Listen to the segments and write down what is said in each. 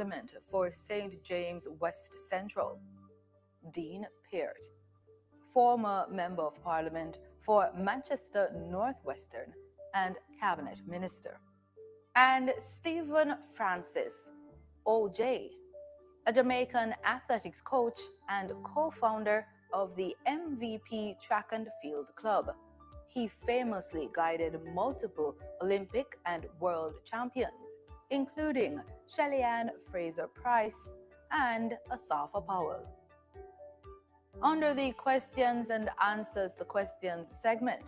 Parliament for St. James West Central, Dean Peart. Former Member of Parliament for Manchester Northwestern and Cabinet Minister. And Stephen Francis, OJ, a Jamaican athletics coach and co-founder of the MVP Track and Field Club. He famously guided multiple Olympic and world champions, including Shelly-Ann Fraser-Pryce and Asafa Powell. Under the Questions and Answers to Questions segment,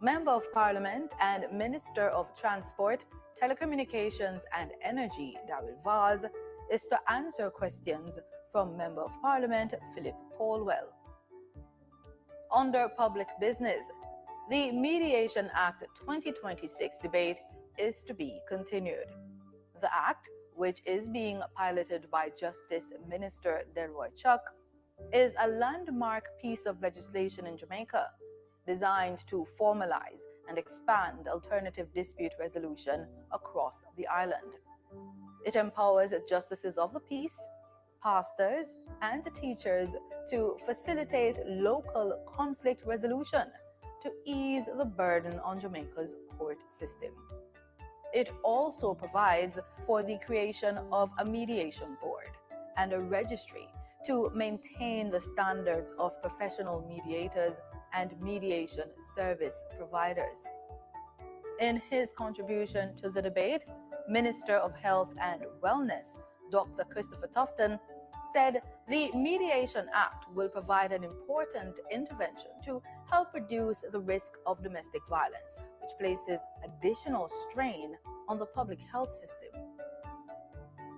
Member of Parliament and Minister of Transport, Telecommunications and Energy, Darrell Vaz, is to answer questions from Member of Parliament Philip Polwell. Under Public Business, the Mediation Act 2026 debate is to be continued. The Act, which is being piloted by Justice Minister Delroy Chuck, is a landmark piece of legislation in Jamaica designed to formalize and expand alternative dispute resolution across the island. It empowers justices of the peace, pastors, and teachers to facilitate local conflict resolution to ease the burden on Jamaica's court system. It also provides for the creation of a mediation board and a registry to maintain the standards of professional mediators and mediation service providers. In his contribution to the debate, Minister of Health and Wellness, Dr. Christopher Tufton, said the Mediation Act will provide an important intervention to help reduce the risk of domestic violence, which places additional strain on the public health system.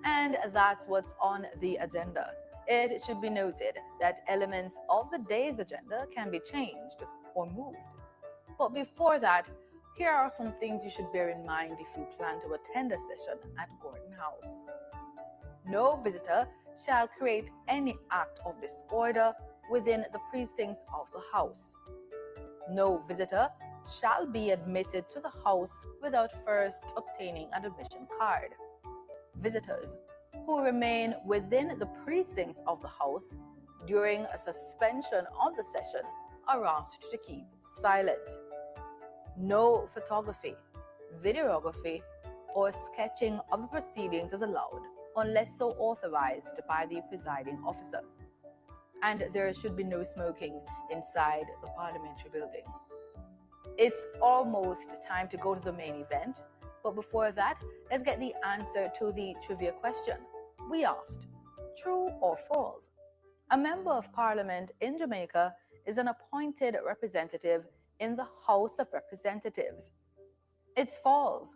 And that's what's on the agenda. It should be noted that elements of the day's agenda can be changed or moved. But before that, here are some things you should bear in mind if you plan to attend a session at Gordon House. No visitor shall create any act of disorder within the precincts of the house. No visitor shall be admitted to the house without first obtaining an admission card. Visitors who remain within the precincts of the house during a suspension of the session are asked to keep silent. No photography, videography, or sketching of the proceedings is allowed unless so authorized by the presiding officer. And there should be no smoking inside the parliamentary building. It's almost time to go to the main event, but before that, let's get the answer to the trivia question. We asked, true or false? A member of parliament in Jamaica is an appointed representative in the House of Representatives. It's false.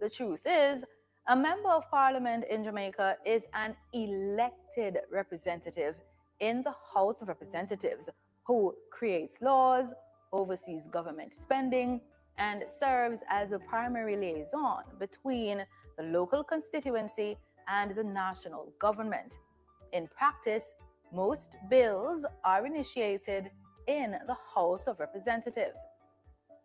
The truth is, a member of parliament in Jamaica is an elected representative in the House of Representatives who creates laws, oversees government spending, and serves as a primary liaison between the local constituency and the national government. In practice, most bills are initiated in the House of Representatives.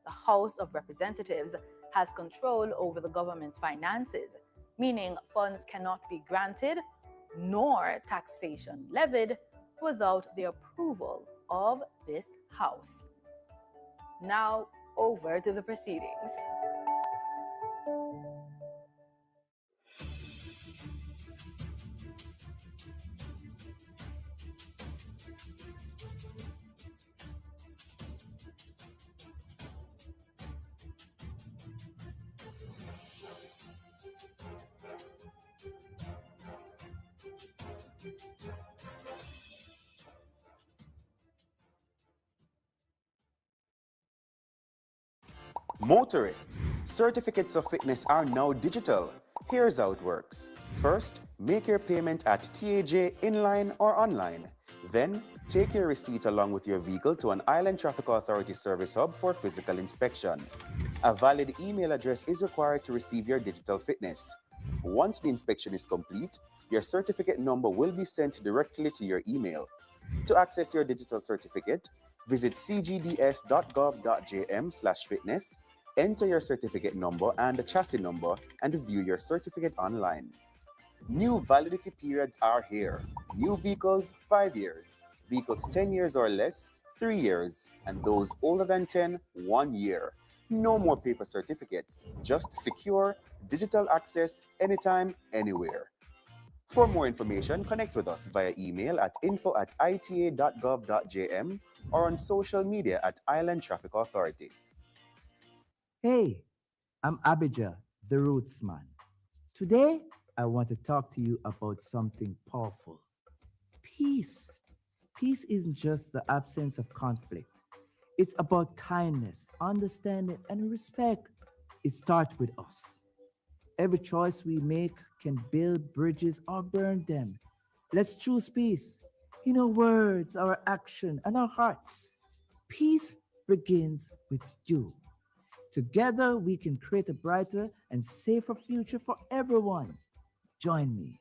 The House of Representatives has control over the government's finances, meaning funds cannot be granted nor taxation levied without the approval of this House. Now, over to the proceedings. Motorists, certificates of fitness are now digital. Here's how it works. First, make your payment at TAJ inline or online. Then, take your receipt along with your vehicle to an Island Traffic Authority service hub for physical inspection. A valid email address is required to receive your digital fitness. Once the inspection is complete, your certificate number will be sent directly to your email. To access your digital certificate, visit cgds.gov.jm/fitness, enter your certificate number and the chassis number, and view your certificate online. New validity periods are here. New vehicles, 5 years. Vehicles 10 years or less, 3 years. And those older than 10, 1 year. No more paper certificates, just secure, digital access anytime, anywhere. For more information, connect with us via email at info@ita.gov.jm or on social media at Island Traffic Authority. Hey, I'm Abijah, the Rootsman. Today, I want to talk to you about something powerful: peace. Peace isn't just the absence of conflict, it's about kindness, understanding, and respect. It starts with us. Every choice we make can build bridges or burn them. Let's choose peace in our words, our action, and our hearts. Peace begins with you. Together, we can create a brighter and safer future for everyone. Join me.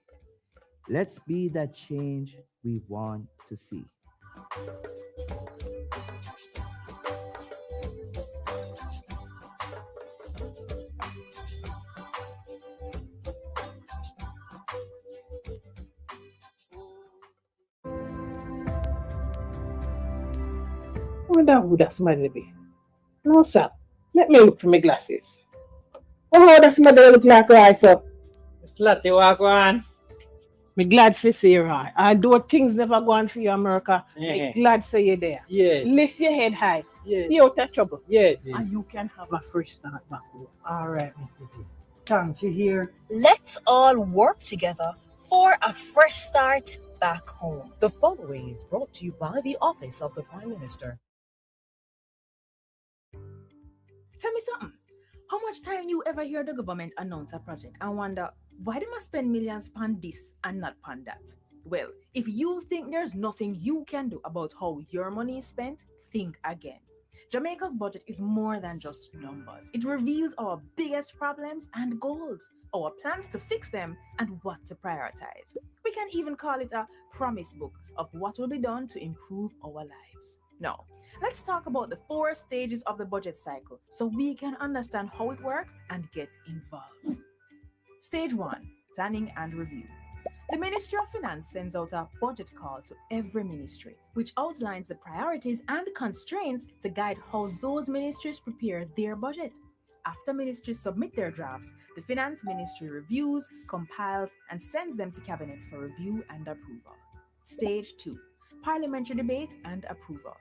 Let's be that change we want to see. I wonder who that somebody be. No, sir. Let me look for my glasses. Oh, that somebody look like rice up. Slutty walk on. Me glad for see you, Roy. Although things never go on for you, America, me Yeah. glad say you there. Yes. Lift your head high. Yes. You out of trouble. Yes. And you can have a fresh start back home. All right, Mr. G. Thanks, you hear? Let's all work together for a fresh start back home. The following is brought to you by the Office of the Prime Minister. Tell me something. How much time you ever hear the government announce a project and wonder why they must spend millions on this and not on that? Well, if you think there's nothing you can do about how your money is spent, think again. Jamaica's budget is more than just numbers. It reveals our biggest problems and goals, our plans to fix them, and what to prioritize. We can even call it a promise book of what will be done to improve our lives. Now, let's talk about the 4 stages of the budget cycle so we can understand how it works and get involved. Stage 1: Planning and Review. The Ministry of Finance sends out a budget call to every ministry, which outlines the priorities and constraints to guide how those ministries prepare their budget. After ministries submit their drafts, the Finance Ministry reviews, compiles, and sends them to Cabinet for review and approval. Stage 2: Parliamentary debate and approval.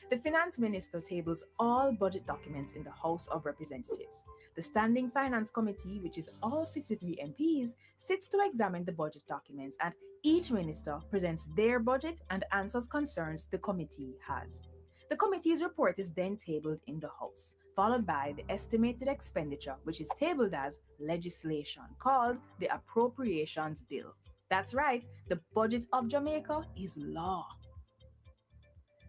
The Finance Minister tables all budget documents in the House of Representatives. The Standing Finance Committee, which is all 63 MPs, sits to examine the budget documents, and each minister presents their budget and answers concerns the committee has. The committee's report is then tabled in the House, followed by the estimated expenditure, which is tabled as legislation called the Appropriations Bill. That's right, the budget of Jamaica is law.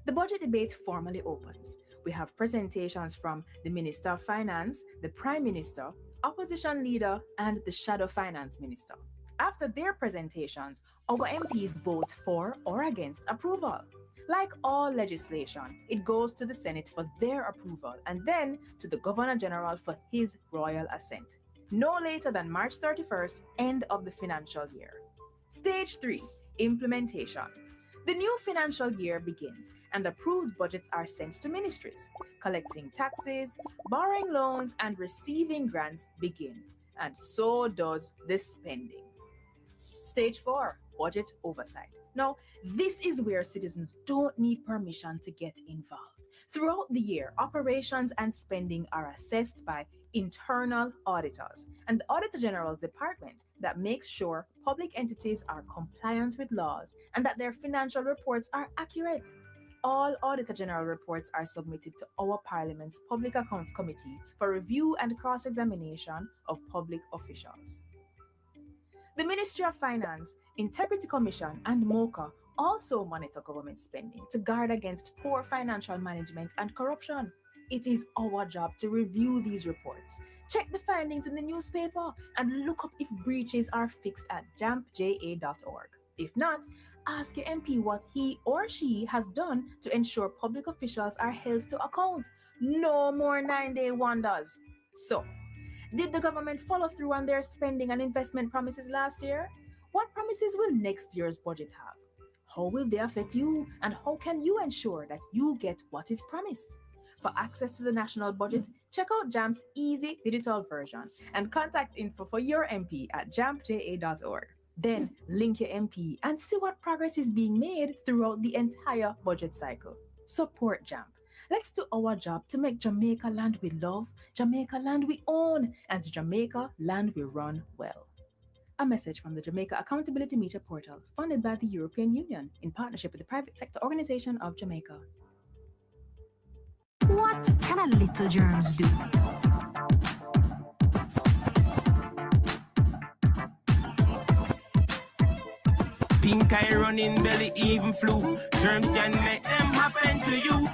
The budget debate formally opens. We have presentations from the Minister of Finance, the Prime Minister, Opposition Leader, and the Shadow Finance Minister. After their presentations, our MPs vote for or against approval. Like all legislation, it goes to the Senate for their approval and then to the Governor General for his royal assent. No later than March 31st, end of the financial year. Stage 3: Implementation. The new financial year begins and approved budgets are sent to ministries. Collecting taxes, borrowing loans, and receiving grants begin. And so does the spending. Stage 4: Budget oversight. Now, this is where citizens don't need permission to get involved. Throughout the year, operations and spending are assessed by internal auditors and the Auditor General's department that makes sure public entities are compliant with laws and that their financial reports are accurate. All Auditor General reports are submitted to our Parliament's Public Accounts Committee for review and cross-examination of public officials. The Ministry of Finance, Integrity Commission, and MOCA also monitor government spending to guard against poor financial management and corruption. It is our job to review these reports, check the findings in the newspaper, and look up if breaches are fixed at jampja.org. If not, ask your MP what he or she has done to ensure public officials are held to account. No more 9-day wonders. So, did the government follow through on their spending and investment promises last year? What promises will next year's budget have? How will they affect you, and how can you ensure that you get what is promised? For access to the national budget, check out JAMP's easy digital version and contact info for your MP at jampja.org. Then link your MP and see what progress is being made throughout the entire budget cycle. Support JAMP. Let's do our job to make Jamaica land we love, Jamaica land we own, and Jamaica land we run well. A message from the Jamaica Accountability Meter Portal, funded by the European Union in partnership with the Private Sector Organization of Jamaica. What can a little germs do? Pink eye running belly, even flu. Germs can make them happen to you.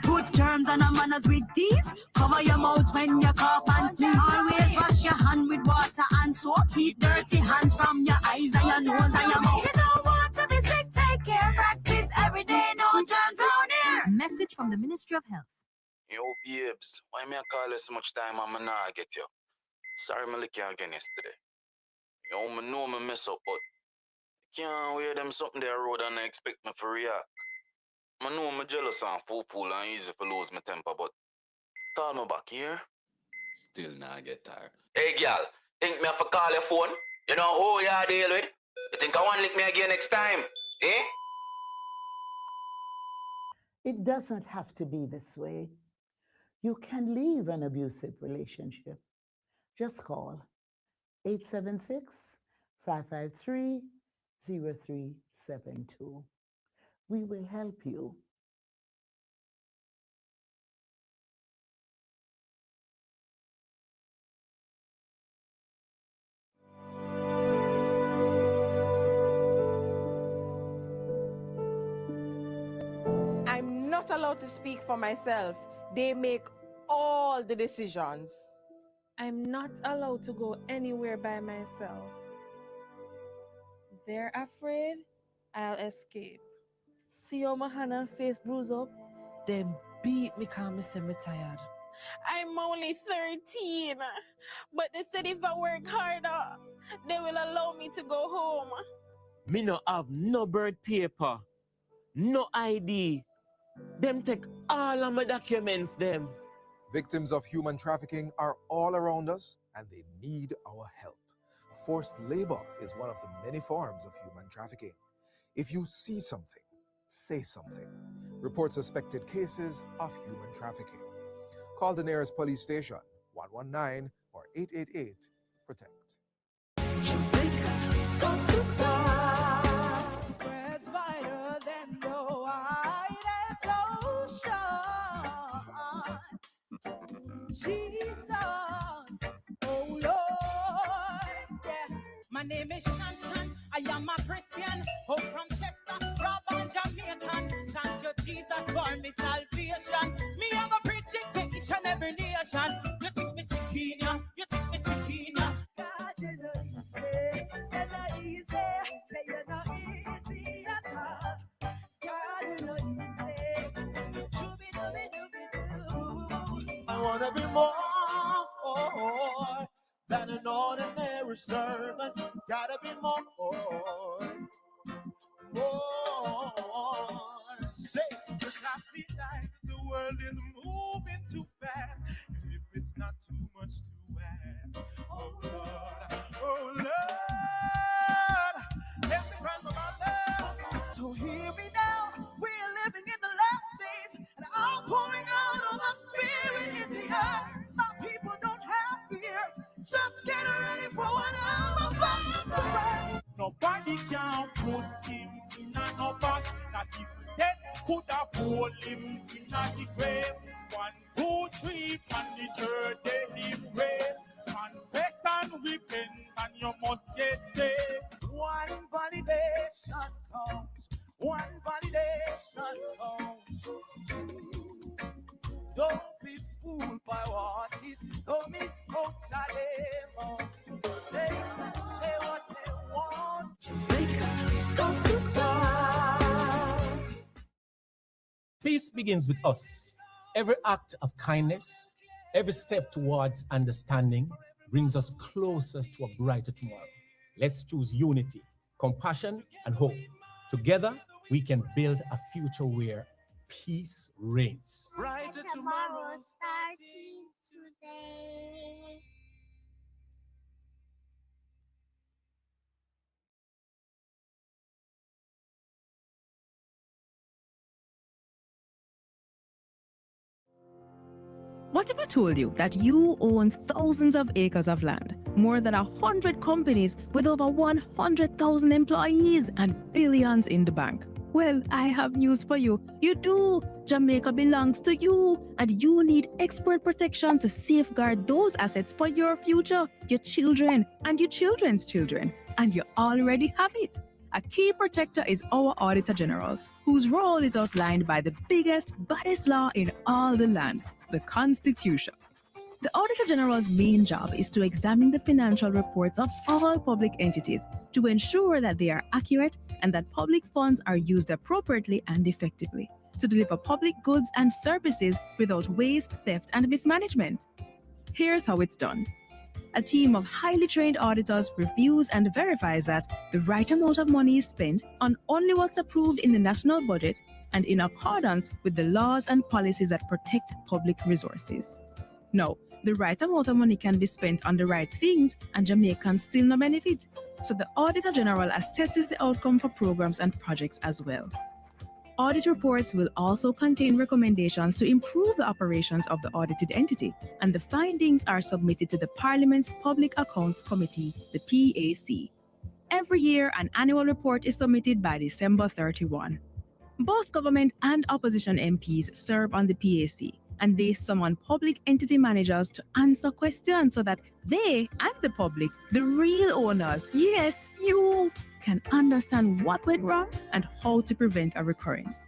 Put germs on our manners with these. Cover your mouth when you cough and sneeze. Always wash your hand with water and soap. Keep dirty hands from your eyes and your nose and your mouth. You don't want to be sick, take care. Practice every day, no germs down here. Message from the Ministry of Health. Yo, babes, why me I call you so much time and I not get you? Sorry, I lick you again yesterday. Yo, I know I mess up, but I can't wear them something there road and I expect me to react. I know I'm jealous and fool and easy to lose my temper, but call me back here. Still not get tired. Hey, girl, think me have to call your phone? You know who you are deal with? You think I want to lick me again next time? Eh? It doesn't have to be this way. You can leave an abusive relationship. Just call 876-553-0372. We will help you. I'm not allowed to speak for myself. They make all the decisions. I'm not allowed to go anywhere by myself. They're afraid I'll escape. See how my hand and face bruise up? Them beat me because me say me tired. I'm only 13, but they said if I work harder, they will allow me to go home. Me no have no birth paper, no ID. Them take all of my documents, them. Victims of human trafficking are all around us and they need our help. Forced labor is one of the many forms of human trafficking. If you see something, say something. Report suspected cases of human trafficking. Call the nearest police station, 119 or 888 PROTECT. Spreads wider than the widest ocean. Jesus, oh Lord, yeah. My name is Shanshan, I am a Christian, home from Chester, Rob and Jamaican. Thank you, Jesus, for me salvation. Me, I'm gonna preach it to each and every nation. You think me Shekinah, you think me Shekinah. God, you know easy, say you're not easy at all. God, you know easy, I wanna be more than an ordinary servant. Gotta be more. Say, cause I feel like the world is moving too fast. And if it's not too much to ask, oh Lord, let me cry my love. So hear me now, we're living in the last days, and I'm pouring out on my spirit in the earth. My people don't have fear, just get ready for what I'm about to write. Nobody can put him in an box. Not even death could have hold him in a grave. 1, 2, 3, and the third day he prays. Confess and repent, and you must get saved. One validation comes. One validation comes. Don't be fooled by what is coming out of them. They can say what they want. Jamaica goes to start. Peace begins with us. Every act of kindness, every step towards understanding brings us closer to a brighter tomorrow. Let's choose unity compassion, and hope. Together, we can build a future where peace reigns. Right tomorrow starting today. What if I told you that you own thousands of acres of land, more than 100 companies with over 100,000 employees and billions in the bank? Well, I have news for you. You do. Jamaica belongs to you, and you need expert protection to safeguard those assets for your future, your children, and your children's children. And you already have it. A key protector is our Auditor General, whose role is outlined by the biggest, baddest law in all the land, the Constitution. The Auditor General's main job is to examine the financial reports of all public entities to ensure that they are accurate and that public funds are used appropriately and effectively to deliver public goods and services without waste, theft, and mismanagement. Here's how it's done. A team of highly trained auditors reviews and verifies that the right amount of money is spent on only what's approved in the national budget and in accordance with the laws and policies that protect public resources. Now, the right amount of money can be spent on the right things and Jamaicans still no benefit. So the Auditor General assesses the outcome for programs and projects as well. Audit reports will also contain recommendations to improve the operations of the audited entity, and the findings are submitted to the Parliament's Public Accounts Committee, the PAC. Every year, an annual report is submitted by December 31. Both government and opposition MPs serve on the PAC, and they summon public entity managers to answer questions so that they and the public, the real owners, yes, you, can understand what went wrong and how to prevent a recurrence.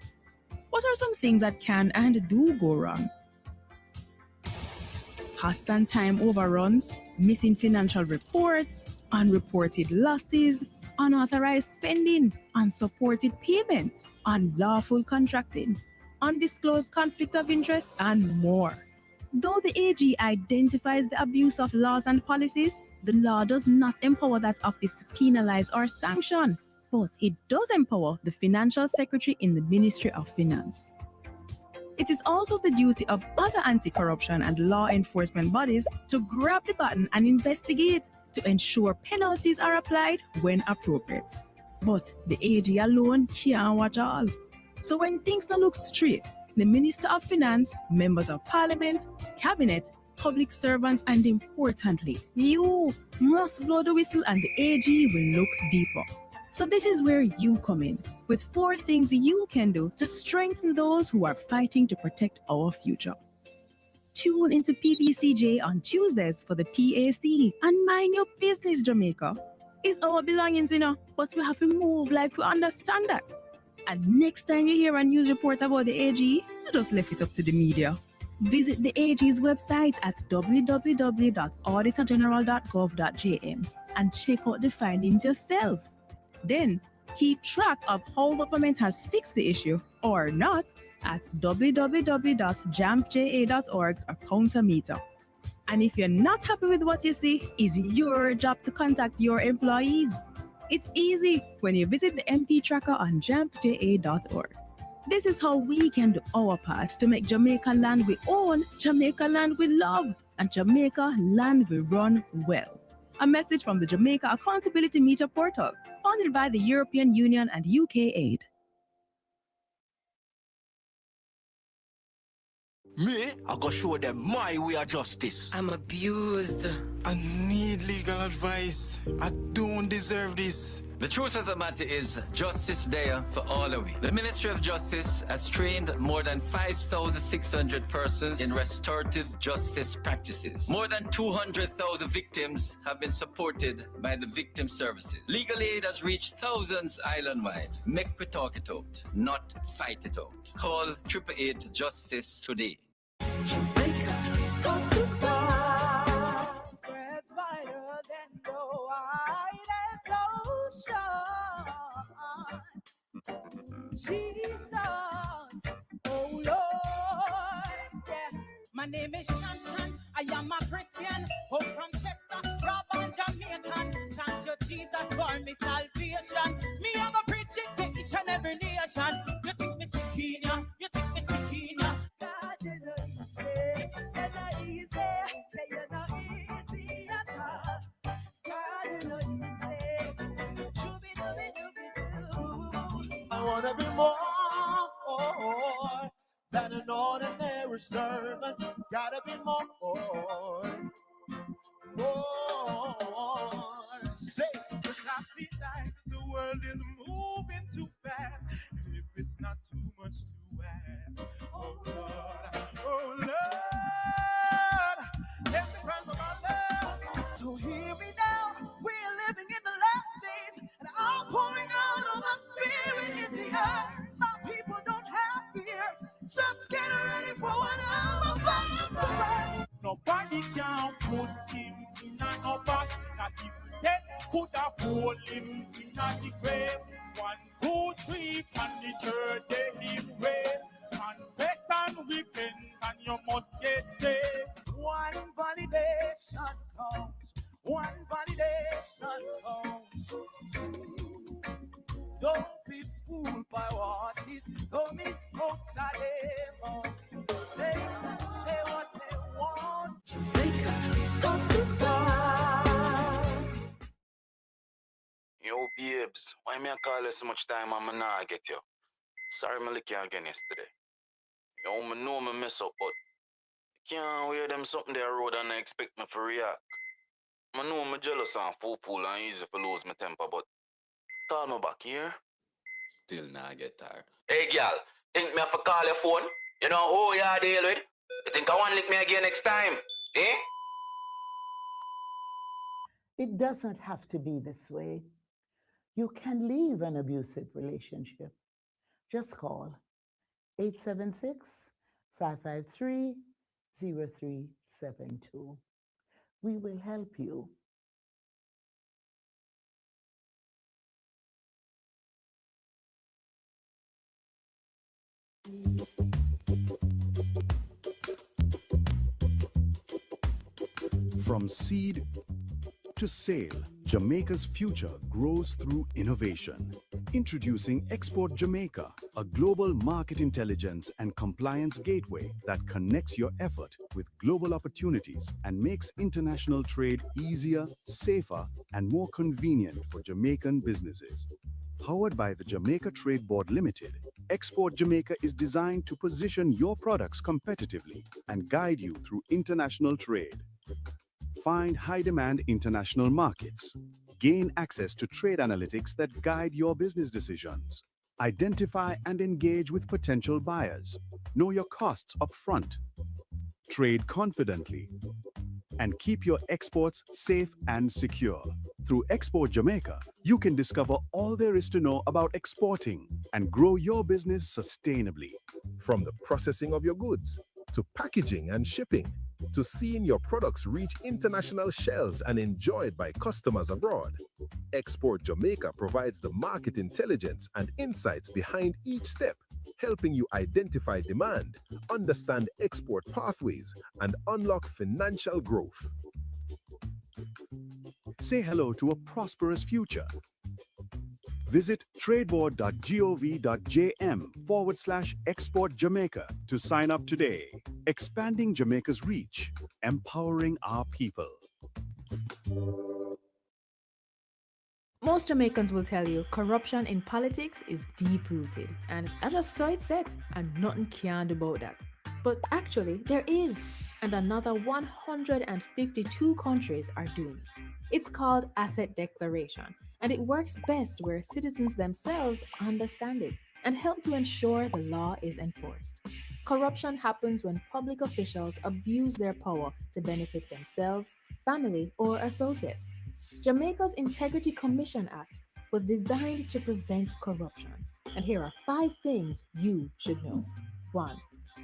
What are some things that can and do go wrong? Cost and time overruns, missing financial reports, unreported losses, unauthorized spending, unsupported payments, unlawful contracting, undisclosed conflict of interest, and more. Though the AG identifies the abuse of laws and policies, the law does not empower that office to penalize or sanction, but it does empower the Financial Secretary in the Ministry of Finance. It is also the duty of other anti-corruption and law enforcement bodies to grab the button and investigate to ensure penalties are applied when appropriate. But the AG alone can't watch all. So when things don't look straight, the Minister of Finance, members of Parliament, Cabinet, public servants, and importantly, you must blow the whistle and the AG will look deeper. So this is where you come in, with 4 things you can do to strengthen those who are fighting to protect our future. Tune into PPCJ on Tuesdays for the PAC and mind your business, Jamaica. It's our belongings, but we have to move like we understand that. And next time you hear a news report about the AG, you just left it up to the media. Visit the AG's website at www.auditorgeneral.gov.jm and check out the findings yourself. Then, keep track of how government has fixed the issue or not at www.jampja.org's Accountometer. And if you're not happy with what you see, it's your job to contact your employees. It's easy when you visit the MP tracker on jampja.org. This is how we can do our part to make Jamaica land we own, Jamaica land we love, and Jamaica land we run well. A message from the Jamaica Accountability Meter portal, funded by the European Union and UK Aid. Me, I go show them my way of justice. I'm abused. I need legal advice. I don't deserve this. The truth of the matter is, justice there for all of we. The Ministry of Justice has trained more than 5,600 persons in restorative justice practices. More than 200,000 victims have been supported by the victim services. Legal aid has reached thousands island-wide. Make we talk it out, not fight it out. Call 888 Justice today. Jamaica goes to stars, spreads wider than the widest ocean. Jesus, oh Lord, yeah. My name is Shan. I am a Christian. Hope from Chester, Rob and Jamaican. Thank you, Jesus, for my salvation. every nation. You think me sick in ya? You think me sick in ya? God, you know easy. You're not easy. Say you're not easy at all. God, you know easy. I wanna be more than an ordinary servant. Gotta be more. Say, Cause I feel like the world is moving too fast. If it's not too much to ask, oh Lord, let me cry for my love. So hear me now, we're living in the last days, and I'm pouring out on my spirit in the earth. My people don't have fear, just get ready for what I'm about to write. Nobody can put him in an box. Not even death could have hold him in a grave. 1, 2, 3, and the third day he raised. Confess and repent, and you must get saved. One validation counts. One validation counts. Don't be fooled by what is coming out of their mouth. They can say what they want. Jamaica, that's the star. Yo, babes, why me I call you so much time and I not get you? Sorry, me lick you again yesterday. Yo, me know me mess up, but can't wear them something there road and I expect me to react. I know me jealous and fool and easy to lose my temper, but call me back here. Still not get tired. Hey, girl, think me have to call your phone? You know who you are deal with? You think I want lick me again next time? Eh? It doesn't have to be this way. You can leave an abusive relationship. Just call 876-553-0372. We will help you. From seed to sail, Jamaica's future grows through innovation. Introducing Export Jamaica, a global market intelligence and compliance gateway that connects your effort with global opportunities and makes international trade easier, safer, and more convenient for Jamaican businesses. Powered by the Jamaica Trade Board Limited, Export Jamaica is designed to position your products competitively and guide you through international trade. Find high-demand international markets. Gain access to trade analytics that guide your business decisions. Identify and engage with potential buyers. Know your costs upfront. Trade confidently. And keep your exports safe and secure. Through Export Jamaica, you can discover all there is to know about exporting and grow your business sustainably. From the processing of your goods, to packaging and shipping, to seeing your products reach international shelves and enjoyed by customers abroad, Export Jamaica provides the market intelligence and insights behind each step, helping you identify demand, understand export pathways, and unlock financial growth. Say hello to a prosperous future. Visit tradeboard.gov.jm/Export Jamaica to sign up today. Expanding Jamaica's reach, empowering our people. Most Jamaicans will tell you corruption in politics is deep-rooted, and I just saw it said, and nothing can do about that. But actually, there is, and another 152 countries are doing it. It's called asset declaration, and it works best where citizens themselves understand it and help to ensure the law is enforced. Corruption happens when public officials abuse their power to benefit themselves, family, or associates. Jamaica's Integrity Commission Act was designed to prevent corruption, and here are 5 things you should know. 1.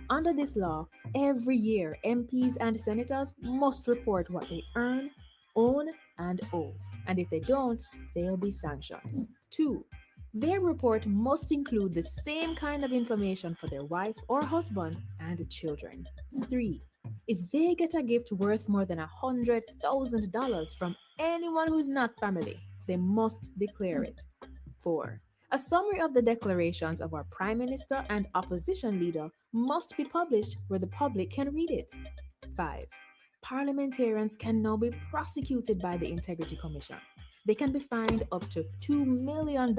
Under this law, every year MPs and senators must report what they earn, own, and owe, and if they don't, they'll be sanctioned. 2. Their report must include the same kind of information for their wife or husband and children. 3. If they get a gift worth more than $100,000 from anyone who's not family, they must declare it. 4. A summary of the declarations of our Prime Minister and opposition leader must be published where the public can read it. 5. Parliamentarians can now be prosecuted by the Integrity Commission. They can be fined up to $2 million.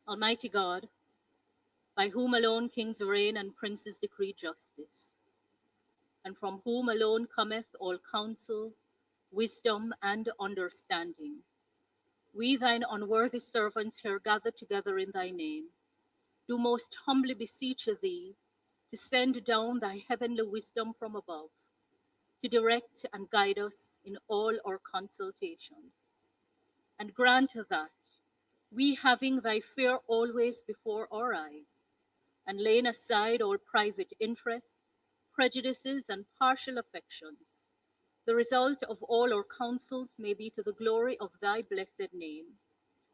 Almighty God, by whom alone kings reign and princes decree justice, and from whom alone cometh all counsel, wisdom, and understanding, we thine unworthy servants here gathered together in thy name, do most humbly beseech thee to send down thy heavenly wisdom from above, to direct and guide us in all our consultations, and grant that, we having thy fear always before our eyes, and laying aside all private interests, prejudices, and partial affections, the result of all our counsels may be to the glory of thy blessed name,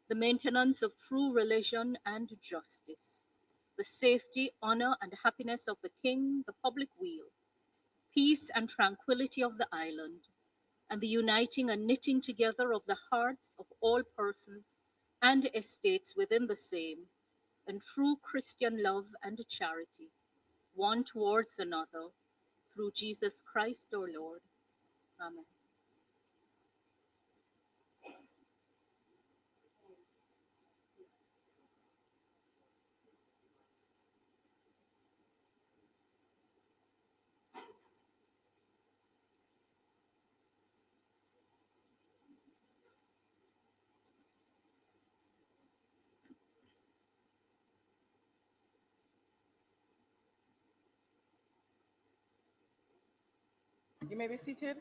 the maintenance of true religion and justice, the safety, honor, and happiness of the king, the public weal, peace and tranquility of the island, and the uniting and knitting together of the hearts of all persons and estates within the same, and true Christian love and charity, one towards another, through Jesus Christ our Lord. Amen. You may be seated.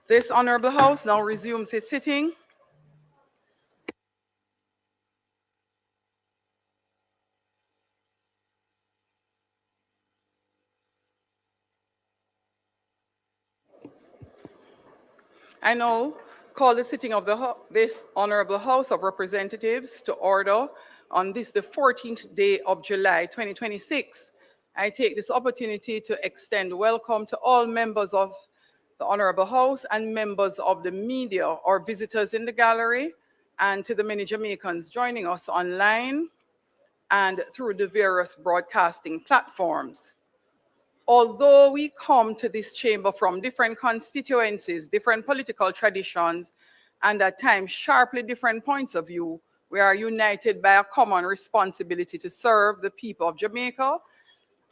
This Honorable House now resumes its sitting. I now call the sitting of this Honorable House of Representatives to order on this, the 14th day of July, 2026. I take this opportunity to extend welcome to all members of the Honorable House and members of the media or visitors in the gallery, and to the many Jamaicans joining us online and through the various broadcasting platforms. Although we come to this chamber from different constituencies, different political traditions, and at times sharply different points of view, we are united by a common responsibility to serve the people of Jamaica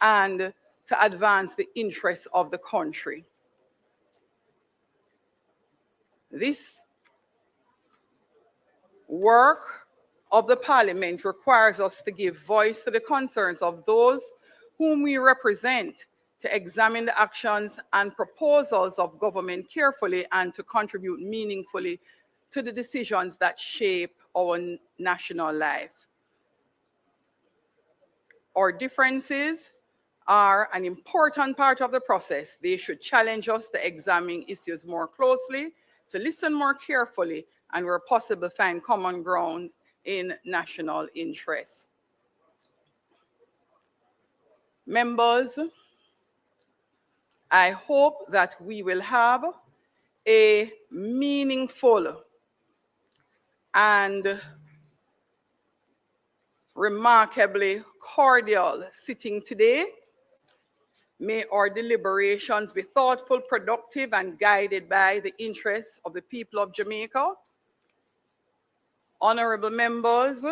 and to advance the interests of the country. This work of the Parliament requires us to give voice to the concerns of those whom we represent, to examine the actions and proposals of government carefully and to contribute meaningfully to the decisions that shape our national life. Our differences are an important part of the process. They should challenge us to examine issues more closely, to listen more carefully, and where possible find common ground in national interests. Members, I hope that we will have a meaningful and remarkably cordial sitting today. May our deliberations be thoughtful, productive, and guided by the interests of the people of Jamaica. Honorable members,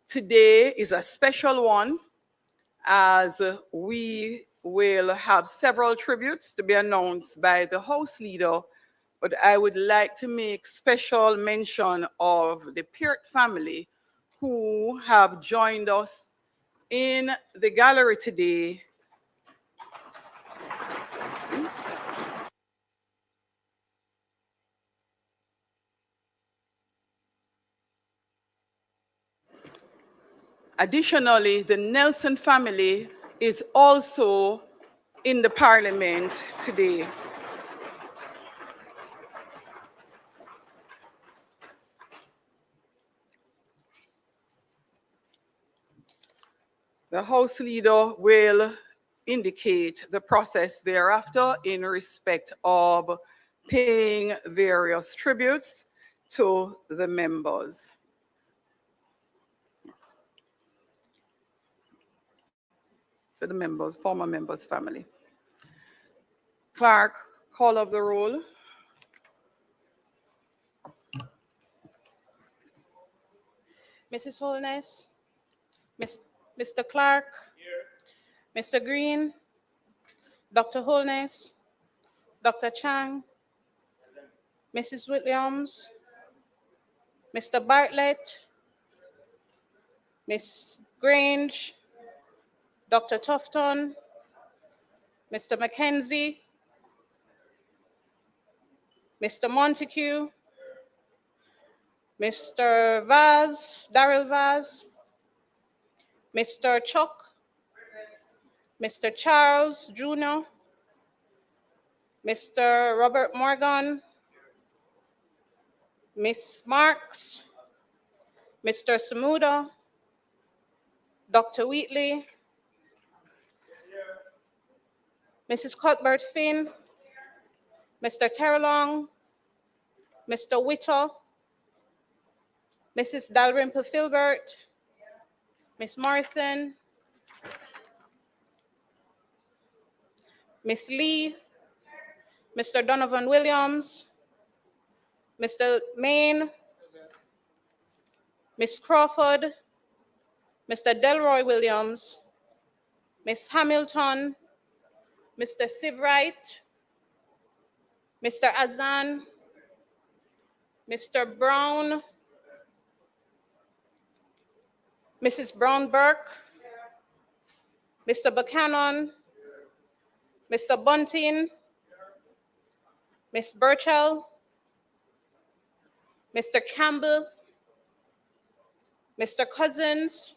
today is a special one as we will have several tributes to be announced by the House Leader, but I would like to make special mention of the Peart family who have joined us in the gallery today. Additionally, the Nelson family is also in the parliament today. The House Leader will indicate the process thereafter in respect of paying various tributes to the members. To the members, former members' family. Clerk, call of the roll. Mrs. Holness, Mr. Clark, Mr. Green, Dr. Holness, Dr. Chang, Mrs. Williams, Mr. Bartlett, Ms. Grange, Dr. Tufton, Mr. Mackenzie, Mr. Montague, Mr. Vaz, Darrell Vaz, Mr. Chuck, Mr. Charles Jr., Mr. Robert Morgan, Miss Marks, Mr. Samuda, Dr. Wheatley, Mrs. Cuthbert Finn, Mr. Terrelong, Mr. Witter, Mrs. Dalrymple Filbert, Miss Morrison, Miss Lee, Mr. Donovan Williams, Mr. Main, Miss Crawford, Mr. Delroy Williams, Miss Hamilton, Mr. Sivright, Mr. Azan, Mr. Brown, Mrs. Brown Burke, Mr. Buchanan, Mr. Bunting, Miss Burchell, Mr. Campbell, Mr. Cousins,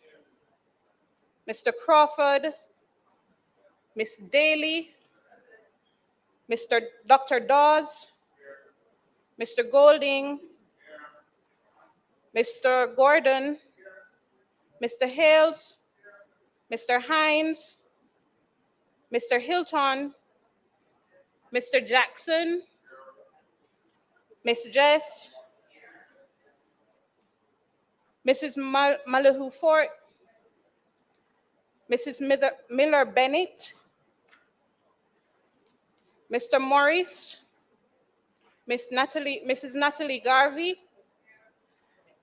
Mr. Crawford, Miss Daly, Dr. Dawes, Mr. Golding, Mr. Gordon, Mr. Hales, Mr. Hines, Mr. Hilton, Mr. Jackson, Miss Jess, Mrs. Malahoo Fort, Mrs. Miller Bennett, Mr. Morris, Mrs. Natalie Garvey,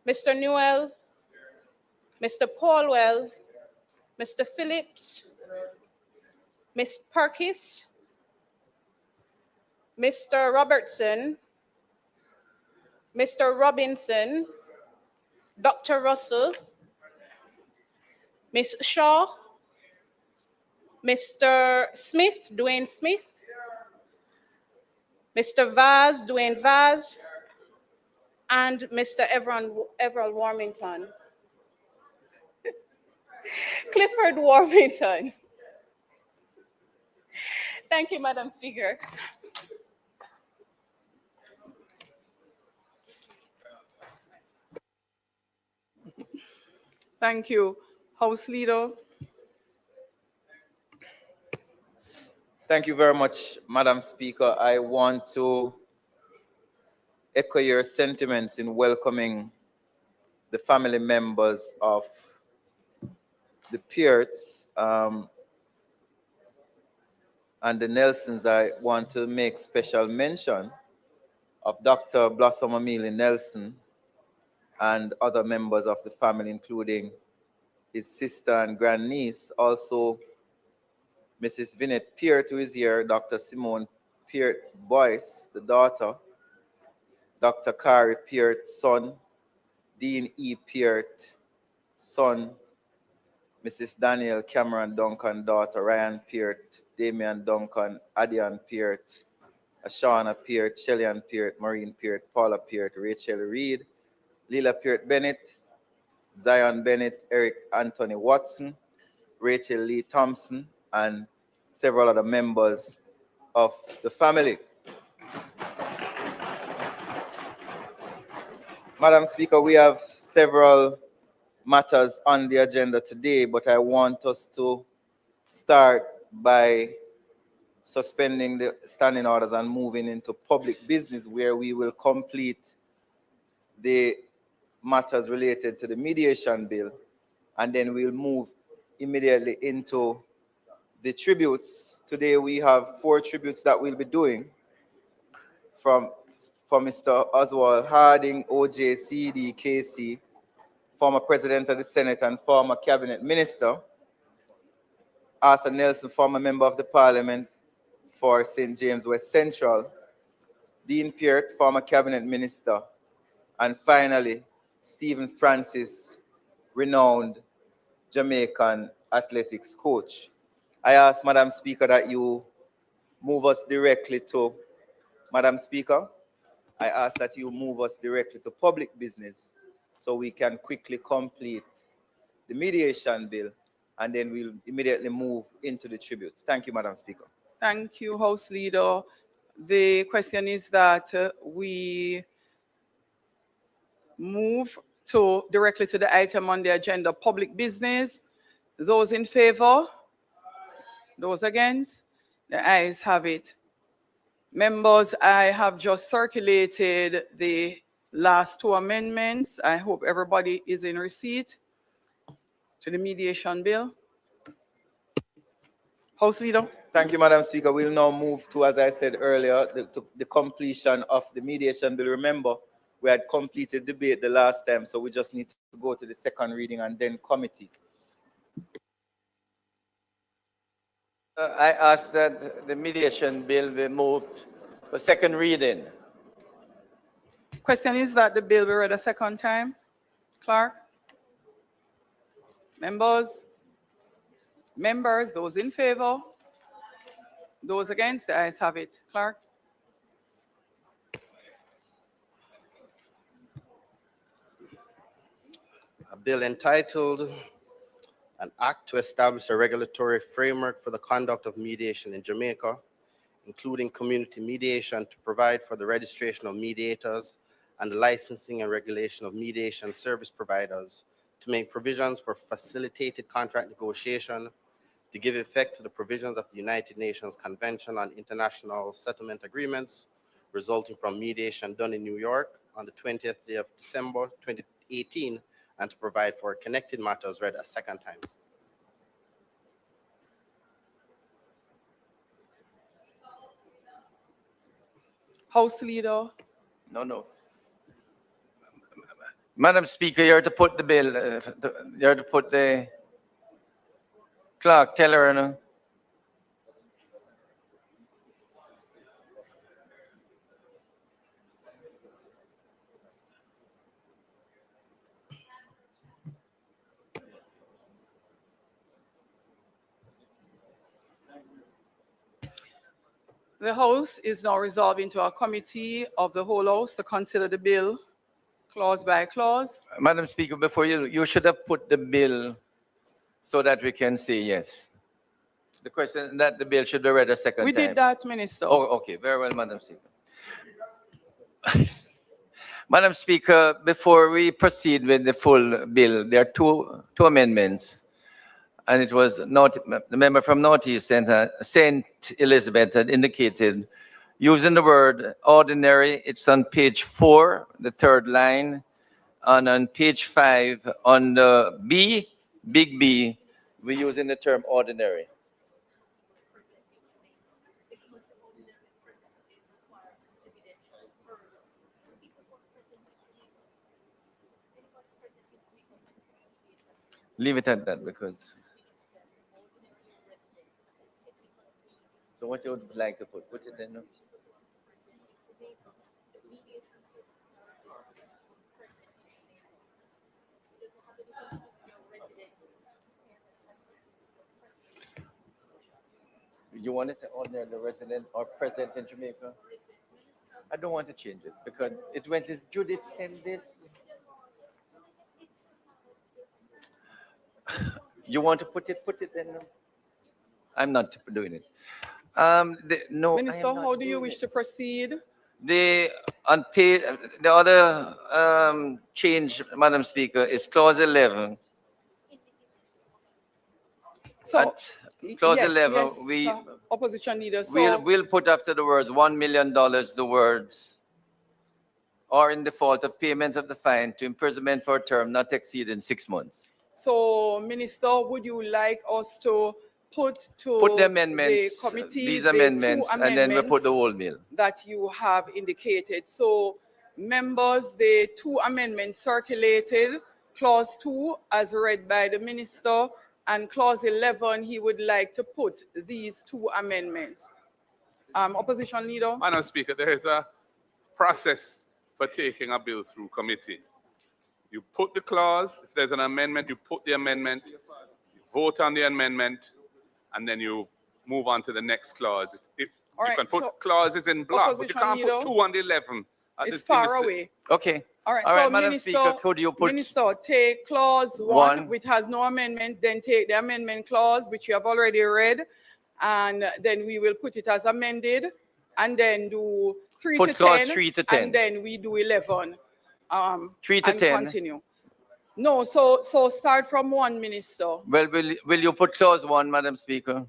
Mr. Newell, Mr. Paulwell, Mr. Phillips, Miss Perkis, Mr. Robertson, Mr. Robinson, Dr. Russell, Miss Shaw, Mr. Smith, Dwayne Smith, Mr. Vaz, Dwayne Vaz, and Mr. Everall Warmington. Clifford Warmington. Thank you, Madam Speaker. Thank you. House Leader. Thank you very much, Madam Speaker. I want to echo your sentiments in welcoming the family members of the Pearts and the Nelsons. I want to make special mention of Dr. Blossom Amelia Nelson and other members of the family, including his sister and grandniece. Also, Mrs. Vinette Peart, who is here, Dr. Simone Peart Boyce, the daughter, Dr. Kari Peart, son, Dean E. Peart, son, Mrs. Daniel Cameron Duncan, daughter, Ryan Peart, Damian Duncan, Adian Peart, Ashana Peart, Shellyan Peart, Maureen Peart, Paula Peart, Rachel Reed, Lila Peart Bennett, Zion Bennett, Eric Anthony Watson, Rachel Lee Thompson, and several other members of the family. Madam Speaker, we have several matters on the agenda today, but I want us to start by suspending the standing orders and moving into public business, where we will complete the matters related to the mediation bill, and then we'll move immediately into the tributes. Today we have 4 tributes that we'll be doing from Mr. Oswald Harding, OJ, CD, KC, former President of the Senate and former Cabinet Minister, Arthur Nelson, former Member of the Parliament for St. James West Central, Dean Peart, former Cabinet Minister, and finally, Stephen Francis, renowned Jamaican athletics coach. I ask, Madam Speaker, that you move us directly to, Madam Speaker, I ask that you move us directly to public business so we can quickly complete the mediation bill, and then we'll immediately move into the tributes. Thank you, Madam Speaker. Thank you, House Leader. The question is that we move directly to the item on the agenda, public business. Those in favor? Those against? The ayes have it. Members, I have just circulated the last 2 amendments. I hope everybody is in receipt to the mediation bill. House Leader. Thank you, Madam Speaker. We'll now move to, as I said earlier, the completion of the mediation bill. Remember, we had completed debate the last time, so we just need to go to the second reading and then committee. I ask that the mediation bill be moved for second reading. Question is that the bill be read a second time. Clerk. Members. Members, those in favor. Those against, the ayes have it. Clerk. A bill entitled An Act to Establish a Regulatory Framework for the Conduct of Mediation in Jamaica, including community mediation, to provide for the registration of mediators and the licensing and regulation of mediation service providers, to make provisions for facilitated contract negotiation, to give effect to the provisions of the United Nations Convention on International Settlement Agreements resulting from mediation done in New York on the 20th day of December 2018, and to provide for connected matters read a second time. House Leader. No. Madam Speaker, you're to put the bill, you're to put the clerk, tell her. No? The House is now resolved into a committee of the whole House to consider the bill clause by clause. Madam Speaker, before you should have put the bill so that we can say yes. The question that the bill should be read a second We time. did that, Minister. Oh, okay. Very well, Madam Speaker. Madam Speaker, before we proceed with the full bill, there are two amendments. And it was the member from Northeast St. Elizabeth had indicated using the word ordinary. It's on page 4, the 3rd line, and on page 5 on the B, big B, we're using the term ordinary. Leave it at that because. So what you would like to put? Put it in. You want to say ordinary resident or present in Jamaica? I don't want to change it because it went to Judith send this. You want to put it in? I'm not doing it. No, Minister, how do you wish to proceed? The unpaid, the other change, Madam Speaker, is clause 11. So, Clause yes, 11, yes, we opposition leader. So, we'll put after the words $1 million the words or in default of payment of the fine to imprisonment for a term not exceeding 6 months. so Minister, would you like us to put to Put the amendments, the committee these the amendments, two and then we put the amendments whole bill. that you have indicated? So, members, the two amendments circulated, clause 2 as read by the minister, and clause 11, he would like to put these two amendments. Opposition leader. Madam Speaker, there is a process for taking a bill through committee. You put the clause, if there's an amendment, you put the amendment, you vote on the amendment, and then you move on to the next clause. If All you right, can put so clauses in block, but you opposition can't leader, put 2 on the 11. It's far away. Okay. All right, All so right, Madam Minister, Speaker, could you put Minister, take clause 1, which has no amendment, then take the amendment clause, which you have already read, and then we will put it as amended, and then do 3 Put to clause 10, 3 to 10. and then we do 11. 3 to and 10. Continue. No, so start from 1, Minister. Well, will you put clause 1, Madam Speaker?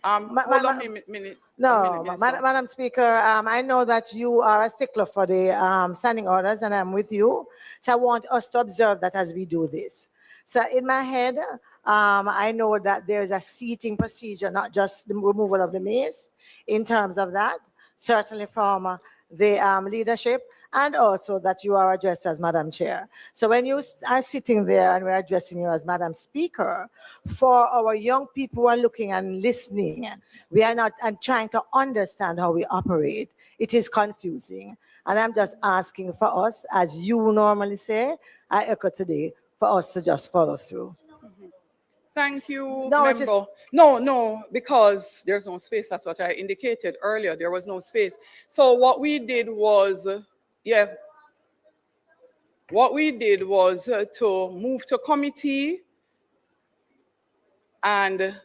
Hold on a minute. No, Madam Speaker, I know that you are a stickler for the standing orders, and I'm with you. So I want us to observe that as we do this. So in my head, I know that there is a seating procedure, not just the removal of the mace, in terms of that, certainly from the leadership, and also that you are addressed as Madam Chair. So when you are sitting there and we're addressing you as Madam Speaker, for our young people who are looking and listening, we are not and trying to understand how we operate. It is confusing. And I'm just asking for us, as you normally say, I echo today, for us to just follow through. Thank you, No, member. No, because there's no space. That's what I indicated earlier. There was no space. So what we did was, to move to committee and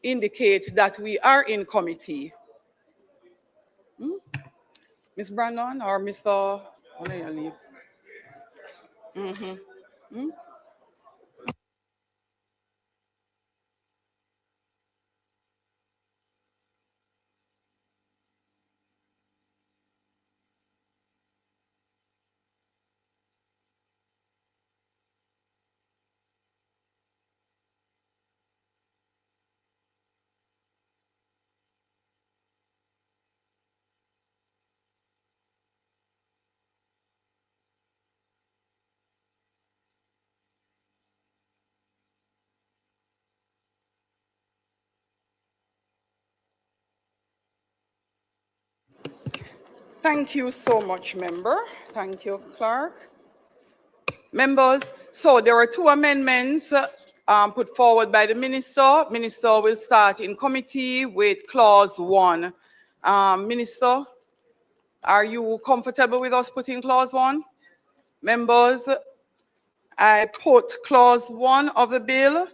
indicate that we are in committee. Ms. Brandon or Mr. When are you leave? Thank you so much, member. Thank you, clerk. Members, so there are two amendments put forward by the minister. Minister will start in committee with clause 1. Minister, are you comfortable with us putting clause 1? Members, I put clause 1 of the bill.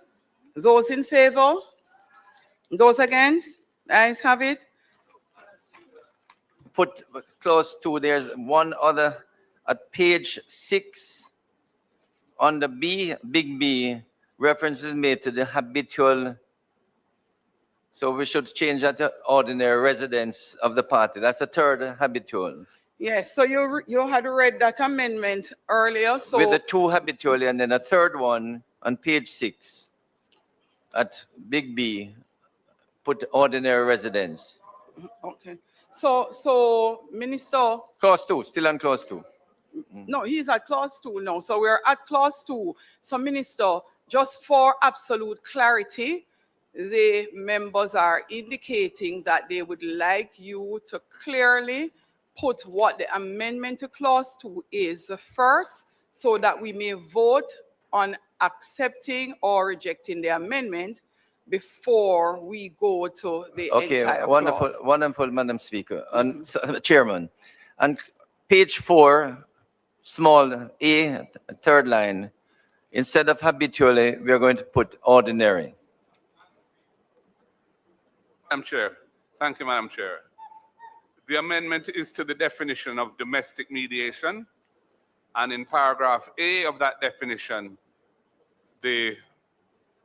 Those in favor? Those against? Ayes have it. Put clause 2, there's one other at page 6 on the big B, reference is made to the habitual. So we should change that to ordinary residents of the party. That's the third habitual. Yes, so you had read that amendment earlier. So with the 2 habitually and then a third one on page 6 at big B, put ordinary residents. Okay. So Minister. Clause 2, still on clause 2. No, he's at clause 2 now. So we're at clause 2. So, Minister, just for absolute clarity, the members are indicating that they would like you to clearly put what the amendment to clause 2 is first, so that we may vote on accepting or rejecting the amendment before we go to the Okay, entire wonderful, clause. wonderful, Madam Speaker. And Chairman, on page 4, small a, third line, instead of habitually, we are going to put ordinary. Madam Chair. Thank you, Madam Chair. The amendment is to the definition of domestic mediation. And in paragraph A of that definition, the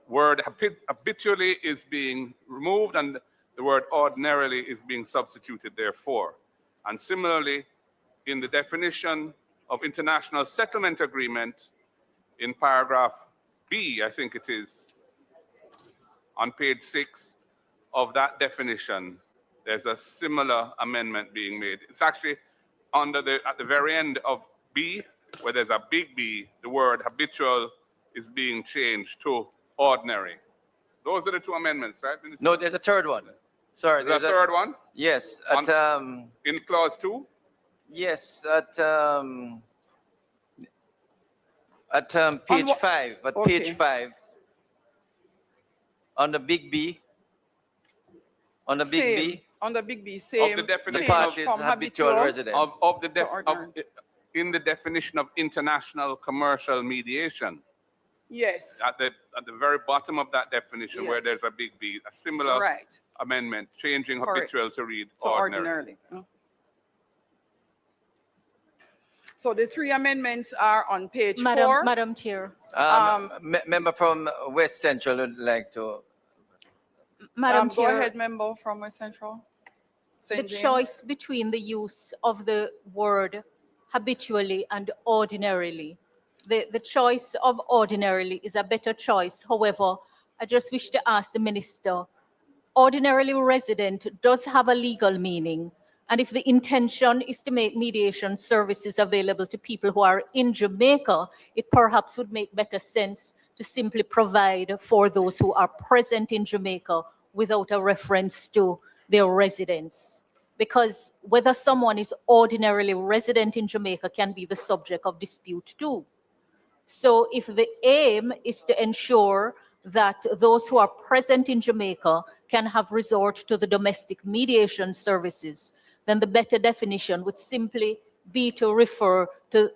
word habitually is being removed and the word ordinarily is being substituted therefore. And similarly, in the definition of international settlement agreement, in paragraph B, I think it is, on page 6 of that definition, there's a similar amendment being made. It's actually at the very end of B, where there's a big B, the word habitual is being changed to ordinary. Those are the two amendments, right, Minister? No, there's a third one. Sorry. There's a third one? Yes. In clause 2? Yes, at page 5. At page 5. On the big B. On the big Same. B. On the big B, same. Of the definition change of from habitual residence. In the definition of international commercial mediation. Yes. At the very bottom of that definition, where Yes. there's a big B, a similar Right. amendment, changing Correct. habitual to read So ordinary. So the three amendments are on page 4. Madam Chair. Member from West Central would like to. Madam Go Chair. ahead, member from West Central. The St. James. choice between the use of the word habitually and ordinarily. The choice of ordinarily is a better choice. However, I just wish to ask the minister, ordinarily resident does have a legal meaning. And if the intention is to make mediation services available to people who are in Jamaica, it perhaps would make better sense to simply provide for those who are present in Jamaica without a reference to their residence. Because whether someone is ordinarily resident in Jamaica can be the subject of dispute too. So if the aim is to ensure that those who are present in Jamaica can have resort to the domestic mediation services, then the better definition would simply be to refer to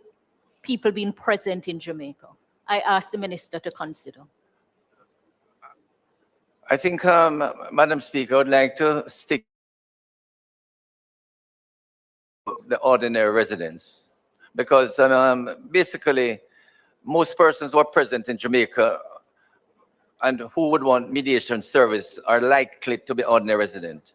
people being present in Jamaica. I ask the minister to consider. I think, Madam Speaker, I would like to stick to the ordinary residents, because basically most persons who are present in Jamaica and who would want mediation service are likely to be ordinary resident.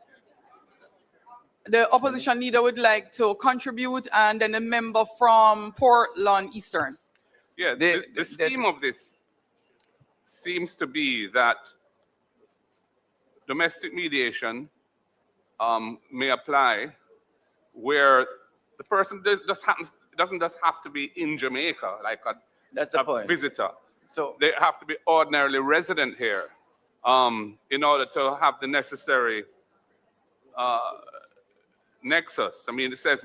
The opposition leader would like to contribute, and then a member from Portland Eastern. Yeah, the scheme of this seems to be that domestic mediation may apply where the person doesn't just have to be in Jamaica, like a visitor. So they have to be ordinarily resident here in order to have the necessary nexus. I mean, it says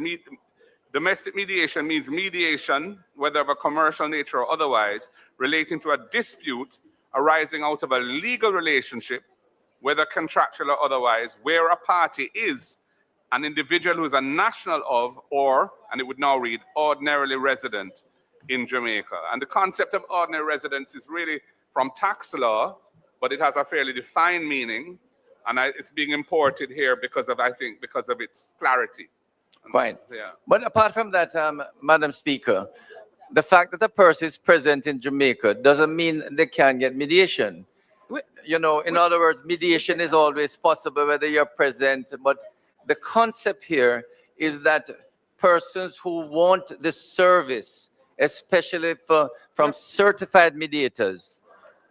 domestic mediation means mediation, whether of a commercial nature or otherwise, relating to a dispute arising out of a legal relationship, whether contractual or otherwise, where a party is an individual who is a national of, or, and it would now read, ordinarily resident in Jamaica. And the concept of ordinary residence is really from tax law, but it has a fairly defined meaning, and it's being imported here because of its clarity. Fine. Yeah. But apart from that, Madam Speaker, the fact that a person is present in Jamaica doesn't mean they can't get mediation. In other words, mediation is always possible whether you're present, but the concept here is that persons who want the service, especially from certified mediators,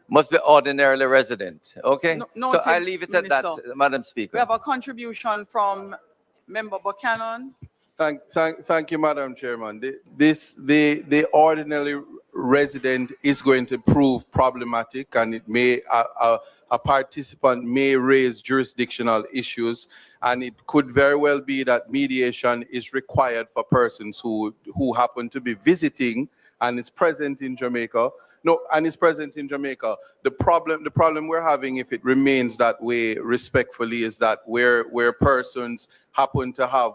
must be ordinarily resident. Okay? So I leave it at that, Madam Speaker. We have a contribution from Member Buchanan. Thank you, Madam Chairman. The ordinary resident is going to prove problematic, and it may a participant may raise jurisdictional issues, and it could very well be that mediation is required for persons who happen to be visiting and is present in Jamaica. No, and is present in Jamaica. The problem we're having, if it remains that way, respectfully, is that where persons happen to have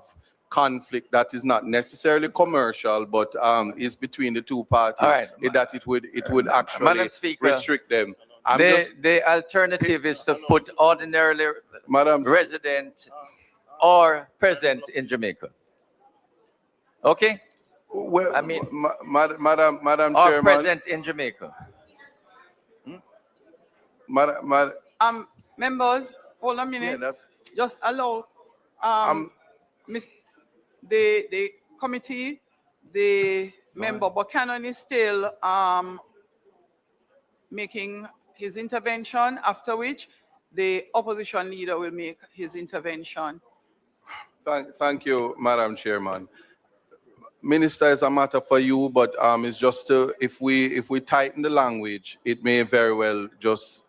conflict that is not necessarily commercial, but is between the two parties, All right. that it would actually Madam Speaker, restrict them. The alternative is to put ordinarily resident or present in Jamaica. Okay? Well, I mean, Madam or Chairman, present in Jamaica. Members, hold a minute. Just allow the committee, the member Buchanan is still making his intervention, after which the opposition leader will make his intervention. Thank you, Madam Chairman. Minister, is a matter for you, but it's just if we tighten the language, it may very well just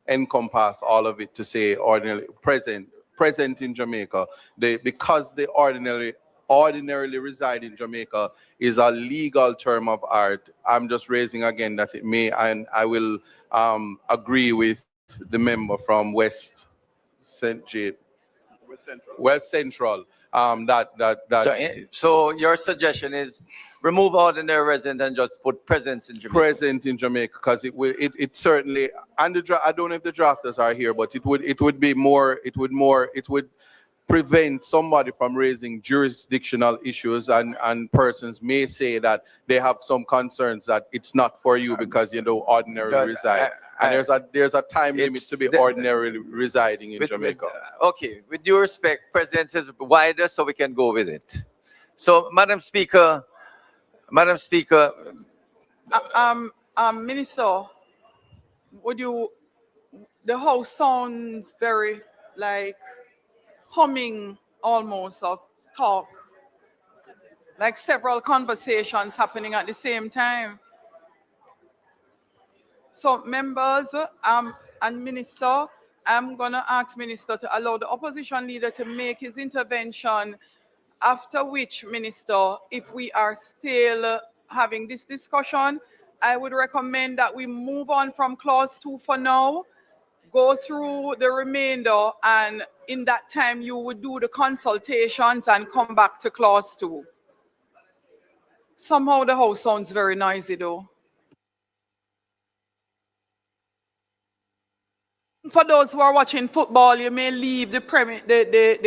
encompass all of it to say ordinarily present in Jamaica. Because they ordinarily reside in Jamaica is a legal term of art. I'm just raising again that it may, and I will agree with the member from West Central. So your suggestion is remove ordinary resident and just put presence in Jamaica. Present in Jamaica, because it certainly, and I don't know if the drafters are here, but it would prevent somebody from raising jurisdictional issues, and persons may say that they have some concerns that it's not for you because you don't ordinarily reside. And there's a time limit to be ordinarily residing in Jamaica. Okay, with due respect, presence is wider, so we can go with it. So, Madam Speaker, Minister, the House sounds very like humming almost of talk, like several conversations happening at the same time. So members and Minister, I'm gonna ask Minister to allow the opposition leader to make his intervention, after which, Minister, if we are still having this discussion, I would recommend that we move on from clause 2 for now, go through the remainder, and in that time you would do the consultations and come back to clause 2. Somehow the house sounds very noisy though. For those who are watching football, you may leave the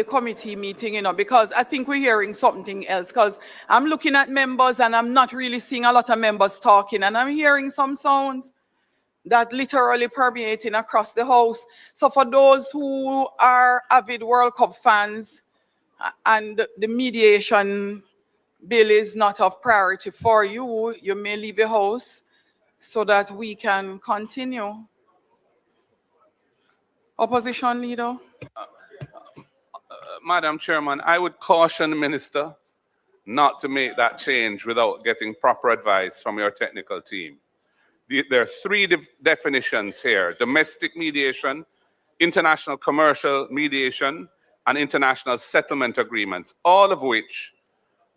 committee meeting, because I think we're hearing something else, because I'm looking at members and I'm not really seeing a lot of members talking, and I'm hearing some sounds that literally permeating across the house. So for those who are avid World Cup fans and the mediation bill is not of priority for you, you may leave the house so that we can continue. Opposition leader. Madam Chairman, I would caution the minister not to make that change without getting proper advice from your technical team. There are three definitions here: domestic mediation, international commercial mediation, and international settlement agreements, all of which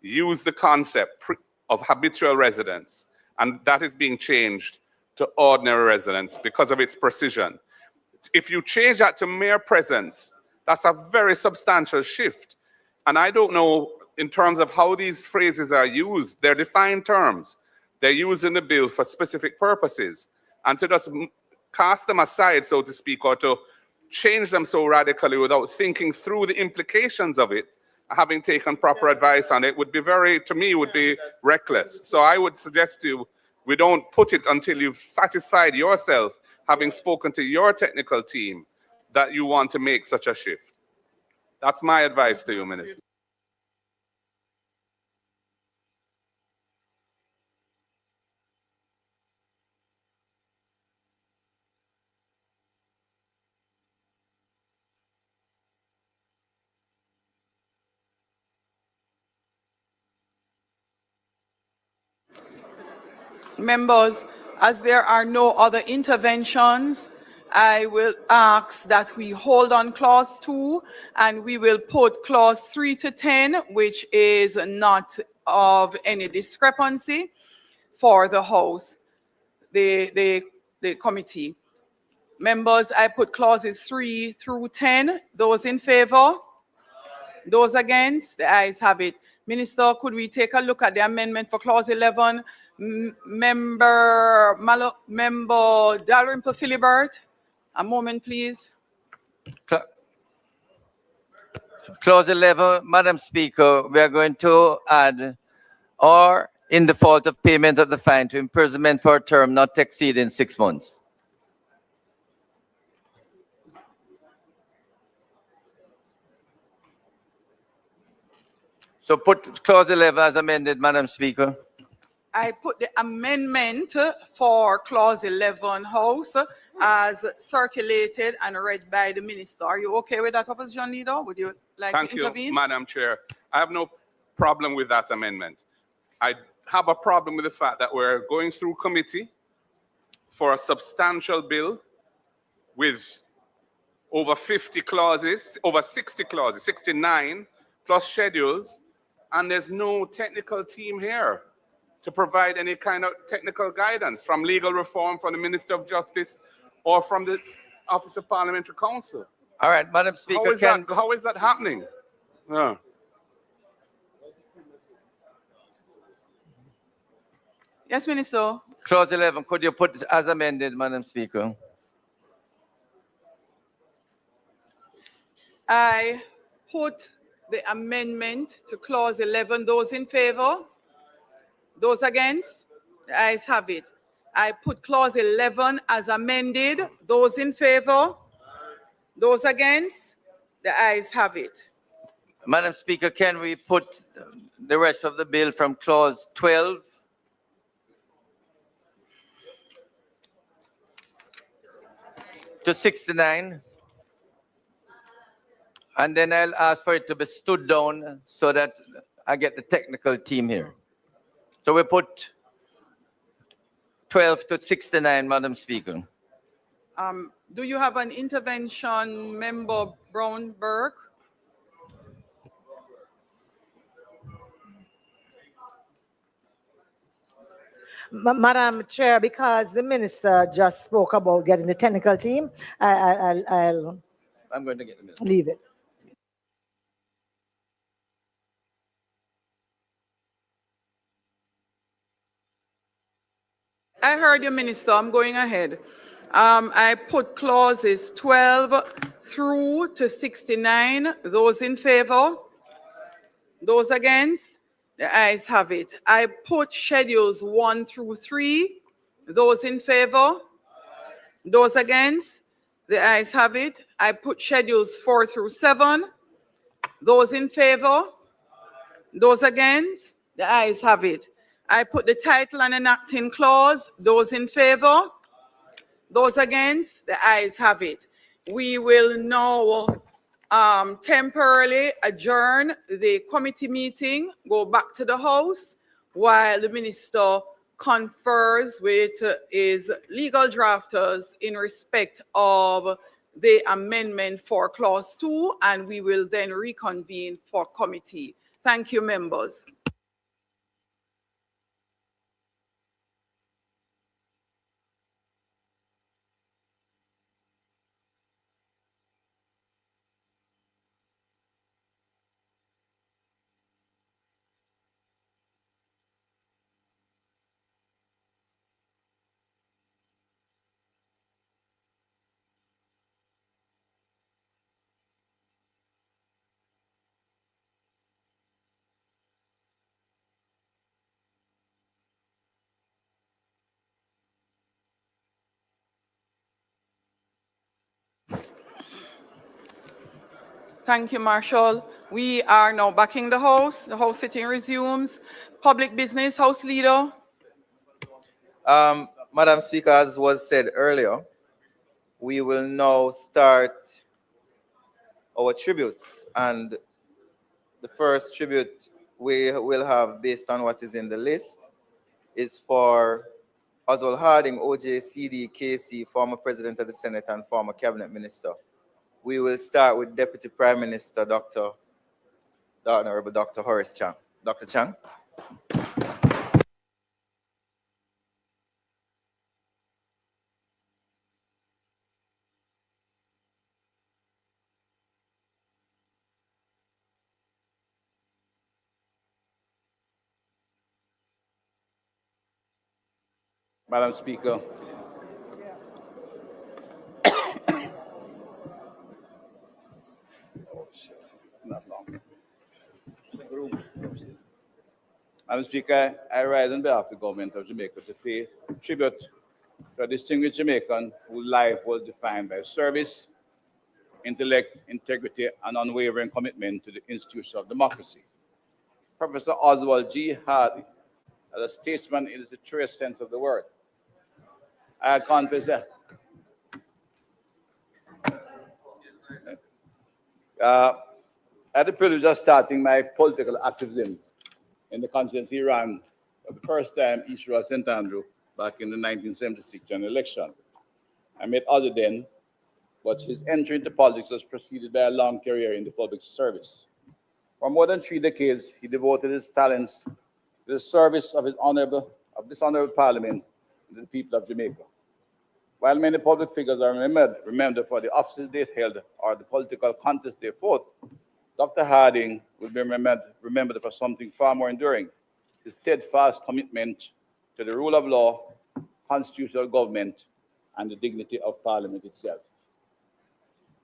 use the concept of habitual residence, and that is being changed to ordinary residence because of its precision. If you change that to mere presence, that's a very substantial shift. And I don't know, in terms of how these phrases are used, they're defined terms. They're used in the bill for specific purposes. And to just cast them aside, so to speak, or to change them so radically without thinking through the implications of it, having taken proper advice on it, would be to me, would be reckless. So I would suggest to you, we don't put it until you've satisfied yourself, having spoken to your technical team, that you want to make such a shift. That's my advice to you, Minister. Members, as there are no other interventions, I will ask that we hold on clause 2 and we will put clause 3 to 10, which is not of any discrepancy for the House, the committee. Members, I put clauses 3 through 10. Those in favor? Those against? The ayes have it. Minister, could we take a look at the amendment for clause 11? Member Dalrymple Philibert, a moment, please. Clause 11, Madam Speaker, we are going to add, or in default of payment of the fine, to imprisonment for a term not exceeding 6 months. So put clause 11 as amended, Madam Speaker. I put the amendment for clause 11, House, as circulated and read by the minister. Are you okay with that, Opposition Leader? Would you like Thank to you, intervene? Madam Chair. I have no problem with that amendment. I have a problem with the fact that we're going through committee for a substantial bill with over 50 clauses, over 60 clauses, 69 plus schedules, and there's no technical team here to provide any kind of technical guidance from legal reform, from the Minister of Justice, or from the Office of Parliamentary Counsel. All right, Madam Speaker, How is that happening? Yeah. Yes, Minister. Clause 11, could you put it as amended, Madam Speaker? I put the amendment to clause 11. Those in favor? Those against? The ayes have it. I put clause 11 as amended. Those in favor? Those against? The ayes have it. Madam Speaker, can we put the rest of the bill from clause 12 to 69? And then I'll ask for it to be stood down so that I get the technical team here. So we put 12 to 69, Madam Speaker. Do you have an intervention, Member Brown-Burke? Madam Chair, because the minister just spoke about getting the technical team, I'll I'm going to get the bill. leave it. I heard you, Minister. I'm going ahead. I put clauses 12 through to 69. Those in favor? Those against? The ayes have it. I put schedules 1 through 3. Those in favor? Those against? The ayes have it. I put schedules 4 through 7. Those in favor? Those against? The ayes have it. I put the title and enacting clause. Those in favor? Those against? The ayes have it. We will now temporarily adjourn the committee meeting, go back to the House, while the minister confers with his legal drafters in respect of the amendment for clause 2, and we will then reconvene for committee. Thank you, members. Thank you, Marshall. We are now back in the House. The House sitting resumes. Public business, House Leader. Madam Speaker, as was said earlier, we will now start our tributes. And the first tribute we will have, based on what is in the list, is for Oswald Harding, OJCD, KC, former President of the Senate and former Cabinet Minister. We will start with Deputy Prime Minister, the Honorable Dr. Horace Chang. Dr. Chang. Madam Speaker, not long. Madam Speaker, I rise on behalf of the government of Jamaica to pay tribute to a distinguished Jamaican whose life was defined by service, intellect, integrity, and unwavering commitment to the institution of democracy. Professor Oswald G. Harding, as a statesman in the truest sense of the word, I confess that I had the privilege of starting my political activism in the constituency he ran for the first time, East Road, St. Andrew, back in the 1976 general election. I met other then, but his entry into politics was preceded by a long career in the public service. For more than 3 decades, he devoted his talents to the service of this honorable parliament and the people of Jamaica. While many public figures are remembered for the offices they held or the political contests they fought, Dr. Harding will be remembered for something far more enduring: his steadfast commitment to the rule of law, constitutional government, and the dignity of Parliament itself.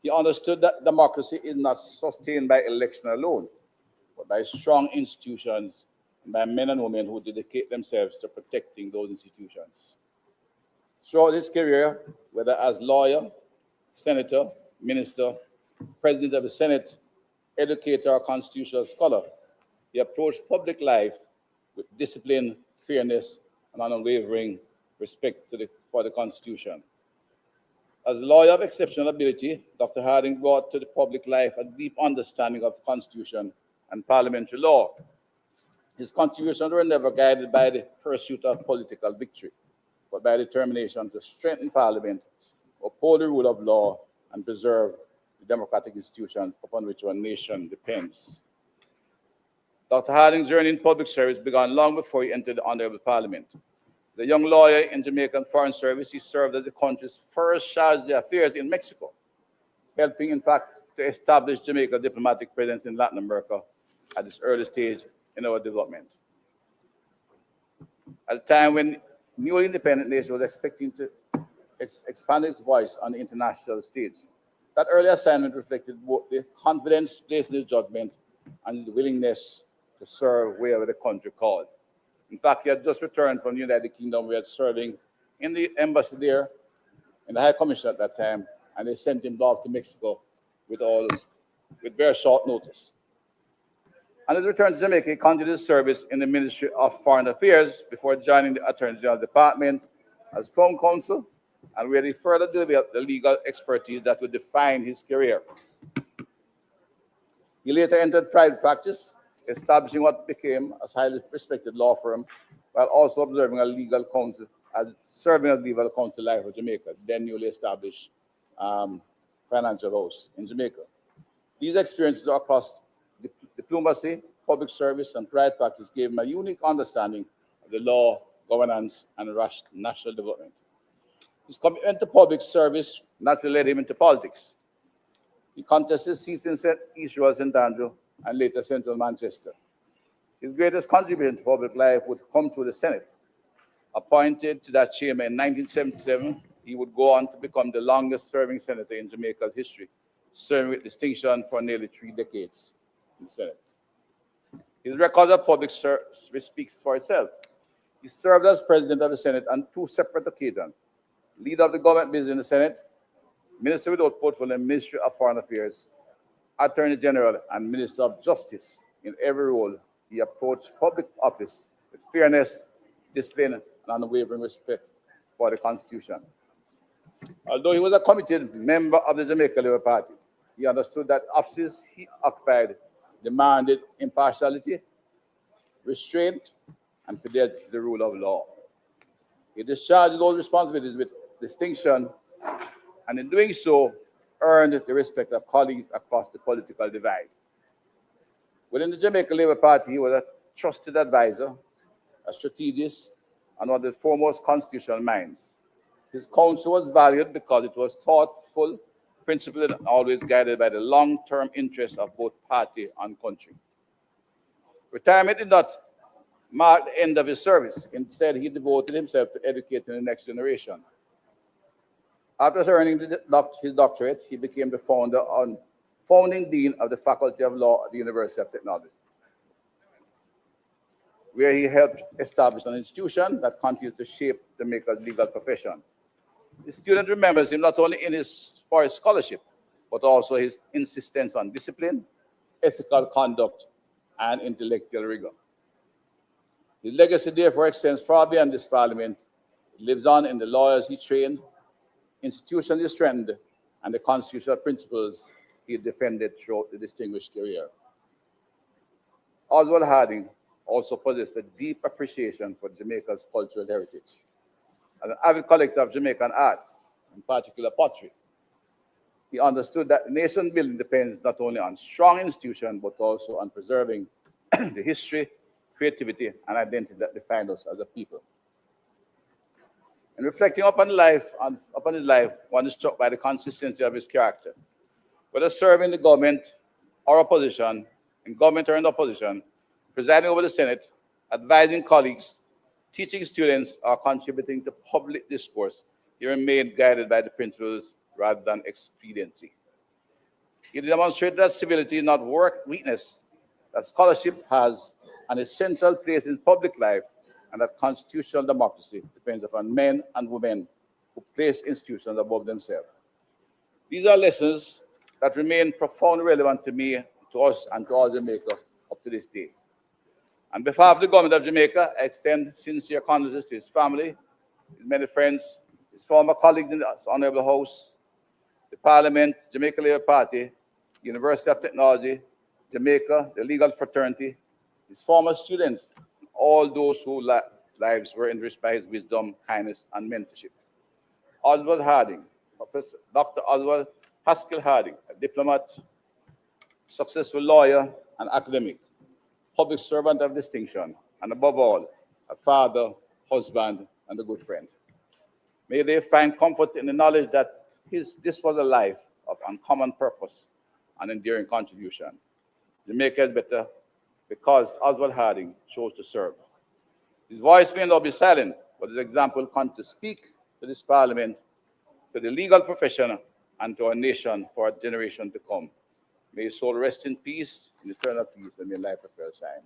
He understood that democracy is not sustained by election alone, but by strong institutions and by men and women who dedicate themselves to protecting those institutions. Throughout his career, whether as lawyer, senator, minister, president of the Senate, educator, or constitutional scholar, he approached public life with discipline, fairness, and unwavering respect for the Constitution. As a lawyer of exceptional ability, Dr. Harding brought to the public life a deep understanding of the Constitution and parliamentary law. His contributions were never guided by the pursuit of political victory, but by determination to strengthen Parliament, uphold the rule of law, and preserve the democratic institutions upon which our nation depends. Dr. Harding's journey in public service began long before he entered the Honorable Parliament. As a young lawyer in Jamaican Foreign Service, he served as the country's first charge d'affaires in Mexico, helping, in fact, to establish Jamaica's diplomatic presence in Latin America at this early stage in our development. At a time when newly independent nation was expecting to expand its voice on the international stage, that early assignment reflected both the confidence placed in his judgment and his willingness to serve wherever the country called. In fact, he had just returned from the United Kingdom, where he was serving in the embassy there, in the High Commission at that time, and they sent him off to Mexico with very short notice. On his return to Jamaica, he continued his service in the Ministry of Foreign Affairs before joining the Attorney General Department as Crown Counsel, and where he further developed the legal expertise that would define his career. He later entered private practice, establishing what became a highly respected law firm, while also observing serving as legal counsel life of Jamaica, then newly established financial house in Jamaica. These experiences across diplomacy, public service, and private practice gave him a unique understanding of the law, governance, and national development. His commitment to public service naturally led him into politics. He contested seats in East Road, St. Andrew, and later Central Manchester. His greatest contribution to public life would come through the Senate. Appointed to that chamber in 1977, he would go on to become the longest-serving senator in Jamaica's history, serving with distinction for nearly 3 decades in the Senate. His record of public service speaks for itself. He served as president of the Senate on 2 separate occasions: leader of the government business in the Senate, minister without portfolio in the Ministry of Foreign Affairs, Attorney General, and Minister of Justice. In every role, he approached public office with fairness, discipline, and unwavering respect for the Constitution. Although he was a committed member of the Jamaica Labour Party, he understood that offices he occupied demanded impartiality, restraint, and fidelity to the rule of law. He discharged those responsibilities with distinction, and in doing so, earned the respect of colleagues across the political divide. Within the Jamaica Labour Party, he was a trusted advisor, a strategist, and one of the foremost constitutional minds. His counsel was valued because it was thoughtful, principled, and always guided by the long-term interests of both party and country. Retirement did not mark the end of his service. Instead, he devoted himself to educating the next generation. After earning his doctorate, he became the founding dean of the Faculty of Law at the University of Technology, where he helped establish an institution that continues to shape Jamaica's legal profession. The student remembers him not only for his scholarship, but also his insistence on discipline, ethical conduct, and intellectual rigor. His legacy, therefore, extends far beyond this parliament. It lives on in the lawyers he trained, institutions he strengthened, and the constitutional principles he defended throughout the distinguished career. Oswald Harding also possessed a deep appreciation for Jamaica's cultural heritage. As an avid collector of Jamaican art, in particular pottery, he understood that nation building depends not only on strong institutions, but also on preserving the history, creativity, and identity that define us as a people. In reflecting upon his life, one is struck by the consistency of his character. Whether serving the government or opposition, in government or in opposition, presiding over the Senate, advising colleagues, teaching students, or contributing to public discourse, he remained guided by the principles rather than expediency. He demonstrated that civility is not weakness, that scholarship has an essential place in public life, and that constitutional democracy depends upon men and women who place institutions above themselves. These are lessons that remain profoundly relevant to me, to us, and to all Jamaica up to this day. On behalf of the government of Jamaica, I extend sincere condolences to his family, his many friends, his former colleagues in the Honorable House, the Parliament, Jamaica Labour Party, University of Technology, Jamaica, the legal fraternity, his former students, all those whose lives were enriched by his wisdom, kindness, and mentorship. Oswald Harding, Professor Dr. Oswald Haskell Harding, a diplomat, successful lawyer, and academic, public servant of distinction, and above all, a father, husband, and a good friend. May they find comfort in the knowledge that this was a life of uncommon purpose and enduring contribution. Jamaica is better because Oswald Harding chose to serve. His voice may not be silent, but his example continues to speak to this parliament, to the legal profession, and to our nation for a generation to come. May his soul rest in peace, in eternal peace, and may life prepare shine.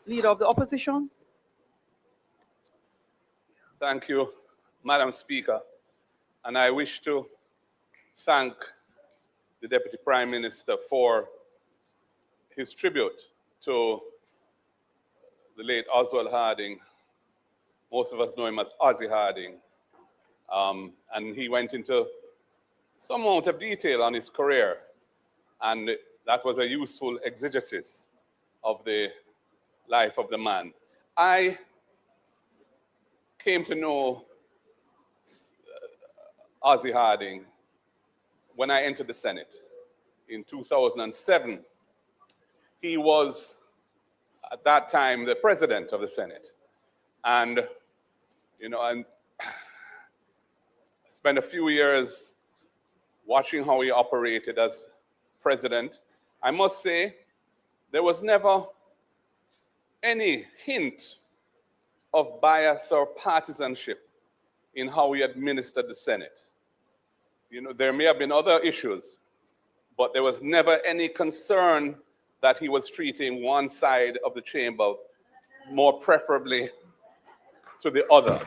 Leader of the opposition. Thank you, Madam Speaker. And I wish to thank the Deputy Prime Minister for his tribute to the late Oswald Harding. Most of us know him as Ozzy Harding. And he went into some amount of detail on his career. And that was a useful exegesis of the life of the man. I came to know Ozzy Harding when I entered the Senate in 2007. He was, at that time, the president of the Senate. And, you know, I spent a few years watching how he operated as president. I must say, there was never any hint of bias or partisanship in how he administered the Senate. You know, there may have been other issues, but there was never any concern that he was treating one side of the chamber more preferably to the other.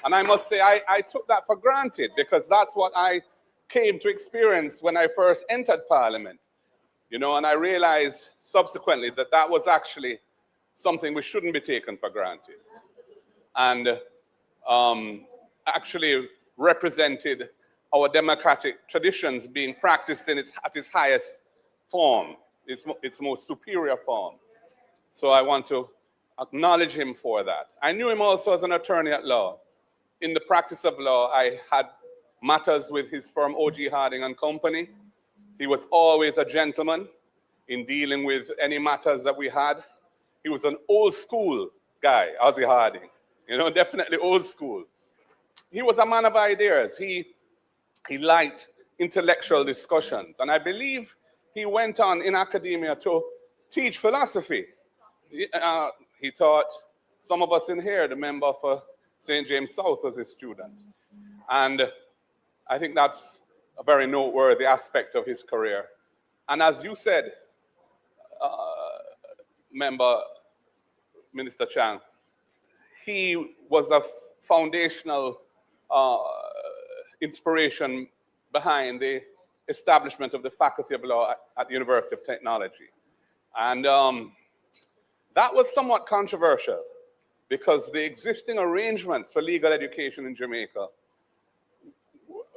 And I must say, I took that for granted because that's what I came to experience when I first entered Parliament. You know, and I realized subsequently that that was actually something we shouldn't be taken for granted. And actually represented our democratic traditions being practiced at its highest form, its most superior form. So I want to acknowledge him for that. I knew him also as an attorney at law. In the practice of law, I had matters with his firm, O.G. Harding and Company. He was always a gentleman in dealing with any matters that we had. He was an old school guy, Ozzy Harding. You know, definitely old school. He was a man of ideas. He liked intellectual discussions. And I believe he went on in academia to teach philosophy. He taught some of us in here, the member for St. James South was his student. And I think that's a very noteworthy aspect of his career. And as you said, member Minister Chang, he was a foundational inspiration behind the establishment of the Faculty of Law at the University of Technology. And that was somewhat controversial because the existing arrangements for legal education in Jamaica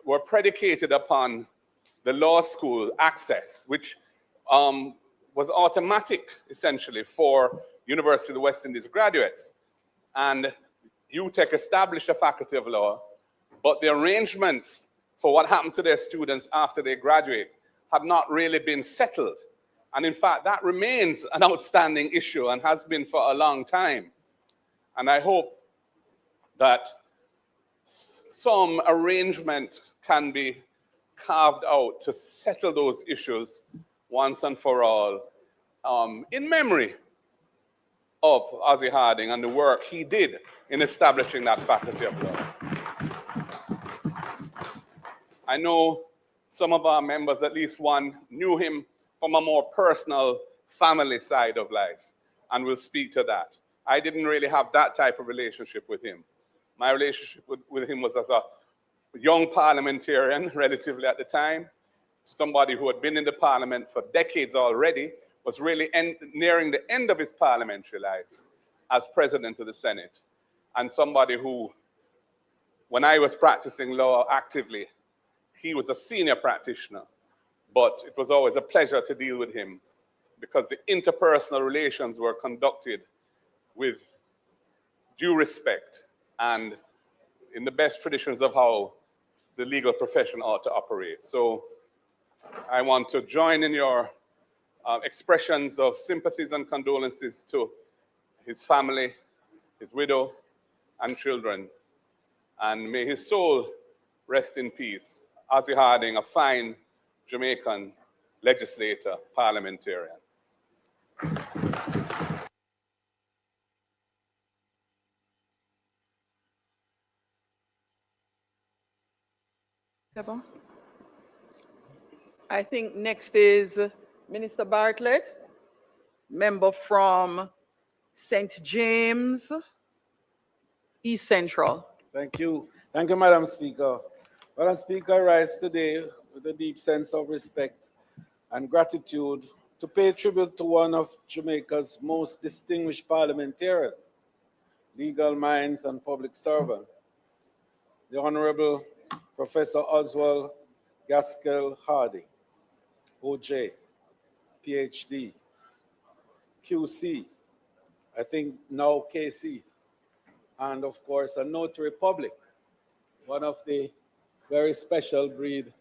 were predicated upon the law school access, which was automatic, essentially, for University of the West Indies graduates. And UTech established a Faculty of Law, but the arrangements for what happened to their students after they graduate have not really been settled. And in fact, that remains an outstanding issue and has been for a long time. And I hope that some arrangement can be carved out to settle those issues once and for all, in memory of Ozzy Harding and the work he did in establishing that Faculty of Law. I know some of our members, at least one, knew him from a more personal family side of life, and we'll speak to that. I didn't really have that type of relationship with him. My relationship with him was as a young parliamentarian, relatively at the time, somebody who had been in the parliament for decades already, was really nearing the end of his parliamentary life as president of the Senate, and somebody who, when I was practicing law actively, he was a senior practitioner, but it was always a pleasure to deal with him because the interpersonal relations were conducted with due respect and in the best traditions of how the legal profession ought to operate. So I want to join in your expressions of sympathies and condolences to his family, his widow, and children. And may his soul rest in peace. Ozzy Harding, a fine Jamaican legislator, parliamentarian. I think next is Minister Bartlett, member from St. James, East Central. Thank you. Thank you, Madam Speaker. Madam Speaker, I rise today with a deep sense of respect and gratitude to pay tribute to one of Jamaica's most distinguished parliamentarians, legal minds, and public servant, the Honorable Professor Oswald Gaskell Harding, OJ, PhD, QC, I think now KC, and of course a notary public, one of the very special breed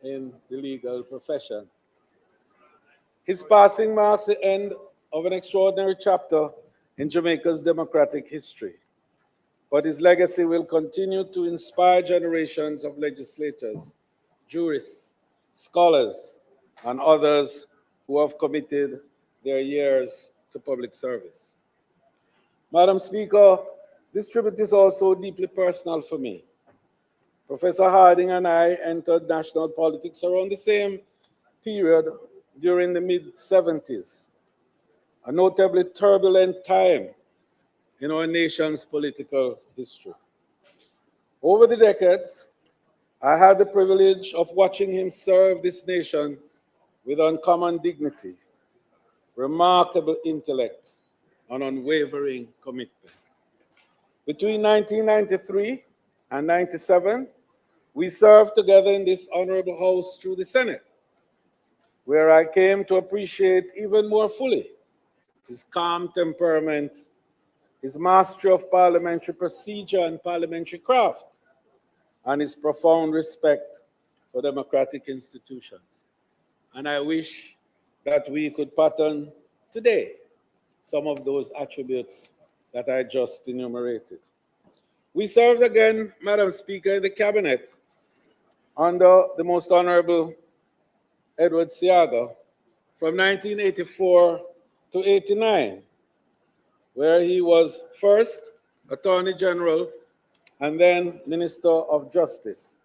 in the legal profession. His passing marks the end of an extraordinary chapter in Jamaica's democratic history, but his legacy will continue to inspire generations of legislators, jurists, scholars, and others who have committed their years to public service. Madam Speaker, this tribute is also deeply personal for me. Professor Harding and I entered national politics around the same period during the mid-70s, a notably turbulent time in our nation's political history. Over the decades, I had the privilege of watching him serve this nation with uncommon dignity, remarkable intellect, and unwavering commitment. Between 1993 and 97, We served together in this honorable house through the Senate, where I came to appreciate even more fully his calm temperament, his mastery of parliamentary procedure and parliamentary craft, and his profound respect for democratic institutions. And I wish that we could pattern today some of those attributes that I just enumerated. We served again, Madam Speaker, in the cabinet under the Most Honorable Edward Seaga from 1984 to 89, where he was first Attorney General and then Minister of Justice.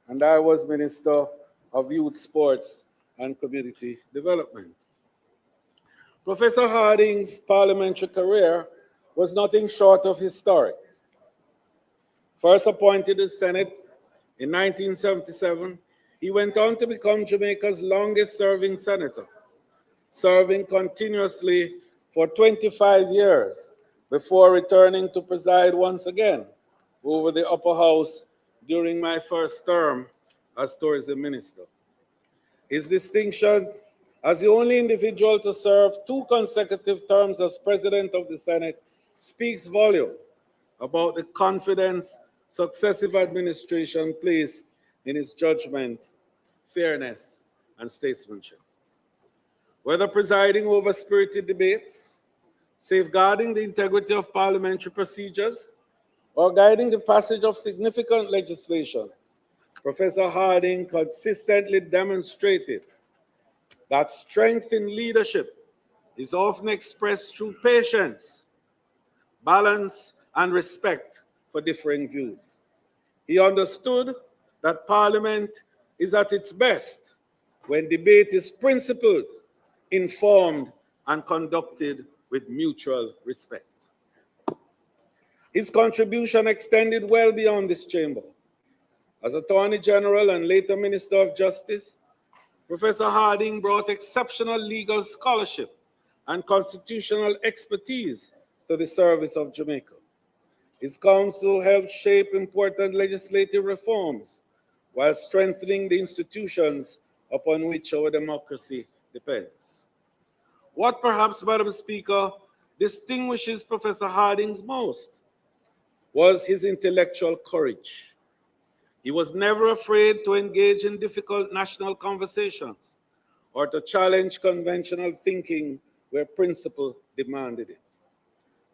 And I was Minister of Youth, Sports, and Community Development. Professor Harding's parliamentary career was nothing short of historic. First appointed to the Senate in 1977, he went on to become Jamaica's longest-serving senator, serving continuously for 25 years before returning to preside once again over the upper house during my first term as tourism minister. His distinction as the only individual to serve 2 consecutive terms as president of the Senate speaks volume about the confidence successive administration placed in his judgment, fairness, and statesmanship. Whether presiding over spirited debates, safeguarding the integrity of parliamentary procedures, or guiding the passage of significant legislation, Professor Harding consistently demonstrated that strength in leadership is often expressed through patience, balance, and respect for differing views. He understood that Parliament is at its best when debate is principled, informed, and conducted with mutual respect. His contribution extended well beyond this chamber. As Attorney General and later Minister of Justice, Professor Harding brought exceptional legal scholarship and constitutional expertise to the service of Jamaica. His counsel helped shape important legislative reforms while strengthening the institutions upon which our democracy depends. What perhaps, Madam Speaker, distinguishes Professor Harding's most was his intellectual courage. He was never afraid to engage in difficult national conversations or to challenge conventional thinking where principle demanded it.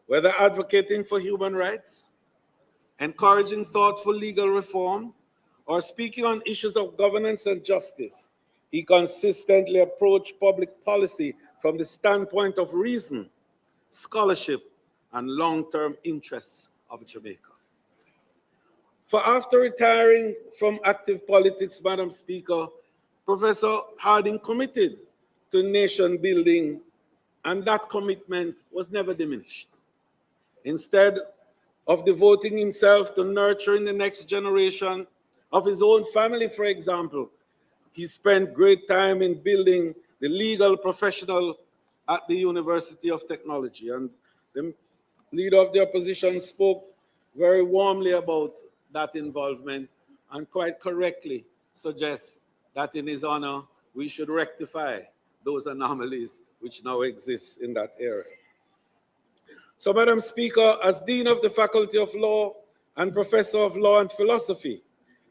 Whether advocating for human rights, encouraging thoughtful legal reform, or speaking on issues of governance and justice, he consistently approached public policy from the standpoint of reason, scholarship, and long-term interests of Jamaica. For after retiring from active politics, Madam Speaker, Professor Harding committed to nation building, and that commitment was never diminished. Instead of devoting himself to nurturing the next generation of his own family, for example, he spent great time in building the legal professional at the University of Technology. And the leader of the opposition spoke very warmly about that involvement and quite correctly suggests that in his honor, we should rectify those anomalies which now exist in that area. So, Madam Speaker, as Dean of the Faculty of Law and Professor of Law and Philosophy,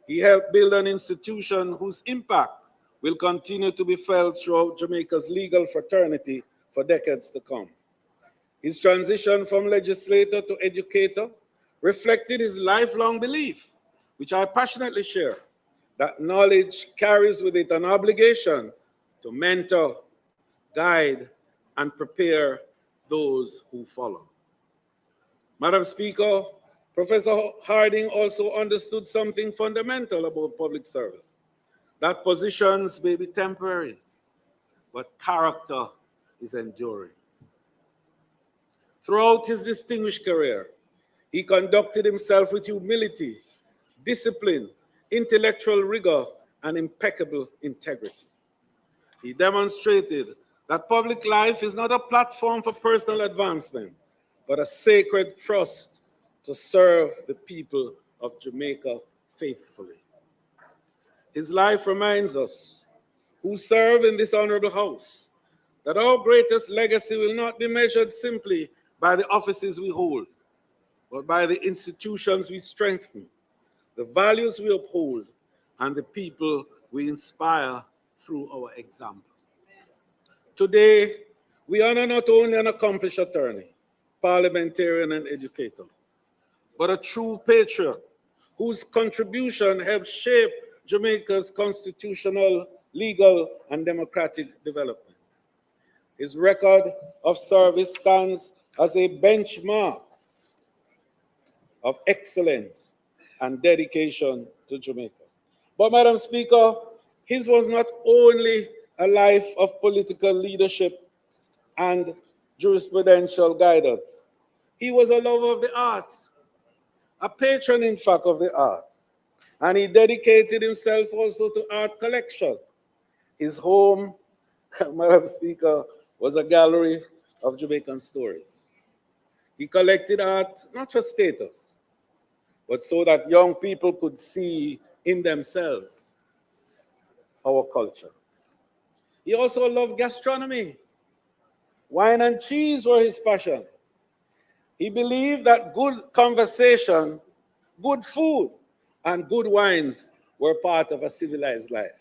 he helped build an institution whose impact will continue to be felt throughout Jamaica's legal fraternity for decades to come. His transition from legislator to educator reflected his lifelong belief, which I passionately share, that knowledge carries with it an obligation to mentor, guide, and prepare those who follow. Madam Speaker, Professor Harding also understood something fundamental about public service, that positions may be temporary, but character is enduring. Throughout his distinguished career, he conducted himself with humility, discipline, intellectual rigor, and impeccable integrity. He demonstrated that public life is not a platform for personal advancement, but a sacred trust to serve the people of Jamaica faithfully. His life reminds us, who serve in this honorable house, that our greatest legacy will not be measured simply by the offices we hold, but by the institutions we strengthen, the values we uphold, and the people we inspire through our example. Today, we honor not only an accomplished attorney, parliamentarian, and educator, but a true patriot whose contribution helped shape Jamaica's constitutional, legal, and democratic development. His record of service stands as a benchmark of excellence and dedication to Jamaica. But, Madam Speaker, his was not only a life of political leadership and jurisprudential guidance. He was a lover of the arts, a patron, in fact, of the arts. And he dedicated himself also to art collection. His home, Madam Speaker, was a gallery of Jamaican stories. He collected art not for status, but so that young people could see in themselves our culture. He also loved gastronomy. Wine and cheese were his passion. He believed that good conversation, good food, and good wines were part of a civilized life.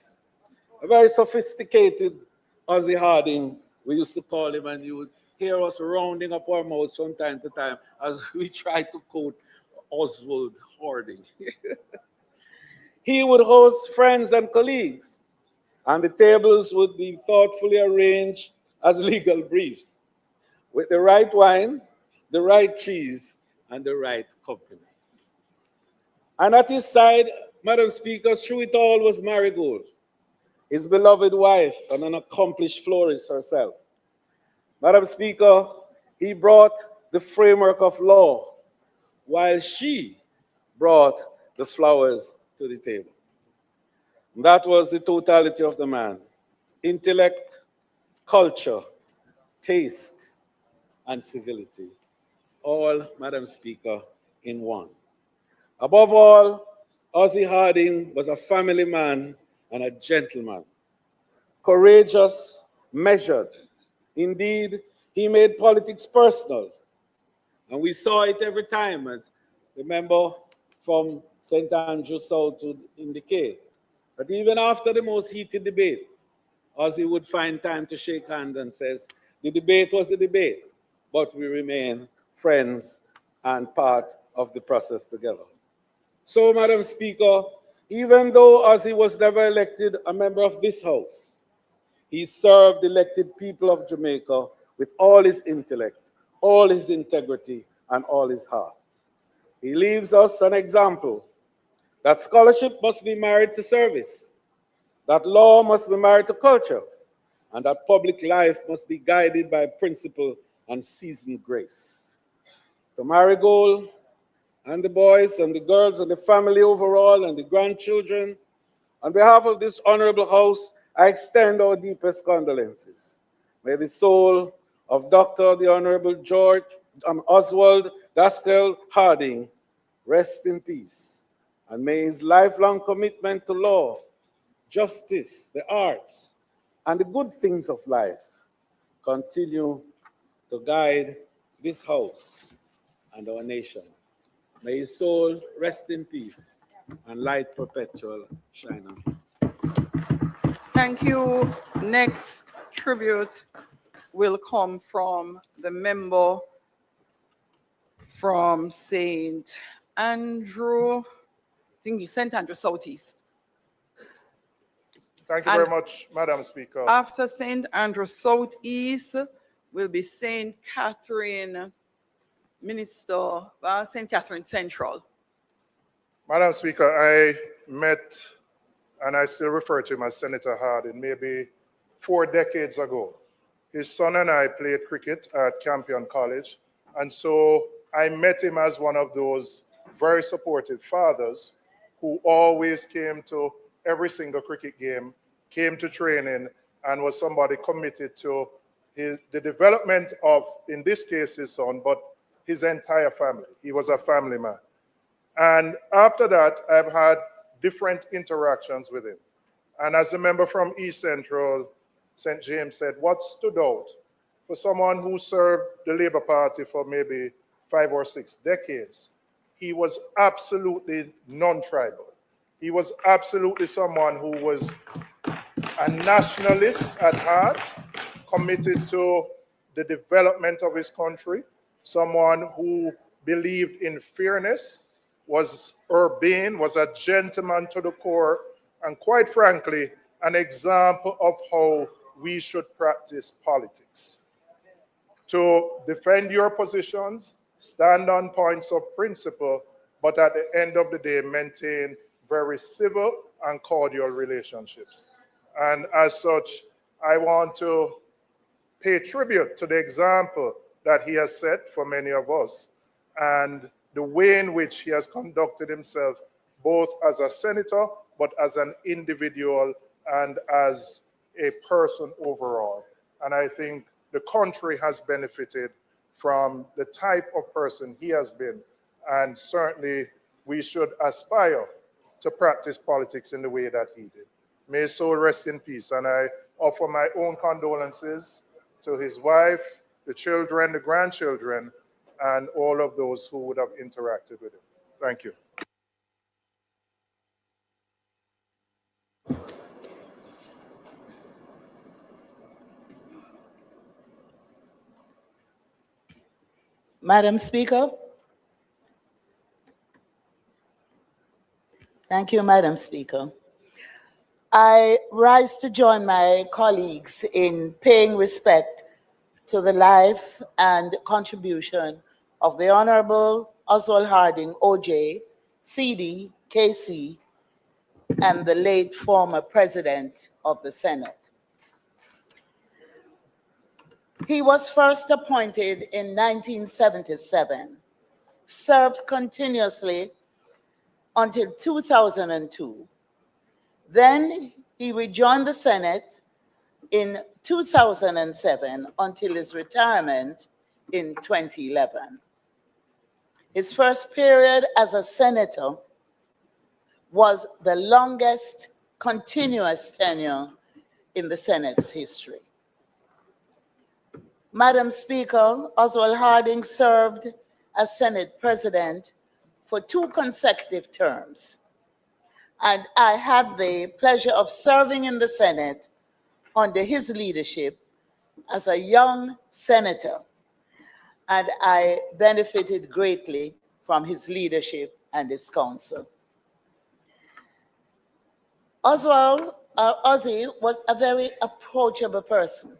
A very sophisticated Ozzy Harding, we used to call him, and you would hear us rounding up our mouths from time to time as we try to quote Oswald Harding. He would host friends and colleagues, and the tables would be thoughtfully arranged as legal briefs, with the right wine, the right cheese, and the right company. And at his side, Madam Speaker, through it all was Marigold, his beloved wife and an accomplished florist herself. Madam Speaker, he brought the framework of law, while she brought the flowers to the table. And that was the totality of the man: intellect, culture, taste, and civility. All, Madam Speaker, in one. Above all, Ozzy Harding was a family man and a gentleman, courageous, measured. Indeed, he made politics personal, and we saw it every time, as the member from St. Andrew South would indicate. But even after the most heated debate, Ozzy would find time to shake hands and says, the debate was a debate, but we remain friends and part of the process together. So, Madam Speaker, even though Ozzy was never elected a member of this House, he served the elected people of Jamaica with all his intellect, all his integrity, and all his heart. He leaves us an example that scholarship must be married to service, that law must be married to culture, and that public life must be guided by principle and seasoned grace. To Marigold and the boys and the girls and the family overall and the grandchildren, on behalf of this honorable House, I extend our deepest condolences. May the soul of Dr. the Honorable Oswald Gastel Harding rest in peace, and may his lifelong commitment to law, justice, the arts, and the good things of life continue to guide this House and our nation. May his soul rest in peace and light perpetual shine on him. Thank you. Next tribute will come from the member from St. Andrew, I think it's St. Andrew Southeast. Thank you very much, Madam Speaker. After St. Andrew Southeast will be St. Catherine St. Catherine Central. Madam Speaker, I met, and I still refer to him as Senator Harding, maybe 4 decades ago. His son and I played cricket at Campion College, and so I met him as one of those very supportive fathers who always came to every single cricket game, came to training, and was somebody committed to the development of, in this case, his son, but his entire family. He was a family man. And after that, I've had different interactions with him. And as a member from East Central, St. James said, what stood out for someone who served the Labour Party for maybe 5 or 6 decades, he was absolutely non-tribal. He was absolutely someone who was a nationalist at heart, committed to the development of his country, someone who believed in fairness, was urbane, was a gentleman to the core, and quite frankly, an example of how we should practice politics. To defend your positions, stand on points of principle, but at the end of the day, maintain very civil and cordial relationships. And as such, I want to pay tribute to the example that he has set for many of us and the way in which he has conducted himself, both as a senator, but as an individual and as a person overall. And I think the country has benefited from the type of person he has been. And certainly we should aspire to practice politics in the way that he did. May his soul rest in peace. And I offer my own condolences to his wife, the children, the grandchildren, and all of those who would have interacted with him. Thank you. Madam Speaker. Thank you, Madam Speaker. I rise to join my colleagues in paying respect to the life and contribution of the Honorable Oswald Harding, OJ, CD, KC, and the late former President of the Senate. He was first appointed in 1977, served continuously until 2002. Then he rejoined the Senate in 2007 until his retirement in 2011. His first period as a senator was the longest continuous tenure in the Senate's history. Madam Speaker, Oswald Harding served as Senate President for 2 consecutive terms, and I had the pleasure of serving in the Senate under his leadership as a young senator, and I benefited greatly from his leadership and his counsel. Ozzy was a very approachable person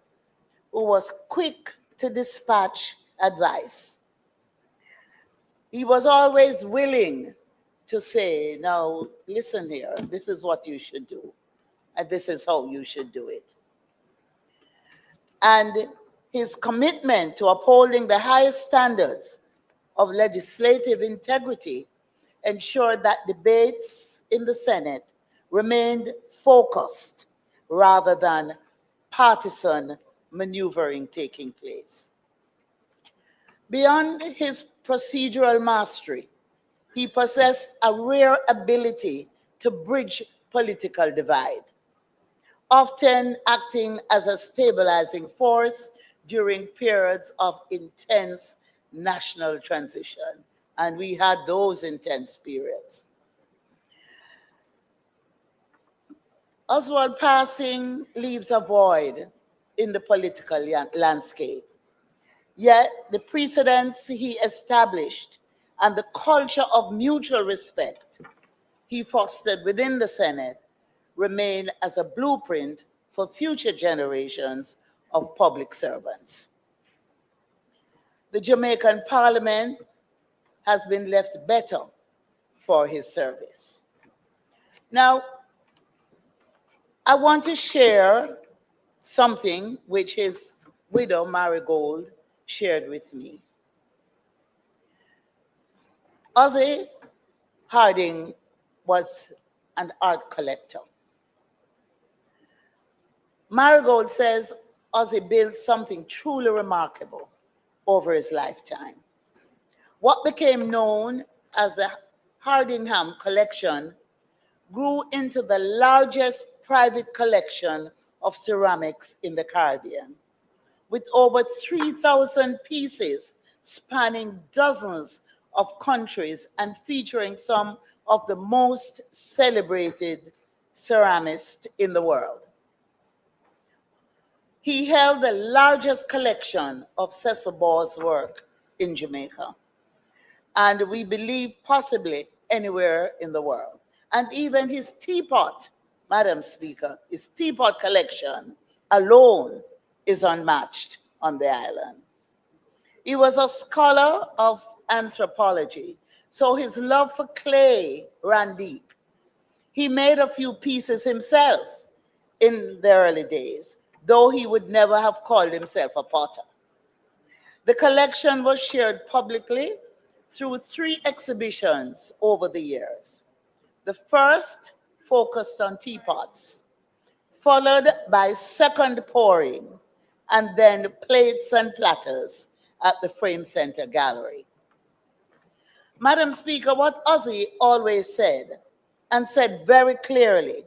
who was quick to dispatch advice. He was always willing to say, now, listen here, this is what you should do, and this is how you should do it. And his commitment to upholding the highest standards of legislative integrity ensured that debates in the Senate remained focused rather than partisan maneuvering taking place. Beyond his procedural mastery, he possessed a rare ability to bridge political divide, often acting as a stabilizing force during periods of intense national transition. And we had those intense periods. Oswald passing leaves a void in the political landscape. Yet the precedents he established and the culture of mutual respect he fostered within the Senate remain as a blueprint for future generations of public servants. The Jamaican Parliament has been left better for his service. Now, I want to share something which his widow, Marigold, shared with me. Ozzy Harding was an art collector. Marigold says Ozzy built something truly remarkable over his lifetime. What became known as the Hardingham Collection grew into the largest private collection of ceramics in the Caribbean, with over 3,000 pieces spanning dozens of countries and featuring some of the most celebrated ceramists in the world. He held the largest collection of Cecil Ball's work in Jamaica, and we believe possibly anywhere in the world. And even his teapot, Madam Speaker, his teapot collection alone is unmatched on the island. He was a scholar of anthropology, so his love for clay ran deep. He made a few pieces himself in the early days, though he would never have called himself a potter. The collection was shared publicly through 3 exhibitions over the years. The first focused on teapots, followed by second pouring, and then plates and platters at the Frame Center Gallery. Madam Speaker, what Ozzy always said, and said very clearly,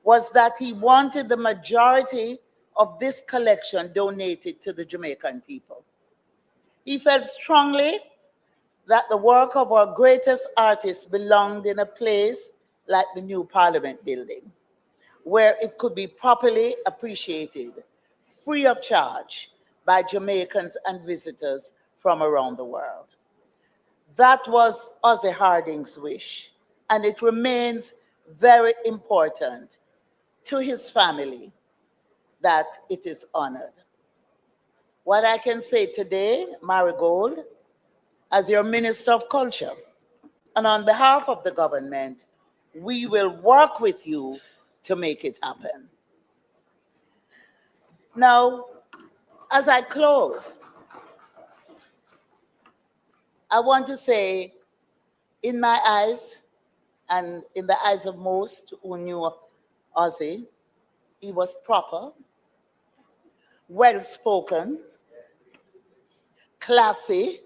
was that he wanted the majority of this collection donated to the Jamaican people. He felt strongly that the work of our greatest artists belonged in a place like the new Parliament building, where it could be properly appreciated, free of charge, by Jamaicans and visitors from around the world. That was Ozzy Harding's wish, and it remains very important to his family that it is honored. What I can say today, Marigold, as your Minister of Culture, and on behalf of the government, we will work with you to make it happen. Now, as I close, I want to say, in my eyes, and in the eyes of most who knew Ozzy, he was proper, well-spoken, classy,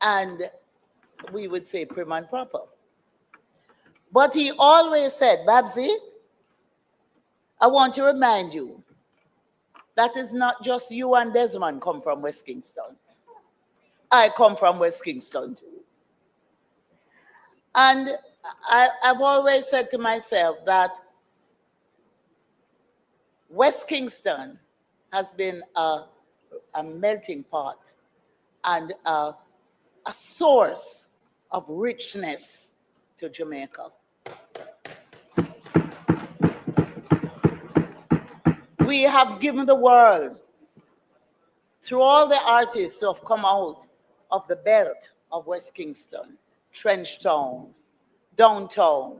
and we would say prim and proper. But he always said, Babsy, I want to remind you that is not just you and Desmond come from West Kingston. I come from West Kingston too. And I've always said to myself that West Kingston has been a melting pot and a source of richness to Jamaica. We have given the world, through all the artists who have come out of the belt of West Kingston, Trenchtown, downtown,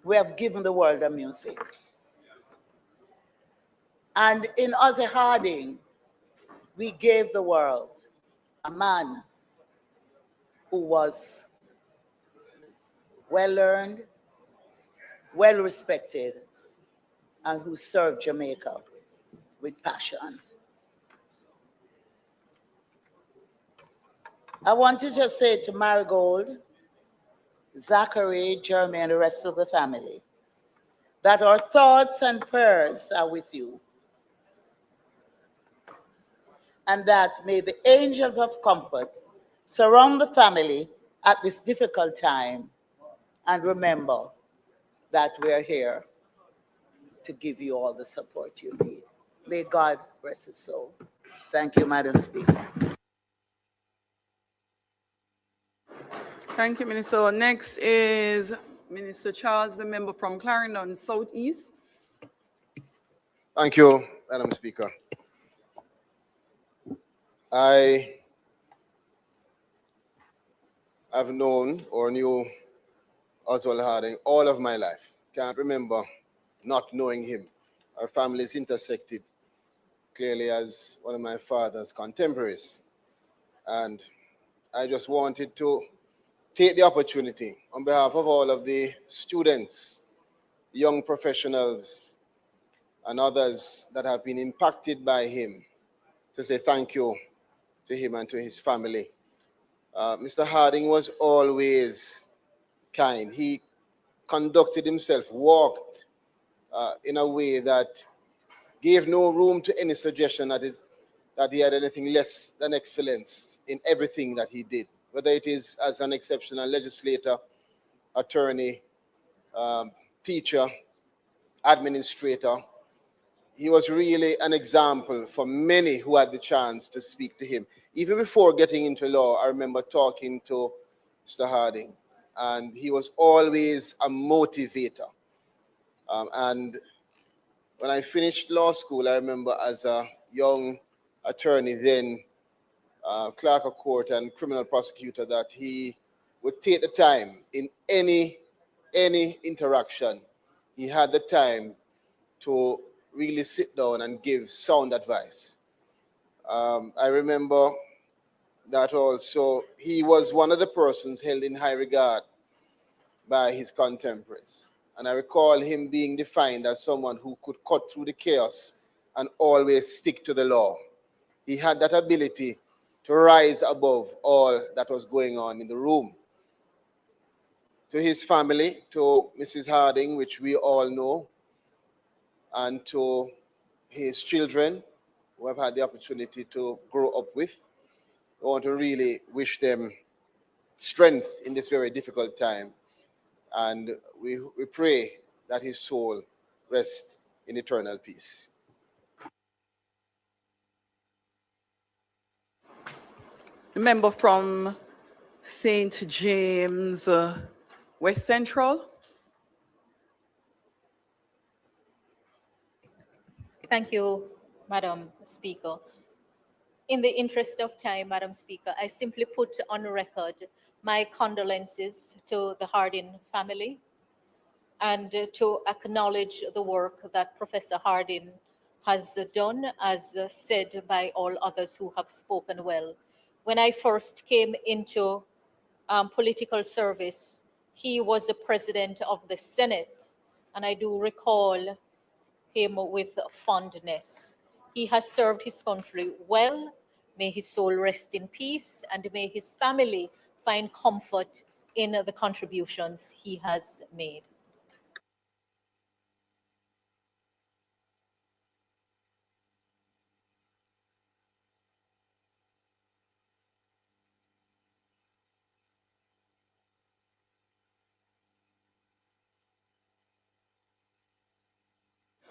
we have given the world a music. And in Ozzy Harding, we gave the world a man who was well-learned, well-respected, and who served Jamaica with passion. I want to just say to Marigold, Zachary, Jeremy, and the rest of the family that our thoughts and prayers are with you, and that may the angels of comfort surround the family at this difficult time, and remember that we're here to give you all the support you need. May God rest his soul. Thank you, Madam Speaker. Thank you, Minister. Next is Minister Charles, the member from Clarendon Southeast. Thank you, Madam Speaker. I have known or knew Oswald Harding all of my life. Can't remember not knowing him. Our families intersected clearly as one of my father's contemporaries. And I just wanted to take the opportunity on behalf of all of the students, young professionals, and others that have been impacted by him to say thank you to him and to his family. Mr. Harding was always kind. He conducted himself, walked in a way that gave no room to any suggestion that he had anything less than excellence in everything that he did, whether it is as an exceptional legislator, attorney, teacher, administrator. He was really an example for many who had the chance to speak to him. Even before getting into law, I remember talking to Mr. Harding, and he was always a motivator. And when I finished law school, I remember as a young attorney then, clerk of court and criminal prosecutor, that he would take the time in any interaction. He had the time to really sit down and give sound advice. I remember that also he was one of the persons held in high regard by his contemporaries. And I recall him being defined as someone who could cut through the chaos and always stick to the law. He had that ability to rise above all that was going on in the room. To his family, to Mrs. Harding, which we all know, and to his children, who have had the opportunity to grow up with, I want to really wish them strength in this very difficult time. And we pray that his soul rest in eternal peace. The member from St. James, West Central. Thank you, Madam Speaker. In the interest of time, Madam Speaker, I simply put on record my condolences to the Harding family and to acknowledge the work that Professor Harding has done, as said by all others who have spoken well. When I first came into political service, he was the president of the Senate, and I do recall him with fondness. He has served his country well. May his soul rest in peace, and may his family find comfort in the contributions he has made.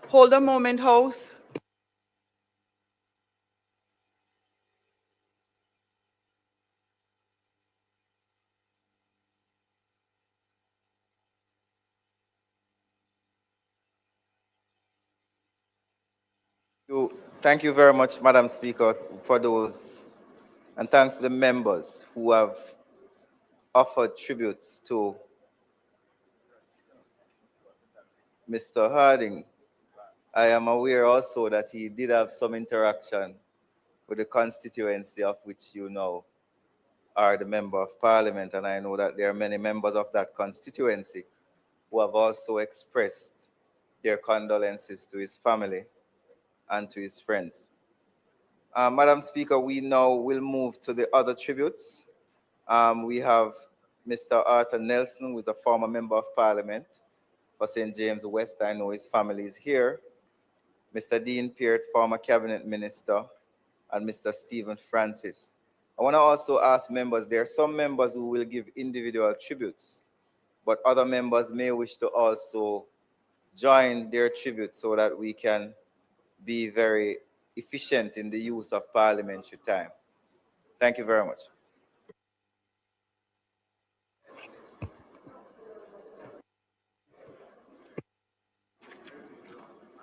Hold a moment, House. Thank you very much, Madam Speaker, for those, and thanks to the members who have offered tributes to Mr. Harding. I am aware also that he did have some interaction with the constituency of which you now are the Member of Parliament, and I know that there are many members of that constituency who have also expressed their condolences to his family and to his friends. Madam Speaker, we now will move to the other tributes. We have Mr. Arthur Nelson, who is a former Member of Parliament for St. James West. I know his family is here. Mr. Dean Peart, former Cabinet Minister, and Mr. Stephen Francis. I want to also ask members, there are some members who will give individual tributes, but other members may wish to also join their tribute so that we can be very efficient in the use of parliamentary time. Thank you very much.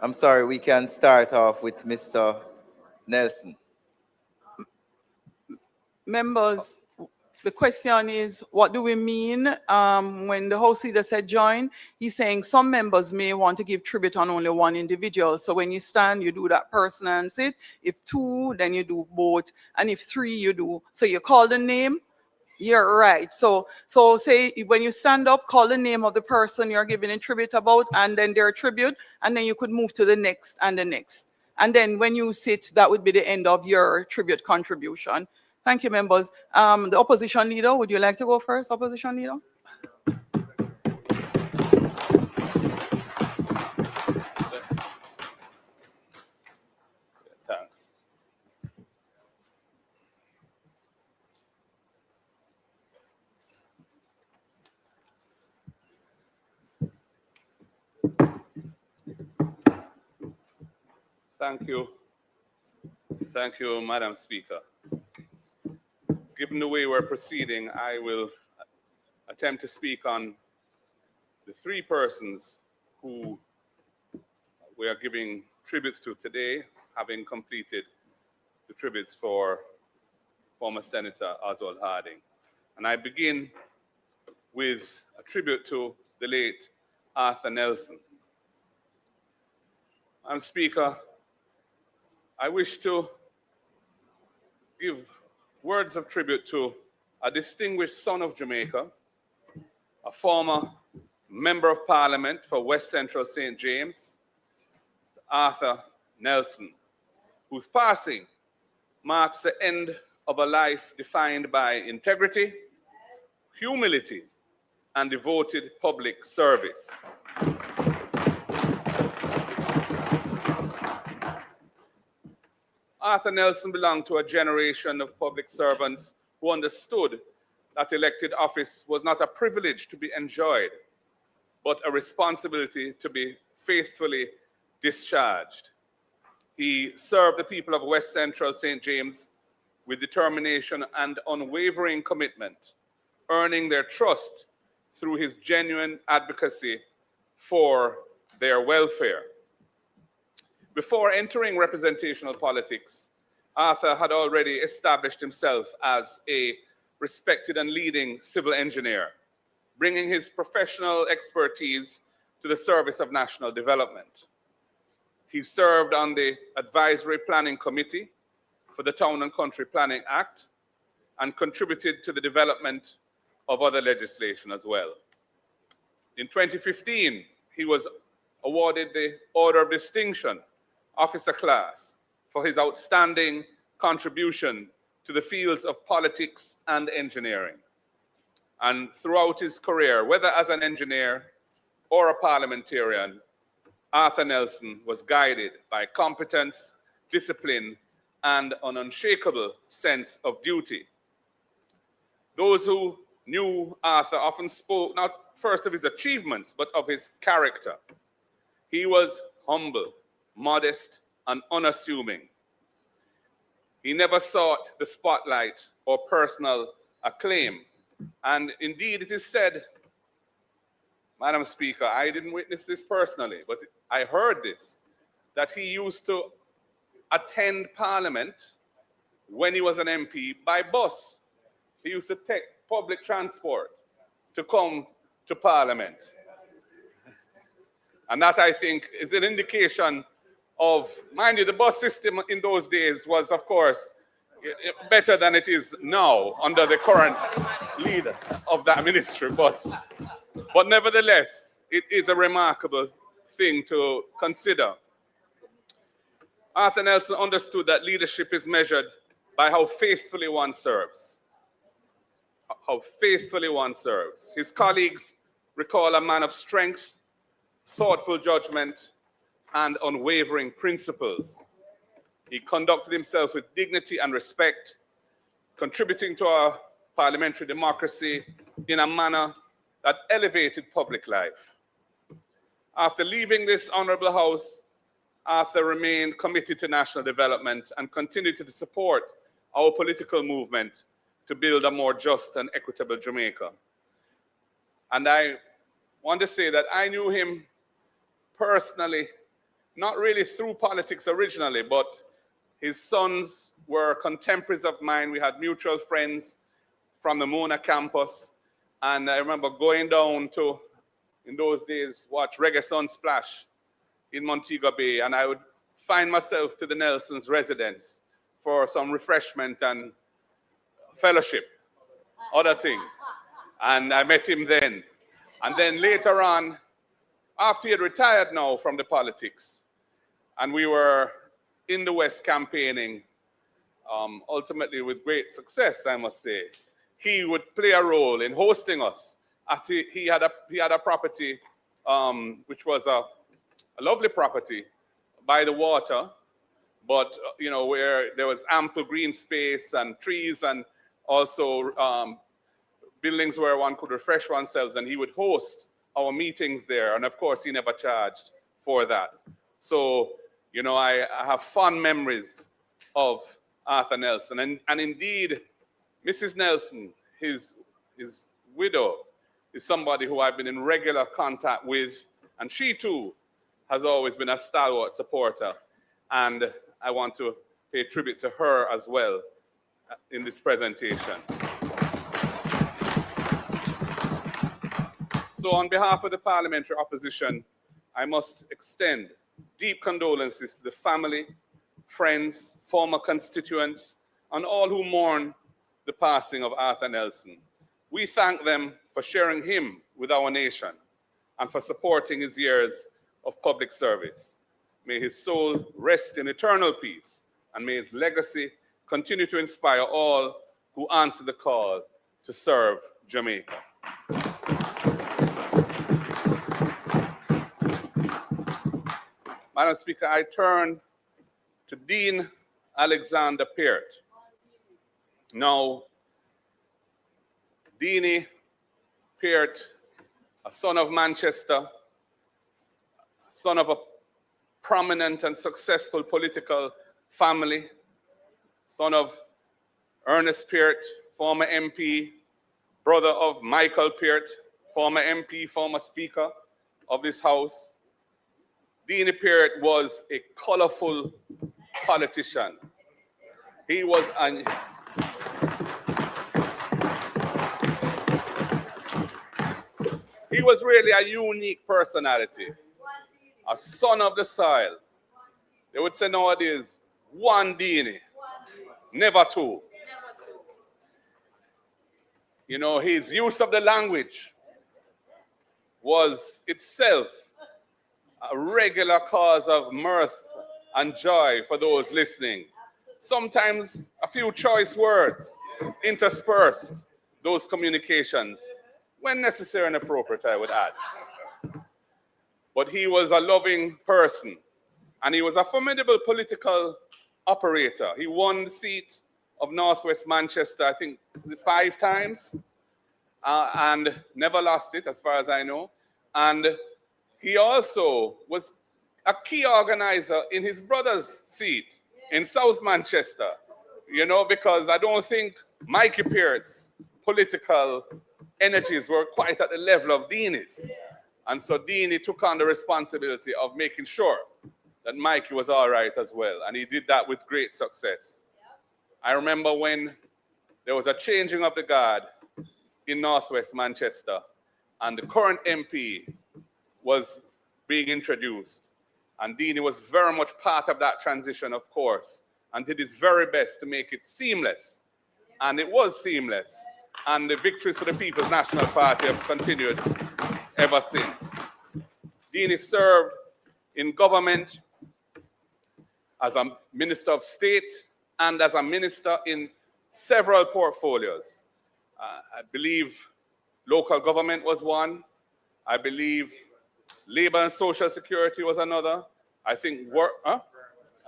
I'm sorry, we can start off with Mr. Nelson. Members, the question is, what do we mean when the House leader said join? He's saying some members may want to give tribute on only one individual. So when you stand, you do that person and sit. If two, then you do both. And if three, you do. So you call the name. You're right. So say when you stand up, call the name of the person you're giving a tribute about, and then their tribute, and then you could move to the next and the next. And then when you sit, that would be the end of your tribute contribution. Thank you, members. The opposition leader, would you like to go first, opposition leader? Thank you. Thank you, Madam Speaker. Given the way we're proceeding, I will attempt to speak on the three persons who we are giving tributes to today, having completed the tributes for former Senator Oswald Harding. And I begin with a tribute to the late Arthur Nelson. Madam Speaker, I wish to give words of tribute to a distinguished son of Jamaica, a former Member of Parliament for West Central St. James, Mr. Arthur Nelson, whose passing marks the end of a life defined by integrity, humility, and devoted public service. Arthur Nelson belonged to a generation of public servants who understood that elected office was not a privilege to be enjoyed, but a responsibility to be faithfully discharged. He served the people of West Central St. James with determination and unwavering commitment, earning their trust through his genuine advocacy for their welfare. Before entering representational politics, Arthur had already established himself as a respected and leading civil engineer, bringing his professional expertise to the service of national development. He served on the Advisory Planning Committee for the Town and Country Planning Act and contributed to the development of other legislation as well. In 2015, he was awarded the Order of Distinction, Officer Class, for his outstanding contribution to the fields of politics and engineering. And throughout his career, whether as an engineer or a parliamentarian, Arthur Nelson was guided by competence, discipline, and an unshakable sense of duty. Those who knew Arthur often spoke not first of his achievements, but of his character. He was humble, modest, and unassuming. He never sought the spotlight or personal acclaim. And indeed, it is said, Madam Speaker, I didn't witness this personally, but I heard this, that he used to attend Parliament when he was an MP by bus. He used to take public transport to come to Parliament. And that, I think, is an indication of, mind you, the bus system in those days was, of course, better than it is now under the current leader of that ministry. But nevertheless, it is a remarkable thing to consider. Arthur Nelson understood that leadership is measured by how faithfully one serves. How faithfully one serves. His colleagues recall a man of strength, thoughtful judgment, and unwavering principles. He conducted himself with dignity and respect, contributing to our parliamentary democracy in a manner that elevated public life. After leaving this honorable house, Arthur remained committed to national development and continued to support our political movement to build a more just and equitable Jamaica. And I want to say that I knew him personally, not really through politics originally, but his sons were contemporaries of mine. We had mutual friends from the Mona campus. And I remember going down to, in those days, watch Reggae Sunsplash in Montego Bay. And I would find myself to the Nelson's residence for some refreshment and fellowship, other things. And I met him then. And then later on, after he had retired now from the politics, and we were in the West campaigning, ultimately with great success, I must say, he would play a role in hosting us. He had a property, which was a lovely property by the water, but you know, where there was ample green space and trees, and also buildings where one could refresh oneself, and he would host our meetings there. And of course, he never charged for that. So You know, I have fond memories of Arthur Nelson. And indeed, Mrs. Nelson, his widow, is somebody who I've been in regular contact with, and she too has always been a stalwart supporter. And I want to pay tribute to her as well in this presentation. So on behalf of the parliamentary opposition, I must extend deep condolences to the family, friends, former constituents, and all who mourn the passing of Arthur Nelson. We thank them for sharing him with our nation and for supporting his years of public service. May his soul rest in eternal peace, and may his legacy continue to inspire all who answer the call to serve Jamaica. Madam Speaker, I turn to Dean Alexander Peart. Now, Deanie Peart, a son of Manchester, son of a prominent and successful political family, son of Ernest Peart, former MP, brother of Michael Peart, former MP, former Speaker of this House. Deanie Peart was a colorful politician. He was really a unique personality, a son of the soil. They would say nowadays, one Deanie, never two. You know, his use of the language was itself a regular cause of mirth and joy for those listening. Sometimes a few choice words interspersed those communications, when necessary and appropriate, I would add. But he was a loving person, and he was a formidable political operator. He won the seat of Northwest Manchester, I think, 5 times, and never lost it, as far as I know. And he also was a key organizer in his brother's seat in South Manchester, you know, because I don't think Mikey Peart's political energies were quite at the level of Deanie's. And so Deanie took on the responsibility of making sure that Mikey was all right as well. And he did that with great success. I remember when there was a changing of the guard in Northwest Manchester, and the current MP was being introduced. And Deanie was very much part of that transition, of course, and did his very best to make it seamless. And it was seamless. And the victories for the People's National Party have continued ever since. Deanie served in government as a Minister of State and as a minister in several portfolios. I believe local government was one. I believe Labor and Social Security was another. I think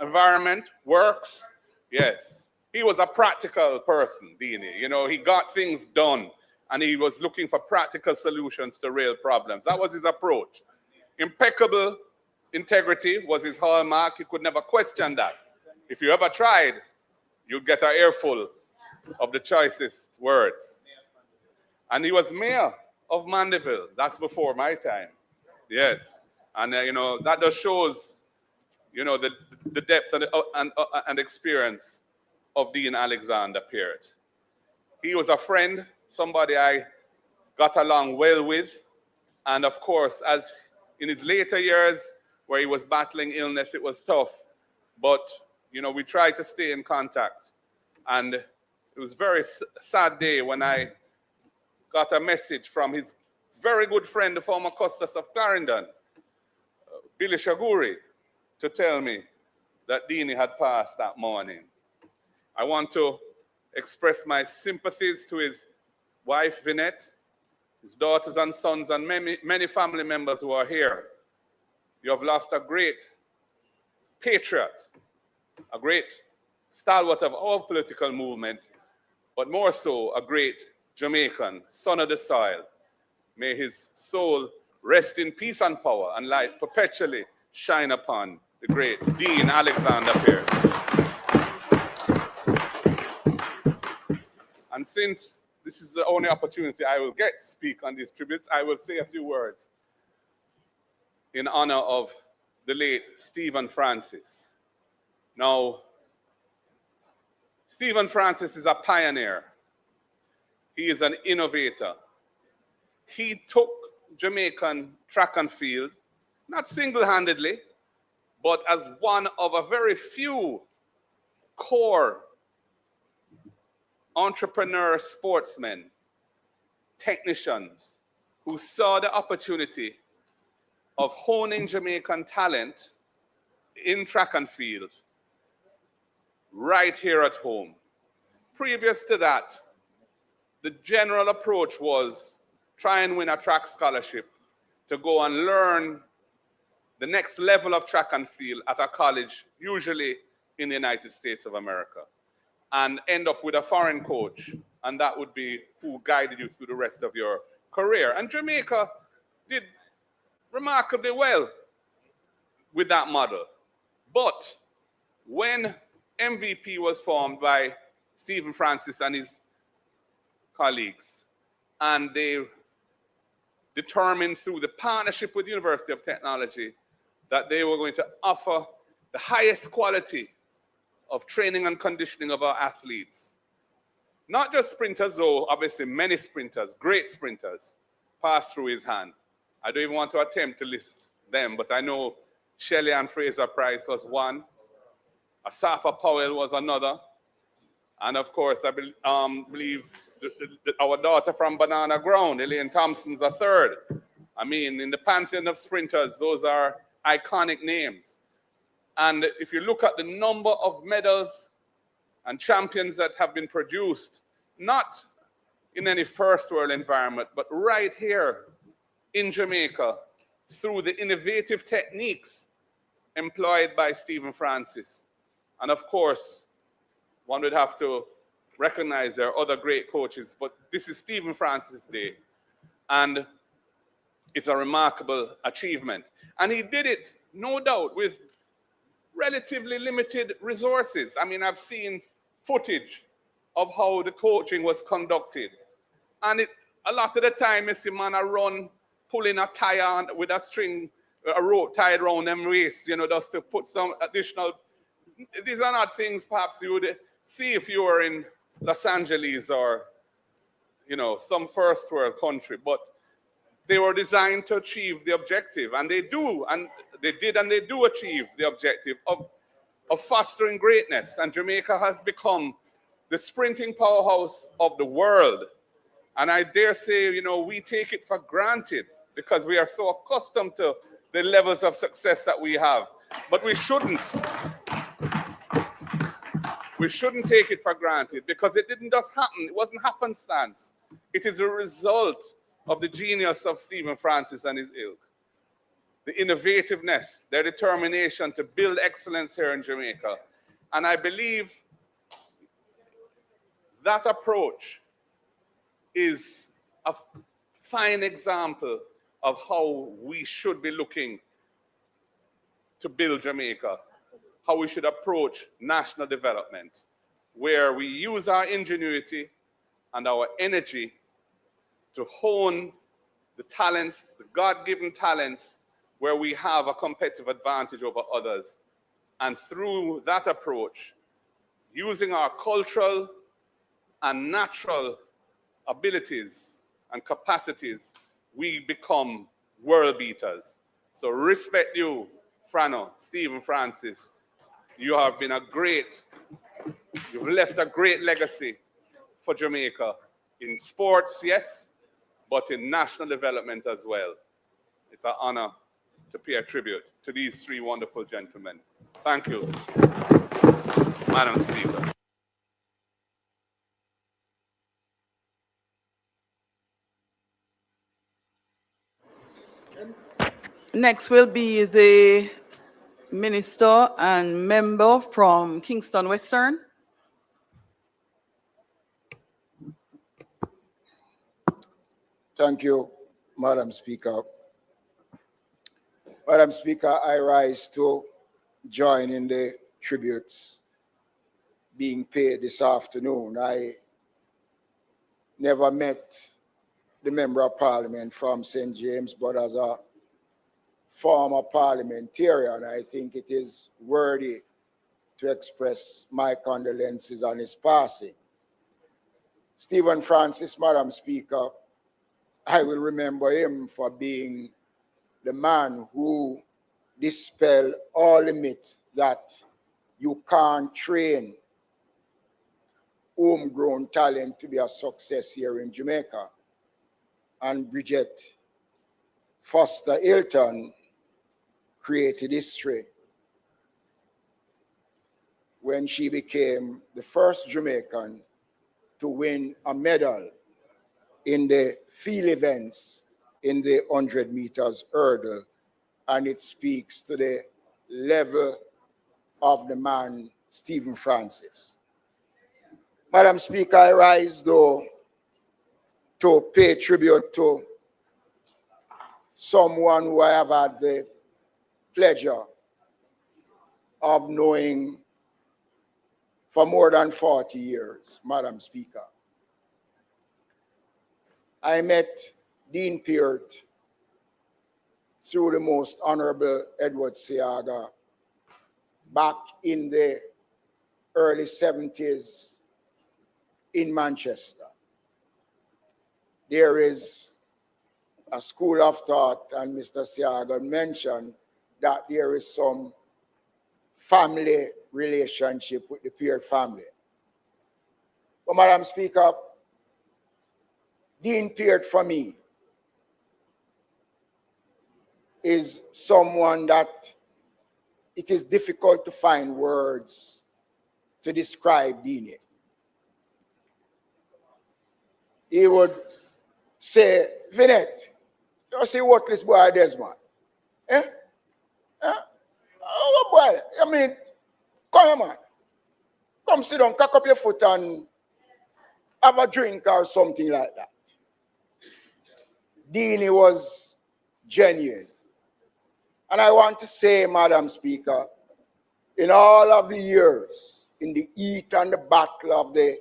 environment, works, yes. He was a practical person, Deanie. You know, he got things done, and he was looking for practical solutions to real problems. That was his approach. Impeccable integrity was his hallmark. You could never question that. If you ever tried, you'd get an earful of the choicest words. And he was mayor of Mandeville. That's before my time. Yes. And, you know, that just shows, you know, the depth and experience of Dean Alexander Peart. He was a friend, somebody I got along well with. And of course, as in his later years, where he was battling illness, it was tough. But, you know, we tried to stay in contact. And it was a very sad day when I got a message from his very good friend, the former Custos of Clarendon, Billy Shaguri, to tell me that Deanie had passed that morning. I want to express my sympathies to his wife, Vinette, his daughters and sons, and many family members who are here. You have lost a great patriot, a great stalwart of our political movement, but more so a great Jamaican, son of the soil. May his soul rest in peace and power, and light perpetually shine upon the the great Dean Alexander Pierce. And since this is the only opportunity I will get to speak on these tributes, I will say a few words in honor of the late Stephen Francis. Now, Stephen Francis is a pioneer. He is an innovator. He took Jamaican track and field, not single-handedly, but as one of a very few core entrepreneur sportsmen, technicians, who saw the opportunity of honing Jamaican talent in track and field right here at home. Previous to that, the general approach was try and win a track scholarship to go and learn the next level of track and field at a college, usually in the United States of America, and end up with a foreign coach, and that would be who guided you through the rest of your career. And Jamaica did remarkably well with that model. But when MVP was formed by Stephen Francis and his colleagues, and they determined through the partnership with the University of Technology that they were going to offer the highest quality of training and conditioning of our athletes. Not just sprinters, though, obviously many sprinters, great sprinters, passed through his hand. I don't even want to attempt to list them, but I know Shelley Ann Fraser-Price was one, Asafa Powell was another, and of course, I believe our daughter from Banana Ground, Elaine Thompson's a third. I mean, in the pantheon of sprinters, those are iconic names. And if you look at the number of medals and champions that have been produced, not in any first world environment, but right here in Jamaica, through the innovative techniques employed by Stephen Francis. And of course, one would have to recognize there are other great coaches, but this is Stephen Francis' day. And it's a remarkable achievement. And he did it, no doubt, with relatively limited resources. I mean, I've seen footage of how the coaching was conducted. And a lot of the time, you see man a run, pulling a tire with a string, a rope tied around them waist, you know, just to put some additional. These are not things perhaps you would see if you were in Los Angeles or, you know, some first world country, but they were designed to achieve the objective, and they do, and they did, and they do achieve the objective of fostering greatness. And Jamaica has become the sprinting powerhouse of the world. And I dare say, you know, we take it for granted because we are so accustomed to the levels of success that we have. But we shouldn't. We shouldn't take it for granted because it didn't just happen. It wasn't happenstance. It is a result of the genius of Stephen Francis and his ilk. The innovativeness, their determination to build excellence here in Jamaica. And I believe that approach is a fine example of how we should be looking to build Jamaica, how we should approach national development, where we use our ingenuity and our energy to hone the talents, the God-given talents, where we have a competitive advantage over others. And through that approach, using our cultural and natural abilities and capacities, we become world beaters. So respect you, Frano, Stephen Francis. You have been you've left a great legacy for Jamaica in sports, yes, but in national development as well. It's an honor to pay a tribute to these three wonderful gentlemen. Thank you, Madam Speaker. Next will be the minister and member from Kingston Western. Thank you, Madam Speaker. Madam Speaker, I rise to join in the tributes being paid this afternoon. I never met the Member of Parliament from St. James, but as a former parliamentarian, I think it is worthy to express my condolences on his passing. Stephen Francis, Madam Speaker, I will remember him for being the man who dispelled all the myths that you can't train homegrown talent to be a success here in Jamaica. And Bridget Foster Hilton created history when she became the first Jamaican to win a medal in the field events in the 100 meters hurdle. And it speaks to the level of the man, Stephen Francis. Madam Speaker, I rise though to pay tribute to someone who I have had the pleasure of knowing for more than 40 years, Madam Speaker. I met Dean Peart through the Most Honorable Edward Seaga back in the early 70s in Manchester. There is a school of thought, and Mr. Seaga mentioned that there is some family relationship with the Peart family. But Madam Speaker, Dean Peart for me is someone that it is difficult to find words to describe Dean. He would say, Vinette, you see what this boy does, man? Eh? Oh, boy, I mean, come here, man. Come sit down, cock up your foot and have a drink or something like that. Dean was genuine. And I want to say, Madam Speaker, in all of the years, in the heat and the battle of the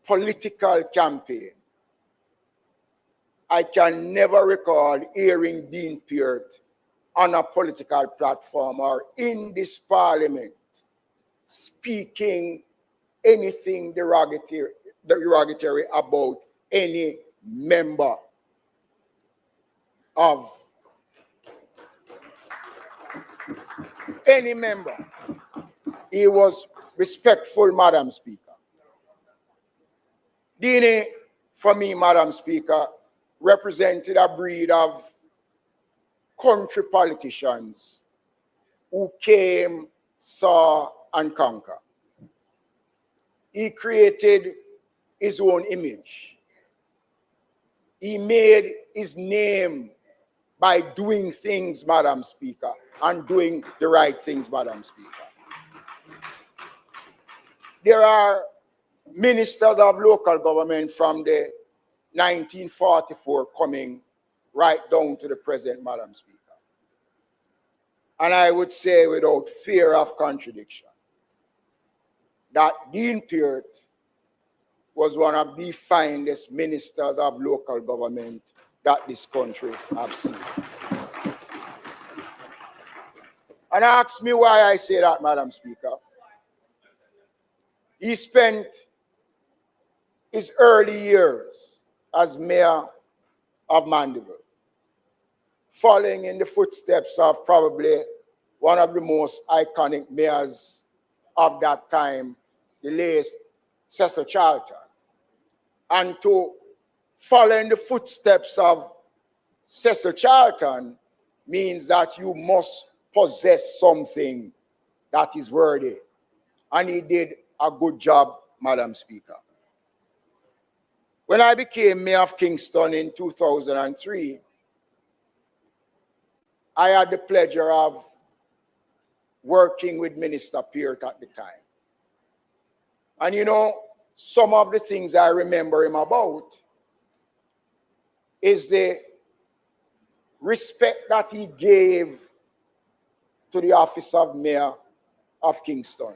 political campaign, I can never recall hearing Dean Peart on a political platform or in this parliament speaking anything derogatory about any member of any member. He was respectful, Madam Speaker. Dean, for me, Madam Speaker, represented a breed of country politicians who came, saw, and conquered. He created his own image. He made his name by doing things, Madam Speaker, and doing the right things, Madam Speaker. There are ministers of local government from the 1944 coming right down to the present, Madam Speaker. And I would say without fear of contradiction that Dean Peart was one of the finest ministers of local government that this country has seen. And ask me why I say that, Madam Speaker. He spent his early years as mayor of Mandeville, following in the footsteps of probably one of the most iconic mayors of that time, the late Cecil Charlton. And to follow in the footsteps of Cecil Charlton means that you must possess something that is worthy. And he did a good job, Madam Speaker. When I became mayor of Kingston in 2003, I had the pleasure of working with Minister Peart at the time. And you know, some of the things I remember him about is the respect that he gave to the office of Mayor of Kingston.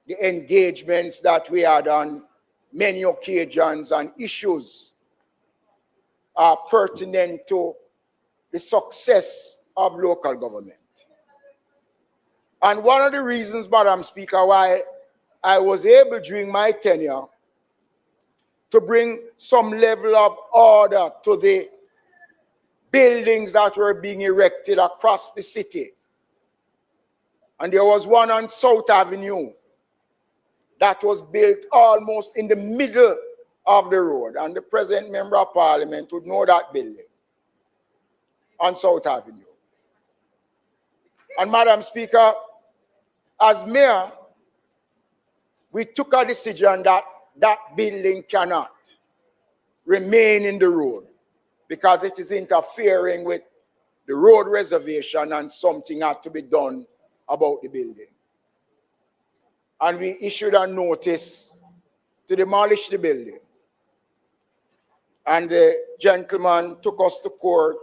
The engagements that we had on many occasions and issues are pertinent to the success of local government. And one of the reasons, Madam Speaker, why I was able during my tenure to bring some level of order to the buildings that were being erected across the city. And there was one on South Avenue that was built almost in the middle of the road. And the present member of parliament would know that building on South Avenue. And Madam Speaker, as mayor, we took a decision that that building cannot remain in the road because it is interfering with the road reservation and something had to be done about the building. And we issued a notice to demolish the building. And the gentleman took us to court.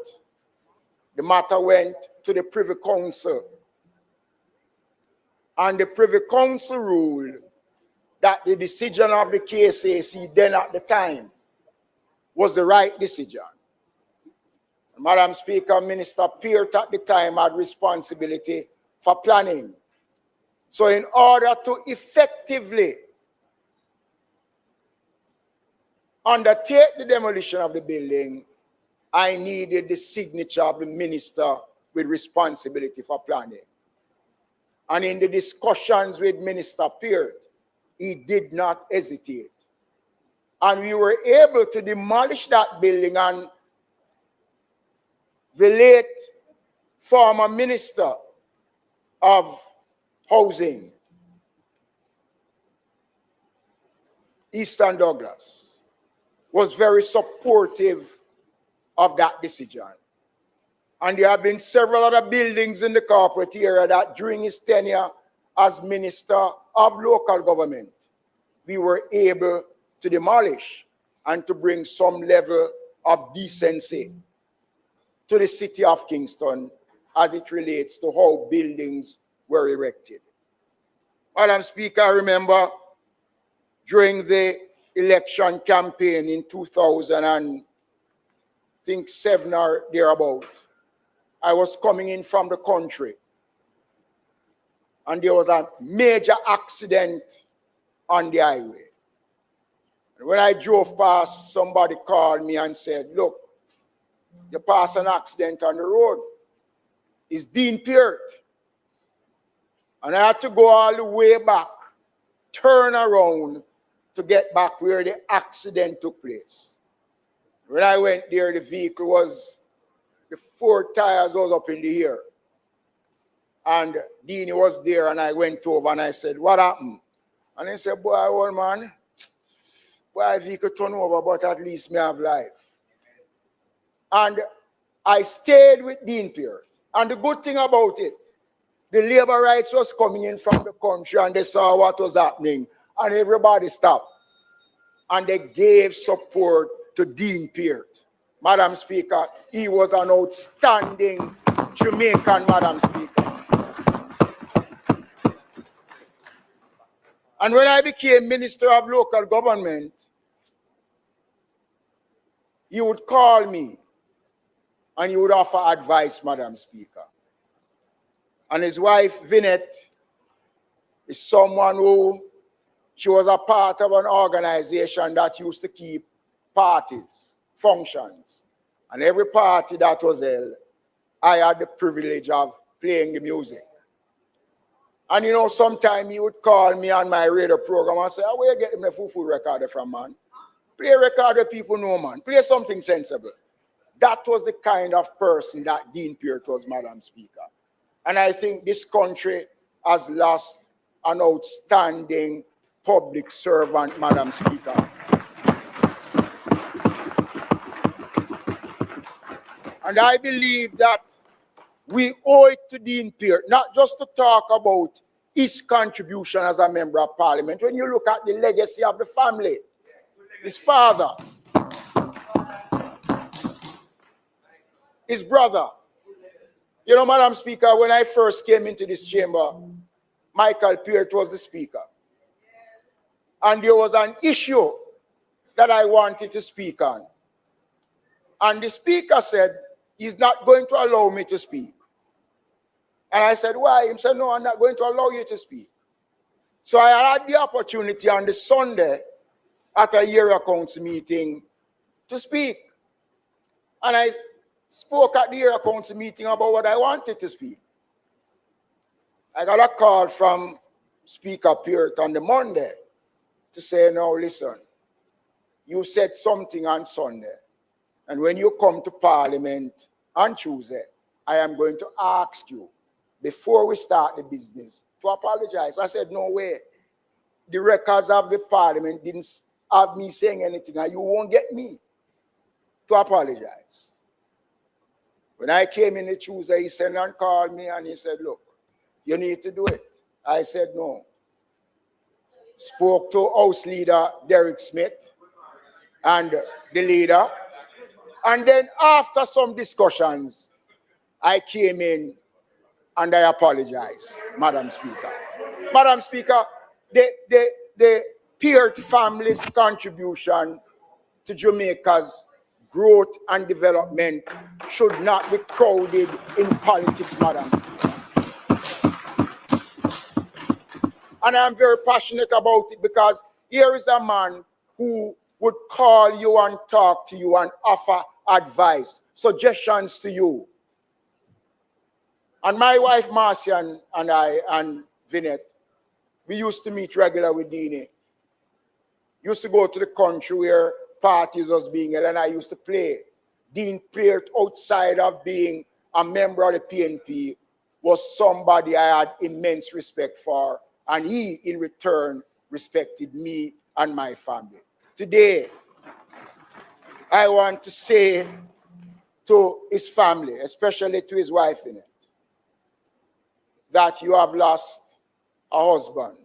The matter went to the Privy Council. And the Privy Council ruled that the decision of the KSAC then at the time was the right decision. And Madam Speaker, Minister Peart at the time had responsibility for planning. So in order to effectively undertake the demolition of the building, I needed the signature of the minister with responsibility for planning. And in the discussions with Minister Peart, he did not hesitate. And we were able to demolish that building, and the late former Minister of Housing, Eastern Douglas, was very supportive of that decision. And there have been several other buildings in the corporate area that during his tenure as Minister of Local Government, we were able to demolish and to bring some level of decency to the city of Kingston as it relates to how buildings were erected. Madam Speaker, I remember during the election campaign in 2007 or thereabout, I was coming in from the country and there was a major accident on the highway. And when I drove past, somebody called me and said, look, you passed an accident on the road. It's Dean Peart. And I had to go all the way back, turn around to get back where the accident took place. When I went there, the vehicle was, the 4 tires was up in the air. And Dean was there, and I went over and I said, what happened? And he said, boy, old man, boy, vehicle turn over, but at least me have life. And I stayed with Dean Peart. And the good thing about it, the labor rights was coming in from the country and they saw what was happening and everybody stopped. And they gave support to Dean Peart. Madam Speaker, he was an outstanding Jamaican, Madam Speaker. And when I became Minister of Local Government, he would call me and he would offer advice, Madam Speaker. And his wife, Vinette, is someone who, she was a part of an organization that used to keep parties, functions. And every party that was held, I had the privilege of playing the music. And you know, sometime he would call me on my radio program and say, where you get the full recorder from, man? Play a recorder people know, man. Play something sensible. That was the kind of person that Dean Peart was, Madam Speaker. And I think this country has lost an outstanding public servant, Madam Speaker. And I believe that we owe it to Dean Peart, not just to talk about his contribution as a member of parliament. When you look at the legacy of the family, his father, his brother, You know, Madam Speaker, when I first came into this chamber, Michael Peart was the speaker. And there was an issue that I wanted to speak on. And the speaker said, he's not going to allow me to speak. And I said, why? He said, no, I'm not going to allow you to speak. So I had the opportunity on the Sunday at a year accounts meeting to speak. And I spoke at the year accounts meeting about what I wanted to speak. I got a call from Speaker Peart on the Monday to say, no, listen, you said something on Sunday. And when you come to Parliament on Tuesday, I am going to ask you, before we start the business, to apologize. I said, no way. The records of the Parliament didn't have me saying anything, and you won't get me to apologize. When I came in the Tuesday, he sent and called me, and he said, look, you need to do it. I said, no. Spoke to House Leader Derek Smith and the leader. And then after some discussions, I came in and I apologize, Madam Speaker. Madam Speaker, the Peart family's contribution to Jamaica's growth and development should not be crowded in politics, Madam Speaker. And I'm very passionate about it because here is a man who would call you and talk to you and offer advice, suggestions to you. And my wife Marcia and I and Vinette, we used to meet regular with Dini. Used to go to the country where parties was being held, and I used to play. Dean Peart, outside of being a member of the PNP, was somebody I had immense respect for, and he, in return, respected me and my family. Today, I want to say to his family, especially to his wife in it, that you have lost a husband,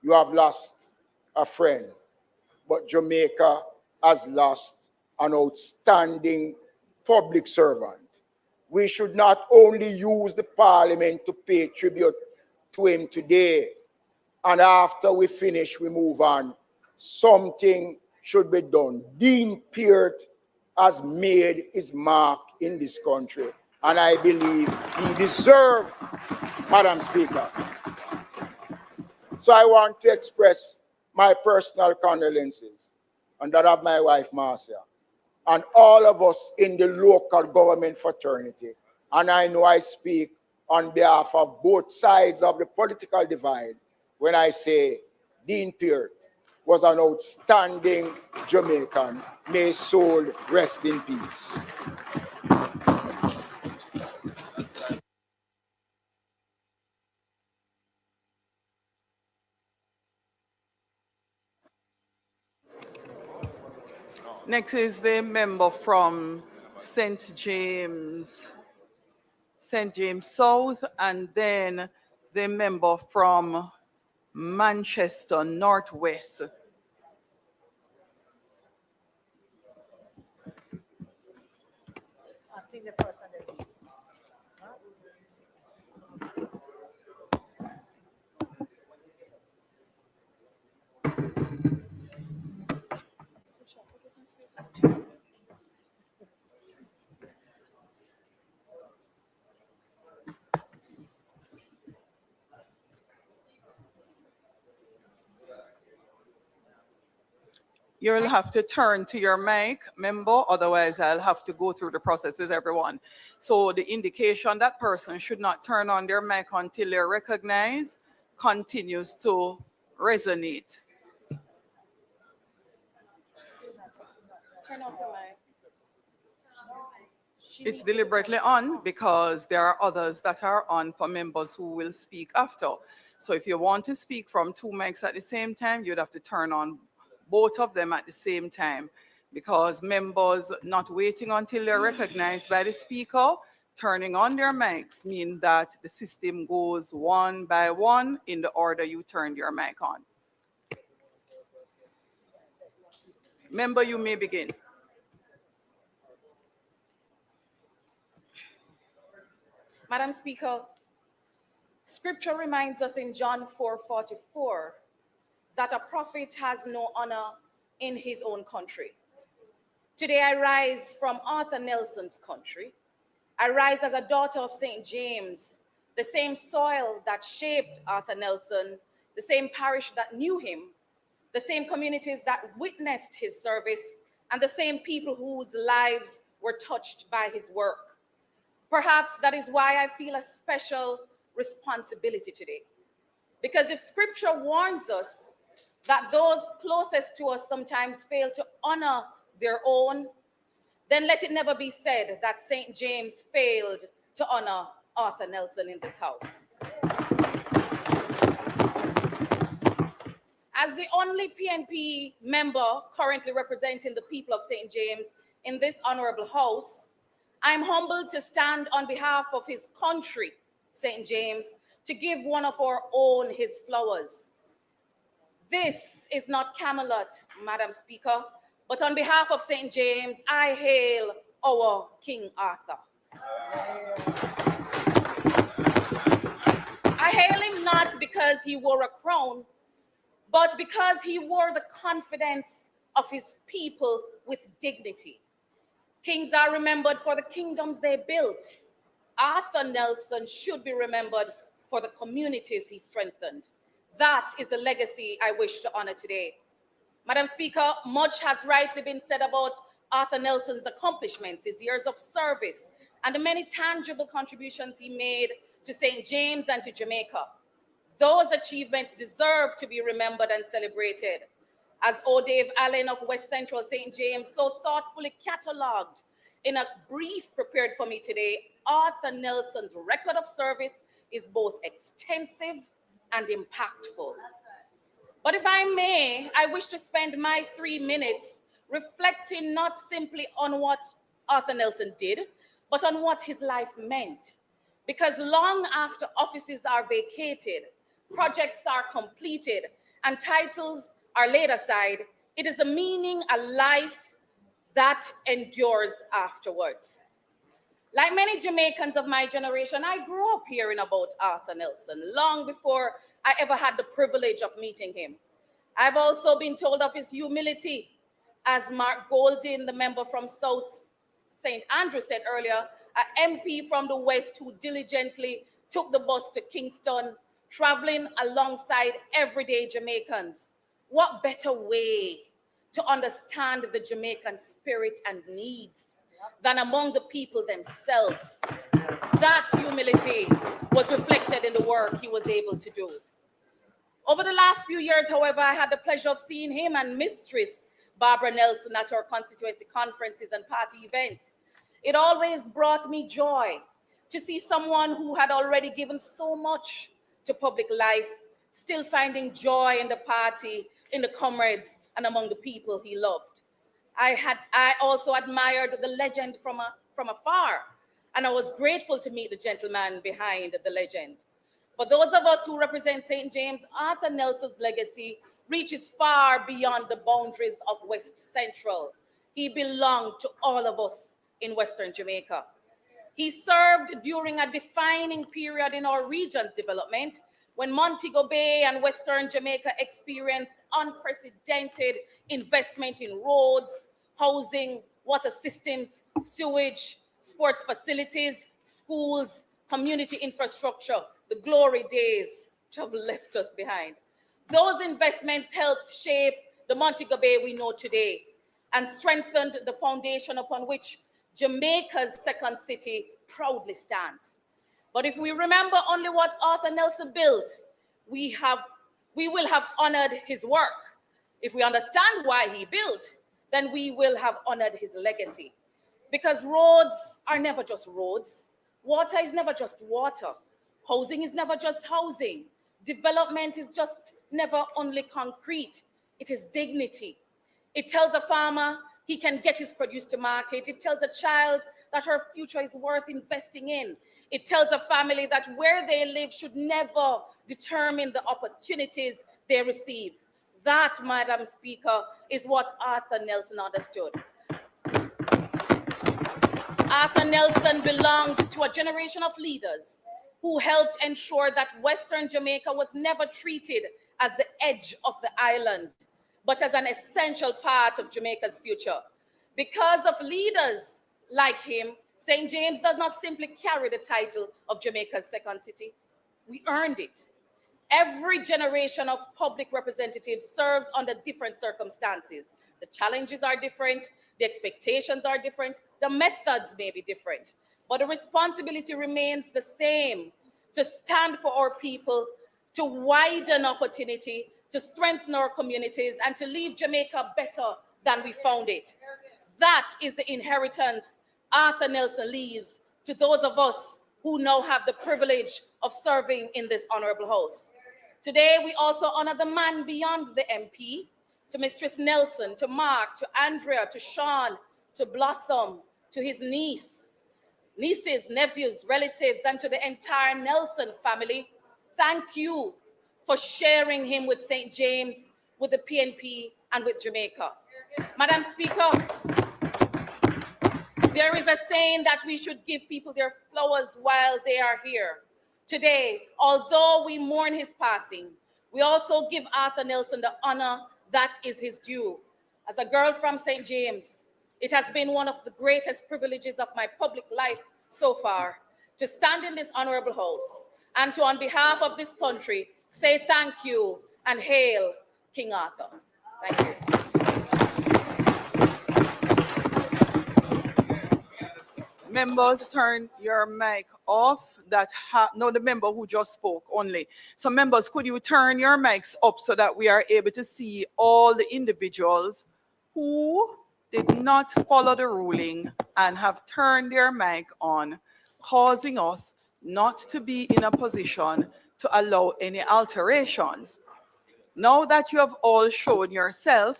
you have lost a friend, but Jamaica has lost an outstanding public servant. We should not only use the Parliament to pay tribute to him today, and after we finish, we move on. Something should be done. Dean Peart has made his mark in this country, and I believe he deserves, Madam Speaker. So I want to express my personal condolences and that of my wife, Marcia, and all of us in the local government fraternity. And I know I speak on behalf of both sides of the political divide when I say Dean Peart was an outstanding Jamaican. May his soul rest in peace. Next is the member from St. James South, and then the member from Manchester Northwest. I think the person that You'll have to turn to your mic, member, otherwise I'll have to go through the process with everyone. So the indication that person should not turn on their mic until they're recognized continues to resonate. Turn off your mic. It's deliberately on because there are others that are on for members who will speak after. So if you want to speak from two mics at the same time, you'd have to turn on both of them at the same time, because members not waiting until they're recognized by the speaker, turning on their mics, mean that the system goes one by one in the order you turned your mic on. Member, you may begin. Madam Speaker, Scripture reminds us in John 4:44 that a prophet has no honor in his own country. Today I rise from Arthur Nelson's country. I rise as a daughter of St. James, the same soil that shaped Arthur Nelson, the same parish that knew him, the same communities that witnessed his service, and the same people whose lives were touched by his work. Perhaps that is why I feel a special responsibility today. Because if Scripture warns us that those closest to us sometimes fail to honor their own, then let it never be said that St. James failed to honor Arthur Nelson in this house. As the only PNP member currently representing the people of St. James in this honorable house, I am humbled to stand on behalf of his country, St. James, to give one of our own his flowers. This is not Camelot, Madam Speaker, but on behalf of St. James, I hail our King Arthur. I hail him not because he wore a crown, but because he wore the confidence of his people with dignity. Kings are remembered for the kingdoms they built. Arthur Nelson should be remembered for the communities he strengthened. That is the legacy I wish to honor today. Madam Speaker, much has rightly been said about Arthur Nelson's accomplishments, his years of service, and the many tangible contributions he made to St. James and to Jamaica. Those achievements deserve to be remembered and celebrated. As O. Dave Allen of West Central St. James so thoughtfully catalogued in a brief prepared for me today, Arthur Nelson's record of service is both extensive and impactful. But if I may, I wish to spend my 3 minutes reflecting not simply on what Arthur Nelson did, but on what his life meant. Because long after offices are vacated, projects are completed, and titles are laid aside, it is the meaning a life that endures afterwards. Like many Jamaicans of my generation, I grew up hearing about Arthur Nelson long before I ever had the privilege of meeting him. I've also been told of his humility. As Mark Goldin, the member from South St. Andrew said earlier, an MP from the West who diligently took the bus to Kingston, traveling alongside everyday Jamaicans. What better way to understand the Jamaican spirit and needs than among the people themselves? That humility was reflected in the work he was able to do. Over the last few years, however, I had the pleasure of seeing him and Mistress Barbara Nelson at our constituency conferences and party events. It always brought me joy to see someone who had already given so much to public life, still finding joy in the party, in the comrades, and among the people he loved. I also admired the legend from afar, and I was grateful to meet the gentleman behind the legend. For those of us who represent St. James, Arthur Nelson's legacy reaches far beyond the boundaries of West Central. He belonged to all of us in Western Jamaica. He served during a defining period in our region's development when Montego Bay and Western Jamaica experienced unprecedented investment in roads, housing, water systems, sewage, sports facilities, schools, community infrastructure, the glory days which have left us behind. Those investments helped shape the Montego Bay we know today and strengthened the foundation upon which Jamaica's second city proudly stands. But if we remember only what Arthur Nelson built, we will have honored his work. If we understand why he built, then we will have honored his legacy. Because roads are never just roads. Water is never just water. Housing is never just housing. Development is just never only concrete. It is dignity. It tells a farmer he can get his produce to market. It tells a child that her future is worth investing in. It tells a family that where they live should never determine the opportunities they receive. That, Madam Speaker, is what Arthur Nelson understood. Arthur Nelson belonged to a generation of leaders who helped ensure that Western Jamaica was never treated as the edge of the island, but as an essential part of Jamaica's future. Because of leaders like him, St. James does not simply carry the title of Jamaica's second city. We earned it. Every generation of public representatives serves under different circumstances. The challenges are different, the expectations are different, the methods may be different, but the responsibility remains the same: to stand for our people, to widen opportunity, to strengthen our communities, and to leave Jamaica better than we found it. That is the inheritance Arthur Nelson leaves to those of us who now have the privilege of serving in this honorable house. Today, we also honor the man beyond the MP, to Mistress Nelson, to Mark, to Andrea, to Sean, to Blossom, to his nieces, nephews, relatives, and to the entire Nelson family. Thank you for sharing him with St. James, with the PNP, and with Jamaica. Madam Speaker, there is a saying that we should give people their flowers while they are here. Today, although we mourn his passing, we also give Arthur Nelson the honor that is his due. As a girl from St. James, it has been one of the greatest privileges of my public life so far to stand in this honorable house and to, on behalf of this country, say thank you and hail King Arthur. Thank you. Members, turn your mic off. No, the member who just spoke only. So members, could you turn your mics up so that we are able to see all the individuals who did not follow the ruling and have turned their mic on, causing us not to be in a position to allow any alterations. Now that you have all shown yourself,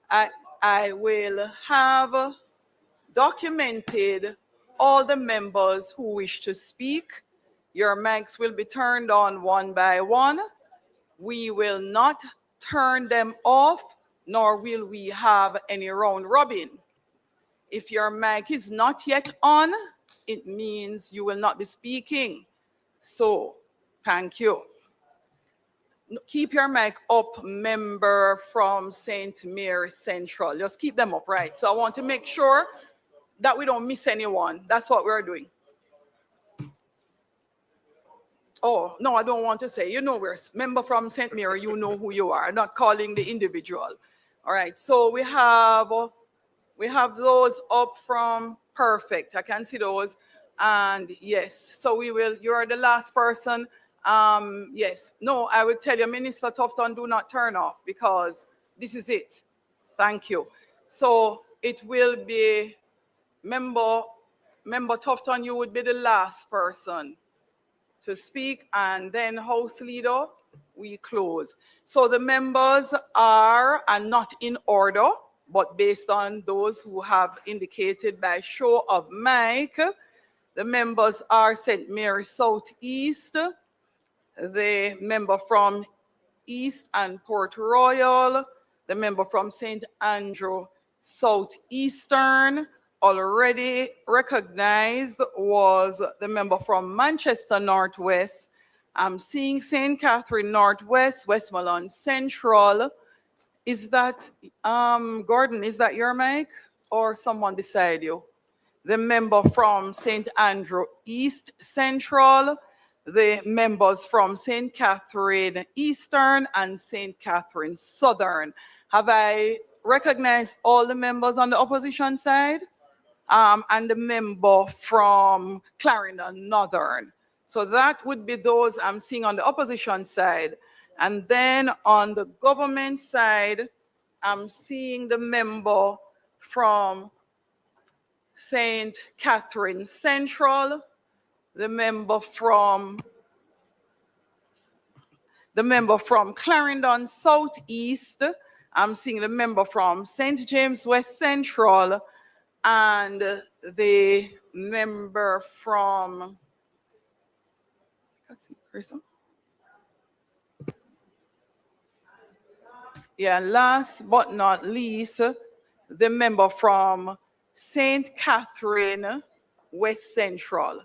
I will have documented all the members who wish to speak. Your mics will be turned on one by one. We will not turn them off, nor will we have any round robin. If your mic is not yet on, it means you will not be speaking. So, thank you. Keep your mic up, member from St. Mary Central. Just keep them up, right? So I want to make sure that we don't miss anyone. That's what we're doing. Oh, no, I don't want to say. You know, we're member from St. Mary, you know who you are. I'm not calling the individual. All right, so we have those up from perfect. I can see those. And yes, so you're the last person. Yes, no, I will tell you, Minister Tufton, do not turn off because this is it. Thank you. So it will be Member Tufton, you would be the last person to speak, and then House Leader, we close. So the members are not in order, but based on those who have indicated by show of mic. The members are St. Mary Southeast, the member from East and Port Royal, the member from St. Andrew Southeastern. Already recognized was the member from Manchester Northwest. I'm seeing St. Catherine Northwest, Westmoreland Central. Is that, Gordon, is that your mic or someone beside you? The member from St. Andrew East Central, the members from St. Catherine Eastern and St. Catherine Southern. Have I recognized all the members on the opposition side? And the member from Clarendon Northern. So that would be those I'm seeing on the opposition side. And then on the government side, I'm seeing the member from St. Catherine Central, the member from Clarendon Southeast. I'm seeing the member from St. James West Central, and the member from, last but not least, the member from St. Catherine West Central.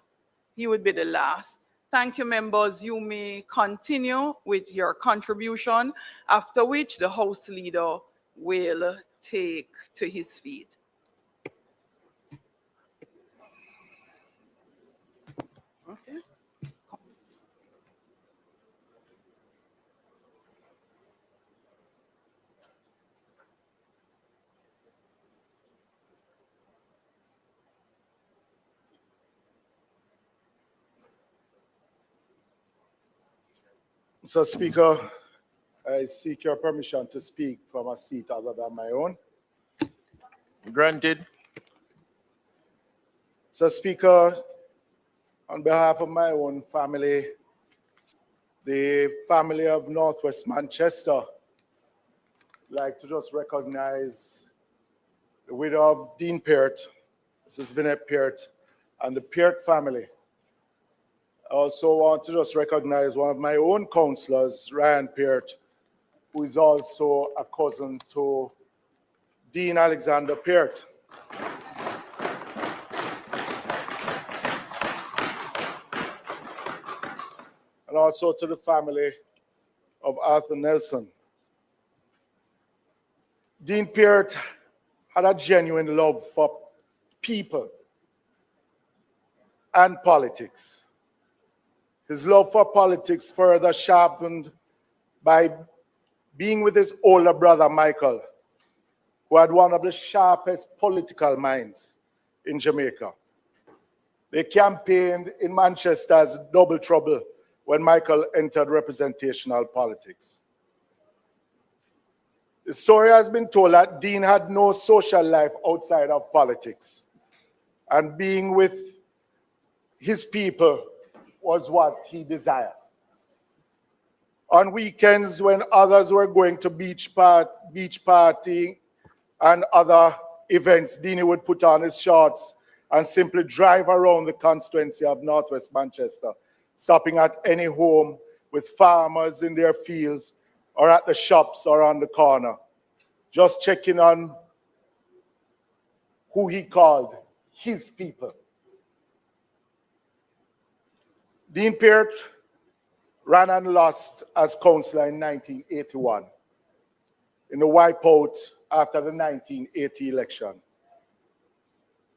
He would be the last. Thank you, members. You may continue with your contribution, after which the House Leader will take to his feet. Okay. Mr. Speaker, I seek your permission to speak from a seat other than my own. Granted. Mr. Speaker, on behalf of my own family, the family of Northwest Manchester, I'd like to just recognize the widow of Dean Peart, Mrs. Vinette Peart, and the Peart family. I also want to just recognize one of my own councillors, Ryan Peart, who is also a cousin to Dean Alexander Peart. And also to the family of Arthur Nelson. Dean Peart had a genuine love for people and politics. His love for politics further sharpened by being with his older brother, Michael, who had one of the sharpest political minds in Jamaica. They campaigned in Manchester as double trouble when Michael entered representational politics. The story has been told that Dean had no social life outside of politics, and being with his people was what he desired. On weekends, when others were going to beach party and other events, Dean would put on his shorts and simply drive around the constituency of Northwest Manchester, stopping at any home with farmers in their fields or at the shops or on the corner, just checking on who he called his people. Dean Peart ran and lost as councillor in 1981 in the wipeout after the 1980 election,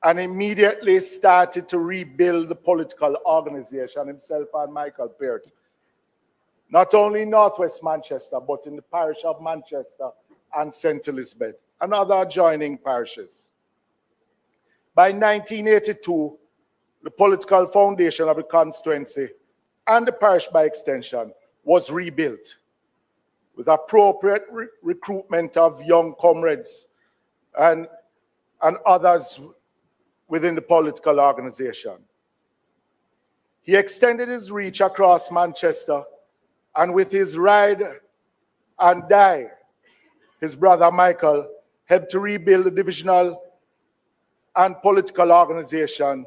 and immediately started to rebuild the political organization himself and Michael Peart, not only in Northwest Manchester, but in the parish of Manchester and St. Elizabeth and other adjoining parishes. By 1982, the political foundation of the constituency and the parish by extension was rebuilt with appropriate recruitment of young comrades and others within the political organization. He extended his reach across Manchester, and with his ride and die, his brother Michael helped to rebuild the divisional and political organization,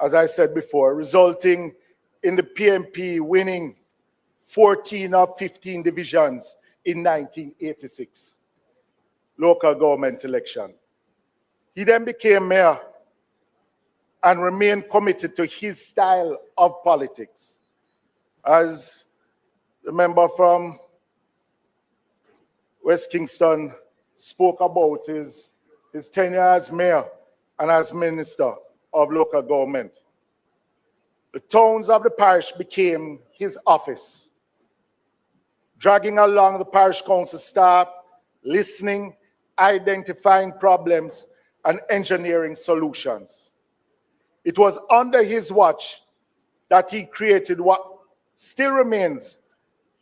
as I said before, resulting in the PMP winning 14 of 15 divisions in 1986 local government election. He then became mayor and remained committed to his style of politics. As the member from West Kingston spoke about his tenure as mayor and as minister of local government. The towns of the parish became his office, dragging along the parish council staff, listening, identifying problems, and engineering solutions. It was under his watch that he created what still remains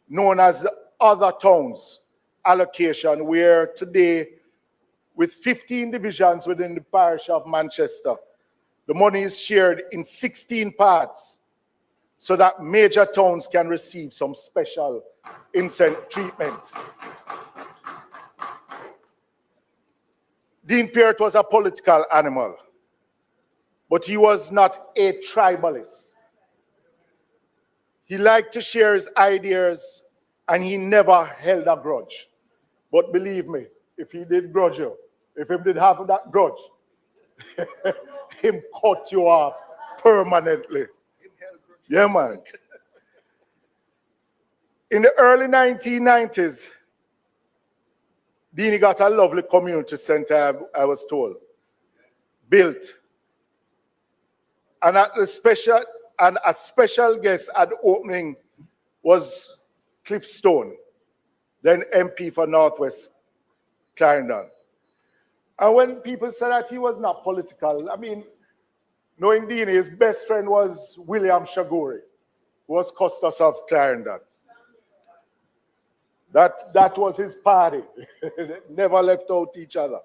known as the Other Towns allocation, where today, with 15 divisions within the parish of Manchester, the money is shared in 16 parts so that major towns can receive some special incentive treatment. Dean Peart was a political animal, but he was not a tribalist. He liked to share his ideas, and he never held a grudge. But believe me, if he did grudge you, if he did have that grudge, him cut you off permanently. Yeah, man. In the early 1990s, Dini got a lovely community center, I was told, built. And a special guest at the opening was Cliff Stone, then MP for Northwest Clarendon. And when people said that he was not political, I mean, knowing Dini, his best friend was William Shaguri, who was Custos of Clarendon. That was his party. Never left out each other.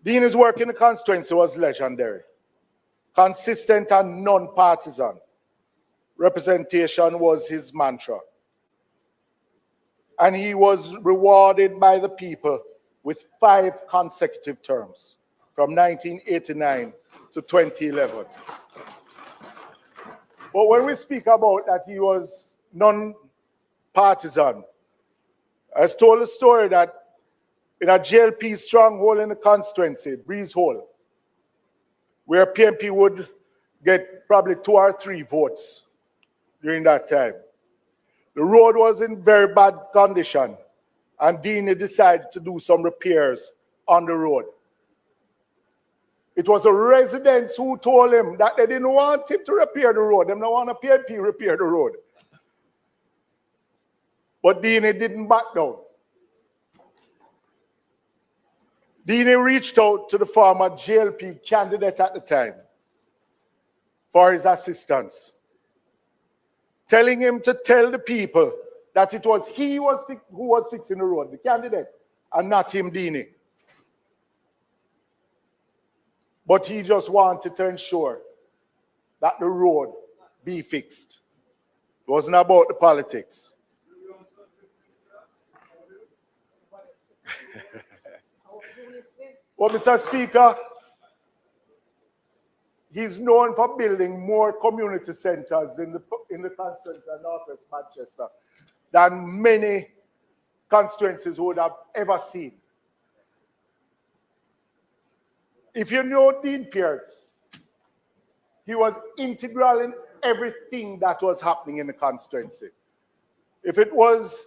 Dini's work in the constituency was legendary. Consistent and non-partisan. Representation was his mantra. And he was rewarded by the people with 5 consecutive terms from 1989 to 2011. But when we speak about that he was non-partisan, I was told a story that in a JLP stronghold in the constituency, Breeze Hole, where PMP would get probably 2 or 3 votes during that time. The road was in very bad condition, and Dini decided to do some repairs on the road. It was the residents who told him that they didn't want him to repair the road. They didn't want a PMP repair the road. But Dini didn't back down. Dini reached out to the former JLP candidate at the time for his assistance, telling him to tell the people that it was he who was fixing the road, the candidate, and not him, Dini. But he just wanted to ensure that the road be fixed. It wasn't about the politics. Well, Mr. Speaker, he's known for building more community centers in the constituency of Northwest Manchester than many constituencies would have ever seen. If you know Dean Peart, he was integral in everything that was happening in the constituency. If it was,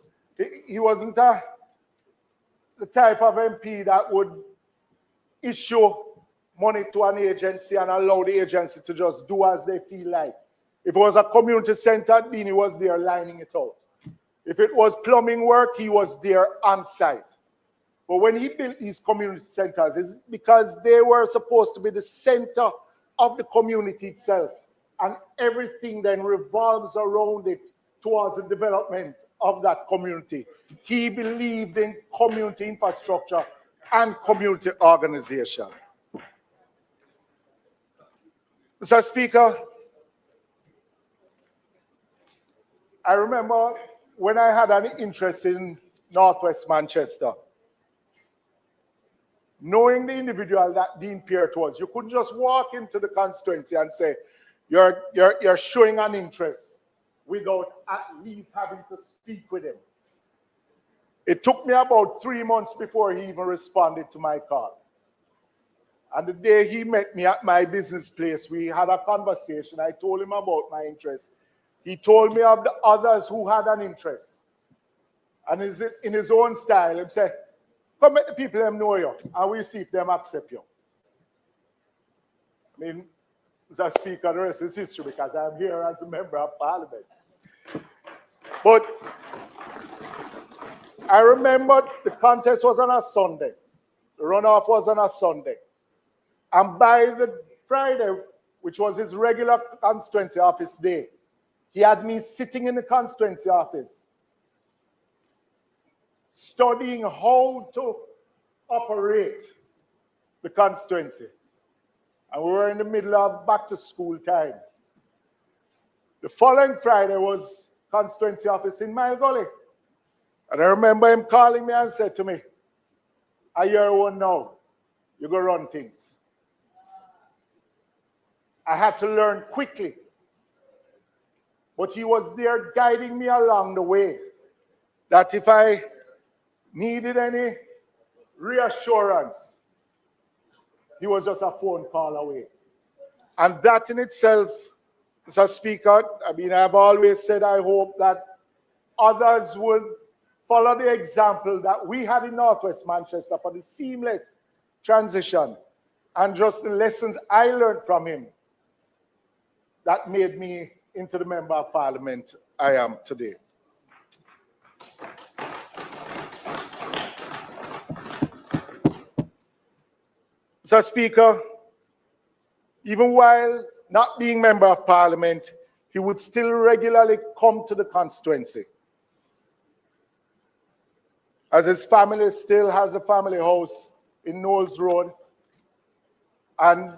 he wasn't the type of MP that would issue money to an agency and allow the agency to just do as they feel like. If it was a community center, Dini was there lining it out. If it was plumbing work, he was there on site. But when he built these community centers, it's because they were supposed to be the center of the community itself. And everything then revolves around it towards the development of that community. He believed in community infrastructure and community organization. Mr. Speaker, I remember when I had an interest in Northwest Manchester, knowing the individual that Dean Peart was, you couldn't just walk into the constituency and say, you're showing an interest without at least having to speak with him. It took me about 3 months before he even responded to my call. And the day he met me at my business place, we had a conversation. I told him about my interest. He told me of the others who had an interest. And in his own style, he said, come let the people them know you, and we'll see if them accept you. I mean, Mr. Speaker, the rest is history because I'm here as a member of parliament. But I remember the contest was on a Sunday. The runoff was on a Sunday. And by the Friday, which was his regular constituency office day, he had me sitting in the constituency office, studying how to operate the constituency. And we were in the middle of back to school time. The following Friday was constituency office in my gully. And I remember him calling me and said to me, "I hear one now. You go run things." I had to learn quickly. But he was there guiding me along the way. That if I needed any reassurance, he was just a phone call away. And that in itself, Mr. Speaker, I mean, I've always said I hope that others would follow the example that we had in Northwest Manchester for the seamless transition and just the lessons I learned from him that made me into the Member of Parliament I am today. Mr. Speaker, even while not being Member of Parliament, he would still regularly come to the constituency, as his family still has a family house in Knowles Road, and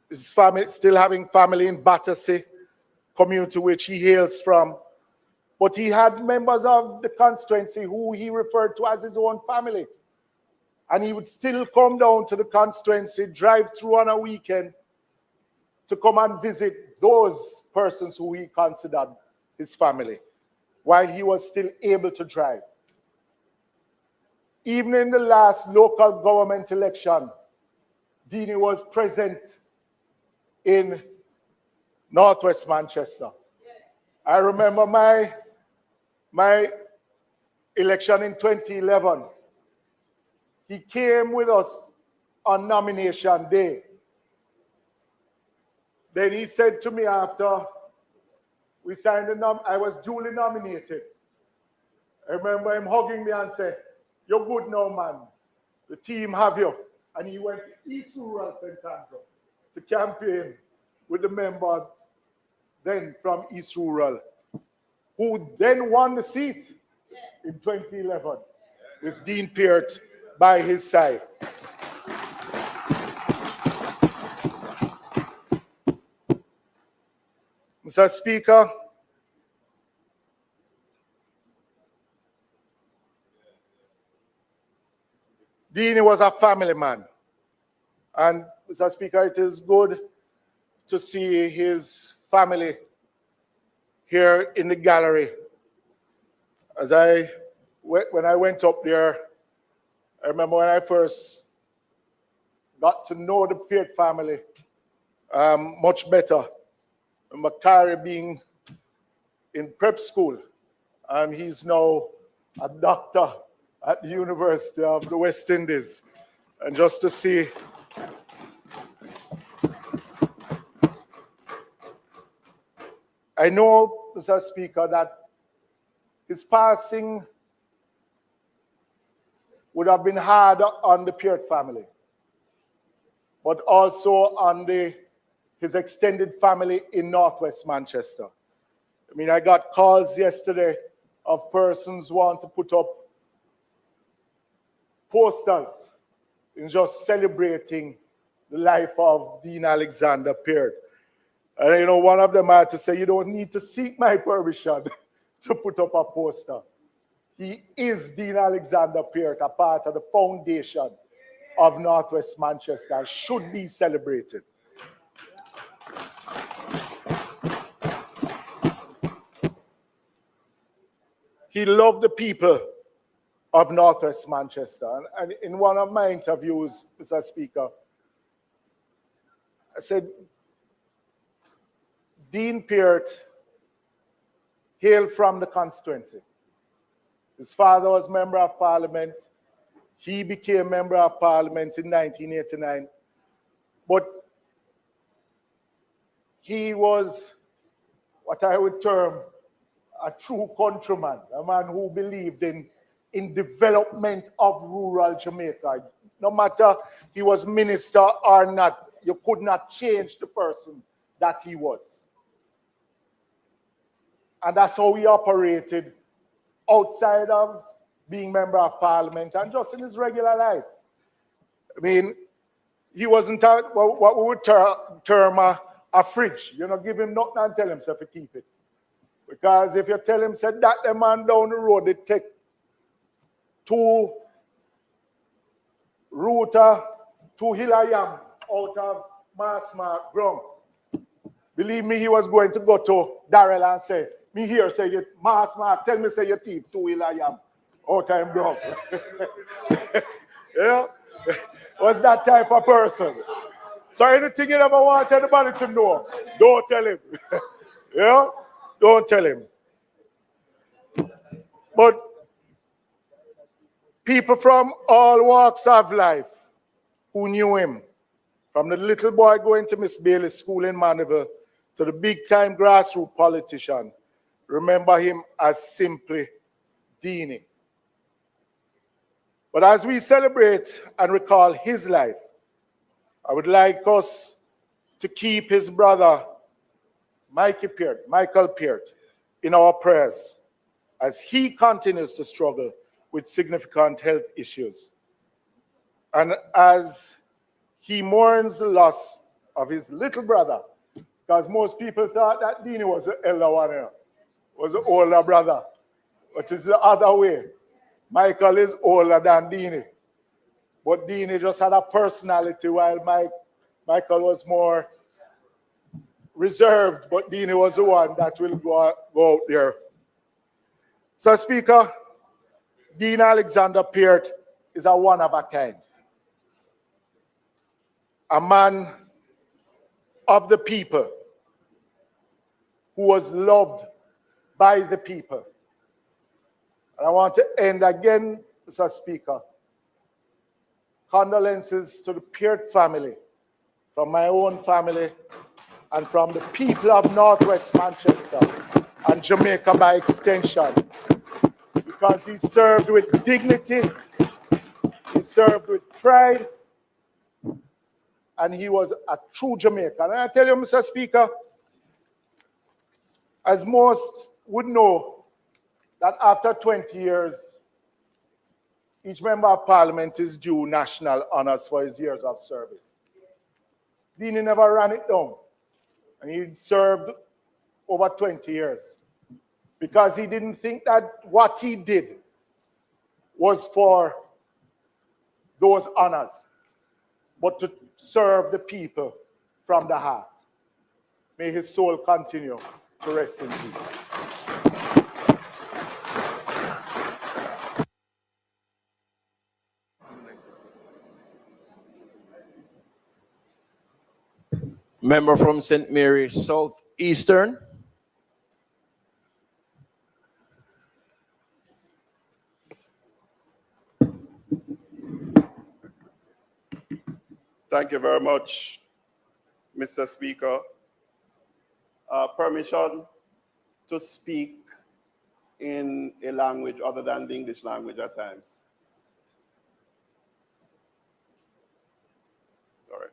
his family still having family in Battersea, community which he hails from. But he had members of the constituency who he referred to as his own family. And he would still come down to the constituency, drive through on a weekend to come and visit those persons who he considered his family, while he was still able to drive. Even in the last local government election, Dini was present in Northwest Manchester. I remember my election in 2011. He came with us on nomination day. Then he said to me after we signed I was duly nominated. I remember him hugging me and said, "You're good now, man. The team have you." And he went to East Rural St. Andrew to campaign with the member then from East Rural, who then won the seat in 2011 with Dean Peart by his side. Mr. Speaker, Dean was a family man. And Mr. Speaker, it is good to see his family here in the gallery. When I went up there, I remember when I first got to know the Peart family much better. Makari being in prep school, and he's now a doctor at the University of the West Indies. And just to see I know, Mr. Speaker, that his passing would have been hard on the Peart family, but also on his extended family in Northwest Manchester. I mean, I got calls yesterday of persons who want to put up posters in just celebrating the life of Dean Alexander Peart. And you know, one of them had to say, "You don't need to seek my permission to put up a poster." He is Dean Alexander Peart, a part of the foundation of Northwest Manchester, should be celebrated. He loved the people of Northwest Manchester. And in one of my interviews, Mr. Speaker, I said, Dean Peart hailed from the constituency. His father was Member of Parliament. He became Member of Parliament in 1989. But he was what I would term a true countryman, a man who believed in development of rural Jamaica. No matter he was minister or not, you could not change the person that he was. And that's how he operated outside of being Member of Parliament and just in his regular life. I mean, he wasn't what we would term a fridge. You know, give him nothing and tell him to keep it. Because if you tell him, said that the man down the road, they take 2 rooter, 2 hillayam out of Massmark ground. Believe me, he was going to go to Darrell and say, "Me here say you Massmark, tell me say you thief 2 hillayam out of him ground." Yeah? Was that type of person. So anything you ever want anybody to know, don't tell him. Yeah? Don't tell him. But people from all walks of life who knew him, from the little boy going to Miss Bailey's school in Mandeville to the big-time grassroots politician, remember him as simply Deanie. But as we celebrate and recall his life, I would like us to keep his brother, Michael Peart, in our prayers as he continues to struggle with significant health issues. And as he mourns the loss of his little brother, because most people thought that Deanie was the elder one here, was the older brother, but it's the other way. Michael is older than Deanie, but Deanie just had a personality while Michael was more reserved, but Deanie was the one that will go out there. So, Speaker, Dean Alexander Peart is a one of a kind. A man of the people who was loved by the people. And I want to end again, Mr. Speaker. Condolences to the Peart family, from my own family, and from the people of Northwest Manchester and Jamaica by extension, because he served with dignity, he served with pride, and he was a true Jamaican. And I tell you, Mr. Speaker, as most would know, that after 20 years, each member of parliament is due national honors for his years of service. Deanie never ran it down, and he served over 20 years because he didn't think that what he did was for those honors, but to serve the people from the heart. May his soul continue to rest in peace. Member from St. Mary Southeastern. Thank you very much, Mr. Speaker. Permission to speak in a language other than the English language at times. All right.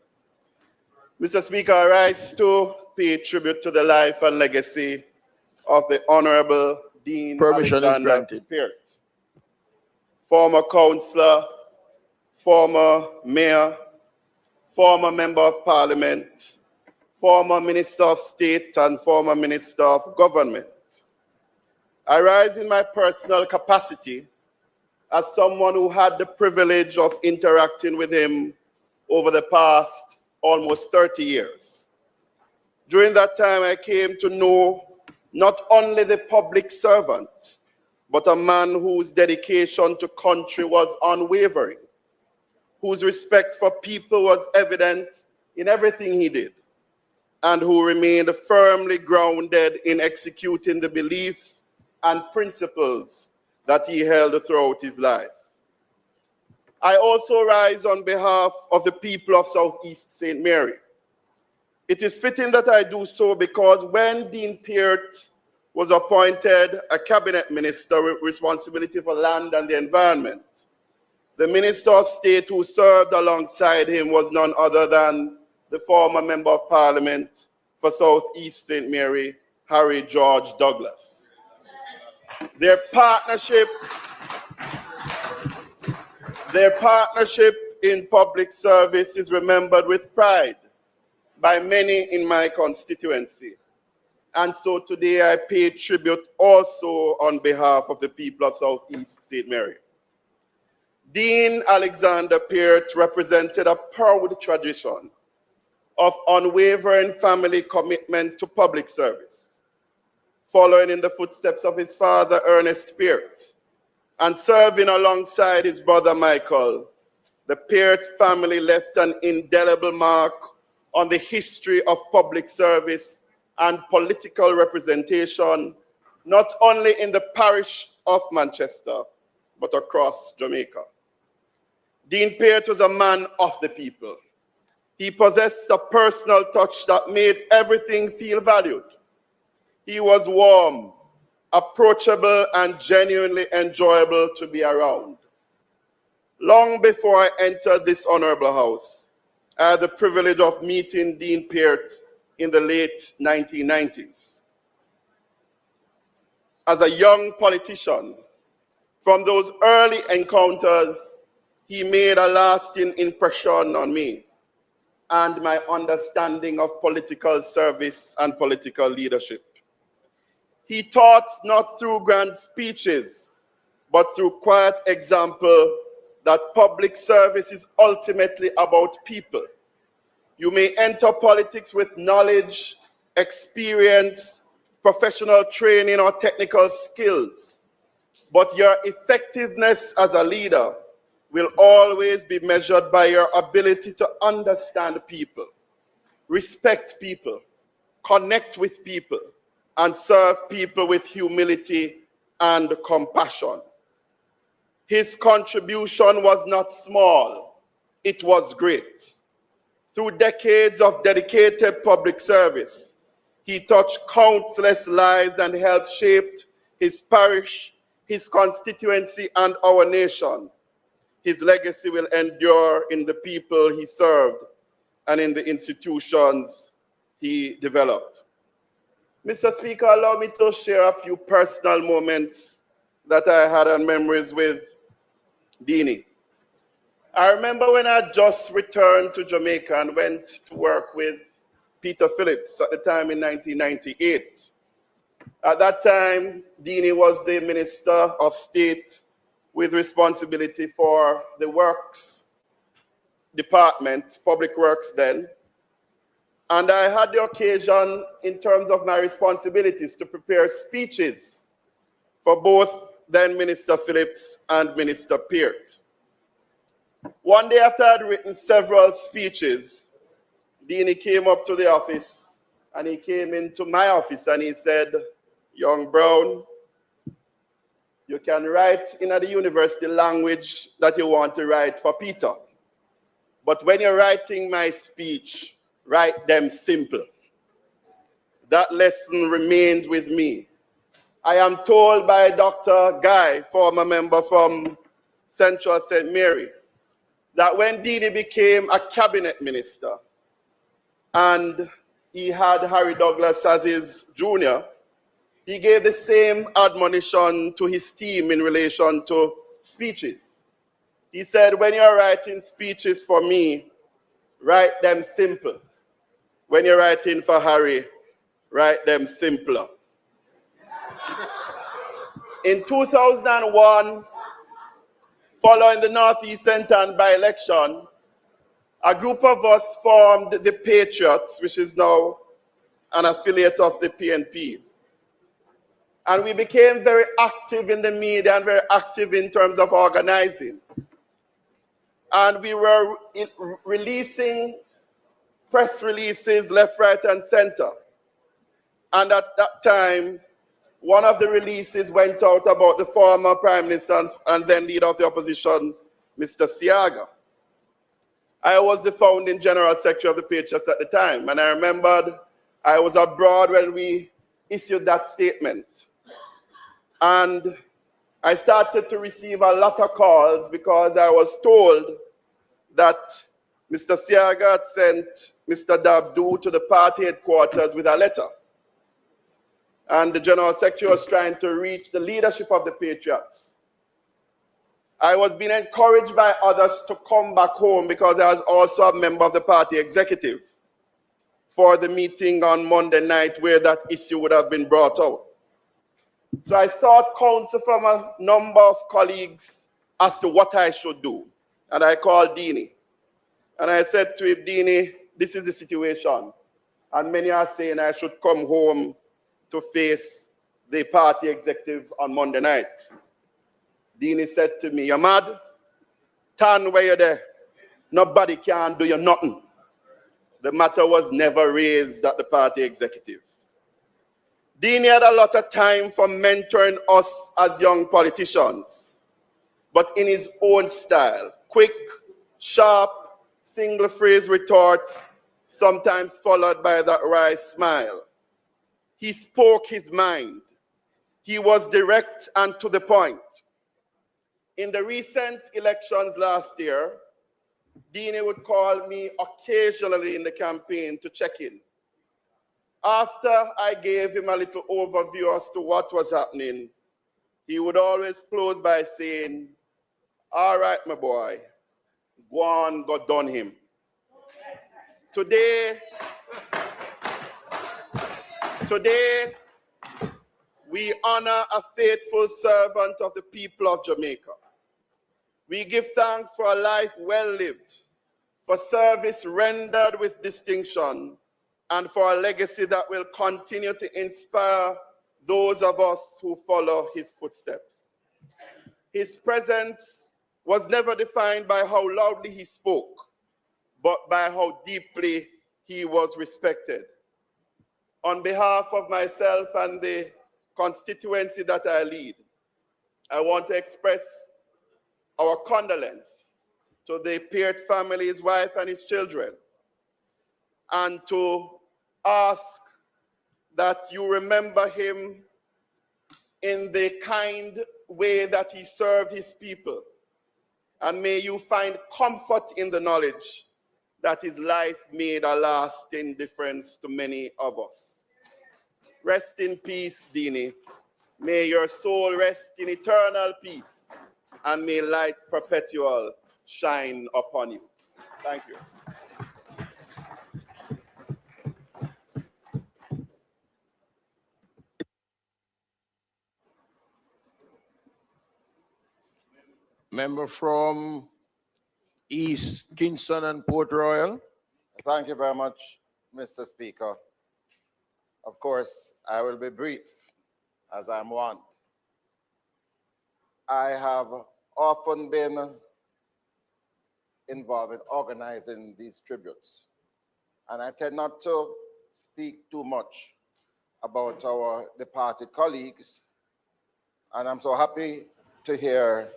Mr. Speaker, I rise to pay tribute to the life and legacy of the Honorable Dean Permission Alexander is granted. Peart, former councillor, former mayor, former member of parliament, former minister of state, and former minister of government. I rise in my personal capacity as someone who had the privilege of interacting with him over the past almost 30 years. During that time, I came to know not only the public servant, but a man whose dedication to country was unwavering, whose respect for people was evident in everything he did, and who remained firmly grounded in executing the beliefs and principles that he held throughout his life. I also rise on behalf of the people of Southeast St. Mary. It is fitting that I do so because when Dean Peart was appointed a cabinet minister with responsibility for land and the environment, the Minister of State who served alongside him was none other than the former Member of Parliament for Southeast St. Mary, Harry George Douglas. Their partnership in public service is remembered with pride by many in my constituency. And so today I pay tribute also on behalf of the people of Southeast St. Mary. Dean Alexander Peart represented a proud tradition of unwavering family commitment to public service, following in the footsteps of his father, Ernest Peart, and serving alongside his brother, Michael. The Peart family left an indelible mark on the history of public service and political representation, not only in the parish of Manchester, but across Jamaica. Dean Peart was a man of the people. He possessed a personal touch that made everything feel valued. He was warm, approachable, and genuinely enjoyable to be around. Long before I entered this honorable house, I had the privilege of meeting Dean Peart in the late 1990s. As a young politician, from those early encounters, he made a lasting impression on me and my understanding of political service and political leadership. He taught not through grand speeches, but through quiet example that public service is ultimately about people. You may enter politics with knowledge, experience, professional training, or technical skills, but your effectiveness as a leader will always be measured by your ability to understand people, respect people, connect with people, and serve people with humility and compassion. His contribution was not small, it was great. Through decades of dedicated public service, he touched countless lives and helped shape his parish, his constituency, and our nation. His legacy will endure in the people he served and in the institutions he developed. Mr. Speaker, allow me to share a few personal moments that I had and memories with Deanie. I remember when I just returned to Jamaica and went to work with Peter Phillips at the time in 1998. At that time, Deanie was the Minister of State with responsibility for the Works Department, Public Works then. And I had the occasion, in terms of my responsibilities, to prepare speeches for both then Minister Phillips and Minister Peart. One day after I had written several speeches, Deanie came up to the office and he came into my office and he said, "Young Brown, you can write in the university language that you want to write for Peter. But when you're writing my speech, write them simple." That lesson remained with me. I am told by Dr. Guy, former member from Central St. Mary, that when Deanie became a cabinet minister and he had Harry Douglas as his junior, he gave the same admonition to his team in relation to speeches. He said, when you're writing speeches for me, write them simple. When you're writing for Harry, write them simpler. In 2001, following the Northeast Centre by-election, a group of us formed the Patriots, which is now an affiliate of the PNP. And we became very active in the media and very active in terms of organizing. And we were releasing press releases left, right, and center. And at that time, one of the releases went out about the former Prime Minister and then leader of the opposition, Mr. Seaga. I was the founding General Secretary of the Patriots at the time, and I remembered I was abroad when we issued that statement. And I started to receive a lot of calls because I was told that Mr. Seaga had sent Mr. Dabdu to the party headquarters with a letter. And the General Secretary was trying to reach the leadership of the Patriots. I was being encouraged by others to come back home because I was also a member of the party executive for the meeting on Monday night where that issue would have been brought out. So I sought counsel from a number of colleagues as to what I should do. And I called Deanie. And I said to him, Deanie, this is the situation. And many are saying I should come home to face the party executive on Monday night. Deanie said to me, "You're mad? Tan where you're there. nobody can do you nothing. The matter was never raised at the party executive. Dean had a lot of time for mentoring us as young politicians, but in his own style, quick, sharp, single phrase retorts, sometimes followed by that wry smile. He spoke his mind. He was direct and to the point. In the recent elections last year, Dean would call me occasionally in the campaign to check in. After I gave him a little overview as to what was happening, he would always close by saying, "All right, my boy, go on, go done him." Today, we honor a faithful servant of the people of Jamaica. We give thanks for a life well lived, for service rendered with distinction, and for a legacy that will continue to inspire those of us who follow his footsteps. His presence was never defined by how loudly he spoke, but by how deeply he was respected. On behalf of myself and the constituency that I lead, I want to express our condolence to the Peart family, his wife and his children, and to ask that you remember him in the kind way that he served his people. And may you find comfort in the knowledge that his life made a lasting difference to many of us. Rest in peace, Dini. May your soul rest in eternal peace, and may light perpetual shine upon you. Thank you. Member from East Kingston and Port Royal. Thank you very much, Mr. Speaker. Of course, I will be brief, as I'm wont. I have often been involved in organizing these tributes, and I tend not to speak too much about our departed colleagues, and I'm so happy to hear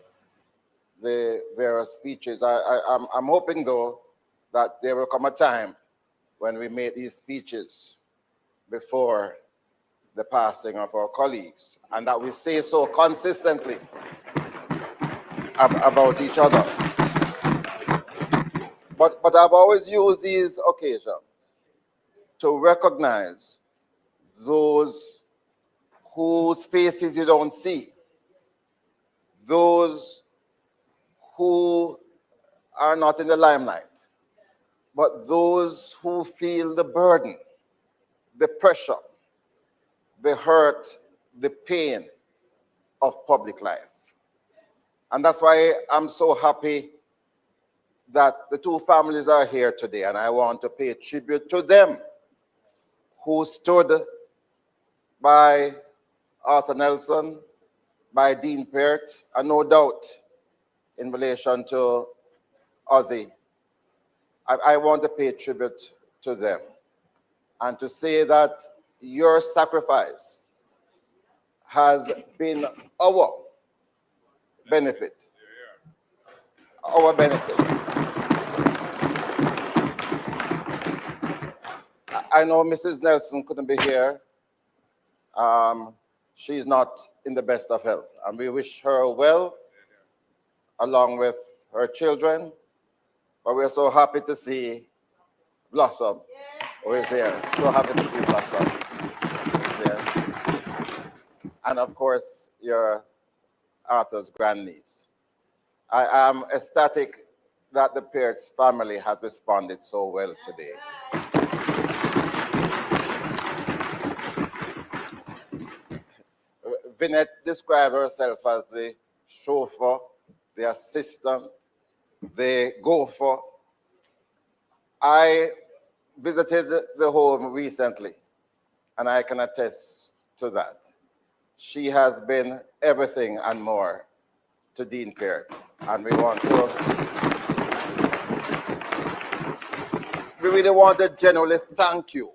the various speeches. I'm hoping, though, that there will come a time when we make these speeches before the passing of our colleagues, and that we say so consistently about each other. But I've always used these occasions to recognize those whose faces you don't see, those who are not in the limelight, but those who feel the burden, the pressure, the hurt, the pain of public life. And that's why I'm so happy that the two families are here today, and I want to pay tribute to them who stood by Arthur Nelson, by Dean Peart, and no doubt in relation to Ozzy. I want to pay tribute to them and to say that your sacrifice has been our benefit. Our benefit. I know Mrs. Nelson couldn't be here. She's not in the best of health, and we wish her well, along with her children. But we're so happy to see Blossom, who is here. So happy to see Blossom. And of course, your Arthur's grandniece. I am ecstatic that the Peart's family has responded so well today. Vinette described herself as the chauffeur, the assistant, the gopher. I visited the home recently, and I can attest to that. She has been everything and more to Dean Peart, and we want to we really want to genuinely thank you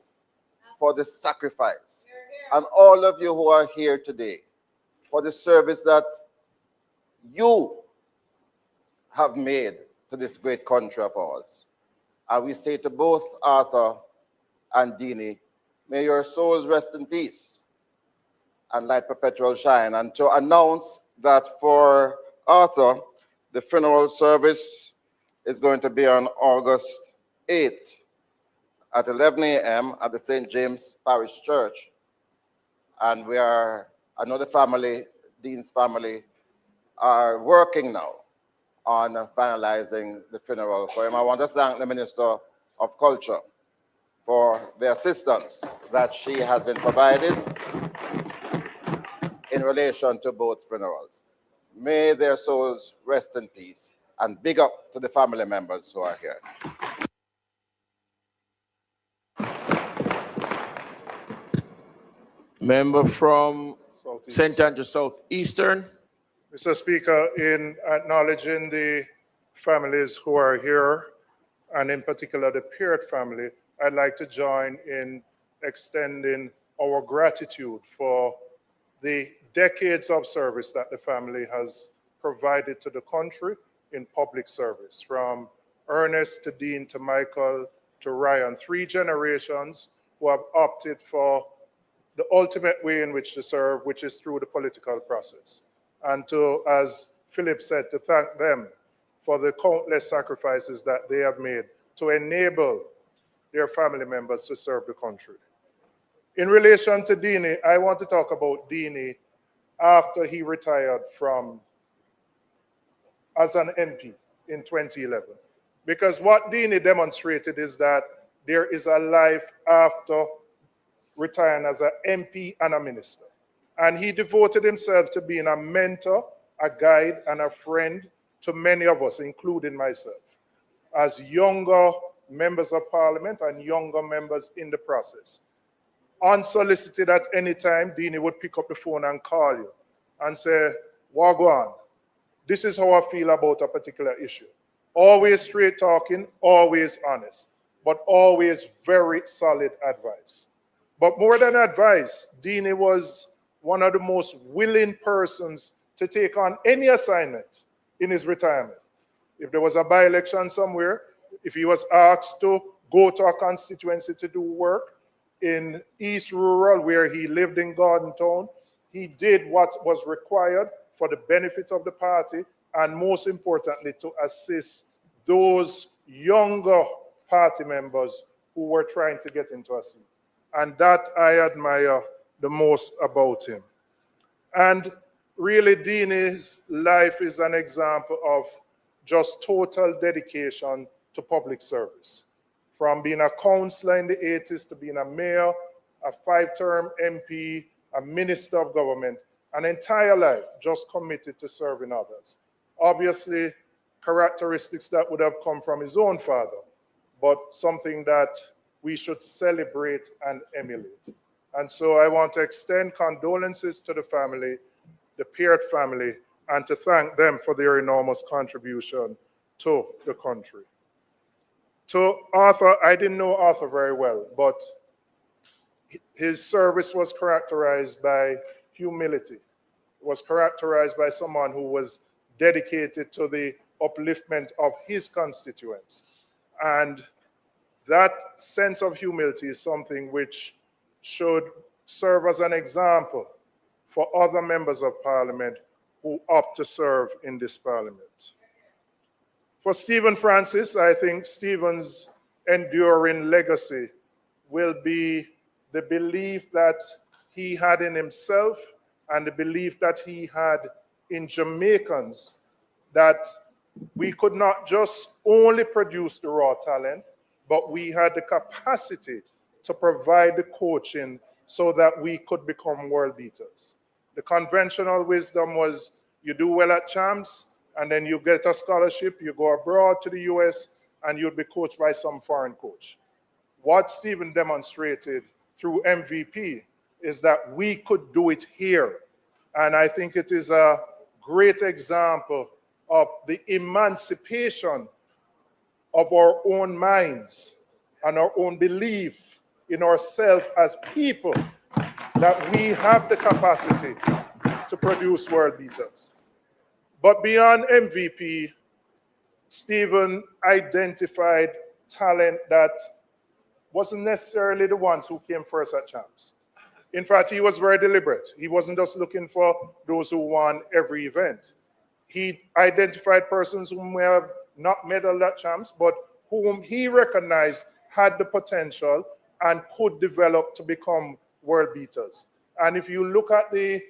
for the sacrifice. And all of you who are here today, for the service that you have made to this great country of ours. And we say to both Arthur and Dini, may your souls rest in peace and light perpetual shine. And to announce that for Arthur, the funeral service is going to be on August 8th at 11 a.m. at the St. James Parish Church. And I know the family, Dean's family, are working now on finalizing the funeral for him. I want to thank the Minister of Culture for the assistance that she has been provided in relation to both funerals. May their souls rest in peace, and big up to the family members who are here. Member from St. Andrew Southeastern. Mr. Speaker, in acknowledging the families who are here, and in particular the Peart family, I'd like to join in extending our gratitude for the decades of service that the family has provided to the country in public service, from Ernest to Dean to Michael to Ryan, 3 generations who have opted for the ultimate way in which to serve, which is through the political process. And to, as Philip said, to thank them for the countless sacrifices that they have made to enable their family members to serve the country. In relation to Dini, I want to talk about Dini after he retired as an MP in 2011. Because what Dini demonstrated is that there is a life after retiring as an MP and a minister. And he devoted himself to being a mentor, a guide, and a friend to many of us, including myself, as younger members of parliament and younger members in the process. Unsolicited at any time, Dini would pick up the phone and call you and say, Wagwan, this is how I feel about a particular issue. Always straight talking, always honest, but always very solid advice. But more than advice, Dini was one of the most willing persons to take on any assignment in his retirement. If there was a by-election somewhere, if he was asked to go to a constituency to do work in East Rural, where he lived in Garden Town, he did what was required for the benefit of the party, and most importantly, to assist those younger party members who were trying to get into a seat. And that I admire the most about him. And really, Dini's life is an example of just total dedication to public service. From being a councillor in the 80s to being a mayor, a 5-term MP, a minister of government, an entire life just committed to serving others. Obviously, characteristics that would have come from his own father, but something that we should celebrate and emulate. And so I want to extend condolences to the family, the Peart family, and to thank them for their enormous contribution to the country. To Arthur, I didn't know Arthur very well, but his service was characterized by humility. It was characterized by someone who was dedicated to the upliftment of his constituents. And that sense of humility is something which should serve as an example for other members of parliament who opt to serve in this parliament. For Stephen Francis, I think Stephen's enduring legacy will be the belief that he had in himself and the belief that he had in Jamaicans, that we could not just only produce the raw talent, but we had the capacity to provide the coaching so that we could become world beaters. The conventional wisdom was you do well at champs, and then you get a scholarship, you go abroad to the US, and you'll be coached by some foreign coach. What Stephen demonstrated through MVP is that we could do it here. And I think it is a great example of the emancipation of our own minds and our own belief in ourselves as people that we have the capacity to produce world beaters. But beyond MVP, Stephen identified talent that wasn't necessarily the ones who came first at champs. In fact, he was very deliberate. He wasn't just looking for those who won every event. He identified persons who may have not medaled at champs, but whom he recognized had the potential and could develop to become world beaters. And if you look at the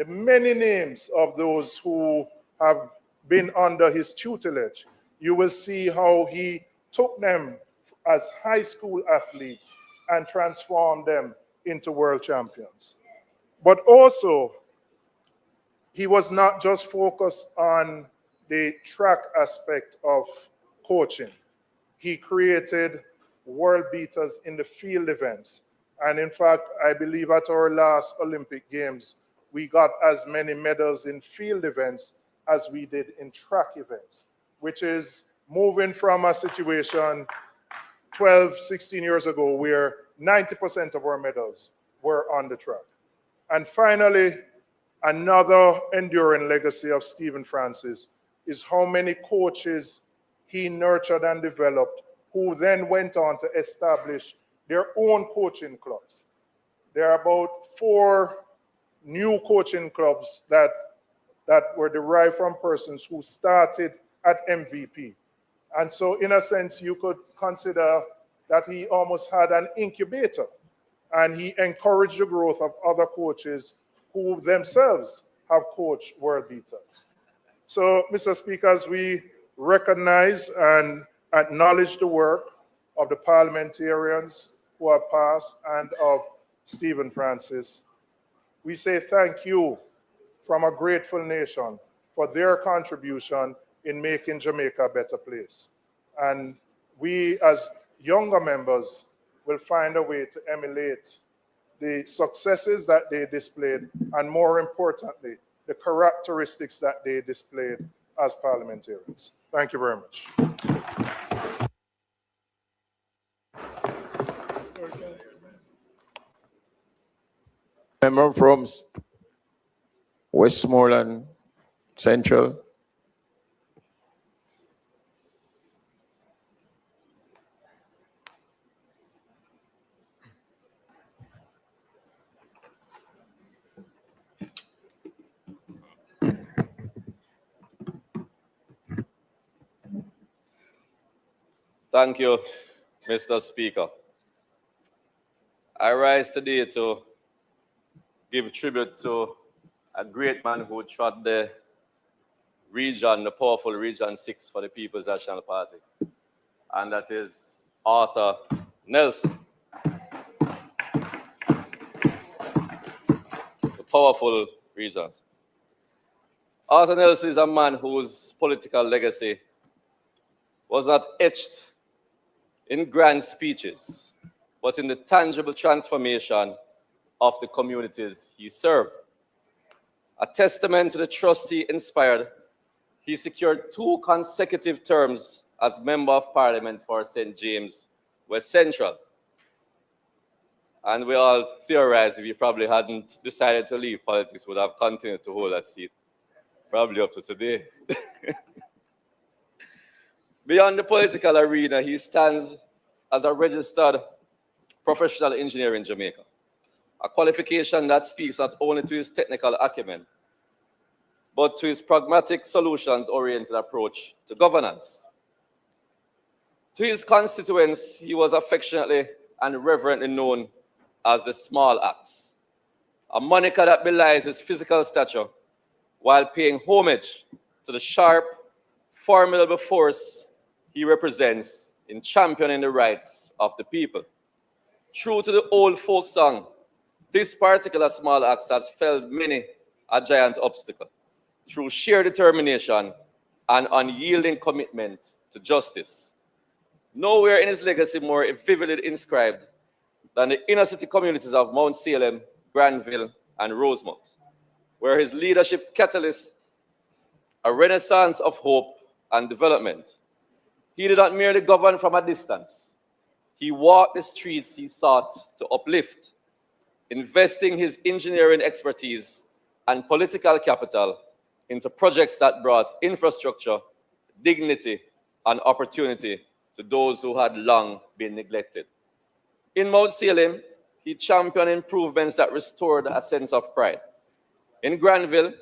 many names of those who have been under his tutelage, you will see how he took them as high school athletes and transformed them into world champions. But also, he was not just focused on the track aspect of coaching. He created world beaters in the field events. And in fact, I believe at our last Olympic Games, we got as many medals in field events as we did in track events, which is moving from a situation 12, 16 years ago where 90% of our medals were on the track. And finally, another enduring legacy of Stephen Francis is how many coaches he nurtured and developed who then went on to establish their own coaching clubs. There are about 4 new coaching clubs that were derived from persons who started at MVP. And so in a sense, you could consider that he almost had an incubator, and he encouraged the growth of other coaches who themselves have coached world beaters. So, Mr. Speaker, as we recognize and acknowledge the work of the parliamentarians who have passed and of Stephen Francis, we say thank you from a grateful nation for their contribution in making Jamaica a better place. And we, as younger members, will find a way to emulate the successes that they displayed, and more importantly, the characteristics that they displayed as parliamentarians. Thank you very much. Member from Westmoreland Central. Thank you, Mr. Speaker. I rise today to give tribute to a great man who trod the region, the powerful Region 6 for the People's National Party, and that is Arthur Nelson. The powerful Region 6. Arthur Nelson is a man whose political legacy was not etched in grand speeches, but in the tangible transformation of the communities he served. A testament to the trust he inspired, he secured 2 consecutive terms as Member of Parliament for St. James West Central. And we all theorize if he probably hadn't decided to leave politics, would have continued to hold that seat, probably up to today. Beyond the political arena, he stands as a registered professional engineer in Jamaica, a qualification that speaks not only to his technical acumen, but to his pragmatic, solutions-oriented approach to governance. To his constituents, he was affectionately and reverently known as the Small Axe, a moniker that belies his physical stature while paying homage to the sharp, formidable force he represents in championing the rights of the people. True to the old folk song, this particular Small Axe has felled many a giant obstacle through sheer determination and unyielding commitment to justice. Nowhere in his legacy more vividly inscribed than the inner city communities of Mount Salem, Granville, and Rosemount, where his leadership catalyzed a renaissance of hope and development. He did not merely govern from a distance, He walked the streets he sought to uplift, investing his engineering expertise and political capital into projects that brought infrastructure, dignity, and opportunity to those who had long been neglected. In Mount Salem, he championed improvements that restored a sense of pride. In Granville,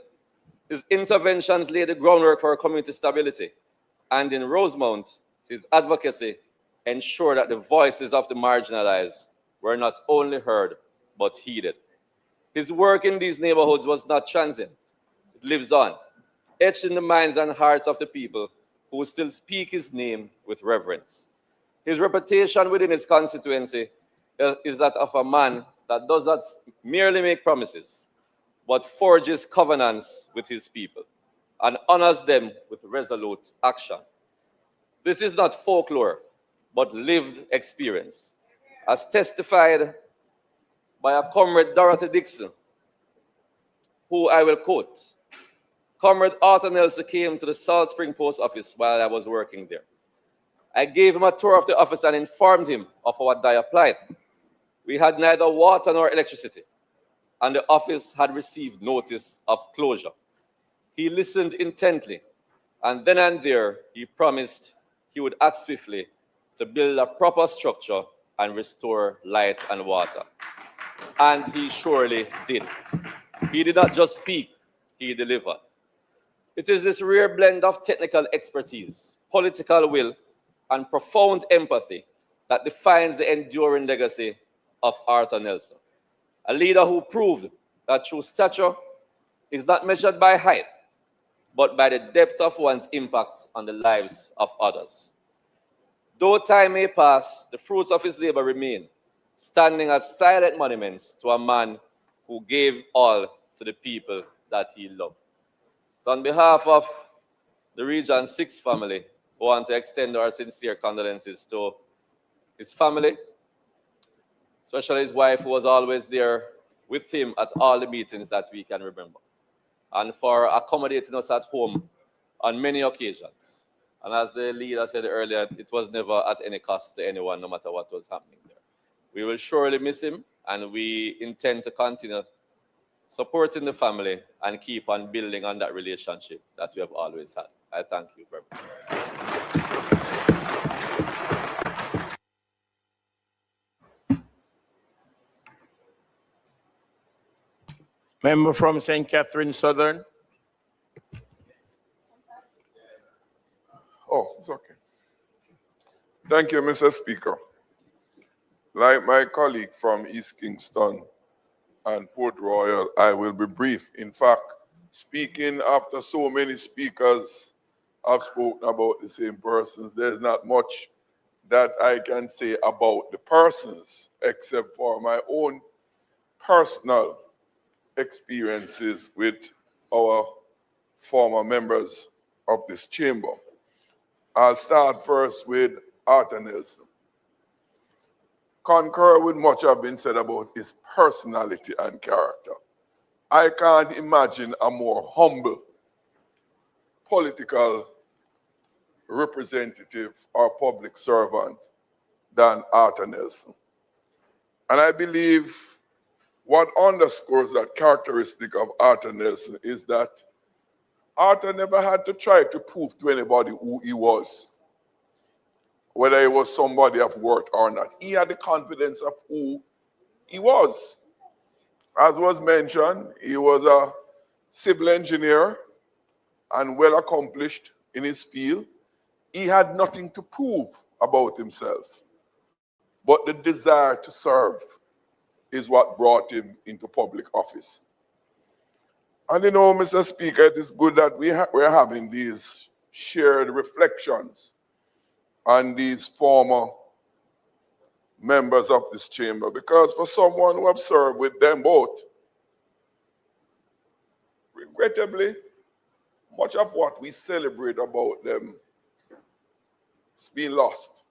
his interventions laid the groundwork for community stability. And in Rosemount, his advocacy ensured that the voices of the marginalized were not only heard, but heeded. His work in these neighborhoods was not transient. It lives on, etched in the minds and hearts of the people who still speak his name with reverence. His reputation within his constituency is that of a man that does not merely make promises, but forges covenants with his people and honors them with resolute action. This is not folklore, but lived experience, as testified by a comrade Dorothy Dixon, who I will quote. Comrade Arthur Nelson came to the Salt Spring Post Office while I was working there. I gave him a tour of the office and informed him of our dire plight. We had neither water nor electricity, and the office had received notice of closure. He listened intently, and then and there, he promised he would act swiftly to build a proper structure and restore light and water. And he surely did. He did not just speak, he delivered. It is this rare blend of technical expertise, political will, and profound empathy that defines the enduring legacy of Arthur Nelson, a leader who proved that true stature is not measured by height, but by the depth of one's impact on the lives of others. Though time may pass, the fruits of his labor remain, standing as silent monuments to a man who gave all to the people that he loved. So on behalf of the Region 6 family, we want to extend our sincere condolences to his family, especially his wife, who was always there with him at all the meetings that we can remember, and for accommodating us at home on many occasions. And as the leader said earlier, it was never at any cost to anyone, no matter what was happening there. We will surely miss him, and we intend to continue supporting the family and keep on building on that relationship that we have always had. I thank you very much. Member from St. Catherine Southern. Oh, it's okay. Thank you, Mr. Speaker. Like my colleague from East Kingston and Port Royal, I will be brief. In fact, speaking after so many speakers have spoken about the same persons, there's not much that I can say about the persons, except for my own personal experiences with our former members of this chamber. I'll start first with Arthur Nelson. Concur with much have been said about his personality and character. I can't imagine a more humble political representative or public servant than Arthur Nelson. And I believe what underscores that characteristic of Arthur Nelson is that Arthur never had to try to prove to anybody who he was, whether he was somebody of worth or not. He had the confidence of who he was. As was mentioned, he was a civil engineer and well accomplished in his field. He had nothing to prove about himself, but the desire to serve is what brought him into public office. And you know, Mr. Speaker, it is good that we're having these shared reflections on these former members of this chamber, because for someone who have served with them both, regrettably, much of what we celebrate about them is being lost,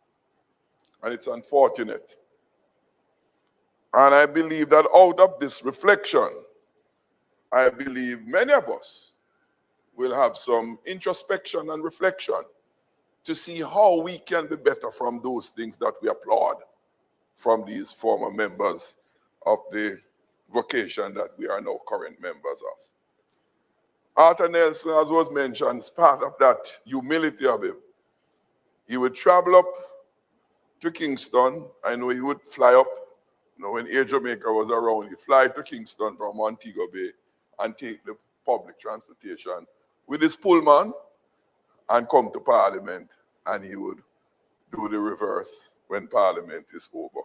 and it's unfortunate. And I believe that out of this reflection, I believe many of us will have some introspection and reflection to see how we can be better from those things that we applaud from these former members of the vocation that we are now current members of. Arthur Nelson, as was mentioned, is part of that humility of him. He would travel up to Kingston. I know he would fly up. You know, when Air Jamaica was around, he'd fly to Kingston from Montego Bay and take the public transportation with his Pullman and come to Parliament, and he would do the reverse when Parliament is over.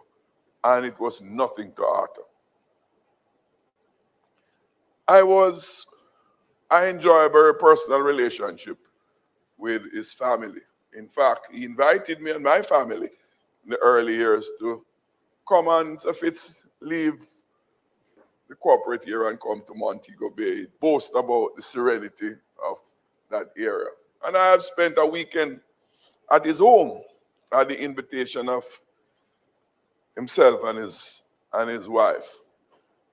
And it was nothing to Arthur. I enjoy a very personal relationship with his family. In fact, he invited me and my family in the early years to come and, if it's leave the corporate here and come to Montego Bay, boast about the serenity of that area. And I have spent a weekend at his home at the invitation of himself and his wife.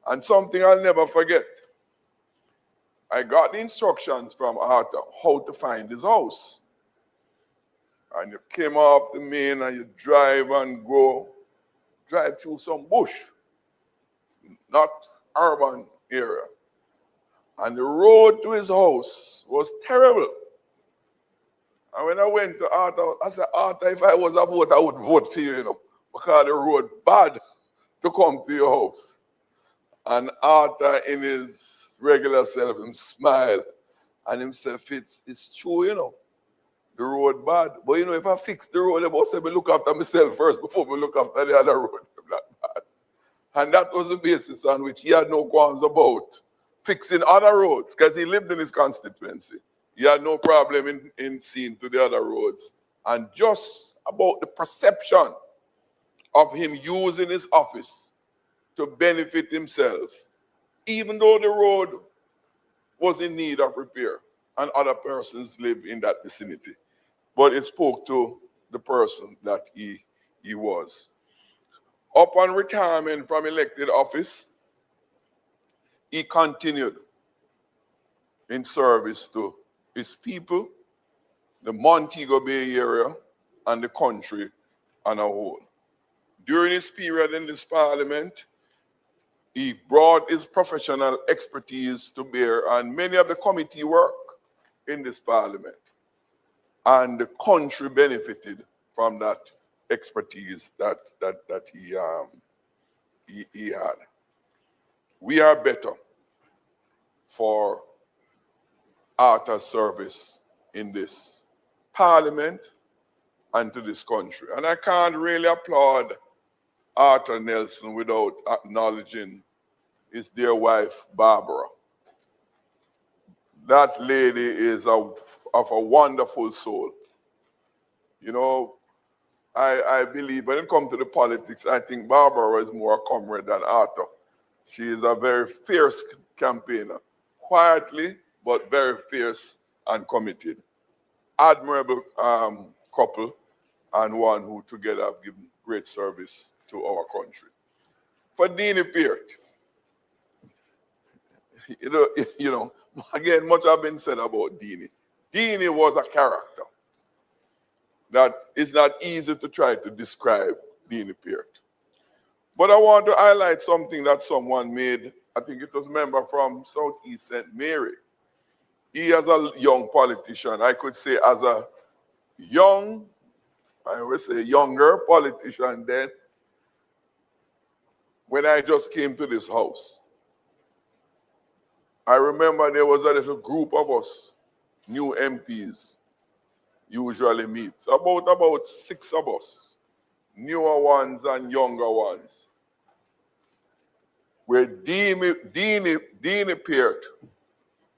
And something I'll never forget. I got the instructions from Arthur how to find his house. And you came off the main and you drive through some bush, not urban area. And the road to his house was terrible. And when I went to Arthur, I said, Arthur, if I was a voter, I would vote for you, because the road bad to come to your house. And Arthur, in his regular self, him smile and himself, it's true, the road bad. But if I fix the road, I must say, look after myself first before we look after the other road. Not bad. And that was the basis on which he had no qualms about fixing other roads, because he lived in his constituency. He had no problem in seeing to the other roads. And just about the perception of him using his office to benefit himself, even though the road was in need of repair and other persons live in that vicinity. But it spoke to the person that he was. Upon retirement from elected office, he continued in service to his people, the Montego Bay area, and the country on a whole. During his period in this parliament, he brought his professional expertise to bear on many of the committee work in this parliament. And the country benefited from that expertise that he had. We are better for Arthur's service in this parliament and to this country. And I can't really applaud Arthur Nelson without acknowledging his dear wife, Barbara. That lady is of a wonderful soul. I believe when it comes to the politics, I think Barbara is more a comrade than Arthur. She is a very fierce campaigner, quietly, but very fierce and committed. Admirable couple, and one who together have given great service to our country. For Deanie Peart, again, much has been said about Deanie. Deanie was a character that is not easy to try to describe Deanie Peart. But I want to highlight something that someone made. I think it was a member from Southeast St. Mary. He, as a young politician, I could say as a younger politician then, when I just came to this house, I remember there was a little group of us, new MPs, usually meet. About 6 of us, newer ones and younger ones, where Deanie Peart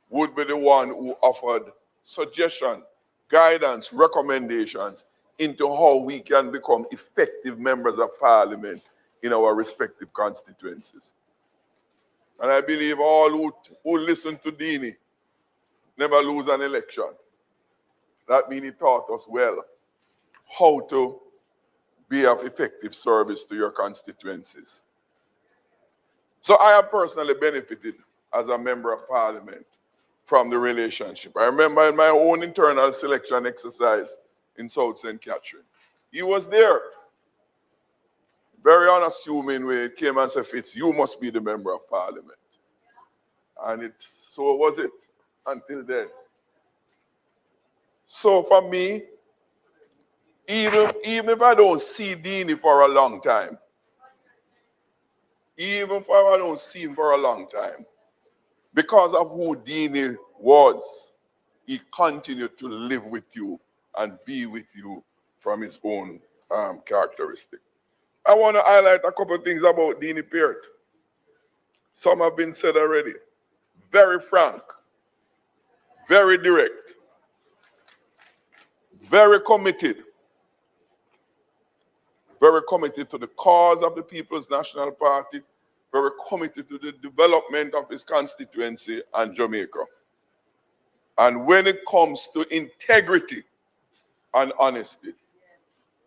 would be the one who offered suggestion, guidance, recommendations into how we can become effective members of parliament in our respective constituencies. And I believe all who listen to Deanie never lose an election. That means he taught us well how to be of effective service to your constituencies. So I have personally benefited as a member of parliament from the relationship. I remember in my own internal selection exercise in South St. Catherine, he was there. very unassuming way, came and said, Fitz, you must be the member of parliament. And so was it until then. So for me, even if I don't see Dini for a long time, even if I don't see him for a long time, because of who Dini was, he continued to live with you and be with you from his own characteristic. I want to highlight a couple of things about Dini Peart. Some have been said already. Very frank, very direct, very committed to the cause of the People's National Party, very committed to the development of his constituency and Jamaica. And when it comes to integrity and honesty,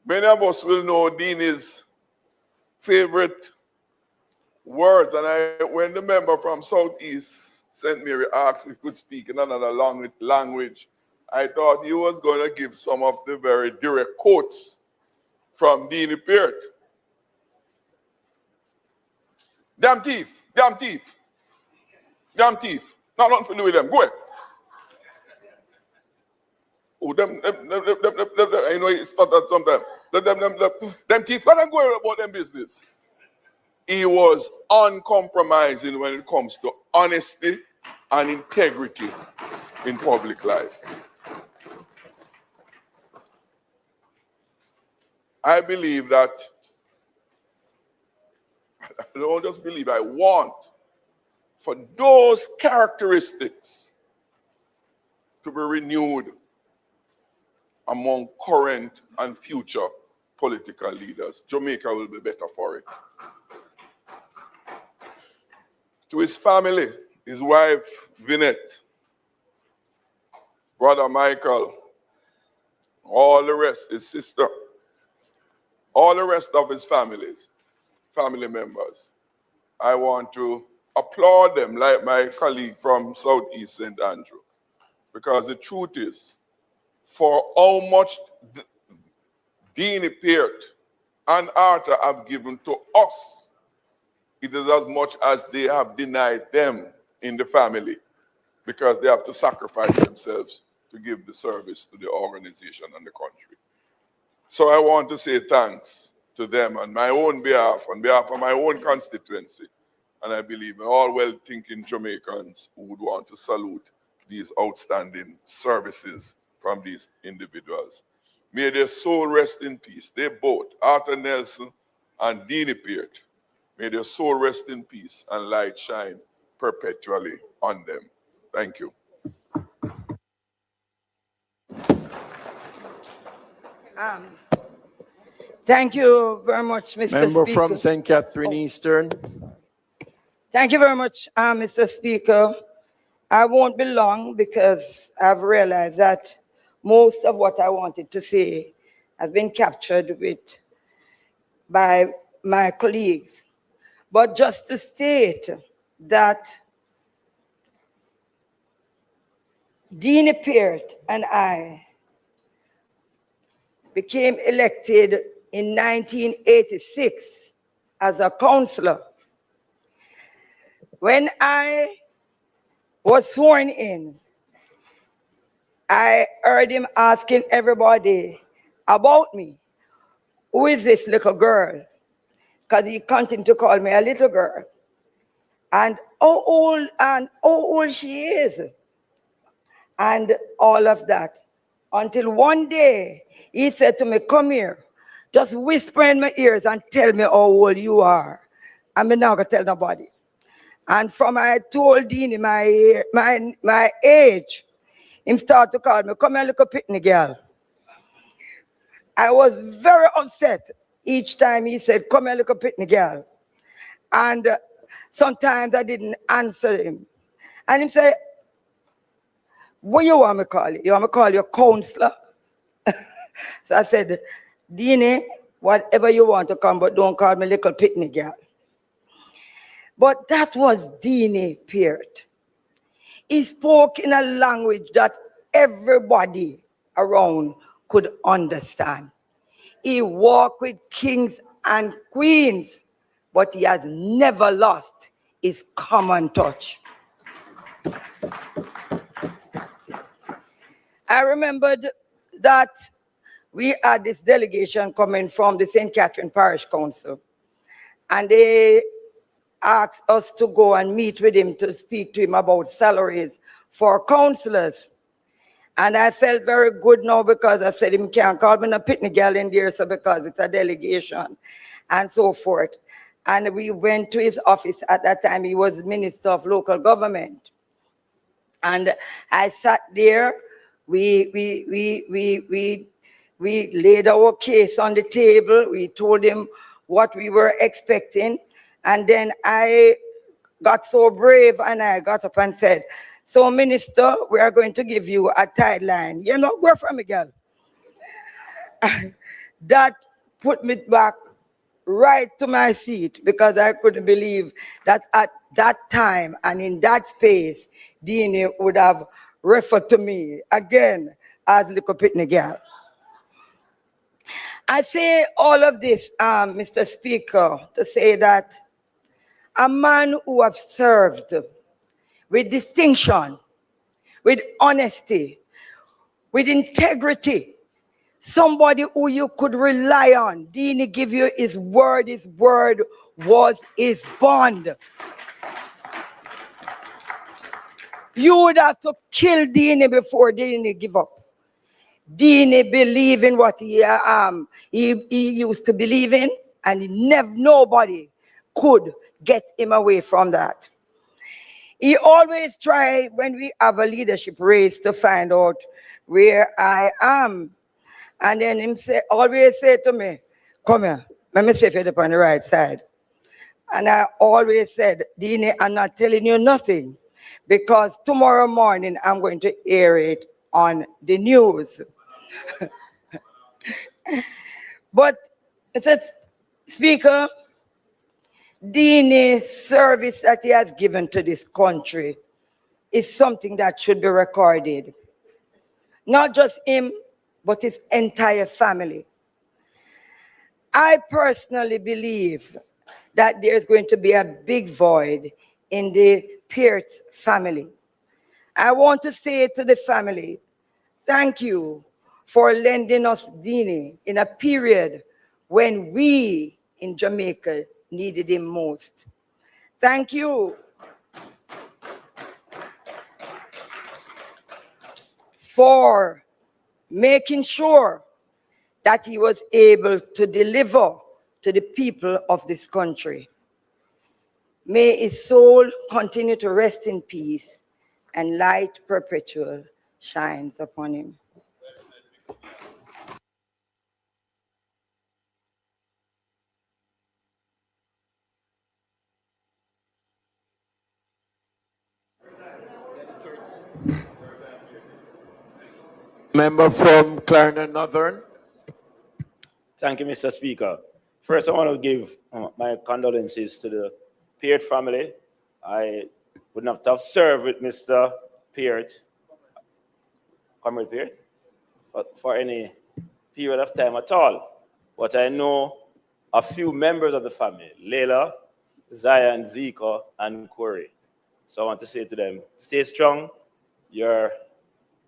many of us will know Dini's favorite words. And when the member from Southeast St. Mary asked if he could speak in another language, I thought he was going to give some of the very direct quotes from Dini Peart. Damn thief, damn thief, damn thief. Not nothing to do with them. Go ahead. Oh, them, I know he stuttered sometimes. Them thief, let them go about them business. He was uncompromising when it comes to honesty and integrity in public life. I believe that, I don't just believe, I want for those characteristics to be renewed among current and future political leaders. Jamaica will be better for it. To his family, his wife, Vinette, brother Michael, all the rest, his sister, all the rest of his family members, I want to applaud them like my colleague from Southeast St. Andrew. Because the truth is, for how much Dini Peart and Arthur have given to us, it is as much as they have denied them in the family, because they have to sacrifice themselves to give the service to the organization and the country. So I want to say thanks to them on my own behalf, on behalf of my own constituency. And I believe in all well-thinking Jamaicans who would want to salute these outstanding services from these individuals. May their soul rest in peace. They both, Arthur Nelson and Dini Peart, may their soul rest in peace and light shine perpetually on them. Thank you. Thank you very much, Mr. Member Speaker. from St. Catherine Eastern. Thank you very much, Mr. Speaker. I won't be long because I've realized that most of what I wanted to say has been captured by my colleagues. But just to state that Dini Peart and I became elected in 1986 as a councillor. When I was sworn in, I heard him asking everybody about me. Who is this little girl? Because he continued to call me a little girl. And how old she is. And all of that. Until one day, he said to me, come here. Just whisper in my ears and tell me how old you are. I'm not going to tell nobody. And from I told Dini my age, him start to call me, come here, little pitney girl. I was very upset each time he said, come here, little pitney girl. And sometimes I didn't answer him. And he said, what you want me to call you? You want me to call you a counselor? So I said, Dini, whatever you want to come, but don't call me little pitney girl. But that was Dini Peart. He spoke in a language that everybody around could understand. He walked with kings and queens, but he has never lost his common touch. I remembered that we had this delegation coming from the St. Catherine Parish Council, and they asked us to go and meet with him to speak to him about salaries for councillors. And I felt very good now because I said him can't call me a picnic girl in there, so because it's a delegation and so forth. And we went to his office at that time. He was Minister of Local Government. And I sat there, we laid our case on the table. We told him what we were expecting. And then I got so brave and I got up and said, so Minister, we are going to give you a guideline. You know, go from me, girl. That put me back right to my seat because I couldn't believe that at that time and in that space, Dini would have referred to me again as little pitney girl. I say all of this, Mr. Speaker, to say that a man who have served with distinction, with honesty, with integrity, somebody who you could rely on. Dini give you his word was his bond. You would have to kill Dini before Dini give up. Dini believe in what he used to believe in, and nobody could get him away from that. He always try when we have a leadership race to find out where I am. And then him always say to me, come here, let me see if you're on the right side. And I always said, Dini, I'm not telling you nothing because tomorrow morning I'm going to air it on the news. But it says, Speaker, Dini's service that he has given to this country is something that should be recorded. Not just him, but his entire family. I personally believe that there's going to be a big void in the Pearce family. I want to say to the family, thank you for lending us Dini in a period when we in Jamaica needed him most. Thank you for making sure that he was able to deliver to the people of this country. May his soul continue to rest in peace and light perpetual shines upon him. Member from Clarendon Northern. Thank you, Mr. Speaker. First, I want to give my condolences to the Peart family. I would not have served with Mr. Peart, Comrade Peart, for any period of time at all. But I know a few members of the family, Leila, Zion, Zika, and Corey. So I want to say to them, stay strong. Your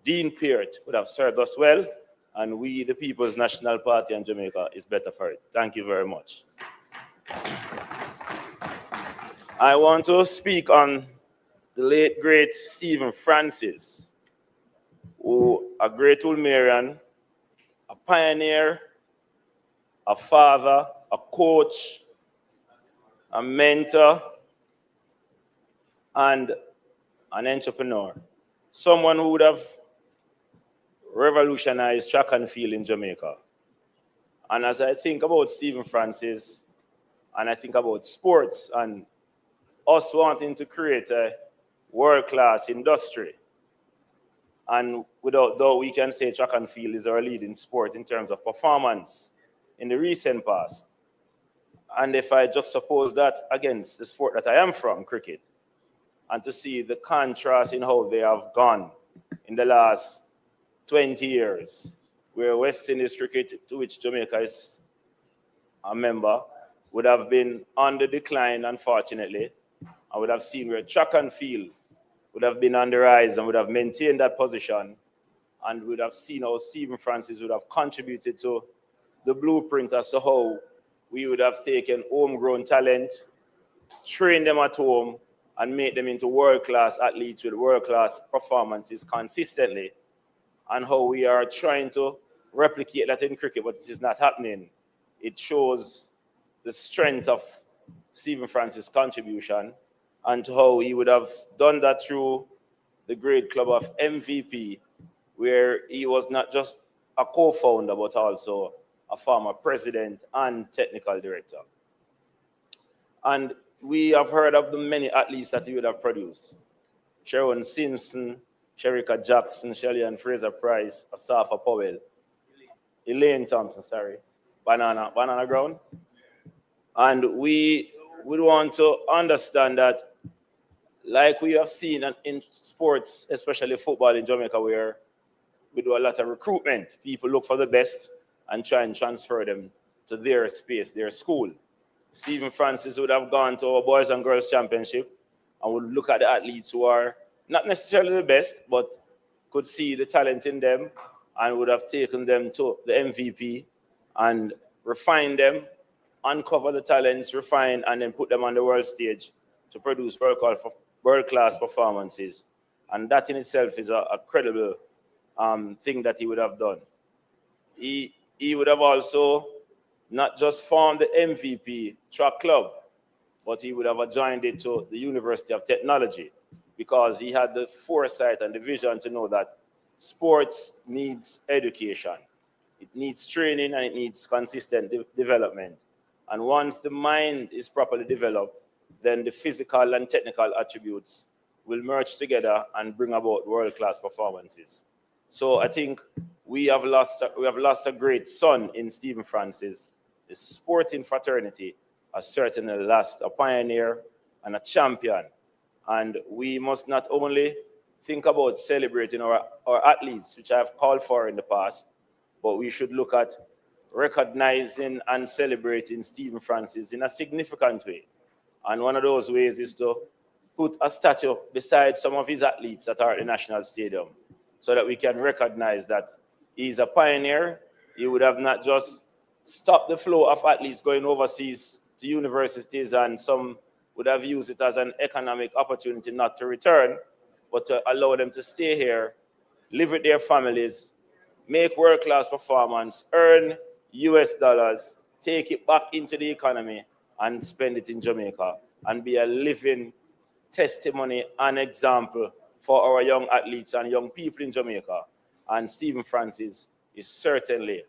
Dean Peart would have served us well, and we, the People's National Party in Jamaica, is better for it. Thank you very much. I want to speak on the late, great Stephen Francis, who a great Ulmerian, a pioneer, a father, a coach, a mentor, and an entrepreneur. Someone who would have revolutionized track and field in Jamaica. And as I think about Stephen Francis, and I think about sports and us wanting to create a world-class industry, and without doubt we can say track and field is our leading sport in terms of performance in the recent past. And if I just suppose that against the sport that I am from, cricket, and to see the contrast in how they have gone in the last 20 years, where West Indies cricket, to which Jamaica is a member, would have been on the decline, unfortunately. I would have seen where track and field would have been on the rise and would have maintained that position, and would have seen how Stephen Francis would have contributed to the blueprint as to how we would have taken homegrown talent, train them at home, and make them into world-class athletes with world-class performances consistently, and how we are trying to replicate that in cricket, but this is not happening. It shows the strength of Stephen Francis' contribution and how he would have done that through the great club of MVP, where he was not just a co-founder, but also a former president and technical director. And we have heard of the many athletes that he would have produced. Sharon Simpson, Sherika Jackson, Shelley Fraser Price, Asafa Powell, Elaine Thompson, sorry, Banana Ground. And we would want to understand that, like we have seen in sports, especially football in Jamaica, where we do a lot of recruitment. People look for the best and try and transfer them to their space, their school. Stephen Francis would have gone to our Boys and Girls Championship and would look at the athletes who are not necessarily the best, but could see the talent in them and would have taken them to the MVP and refined them, uncover the talents, refine, and then put them on the world stage to produce world-class performances. And that in itself is a credible thing that he would have done. He would have also not just formed the MVP track club, but he would have joined it to the University of Technology, because he had the foresight and the vision to know that sports needs education. It needs training and it needs consistent development. And once the mind is properly developed, then the physical and technical attributes will merge together and bring about world-class performances. So I think we have lost a great son in Stephen Francis. The sporting fraternity has certainly lost a pioneer and a champion. And we must not only think about celebrating our athletes, which I have called for in the past, but we should look at recognizing and celebrating Stephen Francis in a significant way. And one of those ways is to put a statue beside some of his athletes that are at the National Stadium, so that we can recognize that he's a pioneer. He would have not just stopped the flow of athletes going overseas to universities, and some would have used it as an economic opportunity not to return, but to allow them to stay here, live with their families, make world-class performance, earn US dollars, take it back into the economy and spend it in Jamaica, and be a living testimony and example for our young athletes and young people in Jamaica. And Stephen Francis is certainly,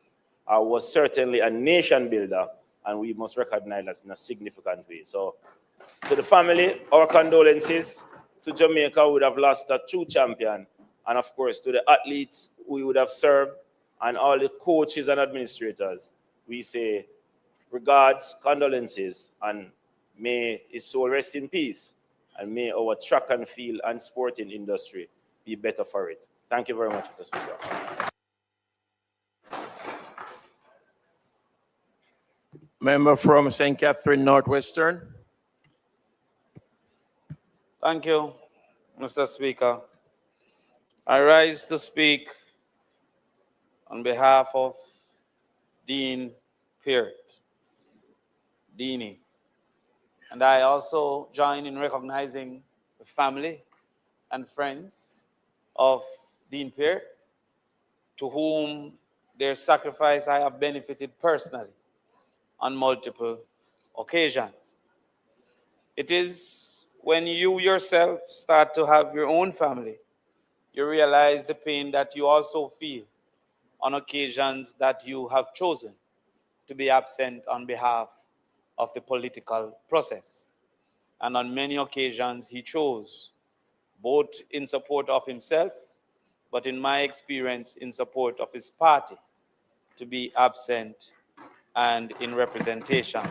was certainly a nation builder, and we must recognize that in a significant way. So to the family, our condolences. To Jamaica, we would have lost a true champion. And of course, to the athletes we would have served and all the coaches and administrators, we say regards, condolences, and may his soul rest in peace. And may our track and field and sporting industry be better for it. Thank you very much, Mr. Speaker. Member from St. Catherine Northwestern. Thank you, Mr. Speaker. I rise to speak on behalf of Dean Peart, Deanie, and I also join in recognizing the family and friends of Dean Peart, to whom their sacrifice I have benefited personally on multiple occasions. It is when you yourself start to have your own family, you realize the pain that you also feel on occasions that you have chosen to be absent on behalf of the political process. And on many occasions, he chose, both in support of himself, but in my experience, in support of his party, to be absent and in representation.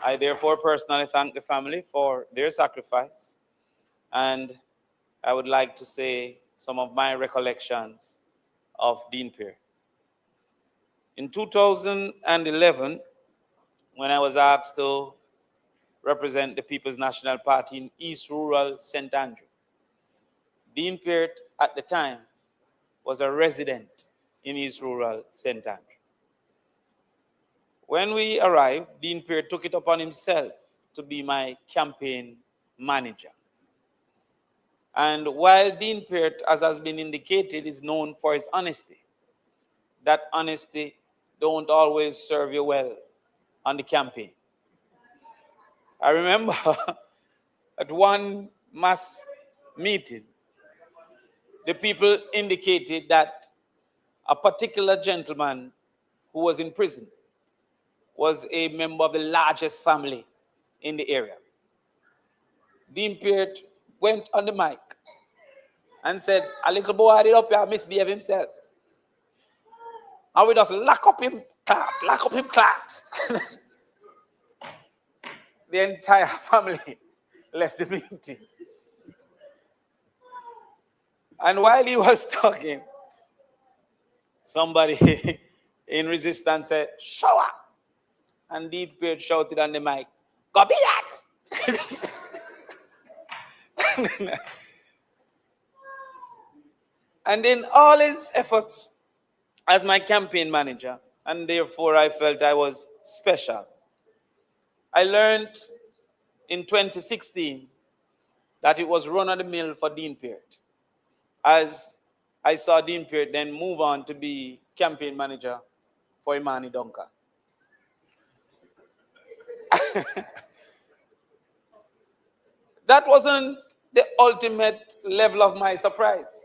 I therefore personally thank the family for their sacrifice, and I would like to say some of my recollections of Dean Peart. In 2011, when I was asked to represent the People's National Party in East Rural St. Andrew, Dean Peart at the time was a resident in East Rural St. Andrew. When we arrived, Dean Peart took it upon himself to be my campaign manager. And while Dean Peart, as has been indicated, is known for his honesty, that honesty don't always serve you well on the campaign. I remember at one mass meeting, the people indicated that a particular gentleman who was in prison was a member of the largest family in the area. Dean Peart went on the mic and said, a little boy did up here misbehave himself. And we just lock up him, clap. The entire family left the meeting. And while he was talking, somebody in resistance said, show up. And Dean Peart shouted on the mic, go be that. And in all his efforts as my campaign manager, and therefore I felt I was special, I learned in 2016 that it was run of the mill for Dean Peart, as I saw Dean Peart then move on to be campaign manager for Imani Duncan. That wasn't the ultimate level of my surprise,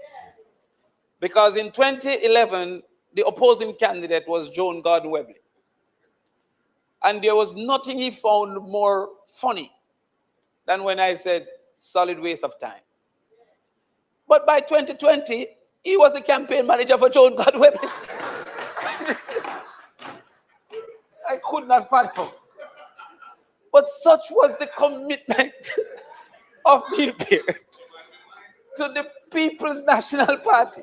because in 2011, the opposing candidate was Joan Gordon-Webley. And there was nothing he found more funny than when I said, solid waste of time. But by 2020, he was the campaign manager for Joan Gordon-Webley. I could not fathom. But such was the commitment of Dean Peart to the People's National Party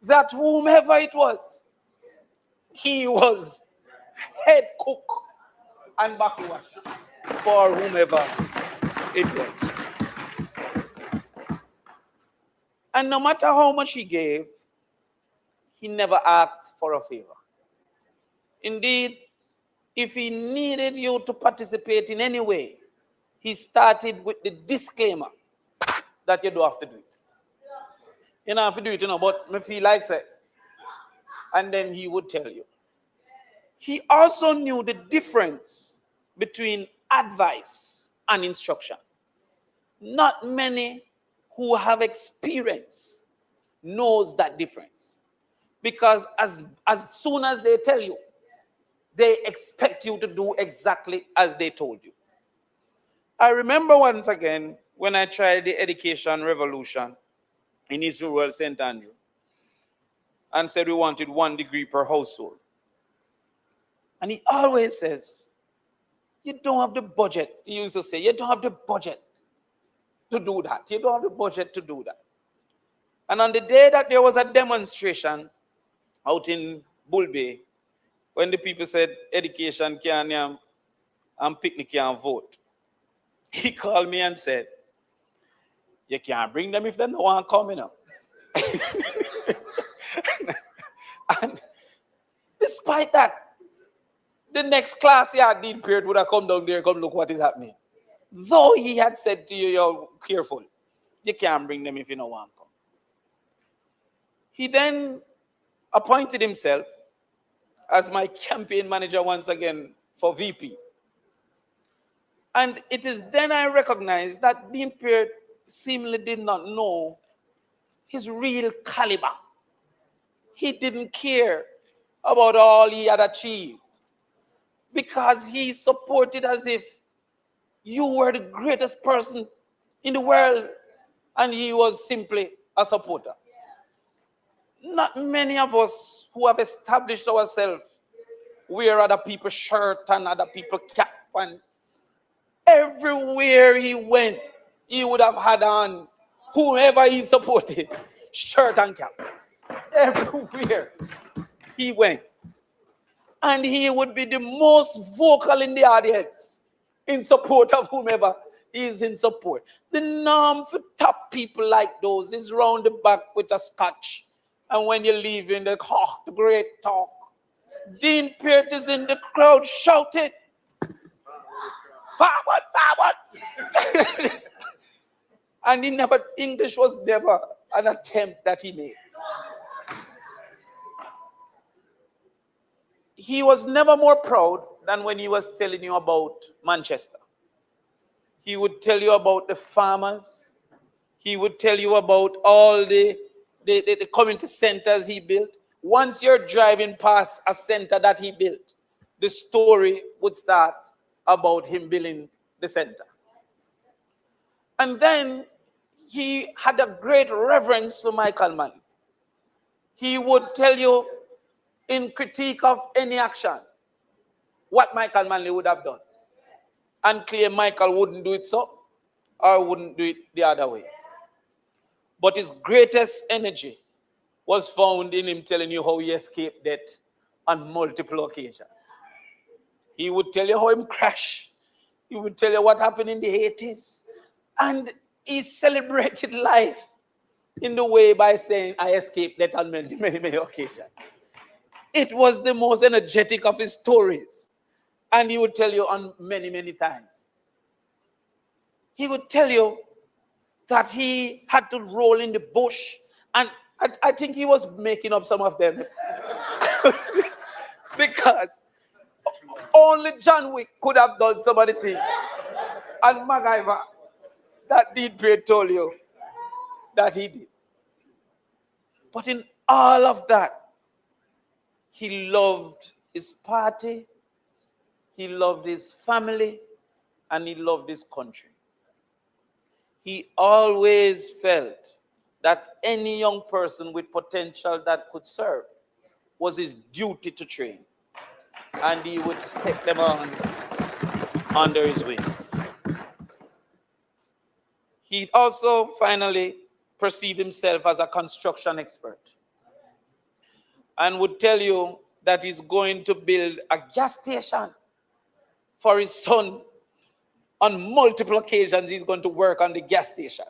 that whomever it was, he was head cook and backwash for whomever it was. And no matter how much he gave, he never asked for a favor. Indeed, if he needed you to participate in any way, he started with the disclaimer that you don't have to do it. You don't have to do it, but me feel like it. And then he would tell you. He also knew the difference between advice and instruction. Not many who have experience knows that difference. Because as soon as they tell you, they expect you to do exactly as they told you. I remember once again when I tried the education revolution in East Rural St. Andrew and said we wanted 1 degree per household. And he always says, you don't have the budget. He used to say, you don't have the budget to do that. You don't have the budget to do that. And on the day that there was a demonstration out in Bull Bay, when the people said education can't and picnic can't vote, he called me and said, you can't bring them if they don't want to come, And despite that, the next class, Dean Peart would have come down there and come look what is happening. Though he had said to you, you're careful. You can't bring them if you don't want to come. He then appointed himself as my campaign manager once again for VP. And it is then I recognized that Dean Peart seemingly did not know his real caliber. He didn't care about all he had achieved, because he supported as if you were the greatest person in the world and he was simply a supporter. Not many of us who have established ourselves wear other people's shirt and other people's cap, and everywhere he went, he would have had on whoever he supported, shirt and cap. Everywhere he went. And he would be the most vocal in the audience in support of whomever is in support. The norm for top people like those is round the back with a scotch. And when you leave in the great talk. Dean Peart is in the crowd shouting, forward, forward. And English was never an attempt that he made. He was never more proud than when he was telling you about Manchester. He would tell you about the farmers. He would tell you about all the community centers he built. Once you're driving past a center that he built, the story would start about him building the center. And then he had a great reverence for Michael Manley. He would tell you in critique of any action what Michael Manley would have done and claim Michael wouldn't do it so or wouldn't do it the other way. But his greatest energy was found in him telling you how he escaped death on multiple occasions. He would tell you how he crashed. He would tell you what happened in the 80s. And he celebrated life in the way by saying, I escaped death on many, many, many occasions. It was the most energetic of his stories. And he would tell you on many, many times. He would tell you that he had to roll in the bush. And I think he was making up some of them. Because only John Wick could have done some of the things. And MacGyver, that Dean Peart told you that he did. But in all of that, he loved his party, he loved his family, and he loved his country. He always felt that any young person with potential that could serve was his duty to train. And he would take them on under his wings. He also finally perceived himself as a construction expert and would tell you that he's going to build a gas station for his son. On multiple occasions, he's going to work on the gas station.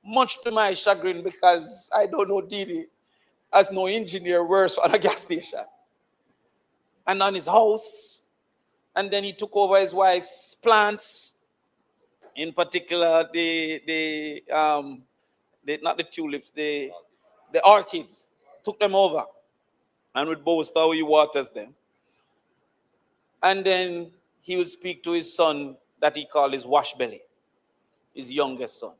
Much to my chagrin, because I don't know Didi as no engineer works on a gas station. And on his house, and then he took over his wife's plants, in particular not the tulips, the orchids, took them over, and with boast how he waters them. And then he would speak to his son that he called his wash belly, his youngest son.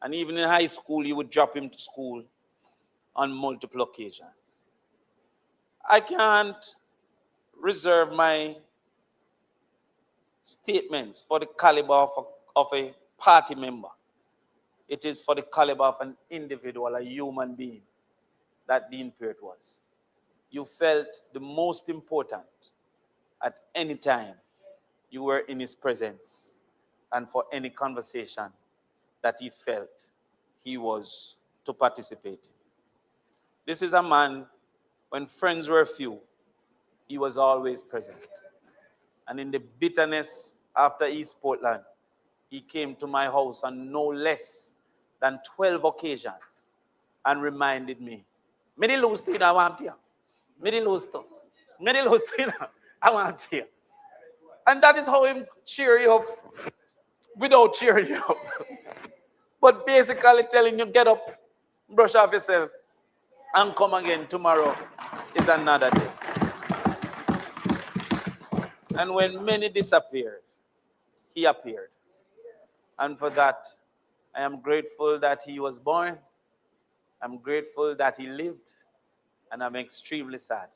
And even in high school, he would drop him to school on multiple occasions. I can't reserve my statements for the caliber of a party member. It is for the caliber of an individual, a human being, that Dean Peart was. You felt the most important at any time you were in his presence and for any conversation that he felt he was to participate in. This is a man, when friends were few, he was always present. And in the bitterness after East Portland, he came to my house on no less than 12 occasions and reminded me, "Many lose to I want here. Many lose to I want here." And that is how him cheer you up without cheering you up. But basically telling you, get up, brush off yourself, and come again. Tomorrow is another day. And when many disappeared, he appeared. And for that, I am grateful that he was born. I'm grateful that he lived. And I'm extremely sad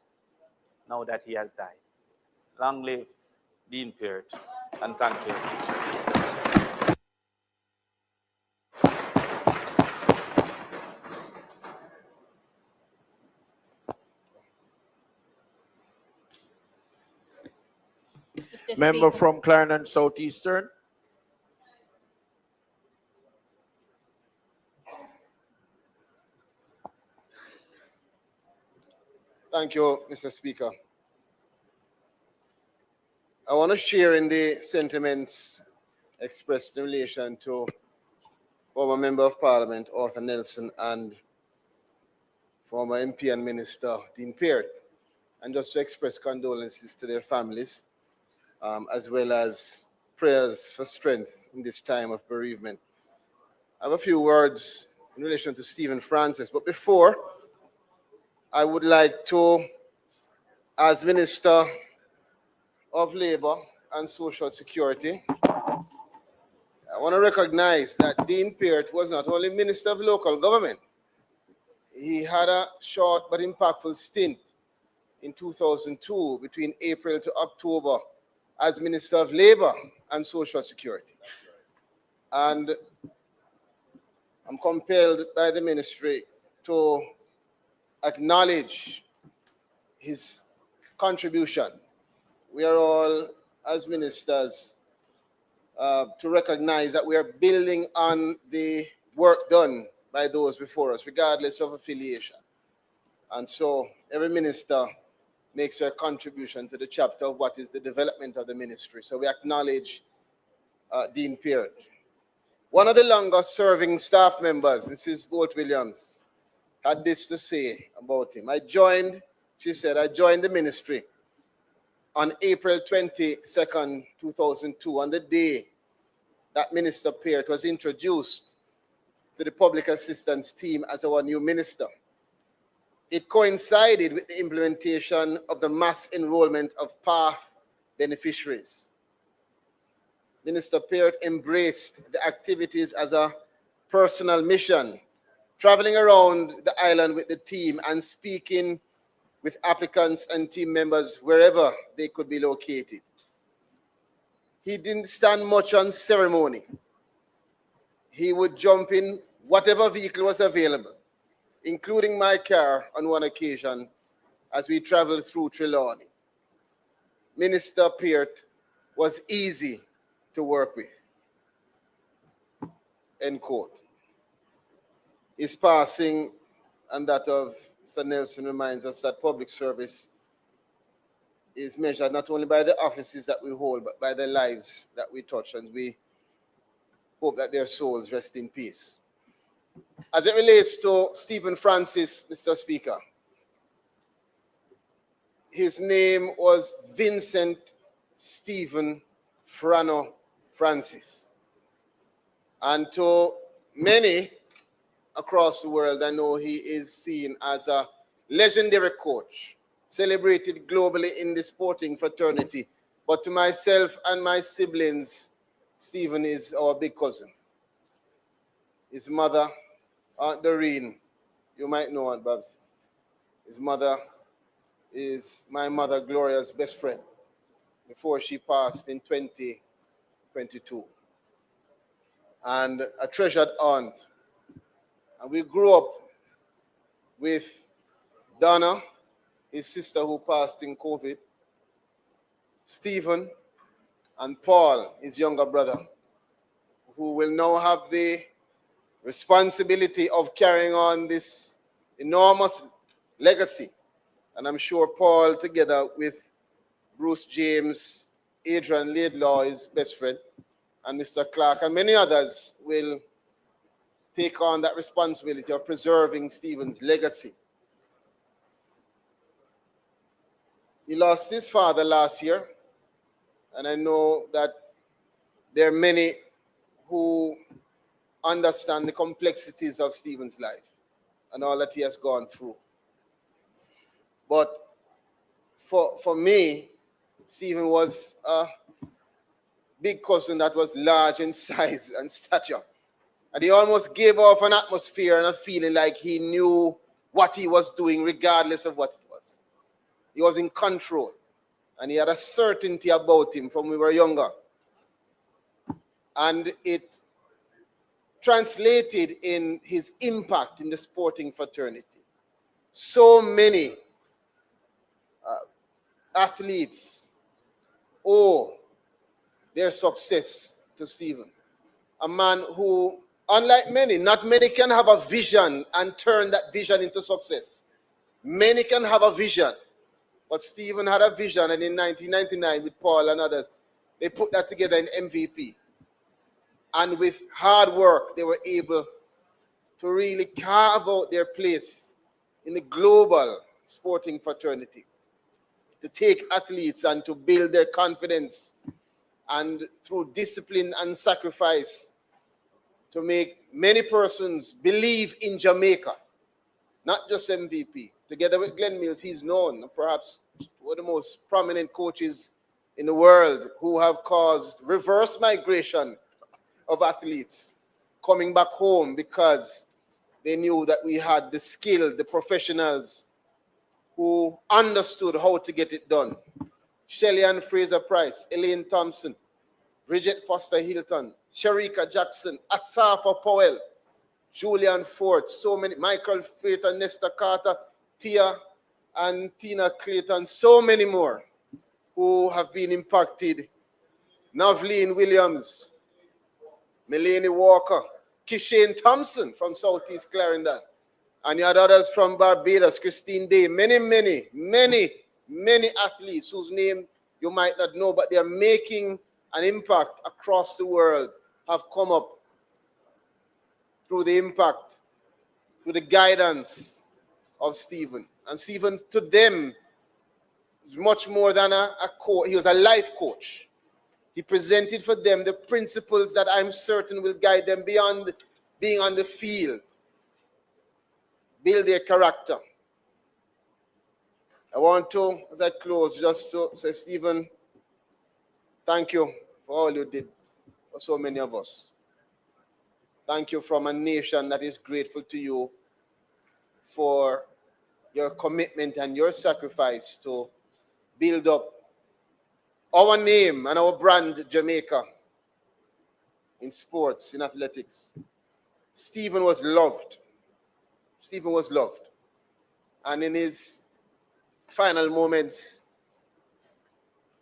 now that he has died. Long live Dean Peart, and thank you. Member from Clarendon Southeastern. Thank you, Mr. Speaker. I want to share in the sentiments expressed in relation to former Member of Parliament Arthur Nelson and former MP and Minister Dean Peart, and just to express condolences to their families, as well as prayers for strength in this time of bereavement. I have a few words in relation to Stephen Francis, but before, I would like to, as Minister of Labour and Social Security, I want to recognize that Dean Peart was not only Minister of Local Government, he had a short but impactful stint in 2002 between April to October as Minister of Labour and Social Security. And I'm compelled by the ministry to acknowledge his contribution. We are all, as ministers, to recognize that we are building on the work done by those before us, regardless of affiliation. And so every minister makes a contribution to the chapter of what is the development of the ministry. So we acknowledge Dean Peart. One of the longest serving staff members, Mrs. Bolt Williams, had this to say about him. She said, I joined the ministry on April 22nd, 2002, on the day that Minister Peart was introduced to the public assistance team as our new minister. It coincided with the implementation of the mass enrollment of PATH beneficiaries. Minister Peart embraced the activities as a personal mission, traveling around the island with the team and speaking with applicants and team members wherever they could be located. He didn't stand much on ceremony. He would jump in whatever vehicle was available, including my car on one occasion as we traveled through Trelawney. Minister Peart was easy to work with. End quote. His passing and that of Mr. Nelson reminds us that public service is measured not only by the offices that we hold, but by the lives that we touch, and we hope that their souls rest in peace. As it relates to Stephen Francis, Mr. Speaker, his name was Vincent Stephen Frano Francis. And to many across the world, I know he is seen as a legendary coach, celebrated globally in the sporting fraternity. But to myself and my siblings, Stephen is our big cousin. His mother, Aunt Doreen, you might know Aunt Babs. His mother is my mother Gloria's best friend before she passed in 2022. And a treasured aunt. And we grew up with Donna, his sister who passed in COVID, Stephen, and Paul, his younger brother, who will now have the responsibility of carrying on this enormous legacy. And I'm sure Paul, together with Bruce James, Adrian Laidlaw, his best friend, and Mr. Clark, and many others will take on that responsibility of preserving Stephen's legacy. He lost his father last year, and I know that there are many who understand the complexities of Stephen's life and all that he has gone through. But for me, Stephen was a big cousin that was large in size and stature. And he almost gave off an atmosphere and a feeling like he knew what he was doing regardless of what it was. He was in control. And he had a certainty about him from when we were younger. And it translated in his impact in the sporting fraternity. So many athletes owe their success to Stephen. A man who, unlike many, not many can have a vision and turn that vision into success. Many can have a vision But Stephen had a vision, and in 1999 with Paul and others, they put that together in MVP. And with hard work, they were able to really carve out their place in the global sporting fraternity, to take athletes and to build their confidence, and through discipline and sacrifice, to make many persons believe in Jamaica, not just MVP. Together with Glenn Mills, he's known, perhaps one of the most prominent coaches in the world who have caused reverse migration of athletes coming back home because they knew that we had the skill, the professionals who understood how to get it done. Shelley Ann Fraser Price, Elaine Thompson, Bridget Foster Hilton, Sharika Jackson, Asafa Powell, Julian Ford, so many, Michael Frater, Nesta Carter, Tia and Tina Clayton, so many more who have been impacted. Navleen Williams, Melanie Walker, Kishane Thompson from Southeast Clarendon, and you had others from Barbados, Christine Day, many athletes whose name you might not know, but they are making an impact across the world, have come up through the impact, through the guidance of Stephen. And Stephen, to them, is much more than a coach. He was a life coach. He presented for them the principles that I'm certain will guide them beyond being on the field, build their character. I want to, as I close, just to say, Stephen, thank you for all you did for so many of us. Thank you from a nation that is grateful to you for your commitment and your sacrifice to build up our name and our brand, Jamaica, in sports, in athletics. Stephen was loved. Stephen was loved. And in his final moments,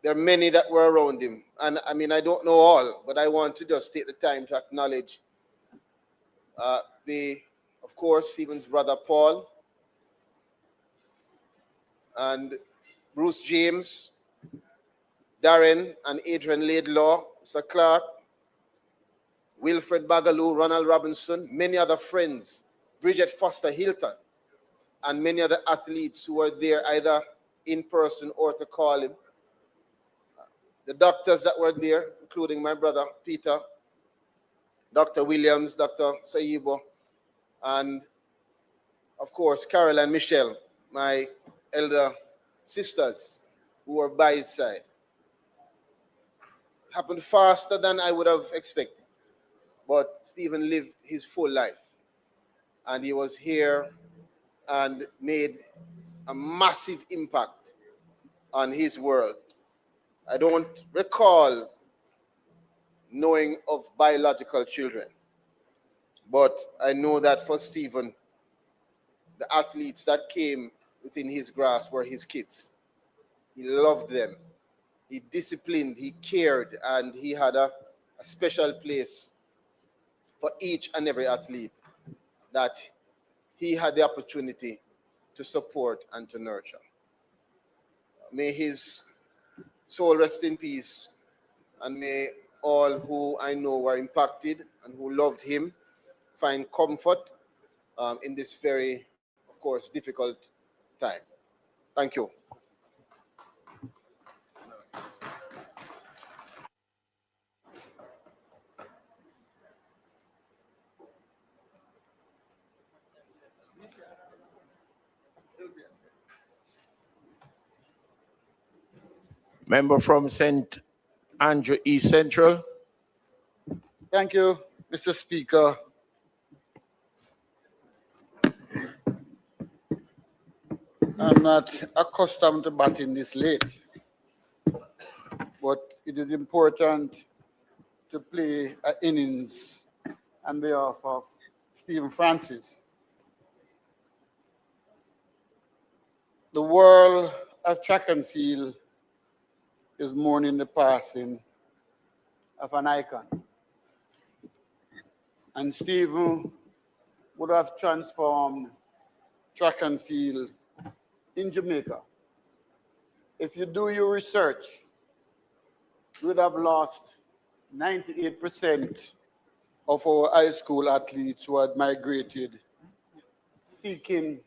there are many that were around him. And I mean, I don't know all, but I want to just take the time to acknowledge of course, Stephen's brother Paul and Bruce James, Darren and Adrian Laidlaw, Mr. Clark, Wilfred Bagaloo, Ronald Robinson, many other friends, Bridget Foster Hilton, and many other athletes who were there either in person or to call him. The doctors that were there, including my brother Peter, Dr. Williams, Dr. Saibo, and of course, Carol and Michelle, my elder sisters who were by his side. It happened faster than I would have expected, but Stephen lived his full life, and he was here and made a massive impact on his world. I don't recall knowing of biological children, but I know that for Stephen, the athletes that came within his grasp were his kids. He loved them. He disciplined, he cared, and he had a special place for each and every athlete that he had the opportunity to support and to nurture. May his soul rest in peace, and may all who I know were impacted and who loved him find comfort in this very, of course, difficult time. Thank you. Member from St. Andrew East Central. Thank you, Mr. Speaker. I'm not accustomed to batting this late, but it is important to play an innings on behalf of Stephen Francis. The world of track and field is mourning the passing of an icon. And Stephen would have transformed track and field in Jamaica if you do your research, you would have lost 98% of our high school athletes who had migrated seeking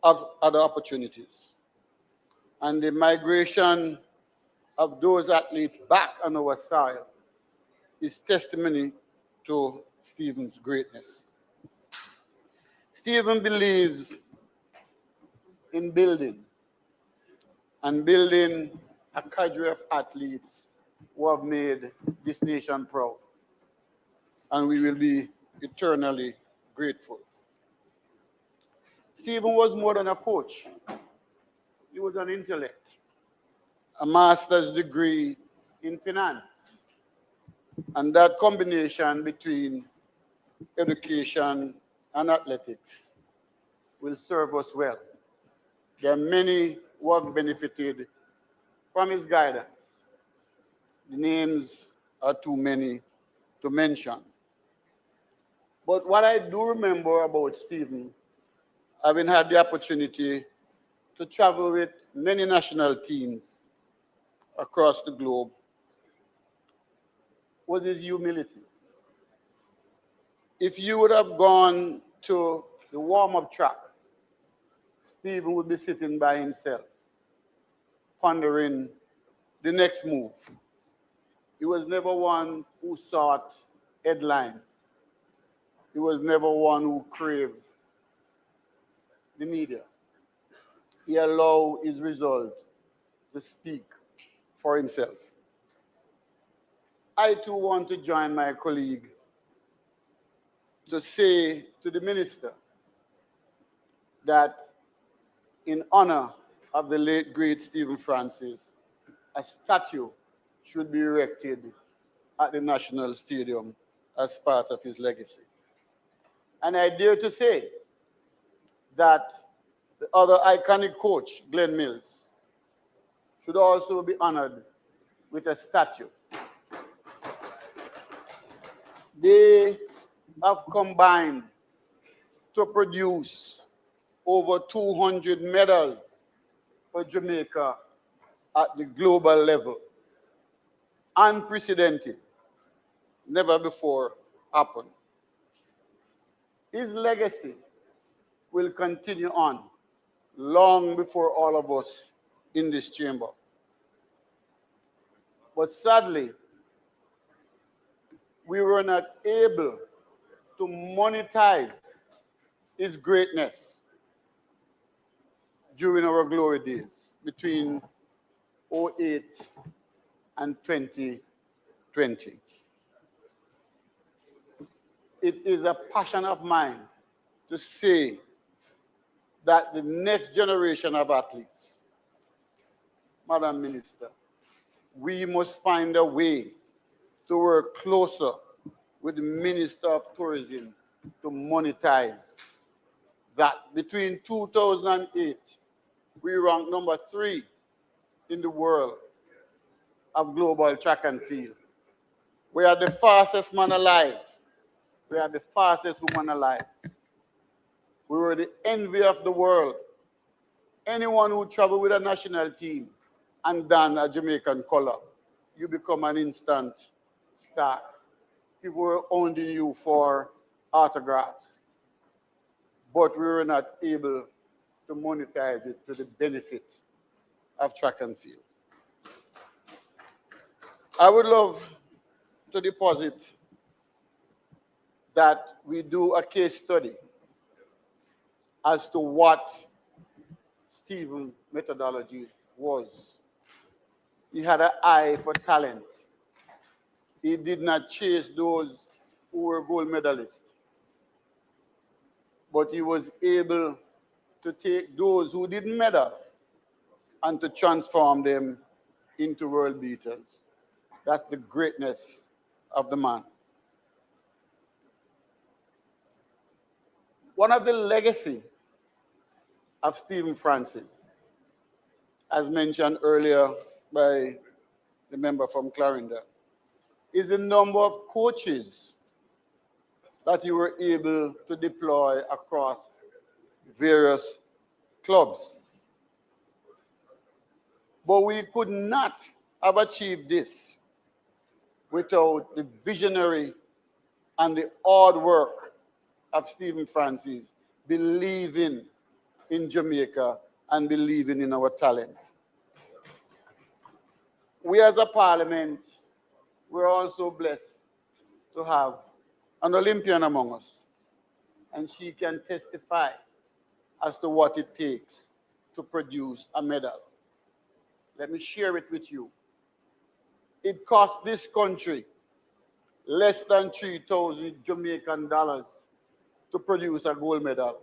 other opportunities. And the migration of those athletes back on our soil is testimony to Stephen's greatness. Stephen believes in building and building a cadre of athletes who have made this nation proud. And we will be eternally grateful. Stephen was more than a coach. He was an intellect, a master's degree in finance. And that combination between education and athletics will serve us well. There are many who have benefited from his guidance. The names are too many to mention. But what I do remember about Stephen, having had the opportunity to travel with many national teams across the globe, was his humility. If you would have gone to the warm-up track, Stephen would be sitting by himself, pondering the next move. He was never one who sought headlines. He was never one who craved the media. He allowed his result to speak for himself. I too want to join my colleague to say to the minister that in honor of the late great Stephen Francis, a statue should be erected at the National Stadium as part of his legacy. And I dare to say that the other iconic coach, Glenn Mills, should also be honored with a statue. They have combined to produce over 200 medals for Jamaica at the global level. Unprecedented, never before happened. His legacy will continue on long before all of us in this chamber. But sadly, we were not able to monetize his greatness during our glory days between 2008 and 2020. It is a passion of mine to say that the next generation of athletes, Madam Minister, we must find a way to work closer with the Minister of Tourism to monetize that. Between 2008, we ranked number 3 in the world of global track and field. We are the fastest man alive. We are the fastest woman alive. We were the envy of the world. Anyone who traveled with a national team and don a Jamaican color, you become an instant star. People were hounding you for autographs. But we were not able to monetize it to the benefit of track and field. I would love to deposit that we do a case study as to what Stephen's methodology was. He had an eye for talent. He did not chase those who were gold medalists, but he was able to take those who didn't medal and to transform them into world beaters. That's the greatness of the man. One of the legacy of Stephen Francis, as mentioned earlier by the member from Clarendon, is the number of coaches that you were able to deploy across various clubs. But we could not have achieved this without the visionary and the hard work of Stephen Francis believing in Jamaica and believing in our talent. We as a parliament, we're also blessed to have an Olympian among us, and she can testify as to what it takes to produce a medal. Let me share it with you. It cost this country less than 3,000 Jamaican dollars to produce a gold medal.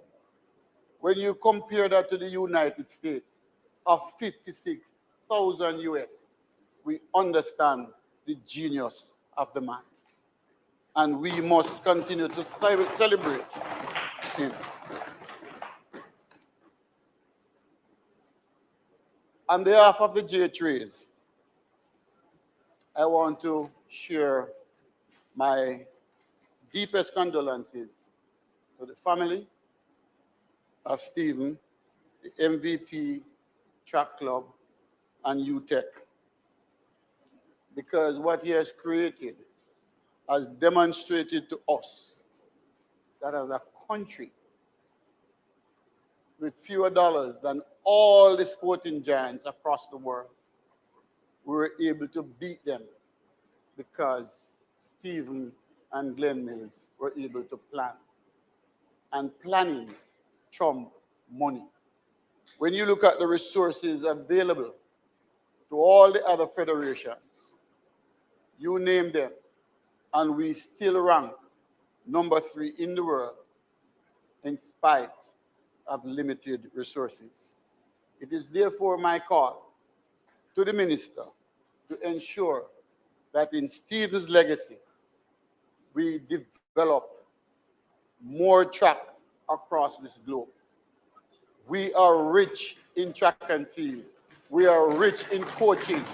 When you compare that to the United States of 56,000 US, we understand the genius of the man. And we must continue to celebrate him. On behalf of the J3s, I want to share my deepest condolences to the family of Stephen, the MVP, Track Club, and UTEC, because what he has created has demonstrated to us that as a country with fewer dollars than all the sporting giants across the world, we were able to beat them because Stephen and Glenn Mills were able to plan. And planning trumped money. When you look at the resources available to all the other federations, you name them, and we still rank number 3 in the world in spite of limited resources. It is therefore my call to the minister to ensure that in Stephen's legacy, we develop more track across this globe. We are rich in track and field. We are rich in coaches.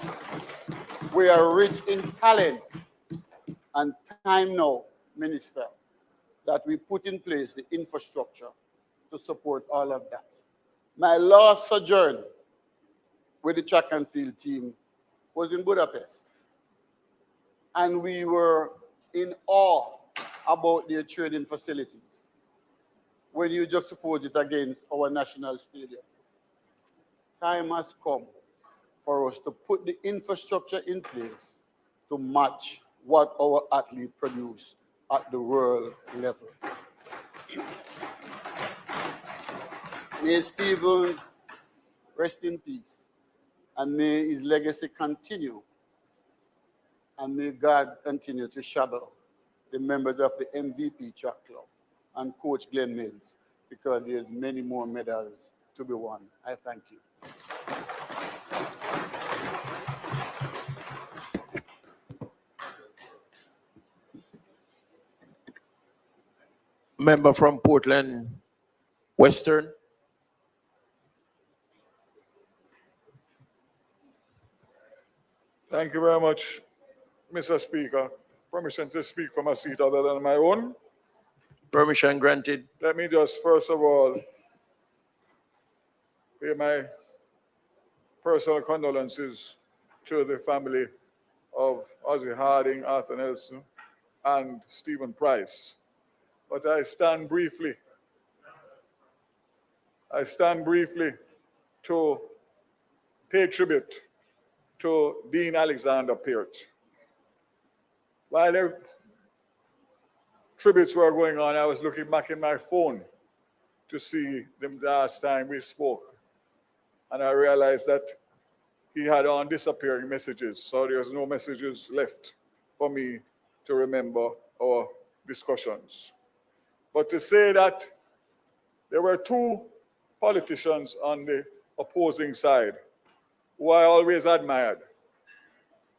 We are rich in talent. And time now, Minister, that we put in place the infrastructure to support all of that. My last sojourn with the track and field team was in Budapest. And we were in awe about their training facilities when you juxtapose it against our national stadium. Time has come for us to put the infrastructure in place to match what our athletes produce at the world level. May Stephen rest in peace, and may his legacy continue, and may God continue to shadow the members of the MVP Track Club and Coach Glenn Mills, because there's many more medals to be won. I thank you. Member from Portland Western. Thank you very much, Mr. Speaker. Permission to speak from a seat other than my own. Permission granted. Let me just first of all pay my personal condolences to the family of Ozzie Harding, Arthur Nelson, and Stephen Price. But I stand briefly to pay tribute to Dean Alexander Peart. While the tributes were going on, I was looking back in my phone to see the last time we spoke. And I realized that he had on disappearing messages, so there's no messages left for me to remember our discussions. But to say that there were 2 politicians on the opposing side who I always admired,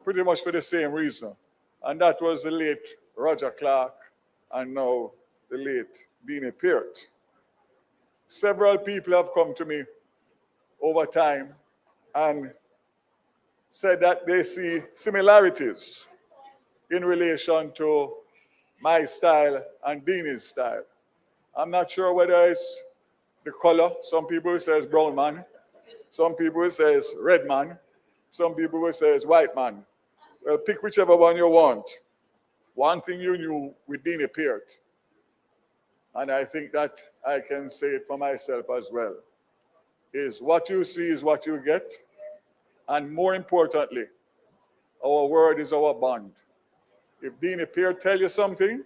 pretty much for the same reason, and that was the late Roger Clark and now the late Dean Peart. Several people have come to me over time and said that they see similarities in relation to my style and Dean's style. I'm not sure whether it's the color. Some people say it's brown man. Some people say it's red man. Some people will say it's white man. Well, pick whichever one you want. One thing you knew with Dean Peart, and I think that I can say it for myself as well, is what you see is what you get. And more importantly, our word is our bond. If Dean Peart tell you something,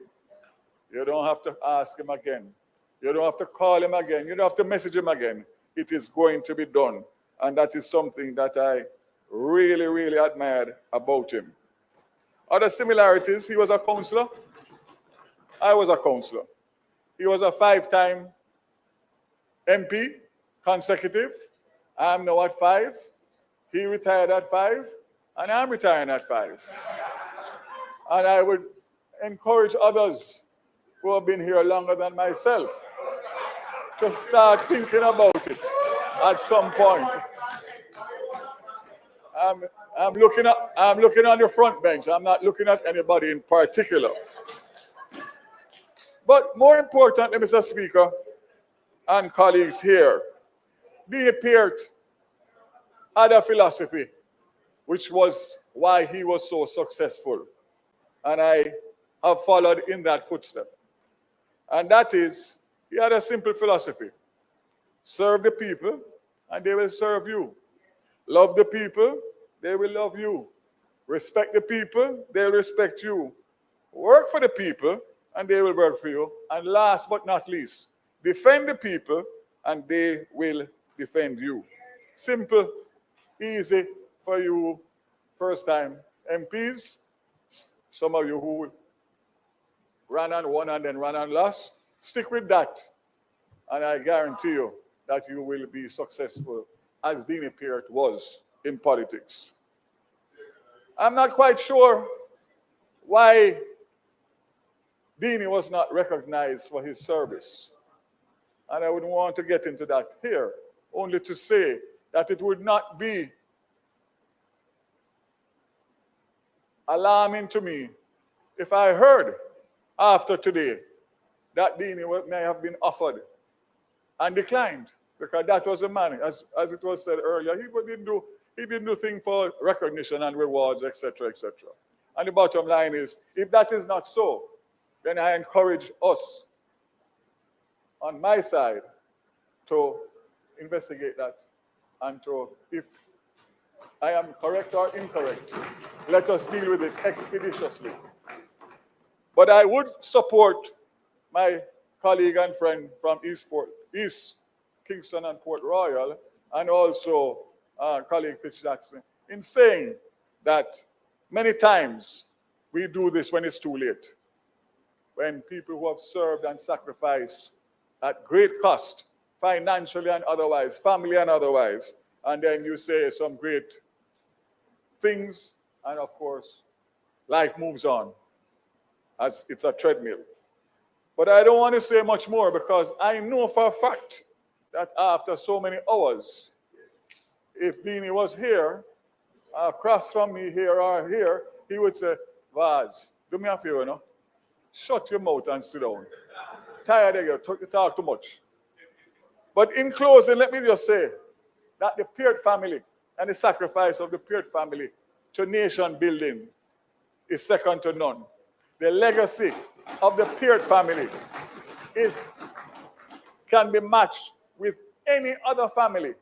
you don't have to ask him again. You don't have to call him again. You don't have to message him again. It is going to be done. And that is something that I really, really admired about him. Other similarities, he was a councillor. I was a councillor. He was a 5-time MP, consecutive. I'm now at 5. He retired at 5, and I'm retiring at 5. And I would encourage others who have been here longer than myself to start thinking about it at some point. I'm looking on the front bench. I'm not looking at anybody in particular. But more importantly, Mr. Speaker and colleagues here, Dean Peart had a philosophy, which was why he was so successful. And I have followed in that footstep. And that is, he had a simple philosophy. Serve the people, and they will serve you. Love the people, they will love you. Respect the people, they'll respect you. Work for the people, and they will work for you. And last but not least, defend the people, and they will defend you. Simple, easy for you first-time MPs. Some of you who ran and won and then ran and lost, stick with that. And I guarantee you that you will be successful as Dean Peart was in politics. I'm not quite sure why Dean was not recognized for his service. And I wouldn't want to get into that here, only to say that it would not be alarming to me if I heard after today that Dean may have been offered and declined, because that was a man, as it was said earlier, he didn't do things for recognition and rewards, etc., etc. And the bottom line is, if that is not so, then I encourage us on my side to investigate that and to, if I am correct or incorrect, let us deal with it expeditiously. But I would support my colleague and friend from East Kingston and Port Royal, and also colleague Fitzjackson, in saying that many times we do this when it's too late. When people who have served and sacrificed at great cost, financially and otherwise, family and otherwise, and then you say some great things, and of course, life moves on as it's a treadmill. But I don't want to say much more, because I know for a fact that after so many hours, if Deanie was here, across from me here or here, he would say, Vaz, do me a favor, no? Shut your mouth and sit down. Tired of you talk too much. But in closing, let me just say that the Peart family and the sacrifice of the Peart family to nation building is second to none. The legacy of the Peart family can be matched with any other family,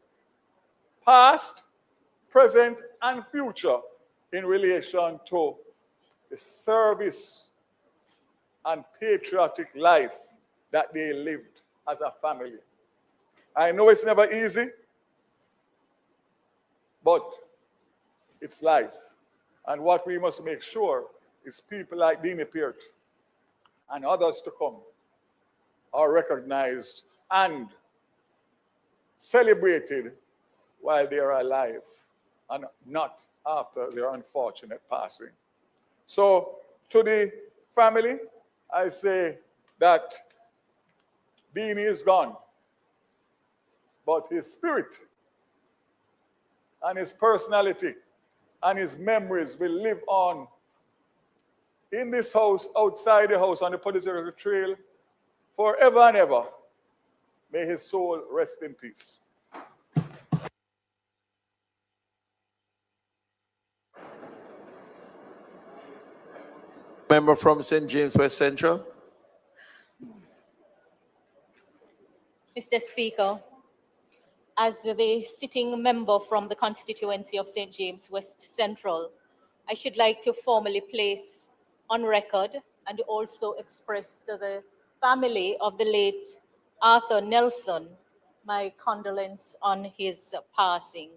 past, present, and future, in relation to the service and patriotic life that they lived as a family. I know it's never easy, but it's life. And what we must make sure is people like Deanie Peart and others to come are recognized and celebrated while they are alive, and not after their unfortunate passing. So to the family, I say that Deanie is gone, but his spirit and his personality and his memories will live on in this house, outside the house, on the political trail, forever and ever. May his soul rest in peace. Member from St. James West Central. Mr. Speaker, as the sitting member from the constituency of St. James West Central, I should like to formally place on record and also express to the family of the late Arthur Nelson my condolence on his passing.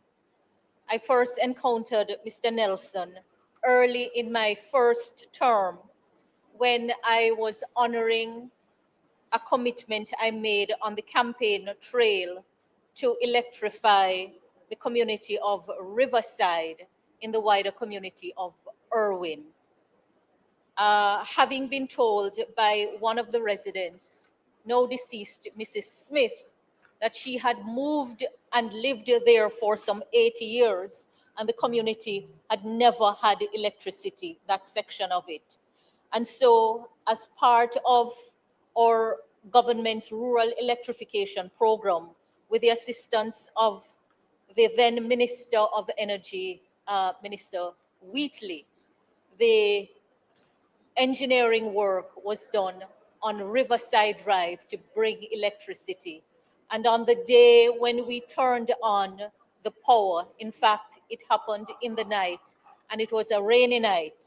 I first encountered Mr. Nelson early in my first term when I was honoring a commitment I made on the campaign trail to electrify the community of Riverside in the wider community of Irwin. Having been told by one of the residents, now deceased Mrs. Smith, that she had moved and lived there for some 80 years, and the community had never had electricity, that section of it. And so, as part of our government's rural electrification program, with the assistance of the then Minister of Energy, Minister Wheatley, the engineering work was done on Riverside Drive to bring electricity. And on the day when we turned on the power, in fact, it happened in the night, and it was a rainy night.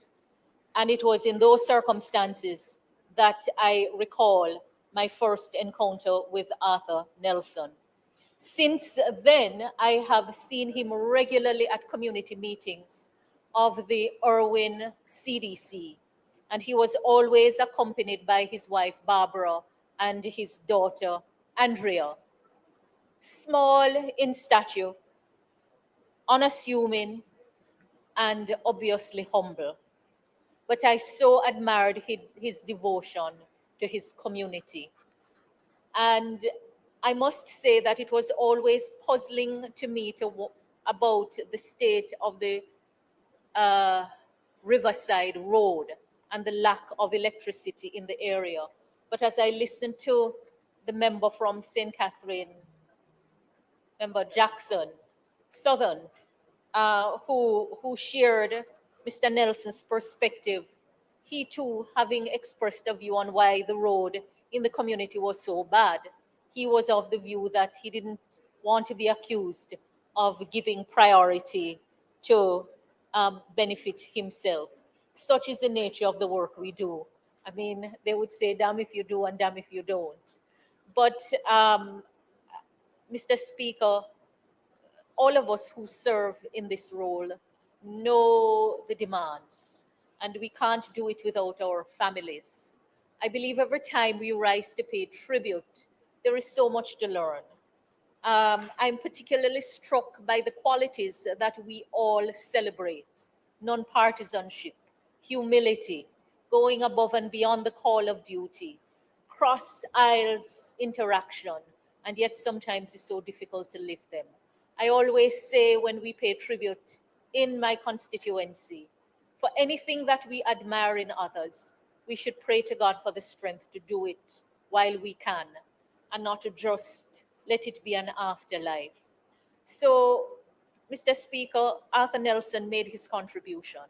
And it was in those circumstances that I recall my first encounter with Arthur Nelson. Since then, I have seen him regularly at community meetings of the Irwin CDC, and he was always accompanied by his wife, Barbara, and his daughter, Andrea. Small in stature, unassuming, and obviously humble. But I so admired his devotion to his community. And I must say that it was always puzzling to me about the state of the Riverside Road and the lack of electricity in the area. But as I listened to the member from St. Catherine, Member Jackson, Southern, who shared Mr. Nelson's perspective, he too having expressed a view on why the road in the community was so bad, he was of the view that he didn't want to be accused of giving priority to benefit himself. Such is the nature of the work we do. I mean, they would say, damn if you do and damn if you don't. But Mr. Speaker, all of us who serve in this role know the demands, and we can't do it without our families. I believe every time we rise to pay tribute, there is so much to learn. I'm particularly struck by the qualities that we all celebrate: non-partisanship, humility, going above and beyond the call of duty, cross aisles interaction, and yet sometimes it's so difficult to live them. I always say when we pay tribute in my constituency, for anything that we admire in others, we should pray to God for the strength to do it while we can, and not to just let it be an afterlife. So, Mr. Speaker, Arthur Nelson made his contribution.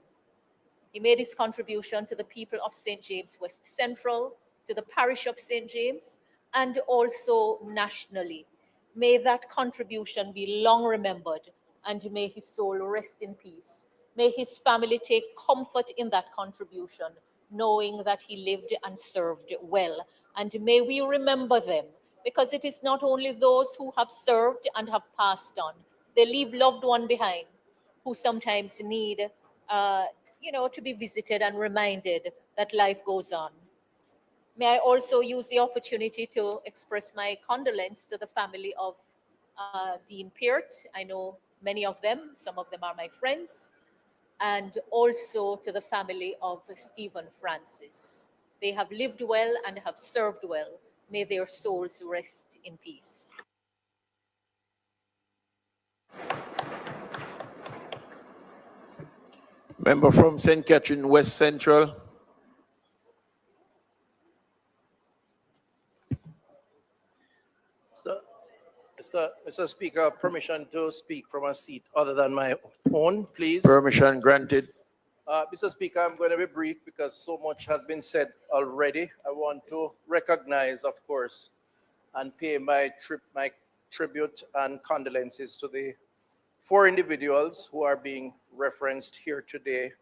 He made his contribution to the people of St. James West Central, to the parish of St. James, and also nationally. May that contribution be long remembered, and may his soul rest in peace. May his family take comfort in that contribution, knowing that he lived and served well. And may we remember them, because it is not only those who have served and have passed on. They leave loved one behind who sometimes need, to be visited and reminded that life goes on. May I also use the opportunity to express my condolence to the family of Dean Peart. I know many of them, some of them are my friends, and also to the family of Stephen Francis. They have lived well and have served well. May their souls rest in peace. Member from St. Catherine West Central. Mr. Speaker, permission to speak from a seat other than my own, please. Permission granted. Mr. Speaker, I'm going to be brief because so much has been said already. I want to recognize, of course, and pay my tribute and condolences to the 4 individuals who are being referenced here today: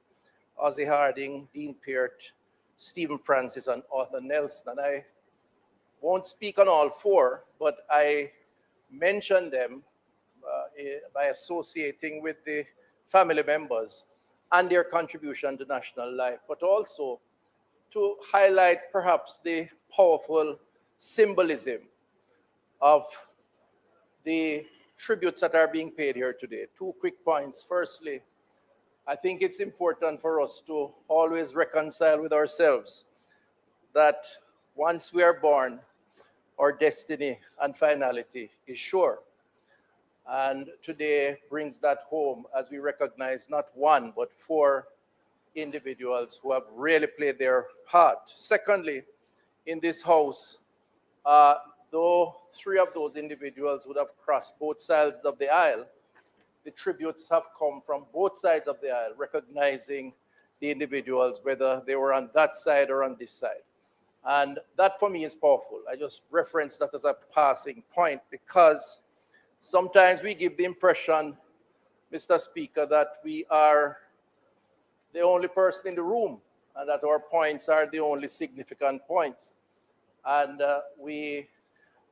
Ozzie Harding, Dean Peart, Stephen Francis, and Arthur Nelson. And I won't speak on all 4, but I mention them by associating with the family members and their contribution to national life, but also to highlight perhaps the powerful symbolism of the tributes that are being paid here today. 2 quick points. Firstly, I think it's important for us to always reconcile with ourselves that once we are born, our destiny and finality is sure. And today brings that home as we recognize not 1, but 4 individuals who have really played their part. Secondly, in this house, though 3 of those individuals would have crossed both sides of the aisle, the tributes have come from both sides of the aisle, recognizing the individuals, whether they were on that side or on this side. And that for me is powerful. I just reference that as a passing point because sometimes we give the impression, Mr. Speaker, that we are the only person in the room and that our points are the only significant points. And we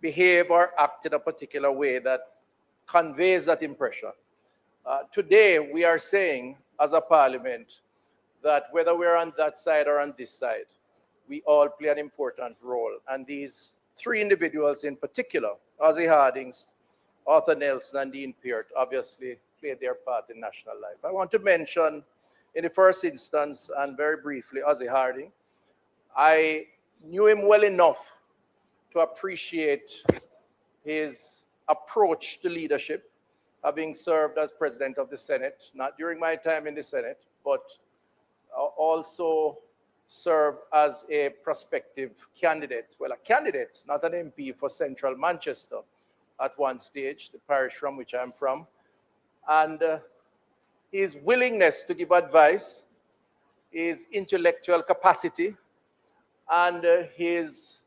behave or act in a particular way that conveys that impression. Today, we are saying as a parliament that whether we're on that side or on this side, we all play an important role. And these 3 individuals in particular, Ozzie Harding, Arthur Nelson, and Dean Peart, obviously played their part in national life. I want to mention in the first instance, and very briefly, Ozzie Harding. I knew him well enough to appreciate his approach to leadership, having served as president of the Senate, not during my time in the Senate, but also served as a prospective candidate. Well, a candidate, not an MP for Central Manchester at one stage, the parish from which I'm from. And his willingness to give advice, his intellectual capacity, and his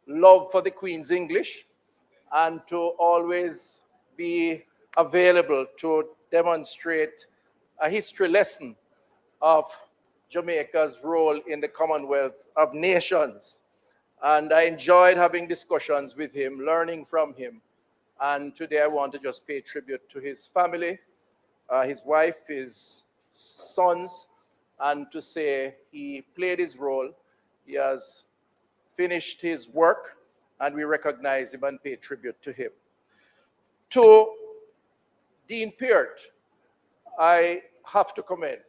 love for the Queen's English, and to always be available to demonstrate a history lesson of Jamaica's role in the Commonwealth of Nations. And I enjoyed having discussions with him, learning from him. And today I want to just pay tribute to his family, his wife, his sons, and to say he played his role. He has finished his work, and we recognize him and pay tribute to him. To Dean Peart, I have to comment.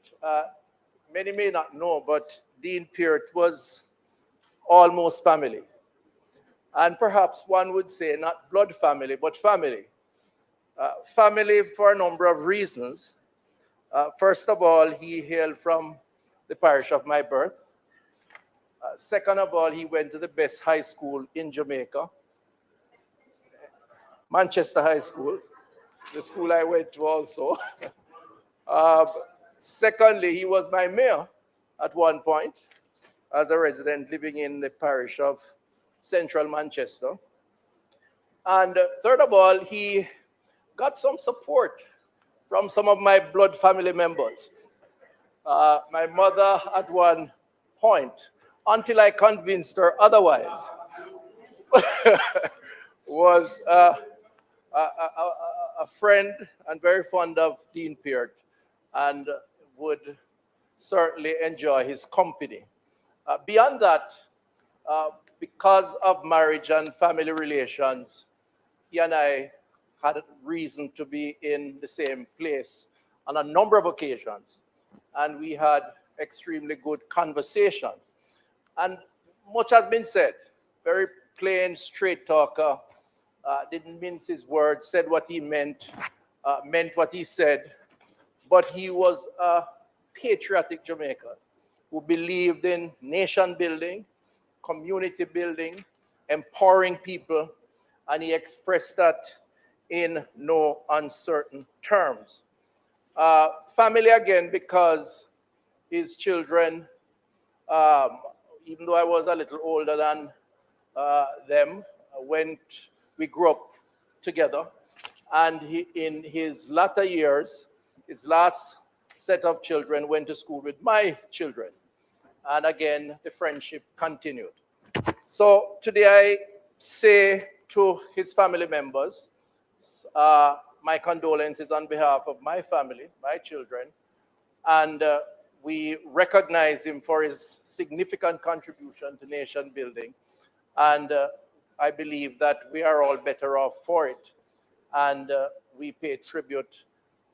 Many may not know, but Dean Peart was almost family. And perhaps one would say not blood family, but family. Family for a number of reasons. First of all, he hailed from the parish of my birth. Second of all, he went to the best high school in Jamaica, Manchester High School, the school I went to also. Secondly, he was my mayor at one point as a resident living in the parish of Central Manchester. And third of all, he got some support from some of my blood family members. My mother at one point, until I convinced her otherwise, was a friend and very fond of Dean Peart and would certainly enjoy his company. Beyond that, because of marriage and family relations, he and I had reason to be in the same place on a number of occasions, and we had extremely good conversation. And much has been said. Very plain, straight talker, didn't mince his words, said what he meant what he said. But he was a patriotic Jamaican who believed in nation building, community building, empowering people, and he expressed that in no uncertain terms. Family again, because his children, even though I was a little older than them, we grew up together. And in his latter years, his last set of children went to school with my children. And again, the friendship continued. So today I say to his family members, my condolences on behalf of my family, my children, and we recognize him for his significant contribution to nation building. And I believe that we are all better off for it. And we pay tribute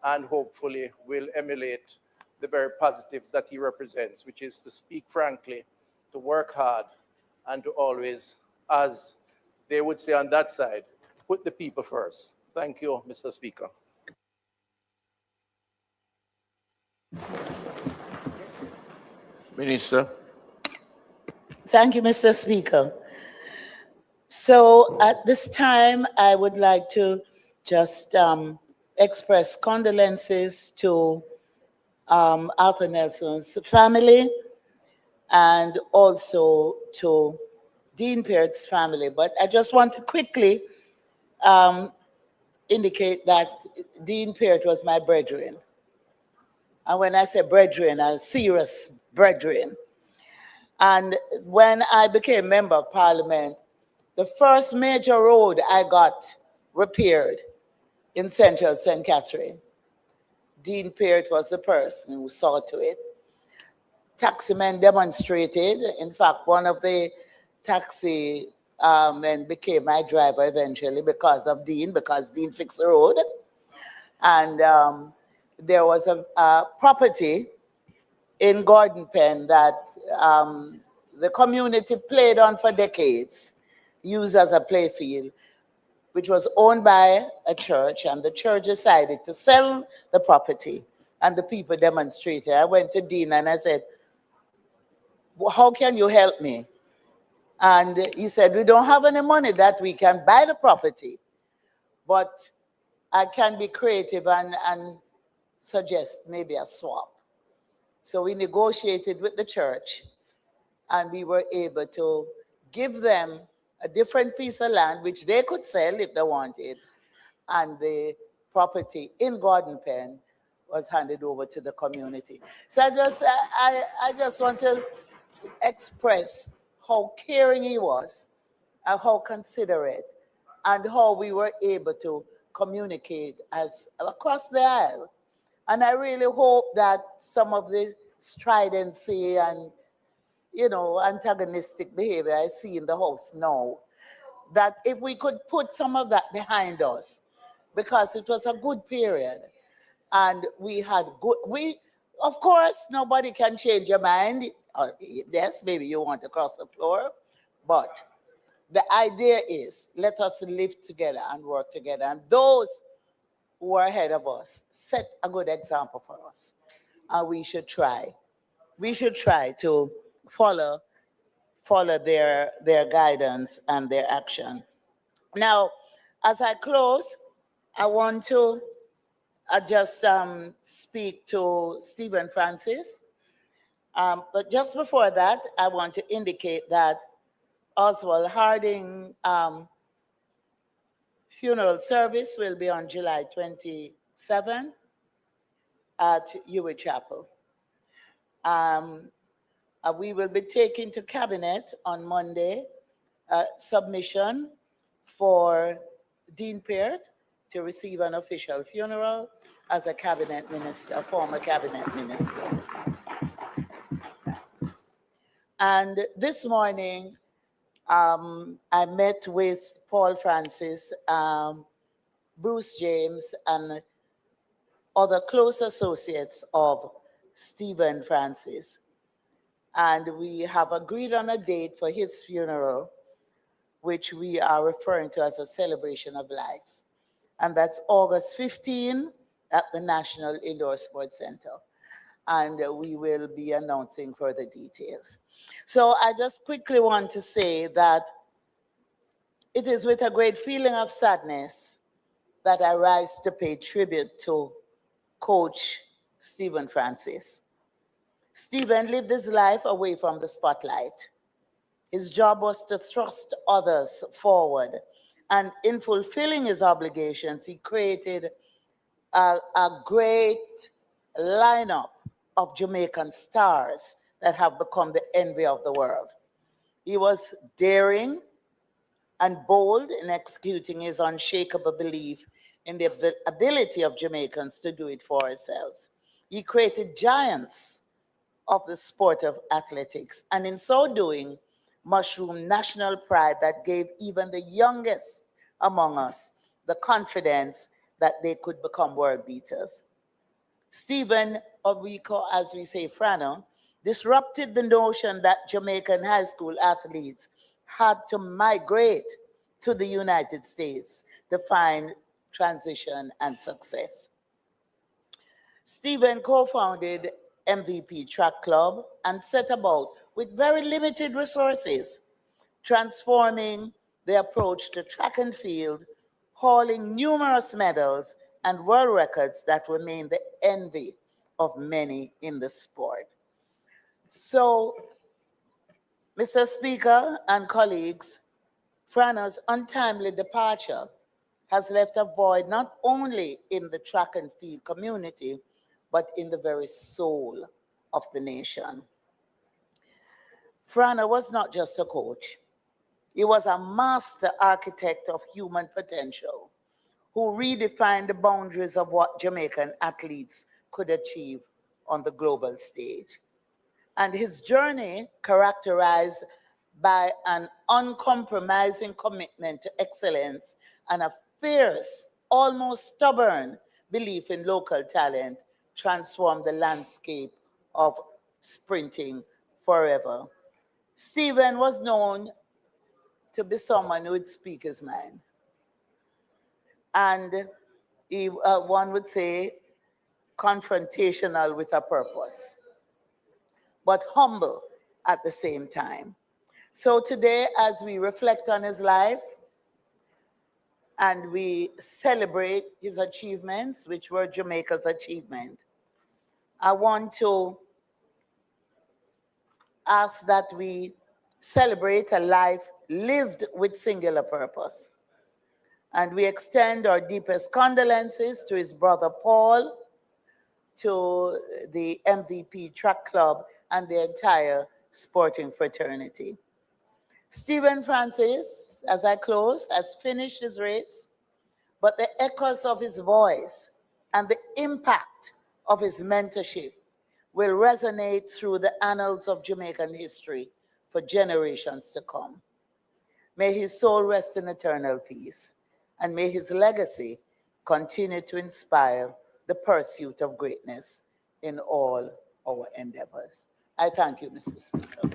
and hopefully will emulate the very positives that he represents, which is to speak frankly, to work hard, and to always, as they would say on that side, put the people first. Thank you, Mr. Speaker. Minister. Thank you, Mr. Speaker. So at this time, I would like to just express condolences to Arthur Nelson's family and also to Dean Peart's family. But I just want to quickly indicate that Dean Peart was my brethren. And when I say brethren, a serious brethren. And when I became member of parliament, the first major road I got repaired in central St. Catherine, Dean Peart was the person who saw to it. Taximen demonstrated. In fact, one of the taxi men became my driver eventually because Dean fixed the road. And there was a property in Gordon Pen that the community played on for decades, used as a playfield, which was owned by a church, and the church decided to sell the property, and the people demonstrated. I went to Dean and I said, well, how can you help me? And he said, we don't have any money that we can buy the property, but I can be creative and suggest maybe a swap. So we negotiated with the church, and we were able to give them a different piece of land, which they could sell if they wanted, and the property in Gordon Pen was handed over to the community. So I just want to express how caring he was, and how considerate, and how we were able to communicate as across the aisle. And I really hope that some of the stridency and, antagonistic behavior I see in the House now, that if we could put some of that behind us, because it was a good period, and we had of course, nobody can change your mind. Yes, maybe you want to cross the floor, but the idea is let us live together and work together. And those who are ahead of us set a good example for us. And we should try. We should try to follow their guidance and their action. Now, as I close, I want to just speak to Stephen Francis. But just before that, I want to indicate that Oswald Harding funeral service will be on July 27 at Hewitt Chapel. We will be taking to cabinet on Monday a submission for Dean Peart to receive an official funeral as a cabinet minister, a former cabinet minister. And this morning, I met with Paul Francis, Bruce James, and other close associates of Stephen Francis. And we have agreed on a date for his funeral, which we are referring to as a celebration of life. And that's August 15 at the National Indoor Sports Center. And we will be announcing further details. So I just quickly want to say that it is with a great feeling of sadness that I rise to pay tribute to Coach Stephen Francis. Stephen lived his life away from the spotlight. His job was to thrust others forward. And in fulfilling his obligations, he created a great lineup of Jamaican stars that have become the envy of the world. He was daring and bold in executing his unshakable belief in the ability of Jamaicans to do it for ourselves. He created giants of the sport of athletics, and in so doing, mushroomed national pride that gave even the youngest among us the confidence that they could become world beaters. Stephen, or we call, as we say, Frano, disrupted the notion that Jamaican high school athletes had to migrate to the United States to find transition and success. Stephen co-founded MVP Track Club and set about, with very limited resources, transforming the approach to track and field, hauling numerous medals and world records that remain the envy of many in the sport. So, Mr. Speaker and colleagues, Frano's untimely departure has left a void not only in the track and field community, but in the very soul of the nation. Frano was not just a coach. He was a master architect of human potential who redefined the boundaries of what Jamaican athletes could achieve on the global stage. And his journey, characterized by an uncompromising commitment to excellence and a fierce, almost stubborn belief in local talent, transformed the landscape of sprinting forever. Stephen was known to be someone who would speak his mind. And he, one would say, confrontational with a purpose, but humble at the same time. So today, as we reflect on his life and we celebrate his achievements, which were Jamaica's achievement, I want to ask that we celebrate a life lived with singular purpose. And we extend our deepest condolences to his brother Paul, to the MVP Track Club, and the entire sporting fraternity. Stephen Francis, as I close, has finished his race, but the echoes of his voice and the impact of his mentorship will resonate through the annals of Jamaican history for generations to come. May his soul rest in eternal peace, and may his legacy continue to inspire the pursuit of greatness in all our endeavors. I thank you, Mr. Speaker.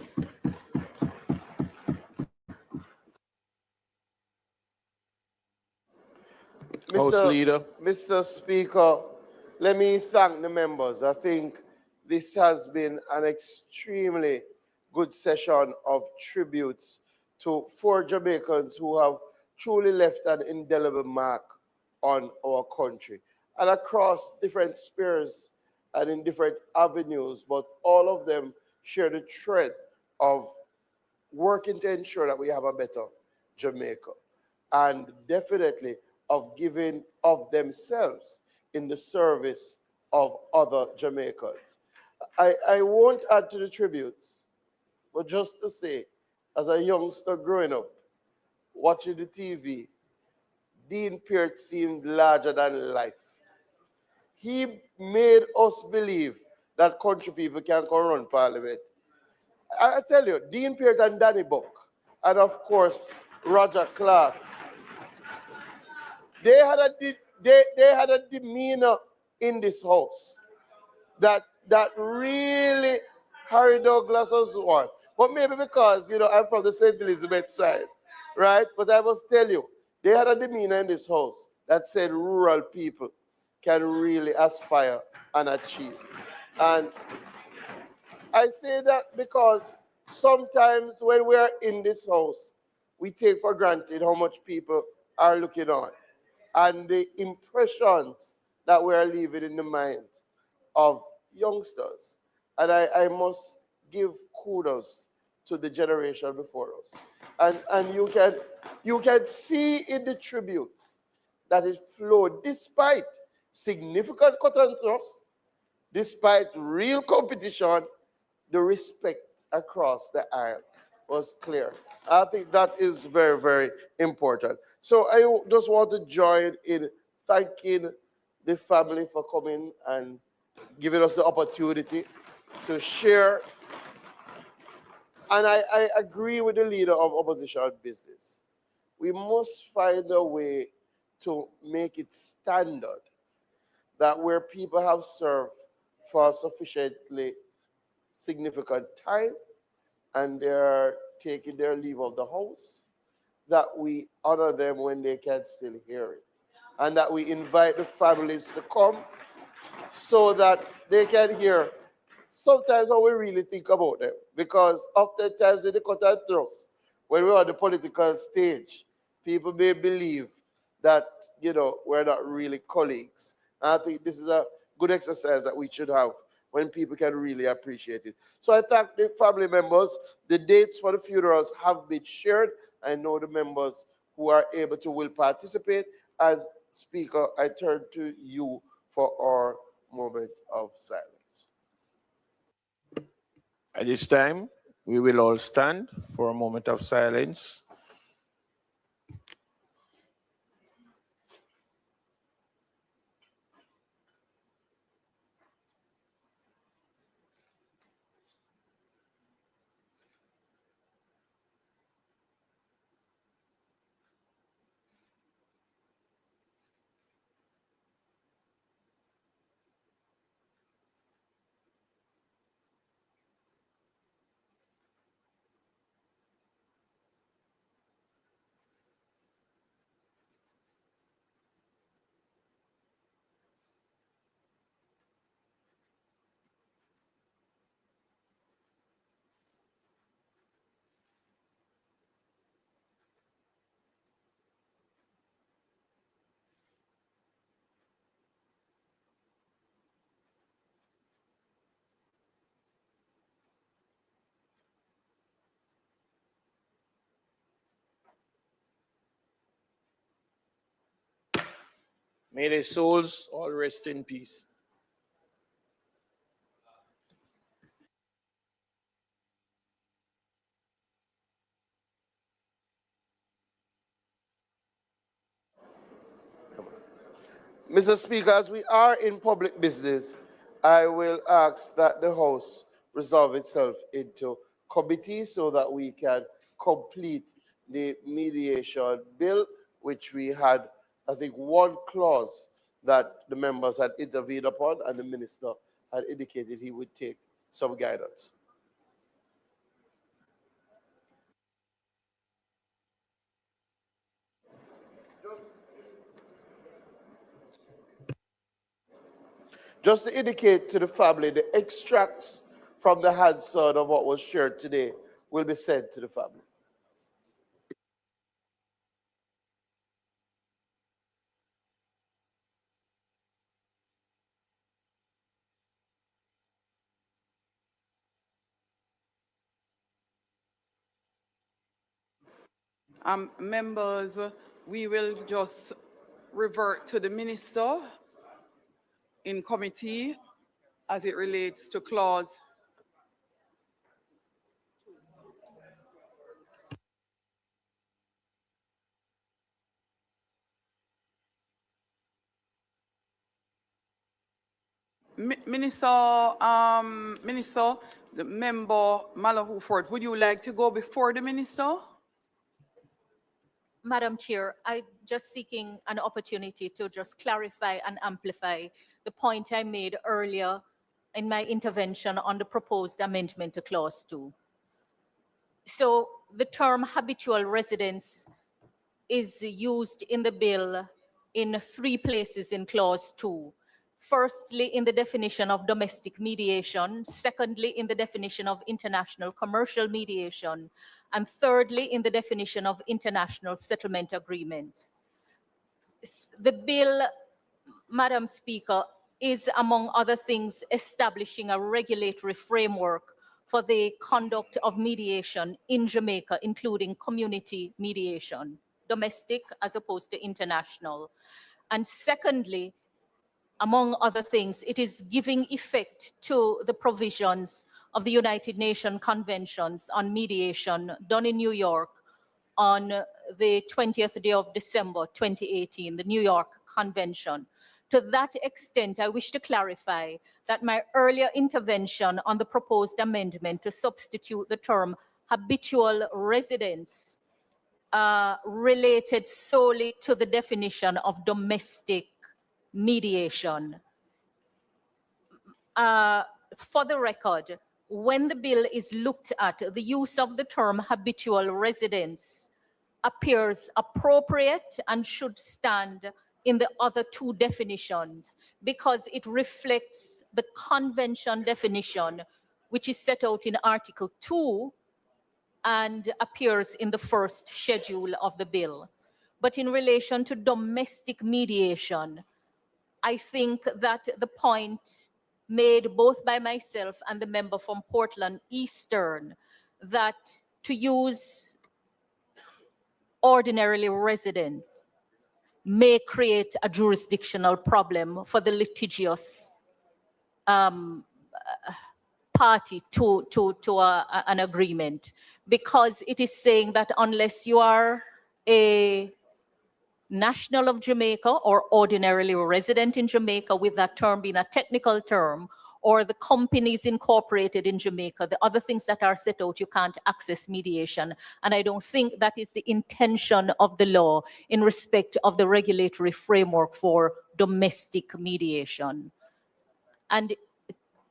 House Leader. Mr. Speaker, let me thank the members. I think this has been an extremely good session of tributes to 4 Jamaicans who have truly left an indelible mark on our country and across different spheres and in different avenues, but all of them share the thread of working to ensure that we have a better Jamaica, and definitely of giving of themselves in the service of other Jamaicans. I won't add to the tributes, but just to say, as a youngster growing up, watching the TV, Dean Peart seemed larger than life. He made us believe that country people can come run parliament. I tell you, Dean Peart and Danny Buck, and of course, Roger Clark, they had a demeanor in this house that really Harry Douglas was one. But maybe because, I'm from the St. Elizabeth side, right? But I must tell you, they had a demeanor in this house that said rural people can really aspire and achieve. And I say that because sometimes when we are in this house, we take for granted how much people are looking on and the impressions that we are leaving in the minds of youngsters. And I must give kudos to the generation before us. And you can see in the tributes that it flowed despite significant cut and thrust, despite real competition, the respect across the aisle was clear. I think that is very, very important. So I just want to join in thanking the family for coming and giving us the opportunity to share. And I agree with the leader of opposition business. We must find a way to make it standard that where people have served for sufficiently significant time and they're taking their leave of the house, that we honor them when they can still hear it. And that we invite the families to come so that they can hear sometimes how we really think about them. Because oftentimes in the cut and thrust, when we're on the political stage, people may believe that, we're not really colleagues. And I think this is a good exercise that we should have when people can really appreciate it. So I thank the family members. The dates for the funerals have been shared. I know the members who are able to will participate. And Speaker, I turn to you for our moment of silence. At this time, we will all stand for a moment of silence. May their souls all rest in peace. Mr. Speaker, as we are in public business, I will ask that the House resolve itself into committee so that we can complete the mediation bill, which we had, I think, one clause that the members had intervened upon, and the minister had indicated he would take some guidance. Just to indicate to the family, the extracts from the Hansard of what was shared today will be sent to the family. Members, we will just revert to the minister in committee as it relates to clause. Minister, the member Malahoo Ford, would you like to go before the minister? Madam Chair, I'm just seeking an opportunity to just clarify and amplify the point I made earlier in my intervention on the proposed amendment to Clause 2. So the term habitual residence is used in the bill in 3 places in Clause 2. Firstly, in the definition of domestic mediation. Secondly, in the definition of international commercial mediation. And thirdly, in the definition of international settlement agreement. The bill, Madam Speaker, is, among other things, establishing a regulatory framework for the conduct of mediation in Jamaica, including community mediation, domestic as opposed to international. And secondly, among other things, it is giving effect to the provisions of the United Nations Conventions on Mediation done in New York on the 20th day of December 2018, the New York Convention. To that extent, I wish to clarify that my earlier intervention on the proposed amendment to substitute the term habitual residence related solely to the definition of domestic mediation. For the record, when the bill is looked at, the use of the term habitual residence appears appropriate and should stand in the other two definitions because it reflects the convention definition, which is set out in Article 2 and appears in the first schedule of the bill. But in relation to domestic mediation, I think that the point made both by myself and the member from Portland Eastern that to use ordinarily resident may create a jurisdictional problem for the litigious party to an agreement, because it is saying that unless you are a national of Jamaica or ordinarily resident in Jamaica, with that term being a technical term, or the companies incorporated in Jamaica, the other things that are set out, you can't access mediation. And I don't think that is the intention of the law in respect of the regulatory framework for domestic mediation. And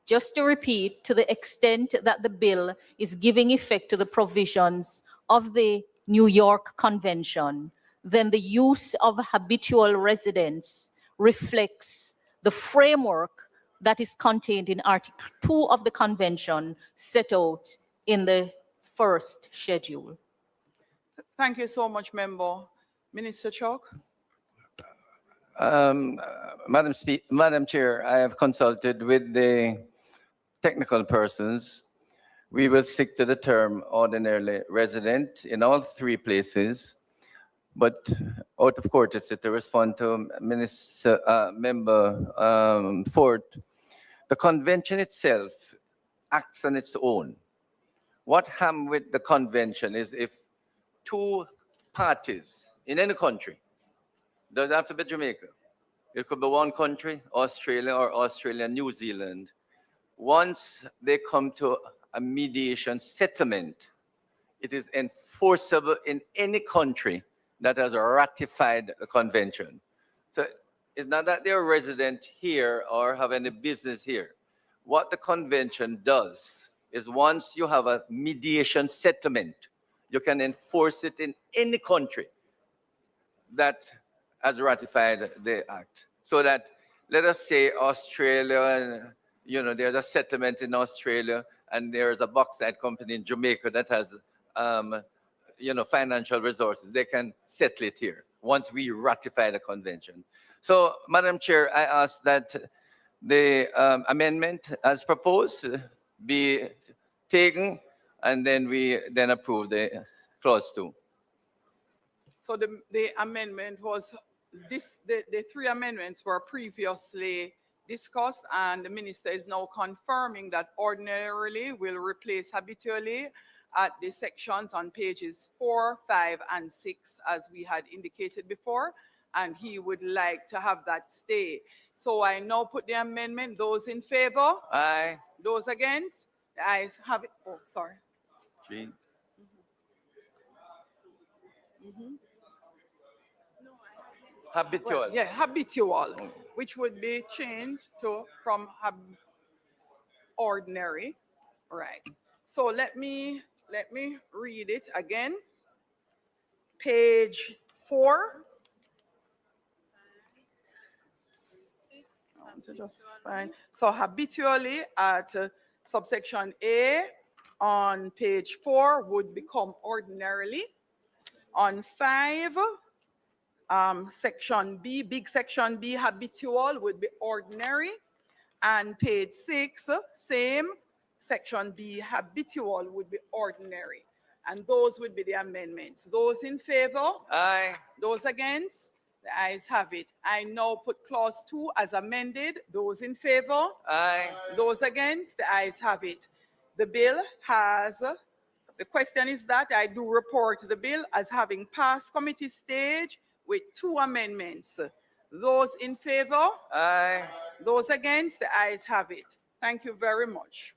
just to repeat, to the extent that the bill is giving effect to the provisions of the New York Convention, then the use of habitual residence reflects the framework that is contained in Article 2 of the Convention set out in the first schedule. Thank you so much, Member. Minister Chalk. Madam Chair, I have consulted with the technical persons. We will stick to the term ordinarily resident in all three places. But out of courtesy to respond to Member Ford, the convention itself acts on its own. What happens with the convention is if two parties in any country, doesn't have to be Jamaica, it could be one country, Australia or Australia, New Zealand, once they come to a mediation settlement, it is enforceable in any country that has ratified the convention. So it's not that they're resident here or have any business here. What the convention does is once you have a mediation settlement, you can enforce it in any country that has ratified the act. So that, let us say Australia, there's a settlement in Australia and there's a bauxite company in Jamaica that has financial resources. They can settle it here once we ratify the convention. So, Madam Chair, I ask that the amendment as proposed be taken and then we approve the clause 2. So the amendment was the three amendments were previously discussed, and the minister is now confirming that ordinarily will replace habitually at the sections on pages 4, 5, and 6, as we had indicated before, and he would like to have that stay. So I now put the amendment. Those in favor? Aye. Those against? The ayes have it. Oh, sorry. 3. Habitual. Well, yeah, habitual, which would be changed to from ordinary. Right. So let me read it again. Page 4. I want to just find. So habitually at subsection A on page 4 would become ordinarily. On 5, Section B, big section B, habitual would be ordinary. And page 6, same, section B, habitual would be ordinary. And those would be the amendments. Those in favor? Aye. Those against? The ayes have it. I now put clause 2 as amended. Those in favor? Aye. Those against? The ayes have it. The bill has, the question is that I do report the bill as having passed committee stage with 2 amendments. Those in favor? Aye. Those against? The ayes have it. Thank you very much.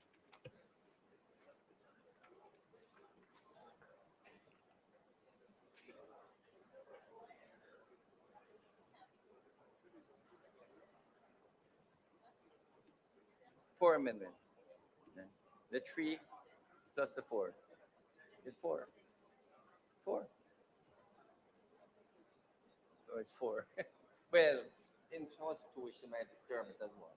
Four amendment. The 3 plus the 4 is 4. 4. Oh, it's 4. Well, in Constitution, might term it as well.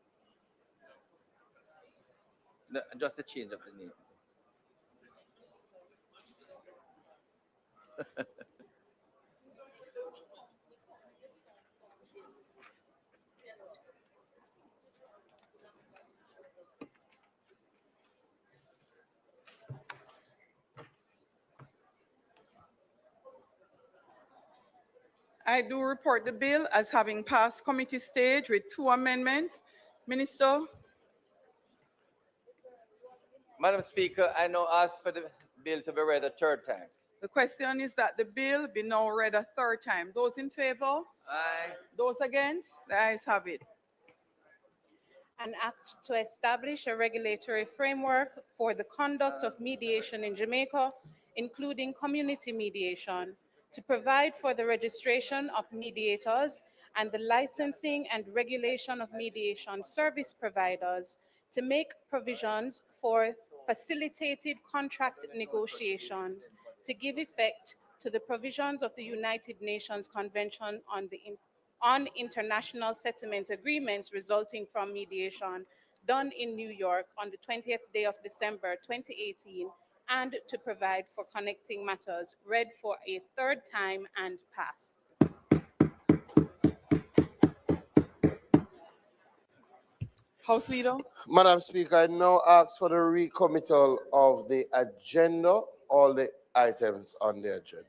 No, just the change of the name. I do report the bill as having passed committee stage with 2 amendments. Minister? Madam Speaker, I now ask for the bill to be read a third time. The question is that the bill be now read a third time. Those in favor? Aye. Those against? The ayes have it. An act to establish a regulatory framework for the conduct of mediation in Jamaica, including community mediation, to provide for the registration of mediators and the licensing and regulation of mediation service providers, to make provisions for facilitated contract negotiations, to give effect to the provisions of the United Nations Convention on International Settlement Agreements resulting from mediation done in New York on the 20th day of December 2018, and to provide for connecting matters, read for a third time and passed. House Leader? Madam Speaker, I now ask for the recommittal of the agenda, all the items on the agenda.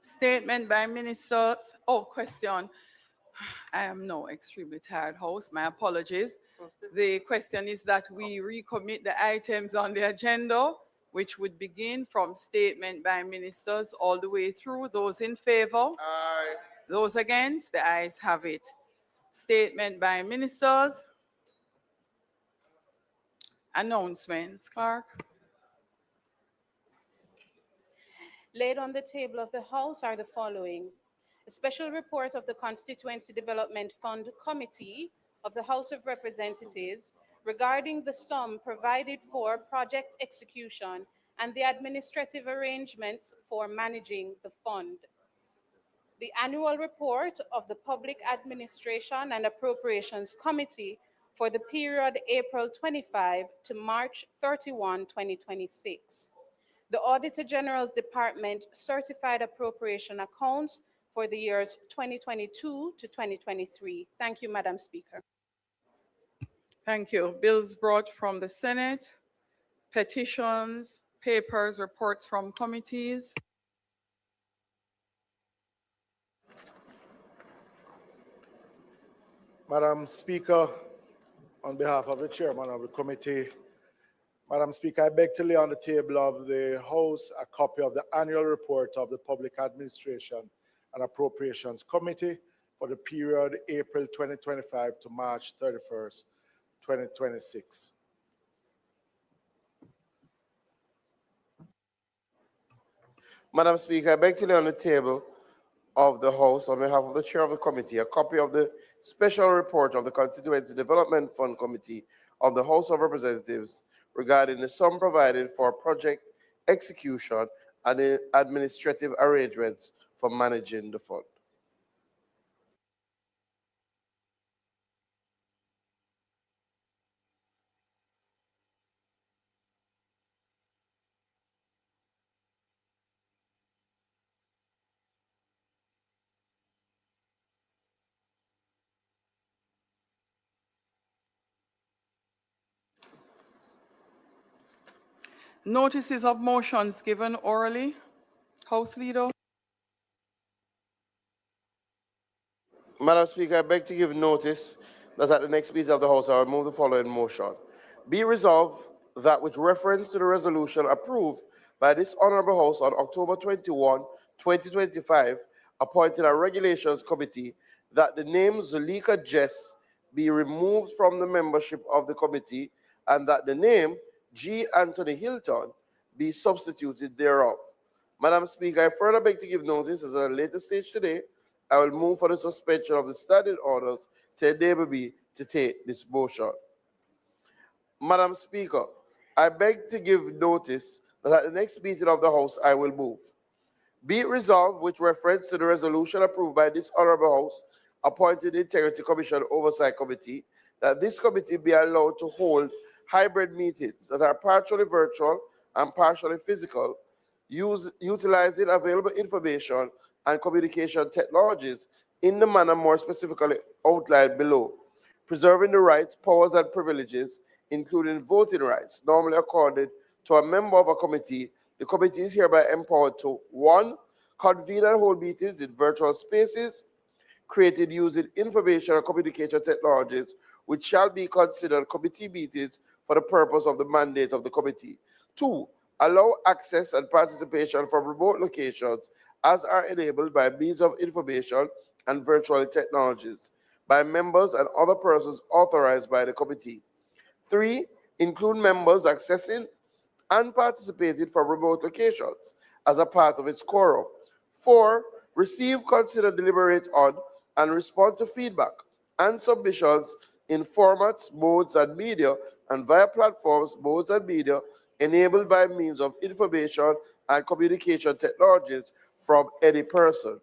Statement by ministers. Oh, question. I am now extremely tired, House. My apologies. The question is that we recommit the items on the agenda, which would begin from statement by ministers all the way through. Those in favor? Aye. Those against? The ayes have it. Statement by ministers. Announcements, Clerk. Laid on the table of the House are the following: a special report of the Constituency Development Fund Committee of the House of Representatives regarding the sum provided for project execution and the administrative arrangements for managing the fund. The annual report of the Public Administration and Appropriations Committee for the period April 25 to March 31, 2026. The Auditor General's Department certified appropriation accounts for the years 2022 to 2023. Thank you, Madam Speaker. Thank you. Bills brought from the Senate, petitions, papers, reports from committees. Madam Speaker, on behalf of the chairman of the committee, Madam Speaker, I beg to lay on the table of the House a copy of the annual report of the Public Administration and Appropriations Committee for the period April 2025 to March 31st, 2026. Madam Speaker, I beg to lay on the table of the House, on behalf of the chair of the committee, a copy of the special report of the Constituency Development Fund Committee of the House of Representatives regarding the sum provided for project execution and the administrative arrangements for managing the fund. Notices of motions given orally. House Leader. Madam Speaker, I beg to give notice that at the next meeting of the House, I will move the following motion. Be resolved that with reference to the resolution approved by this Honorable House on October 21, 2025, appointing a Regulations Committee, that the name Zuleika Jess be removed from the membership of the committee, and that the name G. Anthony Hilton be substituted thereof. Madam Speaker, I further beg to give notice as at a later stage today, I will move for the suspension of the standing orders to enable me to take this motion. Madam Speaker, I beg to give notice that at the next meeting of the House, I will move. Be it resolved with reference to the resolution approved by this Honorable House, appointed the Integrity Commission Oversight Committee, that this committee be allowed to hold hybrid meetings that are partially virtual and partially physical, utilizing available information and communication technologies in the manner more specifically outlined below, preserving the rights, powers, and privileges, including voting rights, normally accorded to a member of a committee. The committee is hereby empowered to 1. Convene and hold meetings in virtual spaces created using information and communication technologies, which shall be considered committee meetings for the purpose of the mandate of the committee. 2. Allow access and participation from remote locations as are enabled by means of information and virtual technologies by members and other persons authorized by the committee. 3. Include members accessing and participating from remote locations as a part of its quorum. 4. Receive, consider, deliberate on, and respond to feedback and submissions in formats, modes, and media, and via platforms, modes, and media enabled by means of information and communication technologies from any person.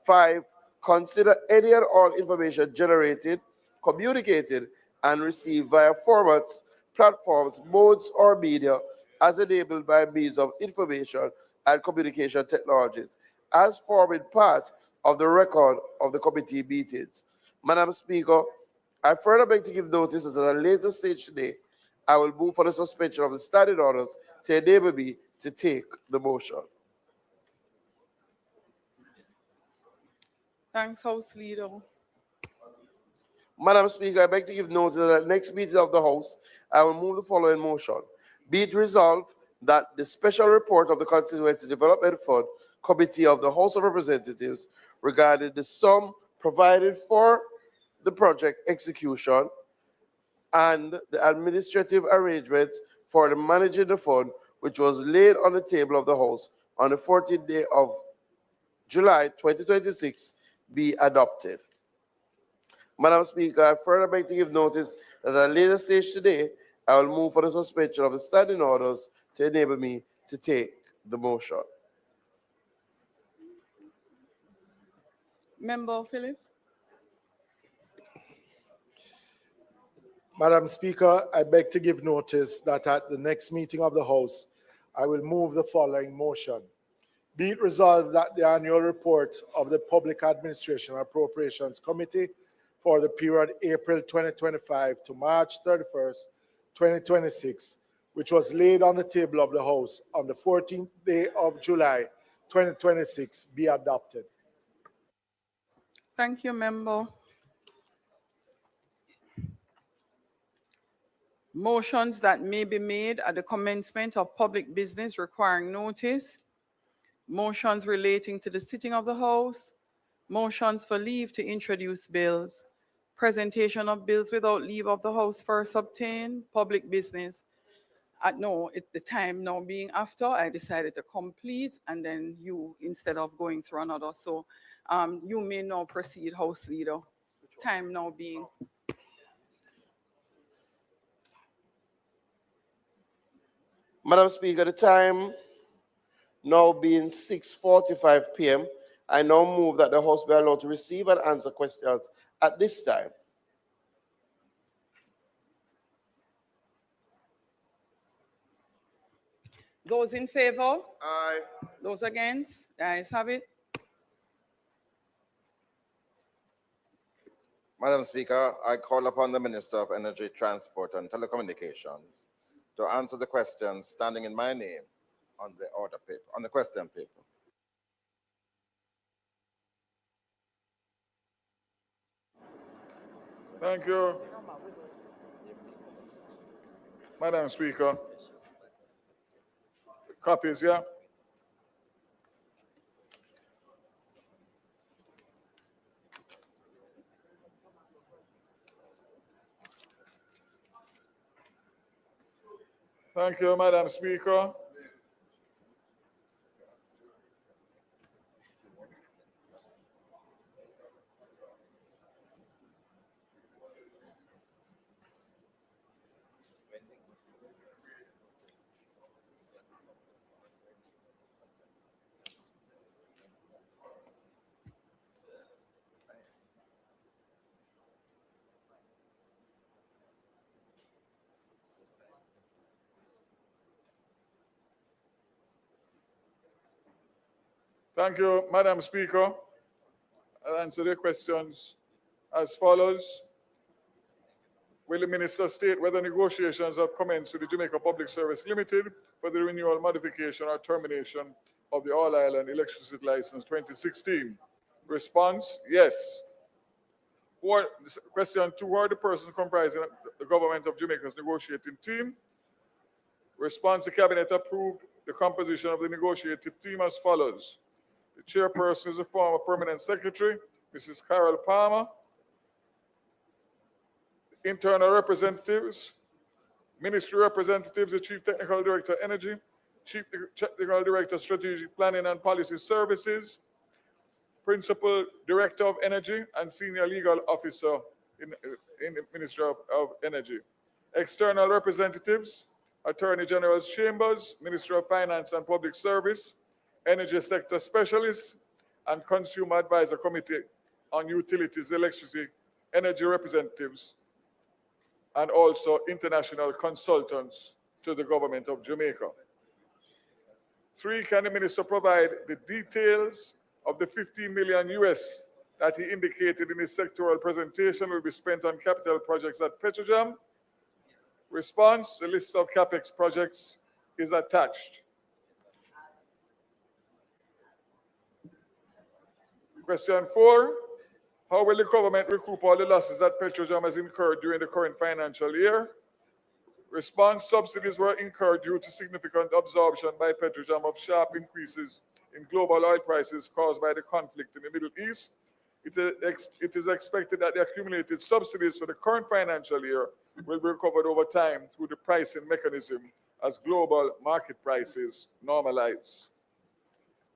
5. Consider any and all information generated, communicated, and received via formats, platforms, modes, or media as enabled by means of information and communication technologies, as forming part of the record of the committee meetings. Madam Speaker, I further beg to give notice that at a later stage today, I will move for the suspension of the standing orders to enable me to take the motion. Thanks, House Leader. Madam Speaker, I beg to give notice that at the next meeting of the House, I will move the following motion. Be it resolved that the special report of the Constituency Development Fund Committee of the House of Representatives regarding the sum provided for the project execution and the administrative arrangements for the managing the fund, which was laid on the table of the House on the 14th day of July 2026, be adopted. Madam Speaker, I further beg to give notice that at a later stage today, I will move for the suspension of the standing orders to enable me to take the motion. Member Phillips. Madam Speaker, I beg to give notice that at the next meeting of the House, I will move the following motion. Be it resolved that the annual report of the Public Administration and Appropriations Committee for the period April 2025 to March 31st, 2026, which was laid on the table of the House on the 14th day of July 2026, be adopted. Thank you, Member. Motions that may be made at the commencement of public business requiring notice. Motions relating to the sitting of the House. Motions for leave to introduce bills. Presentation of bills without leave of the House first obtained. Public business. The time now being after, I decided to complete, and then you, instead of going through another. So you may now proceed, House Leader. Time now being. Madam Speaker, the time now being 6:45 p.m., I now move that the House be allowed to receive and answer questions at this time. Those in favor? Aye. Those against? The ayes have it. Madam Speaker, I call upon the Minister of Energy, Transport and Telecommunications to answer the question standing in my name on the order paper, on the question paper. Thank you. Madam Speaker. Copies, yeah? Thank you, Madam Speaker. Thank you, Madam Speaker. I'll answer the questions as follows. Will the Minister state whether negotiations have commenced with the Jamaica Public Service Limited for the renewal, modification, or termination of the All Island Electricity License 2016? Response, yes. Question 2, who are the persons comprising the government of Jamaica's negotiating team? Response, the Cabinet approved the composition of the negotiating team as follows. The chairperson is the former permanent secretary, Mrs. Carol Palmer. Internal representatives, ministry representatives, the Chief Technical Director, Energy, Chief Technical Director, Strategic Planning and Policy Services, Principal Director of Energy, and Senior Legal Officer in the Ministry of Energy. External representatives, Attorney General's Chambers, Ministry of Finance and Public Service, Energy Sector Specialists, and Consumer Advisor Committee on Utilities, Electricity, Energy representatives, and also international consultants to the government of Jamaica. 3, can the minister provide the details of the 15 million US that he indicated in his sectoral presentation will be spent on capital projects at Petrojam? Response, the list of CapEx projects is attached. Question 4, how will the government recoup all the losses that Petrojam has incurred during the current financial year? Response, subsidies were incurred due to significant absorption by Petrojam of sharp increases in global oil prices caused by the conflict in the Middle East. It is expected that the accumulated subsidies for the current financial year will be recovered over time through the pricing mechanism as global market prices normalize.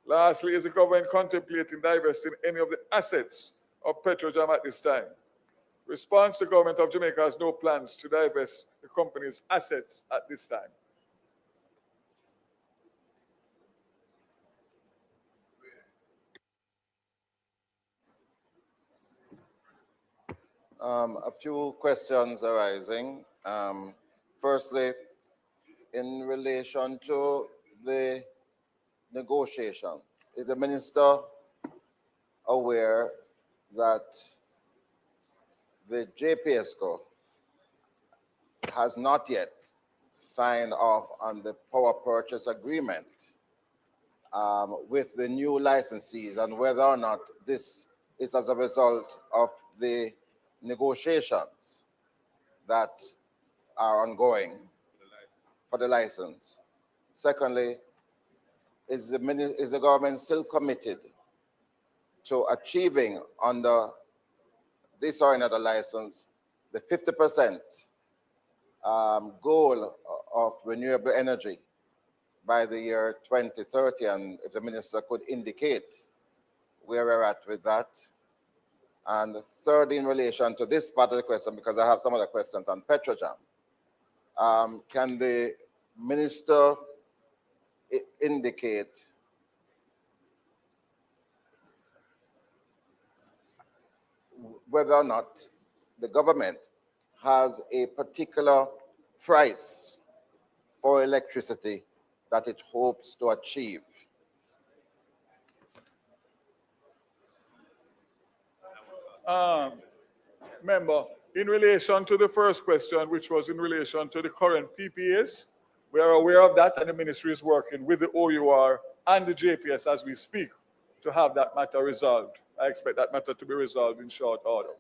Lastly, is the government contemplating divesting any of the assets of Petrojam at this time? Response, the government of Jamaica has no plans to divest the company's assets at this time. A few questions arising. Firstly, in relation to the negotiations, is the minister aware that the JPSCO has not yet signed off on the power purchase agreement with the new licensees, and whether or not this is as a result of the negotiations that are ongoing for the license? Secondly, is the government still committed to achieving under this or another license the 50% goal of renewable energy by the year 2030? And if the minister could indicate where we're at with that. And third, in relation to this part of the question, because I have some other questions on Petrojam, can the minister indicate whether or not the government has a particular price for electricity that it hopes to achieve? Member, In relation to the first question, which was in relation to the current PPAs, we are aware of that, and the ministry is working with the OUR and the JPS as we speak to have that matter resolved. I expect that matter to be resolved in short order.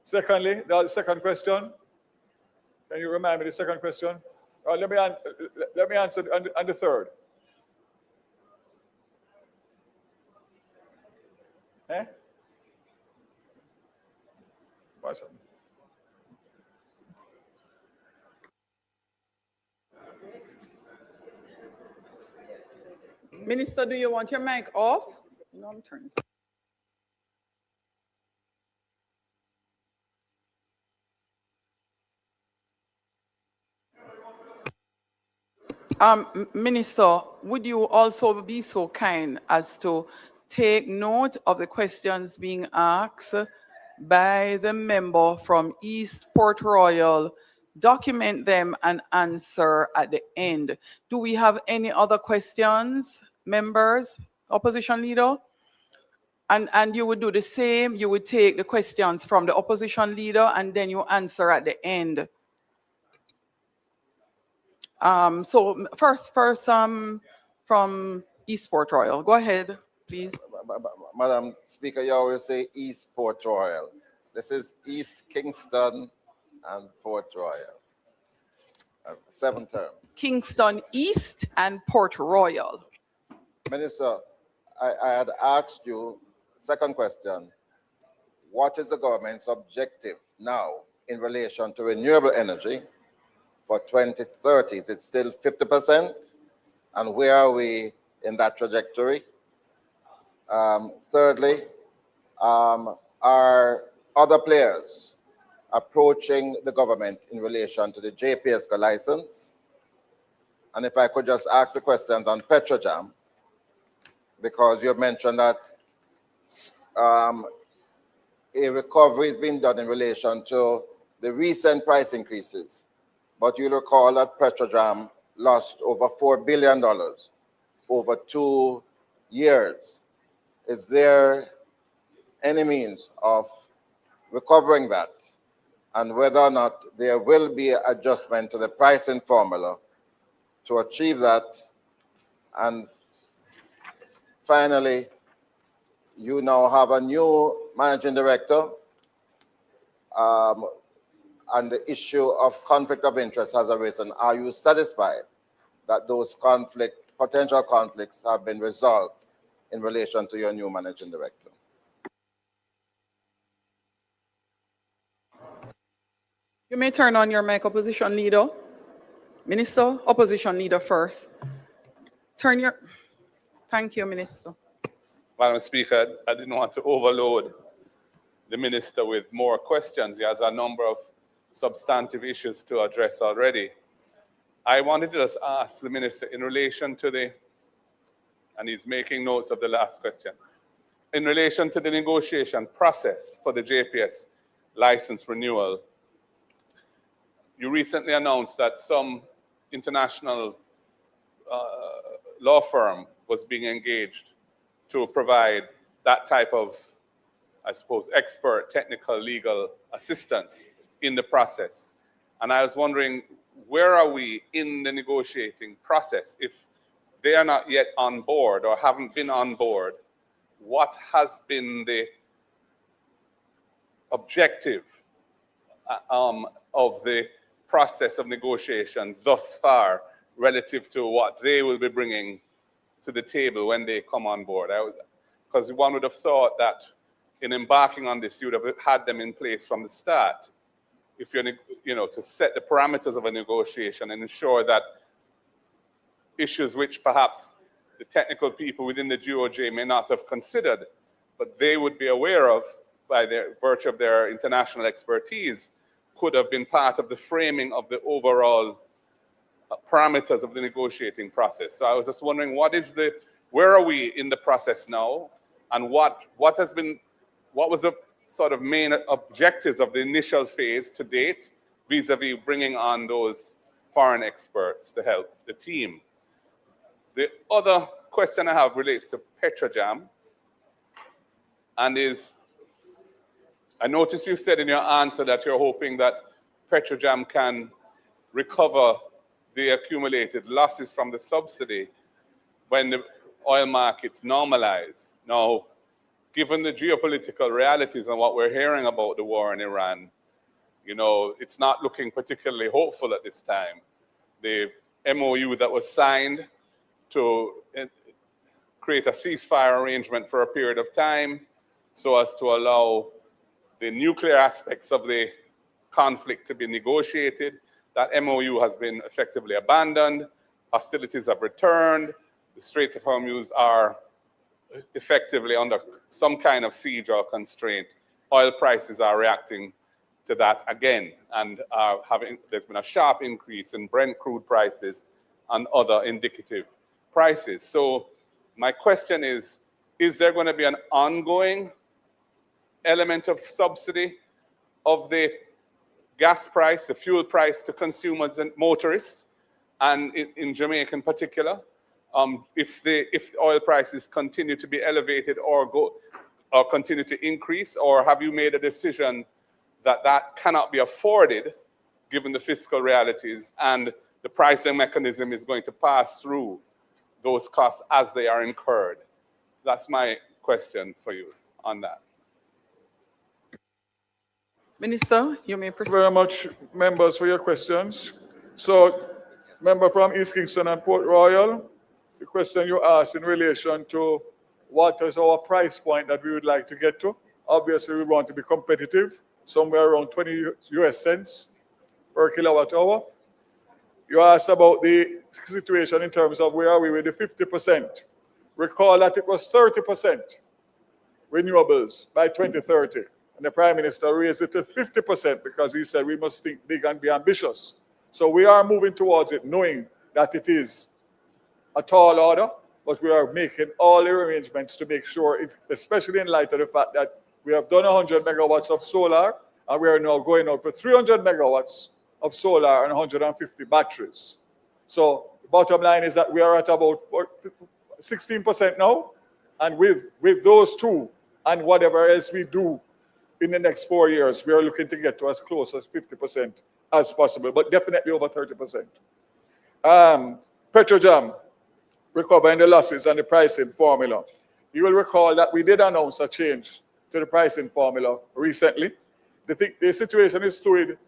Secondly, the second question. Can you remind me the second question? Let me answer and the third. Eh? What's up? Minister, do you want your mic off? No, I'm turning it. Minister, would you also be so kind as to take note of the questions being asked by the member from East Port Royal, document them and answer at the end? Do we have any other questions, members, opposition leader? And you would do the same, you would take the questions from the opposition leader and then you answer at the end. So first, from East Port Royal. Go ahead, please. Madam Speaker, you always say East Port Royal. This is East Kingston and Port Royal. 7 terms. Kingston East and Port Royal. Minister, I had asked you, second question, what is the government's objective now in relation to renewable energy for 2030? Is it still 50%? And where are we in that trajectory? Thirdly, are other players approaching the government in relation to the JPS license? And if I could just ask the questions on Petrojam, because you mentioned that a recovery is being done in relation to the recent price increases. But you'll recall that Petrojam lost over $4 billion over 2 years. Is there any means of recovering that? And whether or not there will be an adjustment to the pricing formula to achieve that? And finally, you now have a new managing director, and the issue of conflict of interest has arisen. Are you satisfied that those potential conflicts have been resolved in relation to your new managing director? You may turn on your mic, opposition leader. Minister, opposition leader first. Thank you, Minister. Madam Speaker, I didn't want to overload the minister with more questions. He has a number of substantive issues to address already. I wanted to just ask the minister in relation to and he's making notes of the last question, in relation to the negotiation process for the JPS license renewal. You recently announced that some international law firm was being engaged to provide that type of, I suppose, expert technical legal assistance in the process. And I was wondering, where are we in the negotiating process? If they are not yet on board or haven't been on board, what has been the objective of the process of negotiation thus far relative to what they will be bringing to the table when they come on board? Because one would have thought that in embarking on this, you would have had them in place from the start, if you're, to set the parameters of a negotiation and ensure that issues which perhaps the technical people within the GOJ may not have considered, but they would be aware of by virtue of their international expertise, could have been part of the framing of the overall parameters of the negotiating process. So I was just wondering, where are we in the process now, and what was the sort of main objectives of the initial phase to date, vis-a-vis bringing on those foreign experts to help the team? The other question I have relates to Petrojam, and is I noticed you said in your answer that you're hoping that Petrojam can recover the accumulated losses from the subsidy when the oil markets normalize. Now, given the geopolitical realities and what we're hearing about the war in Iran, you know, it's not looking particularly hopeful at this time. The MOU that was signed to create a ceasefire arrangement for a period of time so as to allow the nuclear aspects of the conflict to be negotiated. That MOU has been effectively abandoned. Hostilities have returned. The Straits of Hormuz are effectively under some kind of siege or constraint. Oil prices are reacting to that again, and there's been a sharp increase in Brent crude prices and other indicative prices. So my question is there going to be an ongoing element of subsidy of the gas price, the fuel price to consumers and motorists, and in Jamaica in particular, if the oil prices continue to be elevated or continue to increase, or have you made a decision that cannot be afforded given the fiscal realities and the pricing mechanism is going to pass through those costs as they are incurred? That's my question for you on that. Minister, you may Thank proceed. you very much, members, for your questions. So, member from East Kingston and Port Royal, the question you asked in relation to what is our price point that we would like to get to. Obviously, we want to be competitive, somewhere around 20 US cents per kilowatt hour. You asked about the situation in terms of where are we with the 50%. Recall that it was 30% renewables by 2030. And the Prime Minister raised it to 50% because he said we must think big and be ambitious. So we are moving towards it, knowing that it is a tall order, but we are making all the arrangements to make sure, especially in light of the fact that we have done 100 megawatts of solar, and we are now going out for 300 megawatts of solar and 150 batteries. So the bottom line is that we are at about 16% now, and with those two and whatever else we do in the next 4 years, we are looking to get to as close as 50% as possible, but definitely over 30%. Petrojam, recovering the losses and the pricing formula. You will recall that we did announce a change to the pricing formula recently. The situation is fluid.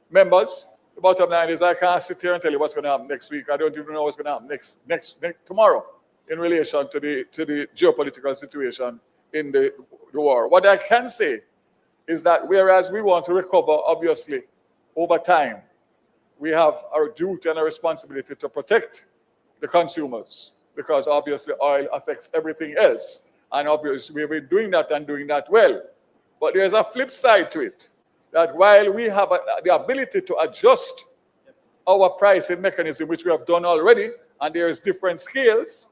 Members, the bottom line is I can't sit here and tell you what's going to happen next week. I don't even know what's going to happen tomorrow in relation to the geopolitical situation in the war. What I can say is that whereas we want to recover, obviously, over time, we have our duty and a responsibility to protect the consumers, because obviously oil affects everything else. And obviously we've been doing that and doing that well. But there's a flip side to it, that while we have the ability to adjust our pricing mechanism, which we have done already, and there's different scales,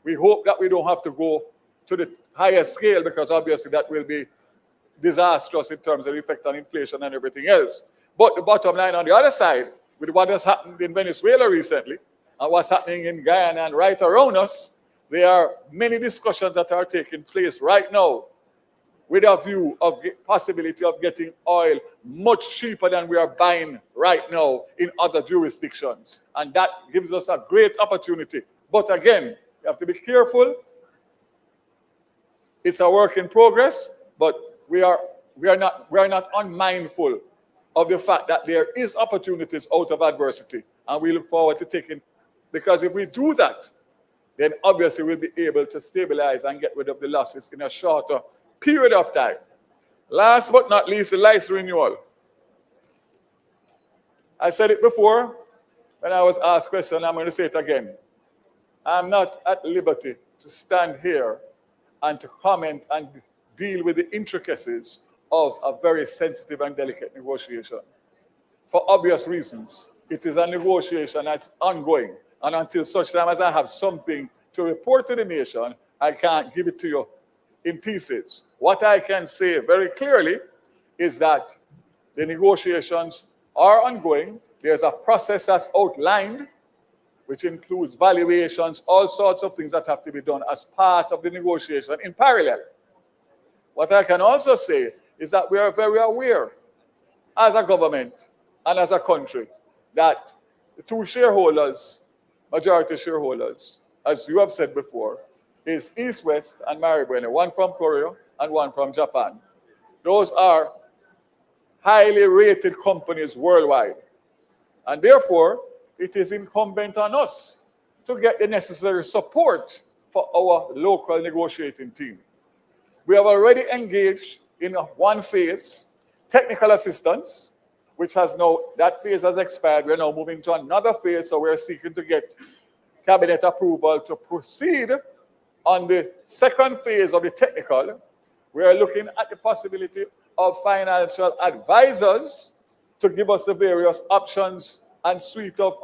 we hope that we don't have to go to the highest scale, because obviously that will be disastrous in terms of the effect on inflation and everything else. But the bottom line on the other side, with what has happened in Venezuela recently, and what's happening in Guyana and right around us, there are many discussions that are taking place right now with a view of the possibility of getting oil much cheaper than we are buying right now in other jurisdictions. And that gives us a great opportunity. But again, you have to be careful. It's a work in progress, but we are not unmindful of the fact that there is opportunities out of adversity. And we look forward to taking, because if we do that, then obviously we'll be able to stabilize and get rid of the losses in a shorter period of time. Last but not least, the license renewal. I said it before when I was asked a question, I'm going to say it again. I'm not at liberty to stand here and to comment and deal with the intricacies of a very sensitive and delicate negotiation. For obvious reasons, it is a negotiation that's ongoing. And until such time as I have something to report to the nation, I can't give it to you in pieces. What I can say very clearly is that the negotiations are ongoing. There's a process that's outlined, which includes valuations, all sorts of things that have to be done as part of the negotiation in parallel. What I can also say is that we are very aware as a government and as a country that the two shareholders, majority shareholders, as you have said before, is East West and Maribyrnong, one from Korea and one from Japan. Those are highly rated companies worldwide. And therefore, it is incumbent on us to get the necessary support for our local negotiating team. We have already engaged in one phase, technical assistance, which has now, that phase has expired. We're now moving to another phase, so we're seeking to get cabinet approval to proceed on the second phase of the technical. We are looking at the possibility of financial advisors to give us the various options and suite of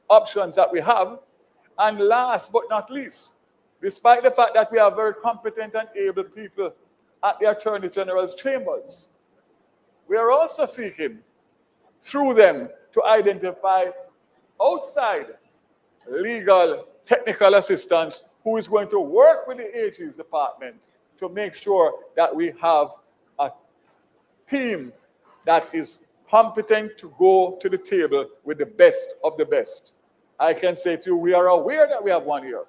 options that we have. And last but not least, despite the fact that we have very competent and able people at the Attorney General's chambers, we are also seeking through them to identify outside legal technical assistance who is going to work with the AG's department to make sure that we have a team that is competent to go to the table with the best of the best. I can say to you, we are aware that we have 1 year.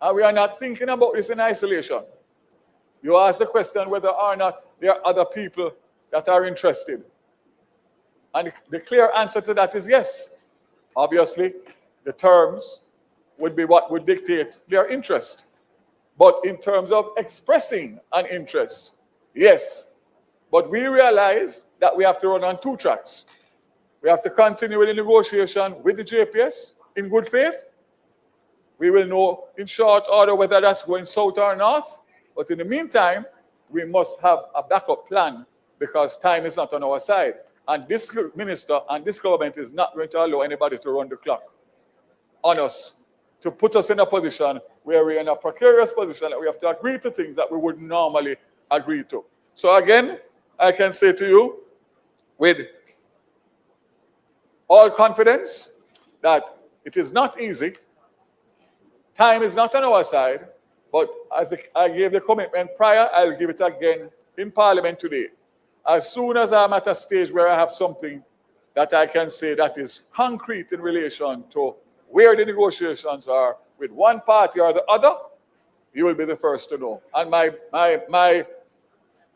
And we are not thinking about this in isolation. You ask the question whether or not there are other people that are interested. And the clear answer to that is yes. Obviously, the terms would be what would dictate their interest. But in terms of expressing an interest, yes. But we realize that we have to run on two tracks. We have to continue with the negotiation with the JPS in good faith. We will know in short order whether that's going south or north. But in the meantime, we must have a backup plan because time is not on our side. And this minister and this government is not going to allow anybody to run the clock on us, to put us in a position where we're in a precarious position that we have to agree to things that we would normally agree to. So again, I can say to you with all confidence that it is not easy. Time is not on our side, but as I gave the commitment prior, I'll give it again in Parliament today. As soon as I'm at a stage where I have something that I can say that is concrete in relation to where the negotiations are with one party or the other, you will be the first to know. And my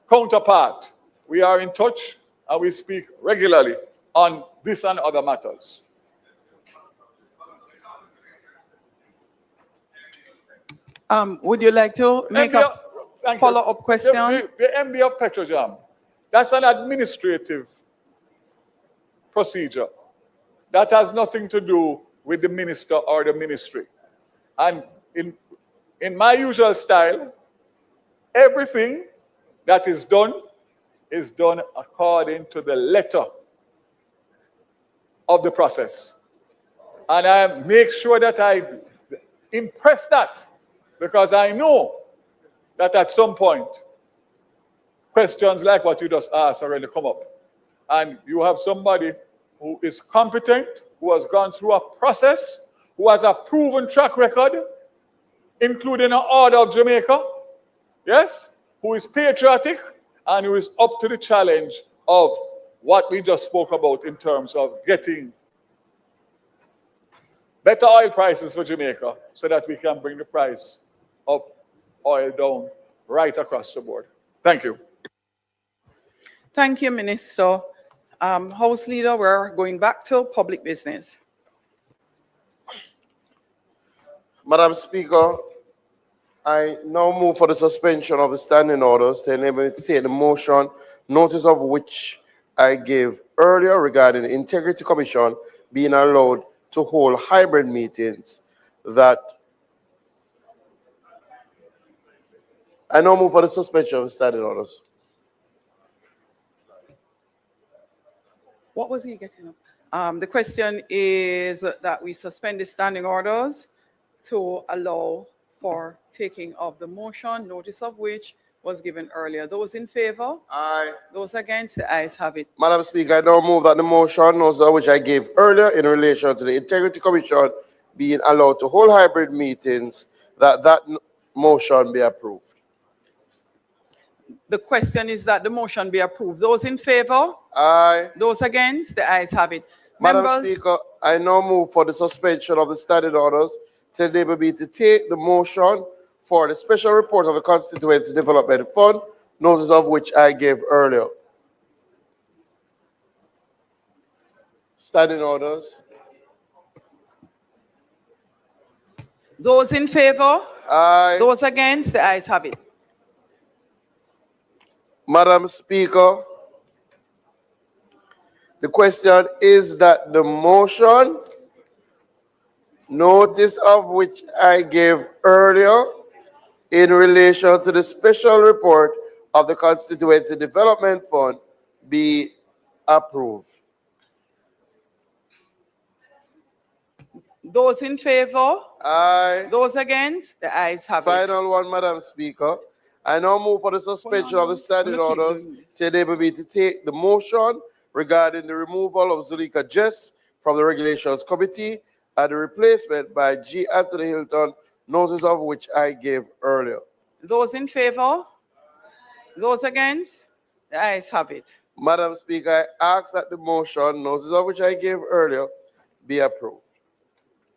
counterpart, we are in touch and we speak regularly on this and other matters. Would you like to make a follow-up question? The MD of Petrojam, that's an administrative procedure. That has nothing to do with the minister or the ministry. And in my usual style, everything that is done according to the letter of the process. And I make sure that I impress that because I know that at some point, questions like what you just asked already come up. And you have somebody who is competent, who has gone through a process, who has a proven track record, including an Order of Jamaica, yes, who is patriotic, and who is up to the challenge of what we just spoke about in terms of getting better oil prices for Jamaica so that we can bring the price of oil down right across the board. Thank you. Thank you, Minister. House Leader, we're going back to public business. Madam Speaker, I now move for the suspension of the standing orders to enable me to take the motion, notice of which I gave earlier regarding the Integrity Commission being allowed to hold hybrid meetings that I now move for the suspension of the standing orders. What was he getting up? The question is that we suspend the standing orders to allow for taking of the motion, notice of which was given earlier. Those in favor? Aye. Those against? The ayes have it. Madam Speaker, I now move that the motion, notice of which I gave earlier in relation to the Integrity Commission being allowed to hold hybrid meetings, that motion be approved. The question is that the motion be approved. Those in favor? Aye. Those against? The ayes have it. Madam Members, Speaker, I now move for the suspension of the standing orders till they will be to take the motion for the special report of the Constituency Development Fund, notice of which I gave earlier. Standing orders. those in favor? Aye. Those against? The ayes have it. Madam Speaker, the question is that the motion, notice of which I gave earlier, in relation to the special report of the Constituency Development Fund be approved. Those in favor? Aye. Those against? The ayes have it. Final one, Madam Speaker. I now move for the suspension of the standing orders till they will be to take the motion regarding the removal of Zuleika Jess from the Regulations Committee and the replacement by G. Anthony Hilton, notice of which I gave earlier. Those in favor? Those against? The ayes have it. Madam Speaker, I ask that the motion, notice of which I gave earlier, be approved.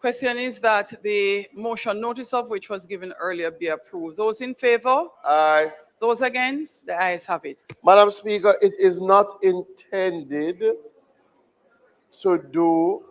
Question is that the motion, notice of which was given earlier, be approved. Those in favor? Aye. Those against? The ayes have it. Madam Speaker, it is not intended to do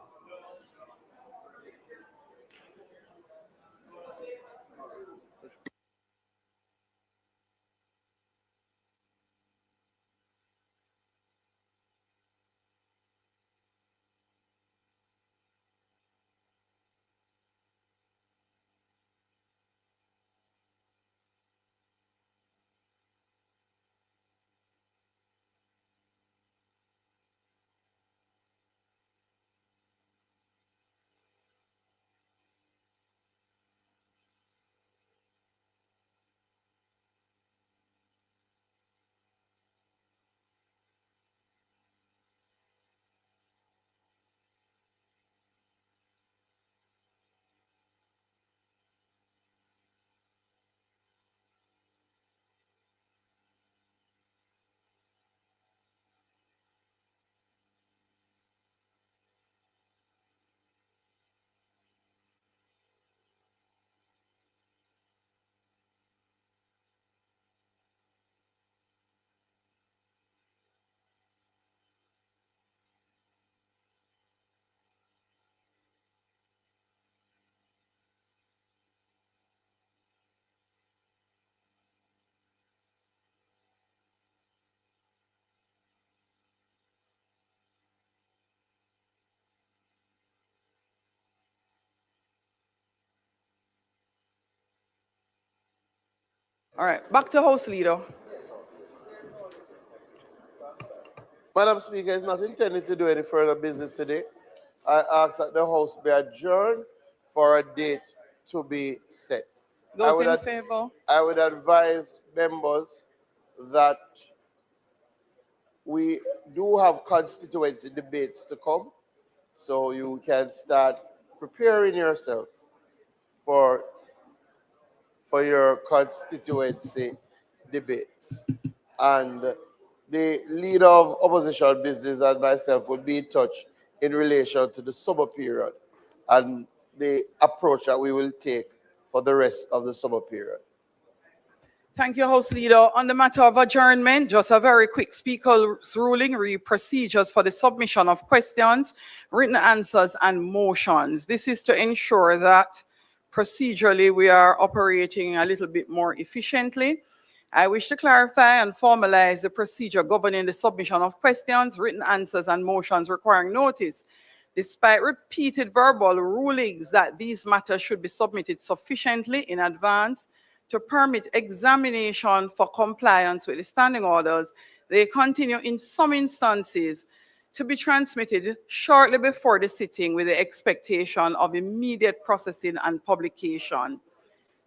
All right, back to House Leader. Madam Speaker, it's not intended to do any further business today. I ask that the House be adjourned for a date to be set. Those in favor? I would advise members that we do have constituency debates to come, so you can start preparing yourself for your constituency debates. And the leader of opposition business and myself will be in touch in relation to the summer period and the approach that we will take for the rest of the summer period. Thank you, House Leader. On the matter of adjournment, just a very quick speaker's ruling, procedures for the submission of questions, written answers, and motions. This is to ensure that procedurally we are operating a little bit more efficiently. I wish to clarify and formalize the procedure governing the submission of questions, written answers, and motions requiring notice. Despite repeated verbal rulings that these matters should be submitted sufficiently in advance to permit examination for compliance with the standing orders, they continue in some instances to be transmitted shortly before the sitting with the expectation of immediate processing and publication.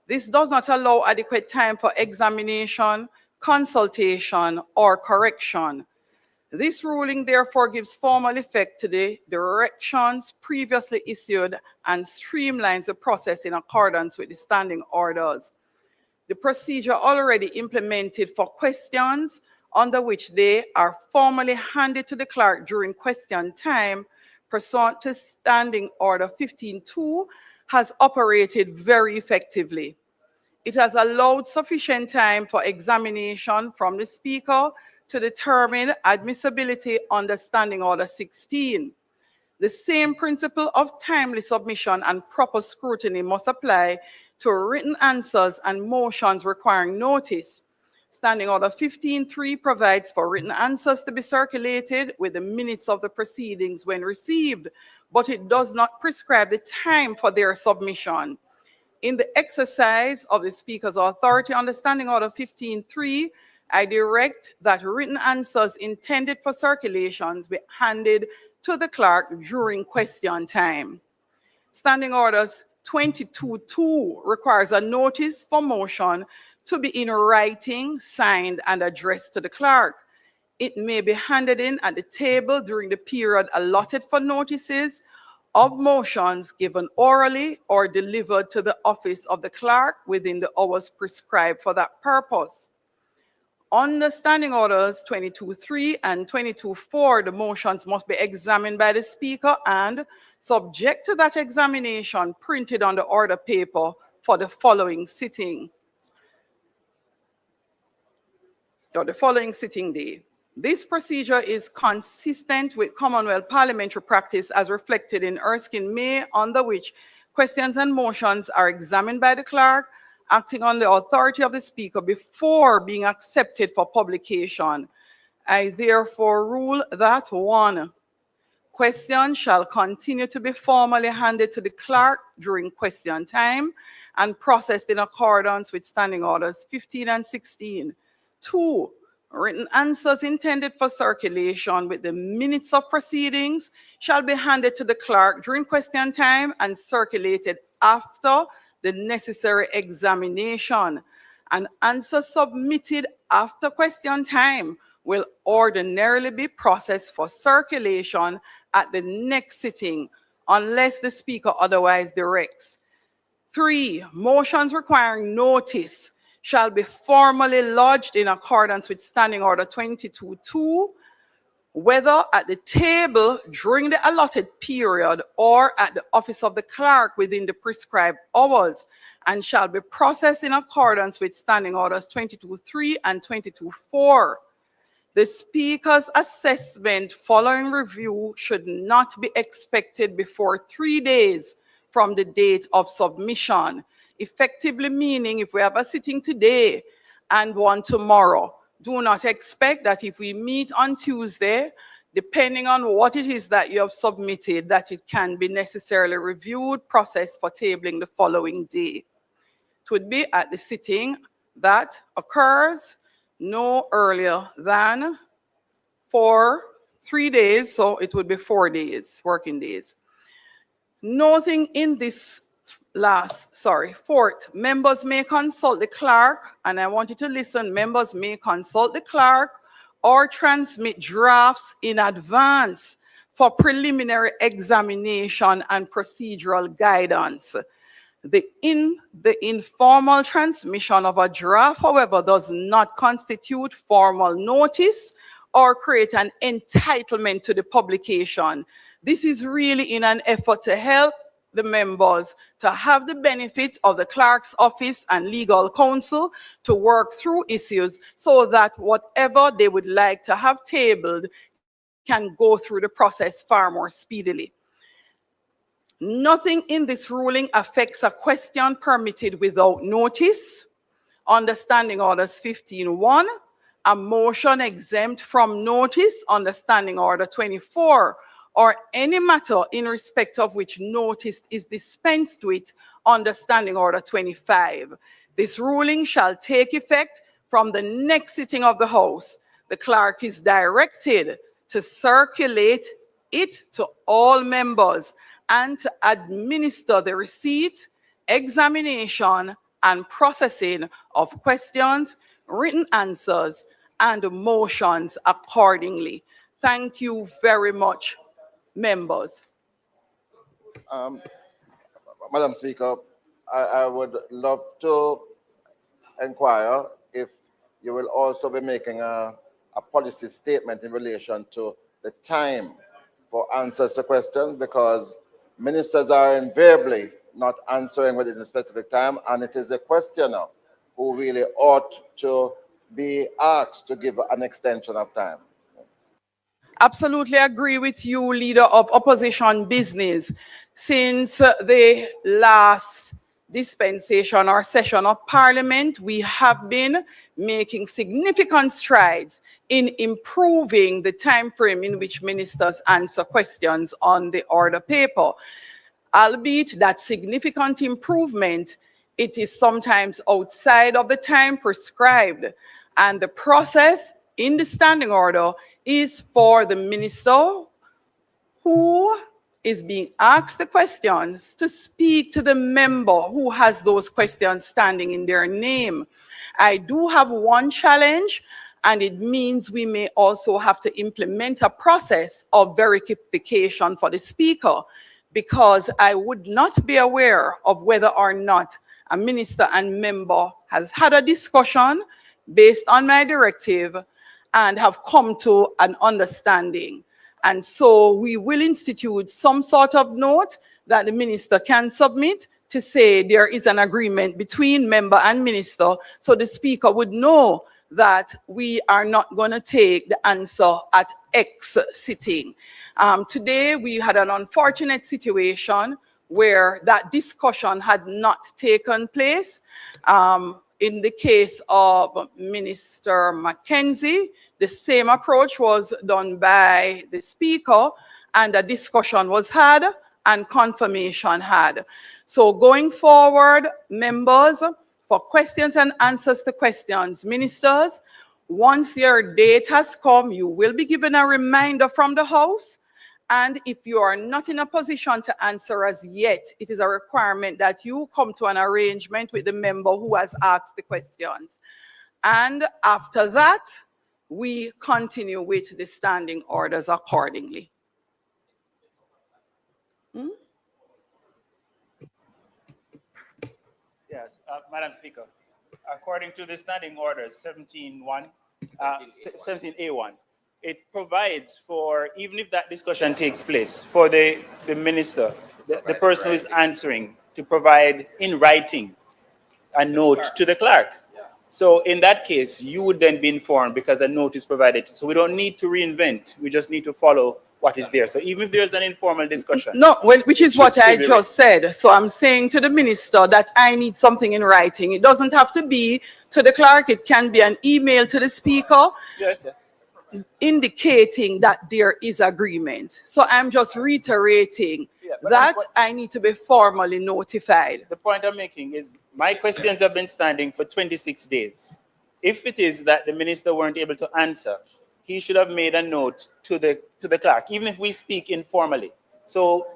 This does not allow adequate time for examination, consultation, or correction. This ruling therefore gives formal effect to the directions previously issued and streamlines the process in accordance with the standing orders. the procedure already implemented for questions under which they are formally handed to the clerk during question time pursuant to Standing Order 15.2 has operated very effectively. It has allowed sufficient time for examination from the Speaker to determine admissibility under Standing Order 16. The same principle of timely submission and proper scrutiny must apply to written answers and motions requiring notice. Standing Order 15.3 provides for written answers to be circulated with the minutes of the proceedings when received, but it does not prescribe the time for their submission. In the exercise of the Speaker's authority under Standing Order 15.3, I direct that written answers intended for circulations be handed to the clerk during question time. Standing Orders 22.2 requires a notice for motion to be in writing, signed, and addressed to the clerk. It may be handed in at the table during the period allotted for notices of motions given orally or delivered to the office of the clerk within the hours prescribed for that purpose. Under Standing Orders 22.3 and 22.4, the motions must be examined by the Speaker and, subject to that examination, printed on the order paper for the following sitting. Or the following sitting day. This procedure is consistent with Commonwealth parliamentary practice as reflected in Erskine May, under which questions and motions are examined by the clerk, acting on the authority of the Speaker before being accepted for publication. I therefore rule that 1. Questions shall continue to be formally handed to the clerk during question time and processed in accordance with Standing Orders 15 and 16. 2. Written answers intended for circulation with the minutes of proceedings shall be handed to the clerk during question time and circulated after the necessary examination. An answer submitted after question time will ordinarily be processed for circulation at the next sitting unless the Speaker otherwise directs. 3. Motions requiring notice shall be formally lodged in accordance with Standing Order 22.2, whether at the table during the allotted period or at the office of the clerk within the prescribed hours, and shall be processed in accordance with Standing Orders 22.3 and 22.4. The Speaker's assessment following review should not be expected before 3 days from the date of submission, effectively meaning if we have a sitting today and one tomorrow, do not expect that if we meet on Tuesday, depending on what it is that you have submitted, that it can be necessarily reviewed, processed for tabling the following day. It would be at the sitting that occurs no earlier than for 3 days, so it would be 4 days, working days. Nothing in this fourth, members may consult the clerk, and I want you to listen, members may consult the clerk or transmit drafts in advance for preliminary examination and procedural guidance. The informal transmission of a draft, however, does not constitute formal notice or create an entitlement to the publication. This is really in an effort to help the members to have the benefit of the clerk's office and legal counsel to work through issues so that whatever they would like to have tabled can go through the process far more speedily. Nothing in this ruling affects a question permitted without notice. Under Standing Orders 15.1, a motion exempt from notice under Standing Order 24, or any matter in respect of which notice is dispensed with under Standing Order 25. This ruling shall take effect from the next sitting of the House. The clerk is directed to circulate it to all members and to administer the receipt, examination, and processing of questions, written answers, and motions accordingly. Thank you very much, members. Madam Speaker, I would love to inquire if you will also be making a policy statement in relation to the time for answers to questions, because ministers are invariably not answering within a specific time, and it is the questioner who really ought to be asked to give an extension of time. Absolutely agree with you, Leader of Opposition Business. Since the last dispensation or session of Parliament, we have been making significant strides in improving the time frame in which ministers answer questions on the order paper. Albeit that significant improvement, it is sometimes outside of the time prescribed, and the process in the standing order is for the minister who is being asked the questions to speak to the member who has those questions standing in their name. I do have one challenge, and it means we may also have to implement a process of verification for the speaker, because I would not be aware of whether or not a minister and member has had a discussion based on my directive and have come to an understanding. And so we will institute some sort of note that the minister can submit to say there is an agreement between member and minister, so the speaker would know that we are not going to take the answer at X sitting. Today, we had an unfortunate situation where that discussion had not taken place. In the case of Minister Mackenzie, the same approach was done by the speaker, and a discussion was had and confirmation had. So going forward, members, for questions and answers to questions, ministers, once your date has come, you will be given a reminder from the House. And if you are not in a position to answer as yet, it is a requirement that you come to an arrangement with the member who has asked the questions. And after that, we continue with the standing orders accordingly. Yes, Madam Speaker, according to the standing orders 17A1, it provides for, even if that discussion takes place, for the minister, the person who is answering, to provide in writing a note to the clerk. So in that case, you would then be informed because a note is provided. So we don't need to reinvent. We just need to follow what is there. So even if there's an informal discussion. No, which is what I just said. So I'm saying to the minister that I need something in writing. It doesn't have to be to the clerk. It can be an email to the speaker. Yes, yes. Indicating that there is agreement. So I'm just reiterating that I need to be formally notified. The point I'm making is my questions have been standing for 26 days. If it is that the minister weren't able to answer, he should have made a note to the clerk, even if we speak informally. So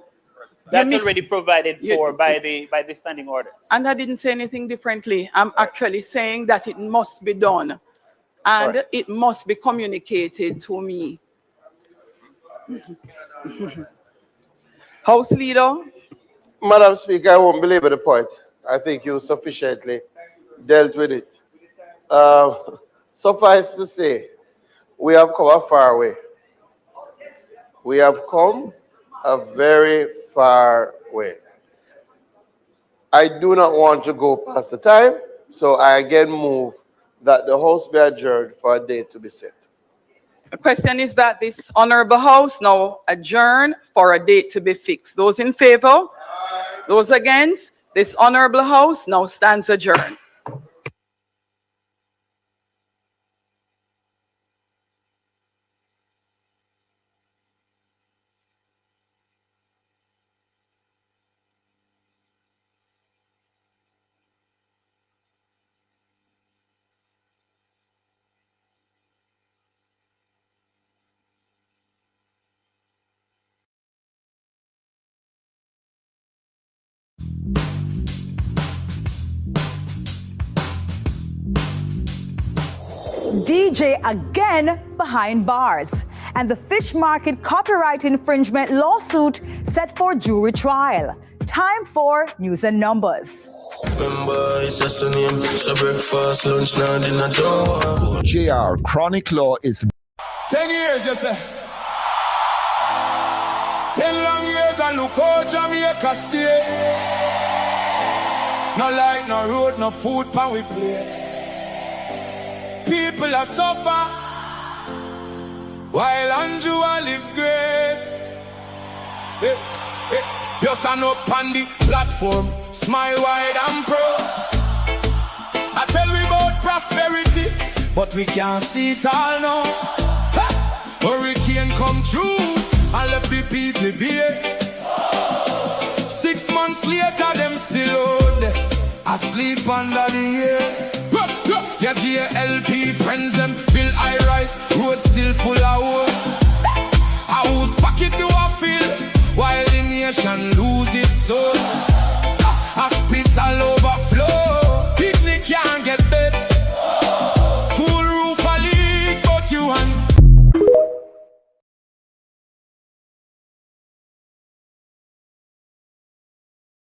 that's already provided for by the standing order. And I didn't say anything differently. I'm actually saying that it must be done. And it must be communicated to me. House Leader. Madam Speaker, I won't belabor the point. I think you sufficiently dealt with it. Suffice to say, we have come a far way. We have come a very far way. I do not want to go past the time, so I again move that the House be adjourned for a date to be set. The question is that this honorable House now adjourn for a date to be fixed. Those in favor? Those against? This honorable House now stands adjourned. DJ again behind bars, and the fish market copyright infringement lawsuit set for jury trial. Time for news and numbers. Remember, it's just a name. So breakfast, lunch, now, dinner, door. JR Chronic Law is 10 years, you say. 10 long years and look how Jamaica stay. No light, no road, no food pan we plate. People are suffer while Andrew live great. Hey, hey. You stand up on the platform, smile wide and proud. I tell we about prosperity, but we can't see it all now. Hurricane come through and left the people bare. 6 months later, them still out there, asleep under the air. Their GLP friends them build high rise, road still full of wood. A whose pocket do I fill while the nation lose its soul?